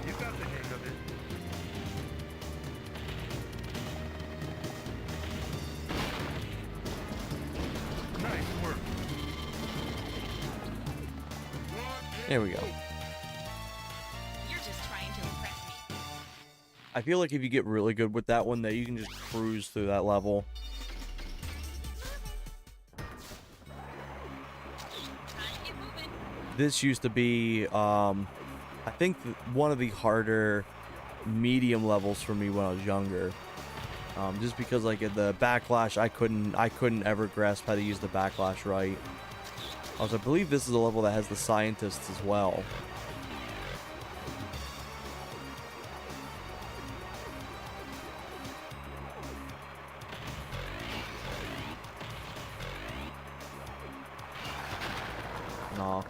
You got the hang of it. Nice work.
There we go.
You're just trying to impress me.
I feel like if you get really good with that one, that you can just cruise through that level.
Time to get moving.
This used to be, I think one of the harder medium levels for me when I was younger. Just because like the backlash, I couldn't ever grasp how to use the backlash right. Also, I believe this is a level that has the scientists as well. Nah.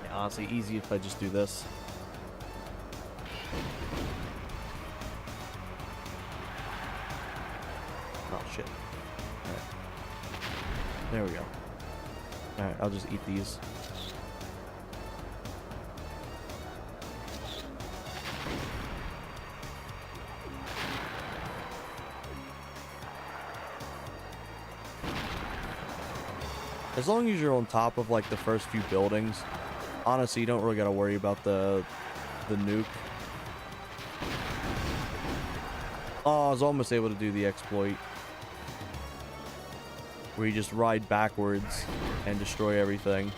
Yeah, honestly, easy if I just do this. Oh shit. Alright. There we go. Alright, I'll just eat these. As long as you're on top of like the first few buildings, honestly, you don't really gotta worry about the nuke. Oh, I was almost able to do the exploit where you just ride backwards and destroy everything.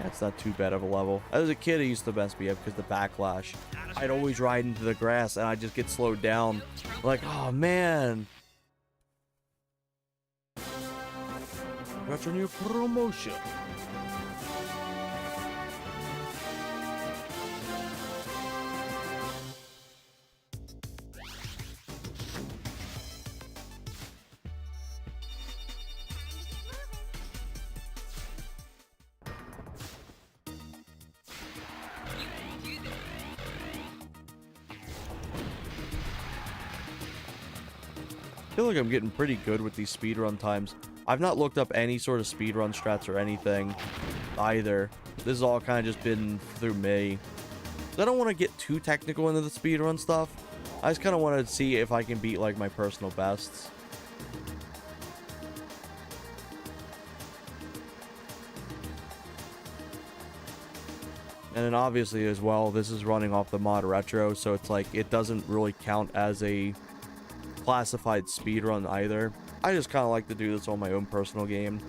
That's not too bad of a level. As a kid, I used to mess me up because the backlash. I'd always ride into the grass and I'd just get slowed down. Like, oh man. Got your new promotion. I feel like I'm getting pretty good with these speedrun times. I've not looked up any sort of speedrun strats or anything either. This has all kind of just been through me. I don't want to get too technical into the speedrun stuff. I just kind of want to see if I can beat like my personal bests. And then obviously as well, this is running off the Modretro, so it's like it doesn't really count as a classified speedrun either. I just kind of like to do this on my own personal game.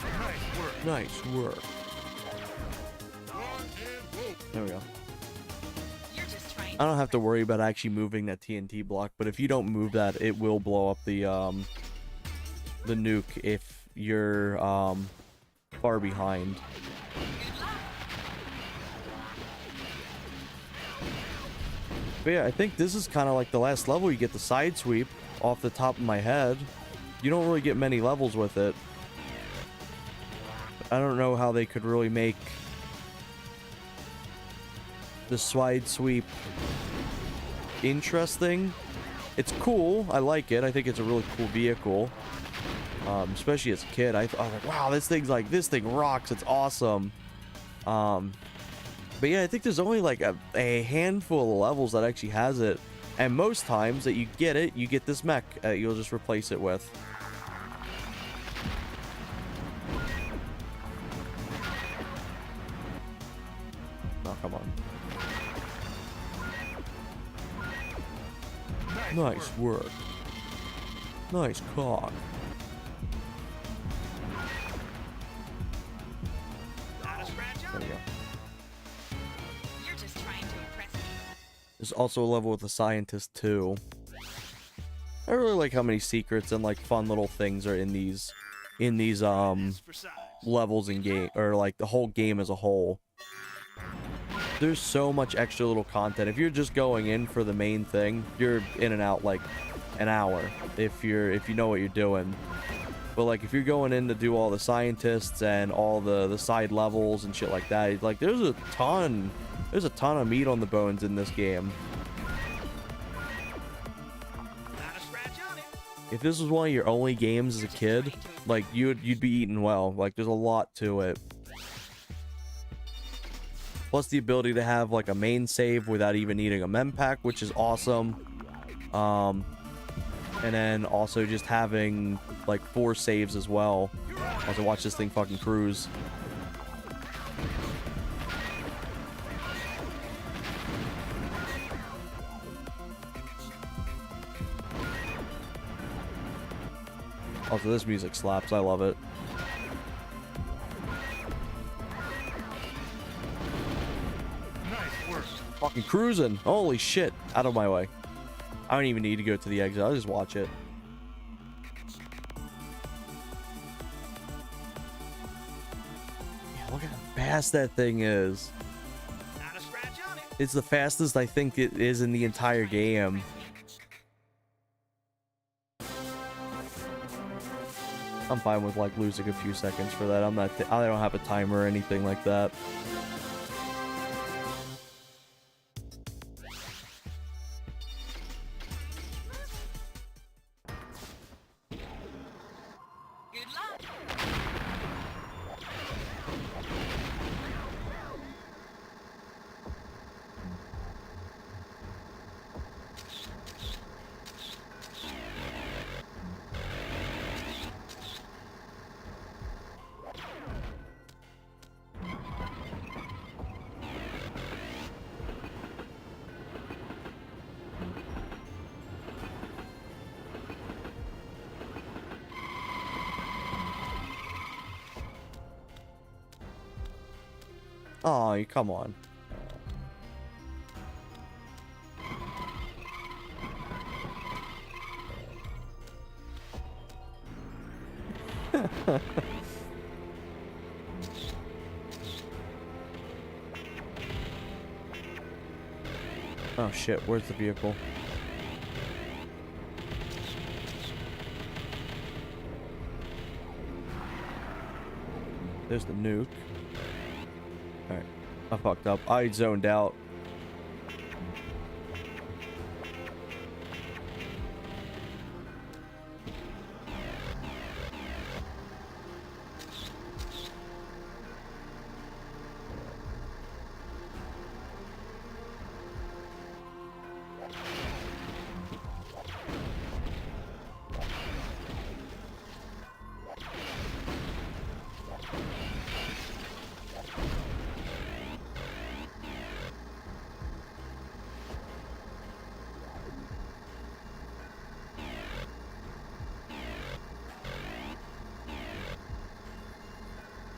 Nice work.
Nice work. There we go. I don't have to worry about actually moving that TNT block, but if you don't move that, it will blow up the nuke if you're far behind. But yeah, I think this is kind of like the last level. You get the side sweep off the top of my head. You don't really get many levels with it. I don't know how they could really make the side sweep interesting. It's cool. I like it. I think it's a really cool vehicle. Especially as a kid. I was like, wow, this thing rocks. It's awesome. But yeah, I think there's only like a handful of levels that actually has it. And most times that you get it, you get this mech you'll just replace it with. Oh, come on. Nice work. Nice cock. There we go.
You're just trying to impress me.
There's also a level with a scientist too. I really like how many secrets and like fun little things are in these
For size.
levels in game, or like the whole game as a whole. There's so much extra little content. If you're just going in for the main thing, you're in and out like an hour if you know what you're doing. But like if you're going in to do all the scientists and all the side levels and shit like that, like there's a ton of meat on the bones in this game.
Not a scratch on it.
If this was one of your only games as a kid, like you'd be eating well. Like there's a lot to it. Plus the ability to have like a main save without even needing a mem pack, which is awesome. And then also just having like 4 saves as well as I watch this thing fucking cruise. Also, this music slaps. I love it.
Nice work.
Fucking cruising. Holy shit. Out of my way. I don't even need to go to the exit. I'll just watch it. Yeah, look at how fast that thing is.
Not a scratch on it.
It's the fastest I think it is in the entire game. I'm fine with like losing a few seconds for that. I don't have a timer or anything like that.
Good luck.
Oh, come on. Oh shit, where's the vehicle? There's the nuke. Alright, I fucked up. I zoned out.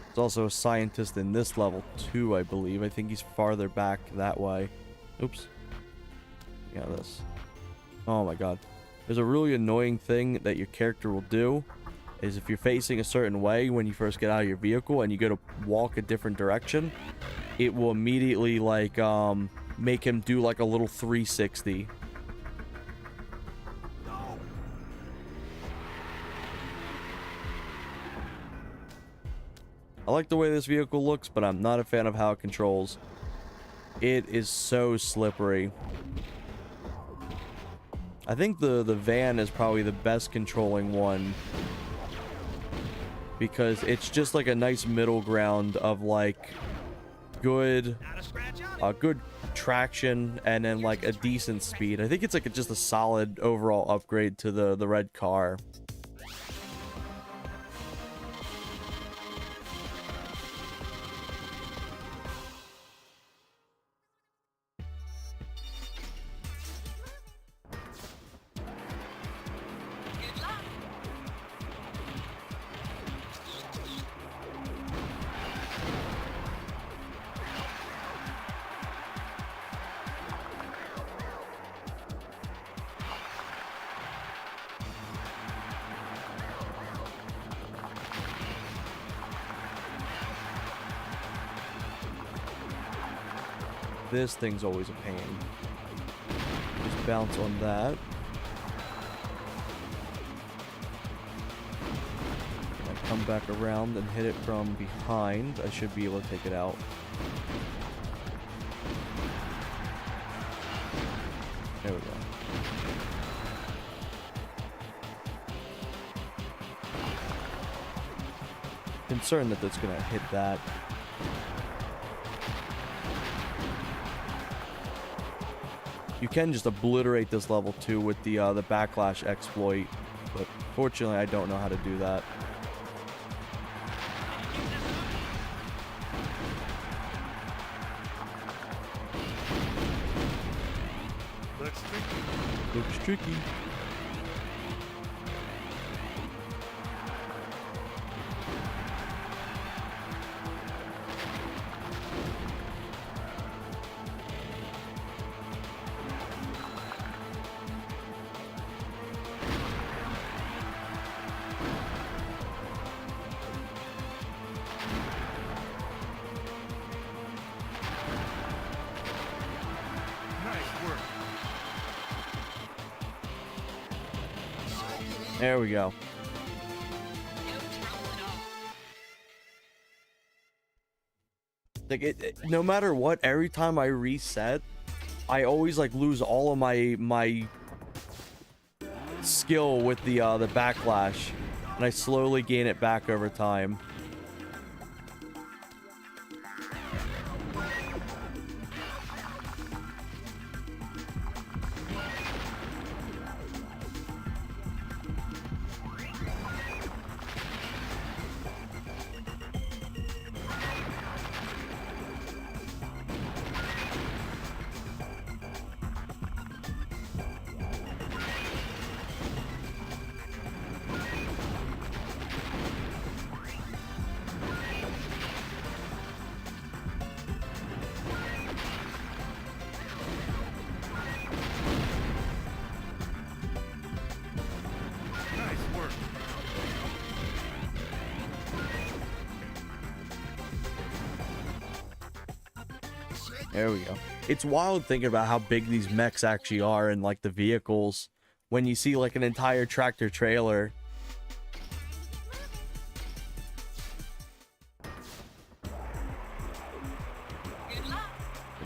There's also a scientist in this level too, I believe. I think he's farther back that way. Oops. Yeah, this. Oh my god. There's a really annoying thing that your character will do is if you're facing a certain way when you first get out of your vehicle and you go to walk a different direction, it will immediately like make him do like a little 360. I like the way this vehicle looks, but I'm not a fan of how it controls. It is so slippery. I think the van is probably the best controlling one, because it's just like a nice middle ground of like good good traction and then like a decent speed. I think it's like just a solid overall upgrade to the red car. This thing's always a pain. Just bounce on that. And I come back around and hit it from behind. I should be able to take it out. There we go. Concerned that that's gonna hit that. You can just obliterate this level too with the backlash exploit, but fortunately I don't know how to do that.
Looks tricky.
Looks tricky. There we go. Like no matter what, every time I reset, I always like lose all of my skill with the backlash, and I slowly gain it back over time. There we go. It's wild thinking about how big these mechs actually are and like the vehicles when you see like an entire tractor trailer.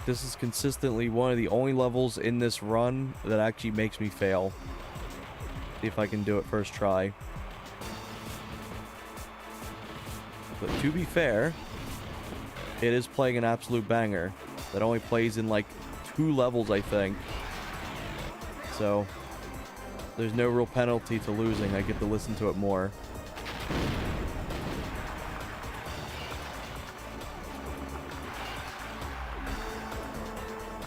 This is consistently one of the only levels in this run that actually makes me fail. See if I can do it first try. But to be fair, it is playing an absolute banger. That only plays in like 2 levels, I think. So there's no real penalty to losing. I get to listen to it more.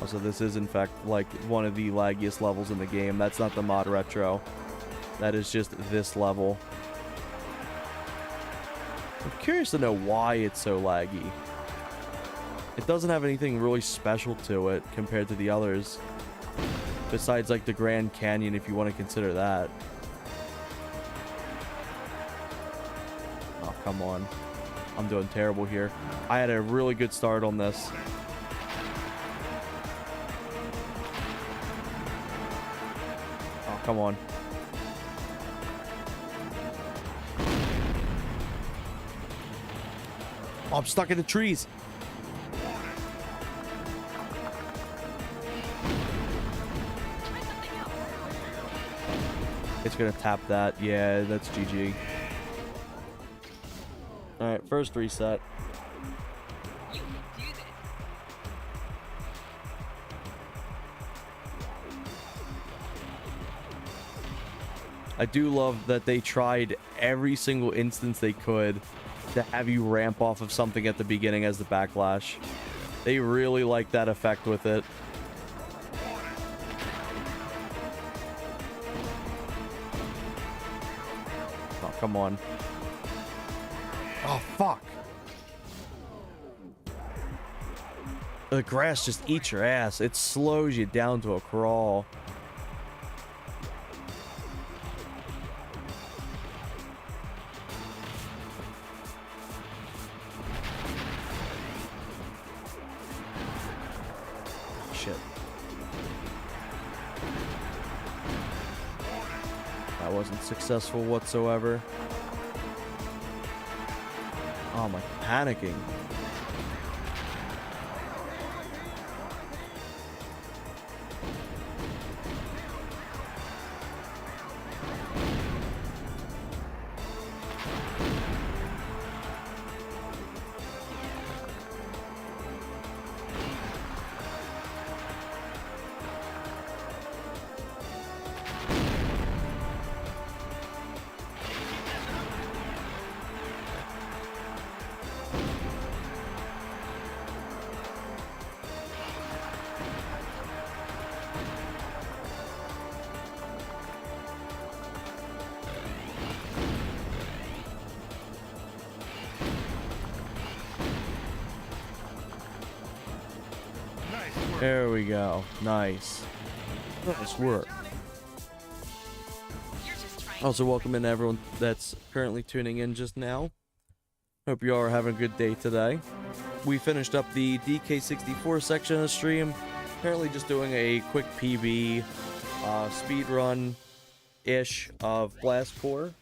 Also, this is in fact like one of the laggiest levels in the game. That's not the Modretro. That is just this level. I'm curious to know why it's so laggy. It doesn't have anything really special to it compared to the others. Besides, like, the Grand Canyon, if you want to consider that. Oh, come on. I'm doing terrible here. I had a really good start on this. Oh, come on. Oh, I'm stuck in the trees. It's gonna tap that. Yeah, that's GG. Alright, first reset.
You can do this.
I do love that they tried every single instance they could to have you ramp off of something at the beginning as the backlash. They really like that effect with it. Oh, come on. Oh, fuck. The grass just eats your ass. It slows you down to a crawl. Shit. That wasn't successful whatsoever. Oh, I'm like panicking. There we go. Nice. Nice work.
You're just trying
Also, welcome in everyone that's currently tuning in just now. Hope you all are having a good day today. We finished up the DK64 section of the stream. Apparently just doing a quick PB speed run-ish of Blast Core.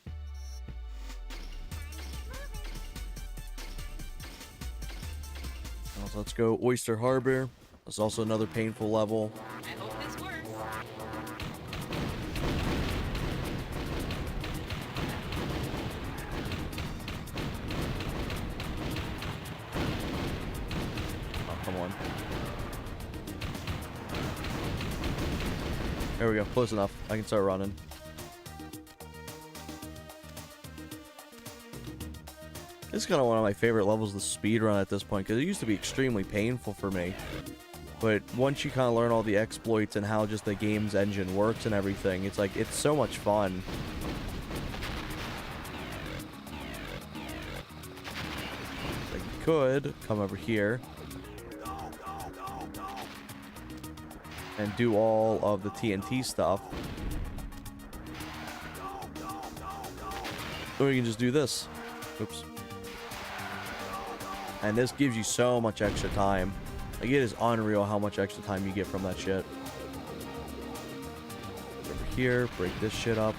Also, let's go Oyster Harbor. That's also another painful level.
I hope this works.
Oh, come on. There we go. Close enough. I can start running. This is kind of one of my favorite levels of the speedrun at this point, because it used to be extremely painful for me. But once you kind of learn all the exploits and how just the game's engine works and everything, it's like, it's so much fun. Like, you could come over here and do all of the TNT stuff. Or you can just do this. Oops. And this gives you so much extra time. Like, it is unreal how much extra time you get from that shit. Over here, break this shit up.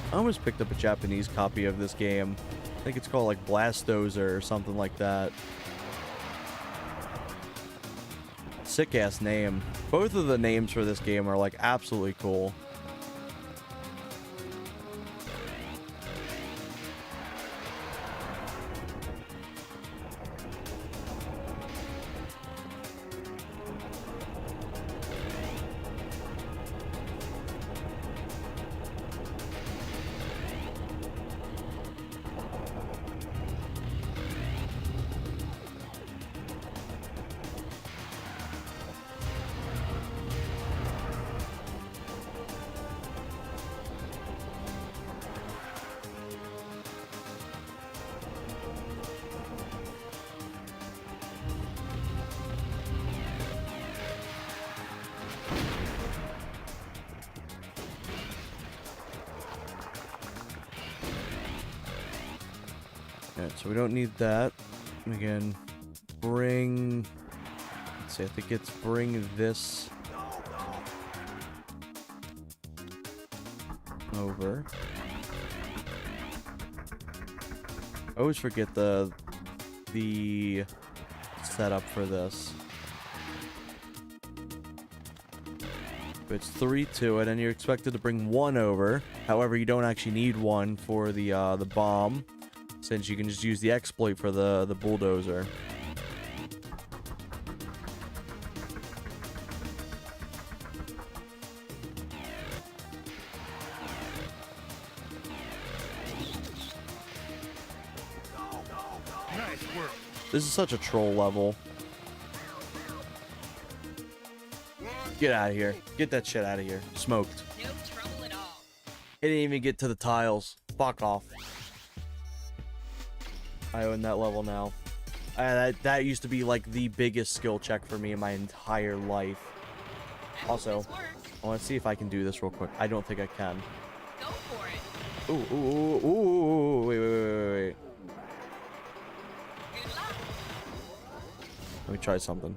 I almost picked up a Japanese copy of this game. I think it's called like Blastozer or something like that. Sick ass name. Both of the names for this game are like absolutely cool. So we don't need that. Again, bring... Let's see, I think it's bring this over. I always forget the setup for this. It's 3 to it, and you're expected to bring 1 over. However, you don't actually need 1 for the bomb, since you can just use the exploit for the bulldozer.
Nice work.
This is such a troll level. Get out of here. Get that shit out of here. Smoked.
No trouble at all.
It didn't even get to the tiles. Fuck off. I own that level now. That used to be like the biggest skill check for me in my entire life. Also, I want to see if I can do this real quick. I don't think I can.
Go for it.
Ooh, ooh, ooh, ooh, wait.
Good luck.
Let me try something.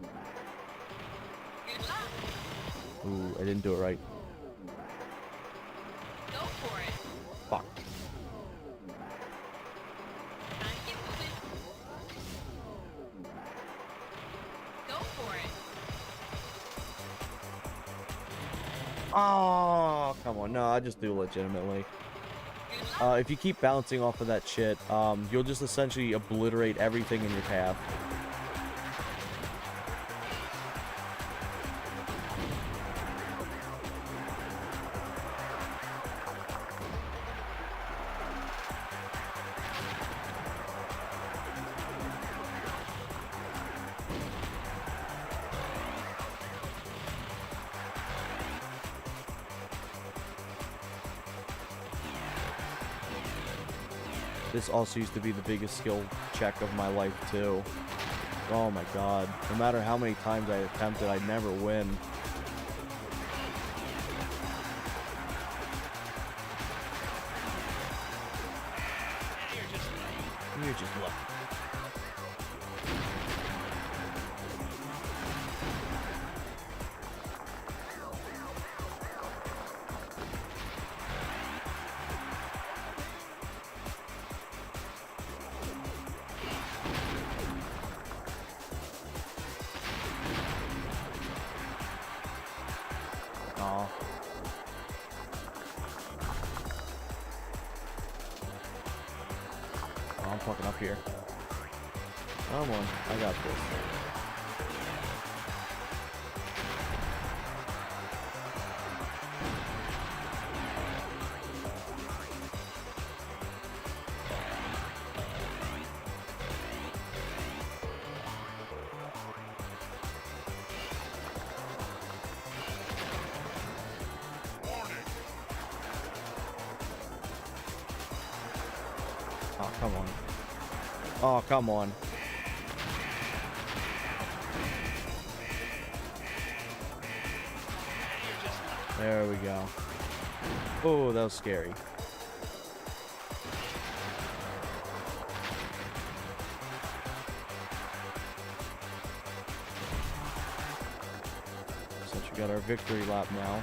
Good luck.
Ooh, I didn't do it right.
Go for it.
Fuck.
Time to get moving. Go for it.
Oh, come on. No, I just do legitimately.
Good luck.
If you keep bouncing off of that shit, you'll just essentially obliterate everything in your path. This also used to be the biggest skill check of my life, too. Oh my god. No matter how many times I attempted, I'd never win. You're just lucky. Aw. Oh, I'm fucking up here. Come on, I got this. Oh, come on. Oh, come on. There we go. Oh, that was scary. Since we got our victory lap now.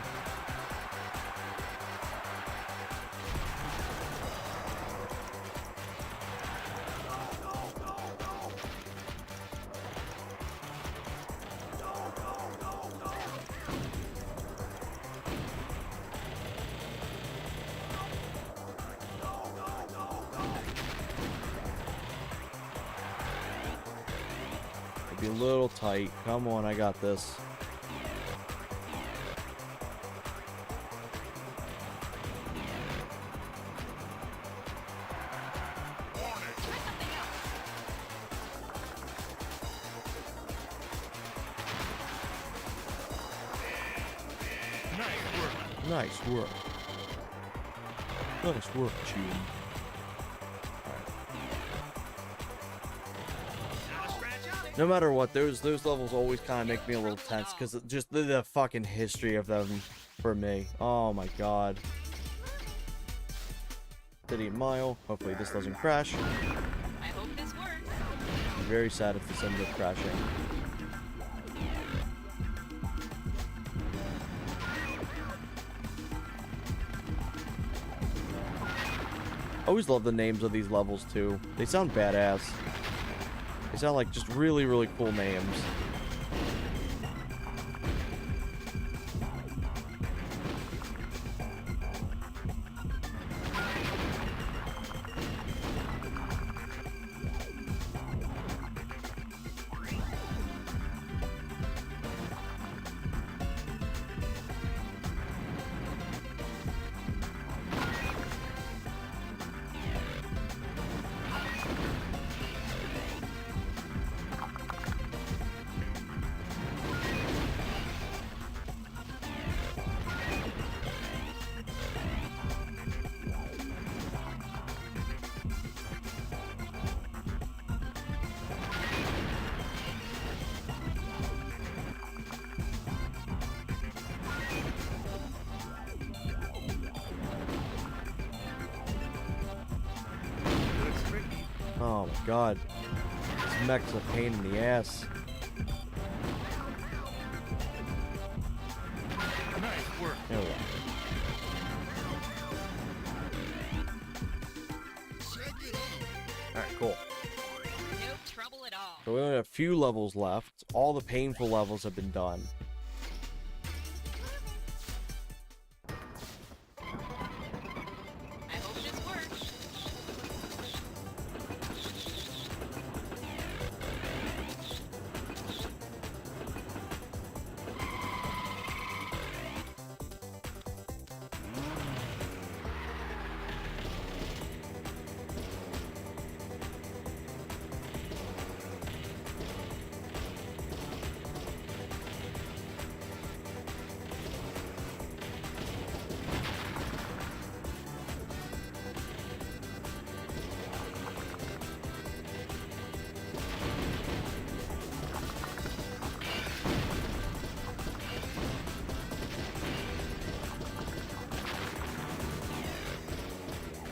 Be a little tight. Come on, I got this. Nice work. Nice work, June. No matter what, those levels always kind of make me a little tense because just the fucking history of them for me. Oh my god. City mile. Hopefully this doesn't crash.
I hope
very sad if this ends up crashing. I always love the names of these levels too. They sound badass. They sound like just really, really cool names. Oh my god. This mech's a pain in the ass.
Nice work.
There we go. Alright, cool.
No trouble at all.
So we only have a few levels left. All the painful levels have been done.
I hope this works.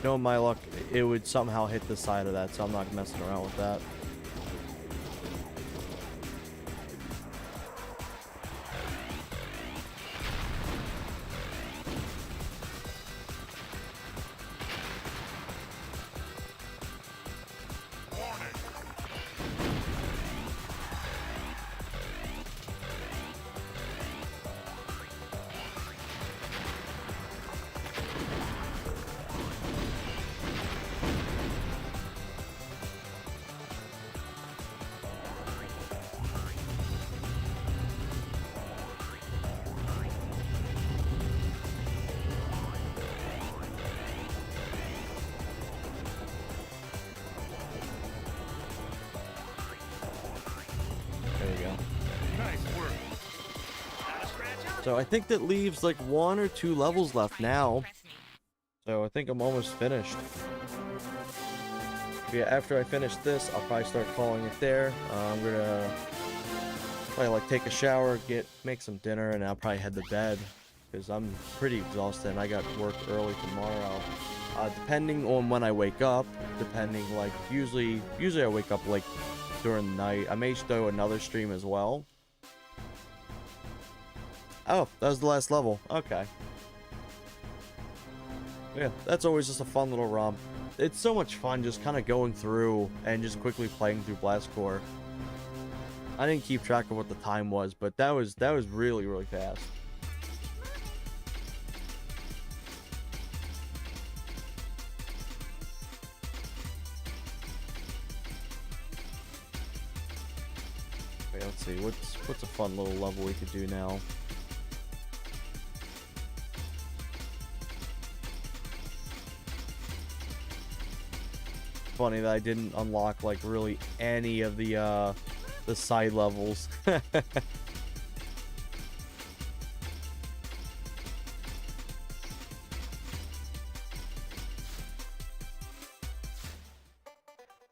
Knowing my luck, it would somehow hit the side of that, so I'm not messing around with that.
Warning.
There we go.
Nice work.
Not a scratch on.
So I think that leaves like 1 or 2 levels left now.
Press me.
So I think I'm almost finished. Yeah, after I finish this, I'll probably start calling it there. I'm gonna probably like take a shower, make some dinner, and I'll probably head to bed because I'm pretty exhausted and I got work early tomorrow. Depending on when I wake up, like usually I wake up like during the night. I may do another stream as well. Oh, that was the last level. Okay. Yeah, that's always just a fun little romp. It's so much fun just kind of going through and just quickly playing through Blast Corps. I didn't keep track of what the time was, but that was really, really fast. Wait, let's see. What's a fun little level we could do now? Funny that I didn't unlock like really any of the side levels. But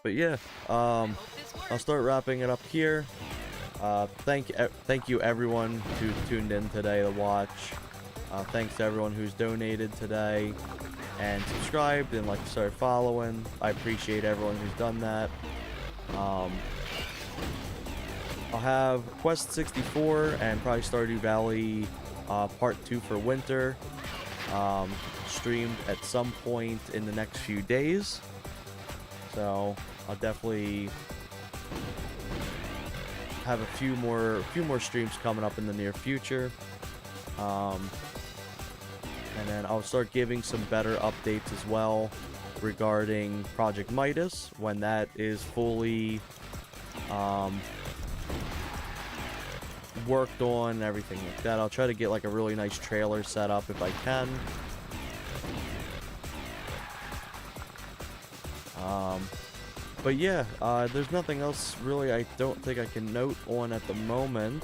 yeah,
Hope this
I'll
works.
start wrapping it up here. Thank you everyone who tuned in today to watch. Thanks to everyone who's donated today and subscribed and like started following. I appreciate everyone who's done that. I'll have Quest 64 and probably Stardew Valley Part 2 for winter streamed at some point in the next few days. So I'll definitely have a few more streams coming up in the near future. And then I'll start giving some better updates as well regarding Project Midas when that is fully worked on and everything like that. I'll try to get like a really nice trailer set up if I can. But yeah, there's nothing else really I don't think I can note on at the moment.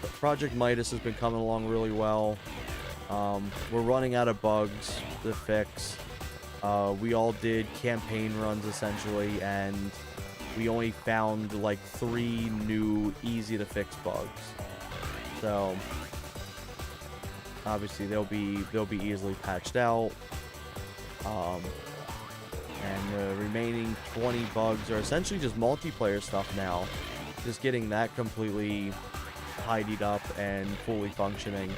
But Project Midas has been coming along really well. We're running out of bugs to fix. We all did campaign runs essentially, and we only found like 3 new easy to fix bugs. So obviously they'll be easily patched out. And the remaining 20 bugs are essentially just multiplayer stuff now. Just getting that completely tidied up and fully functioning.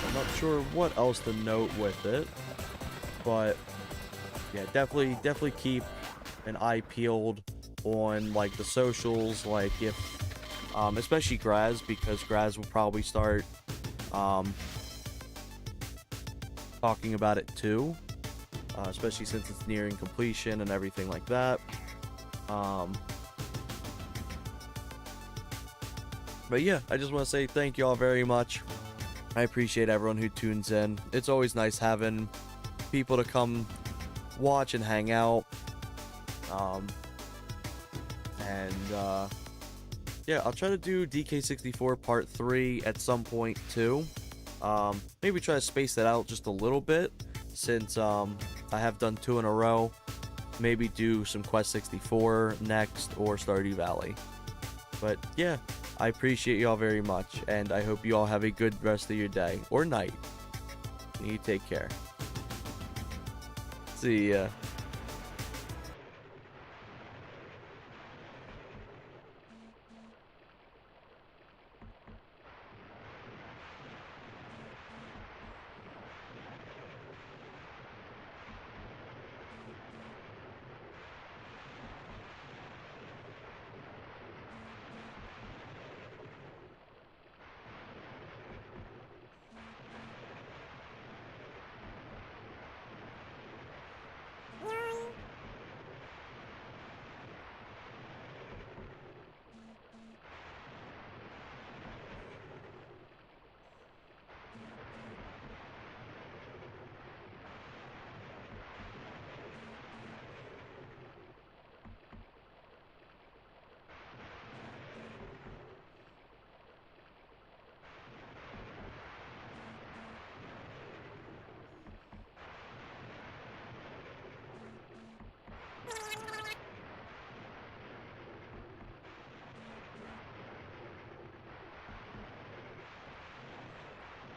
I'm not sure what else to note with it, but yeah, definitely keep an eye peeled on like the socials, like if especially Graz, because Graz will probably start talking about it too, especially since it's nearing completion and everything like that. But yeah, I just want to say thank you all very much. I appreciate everyone who tunes in. It's always nice having people to come watch and hang out. Yeah, I'll try to do DK64 Part 3 at some point too. Maybe try to space that out just a little bit, since I have done 2 in a row. Maybe do some Quest 64 next, or Stardew Valley. But yeah, I appreciate you all very much, and I hope you all have a good rest of your day or night. You take care. See ya.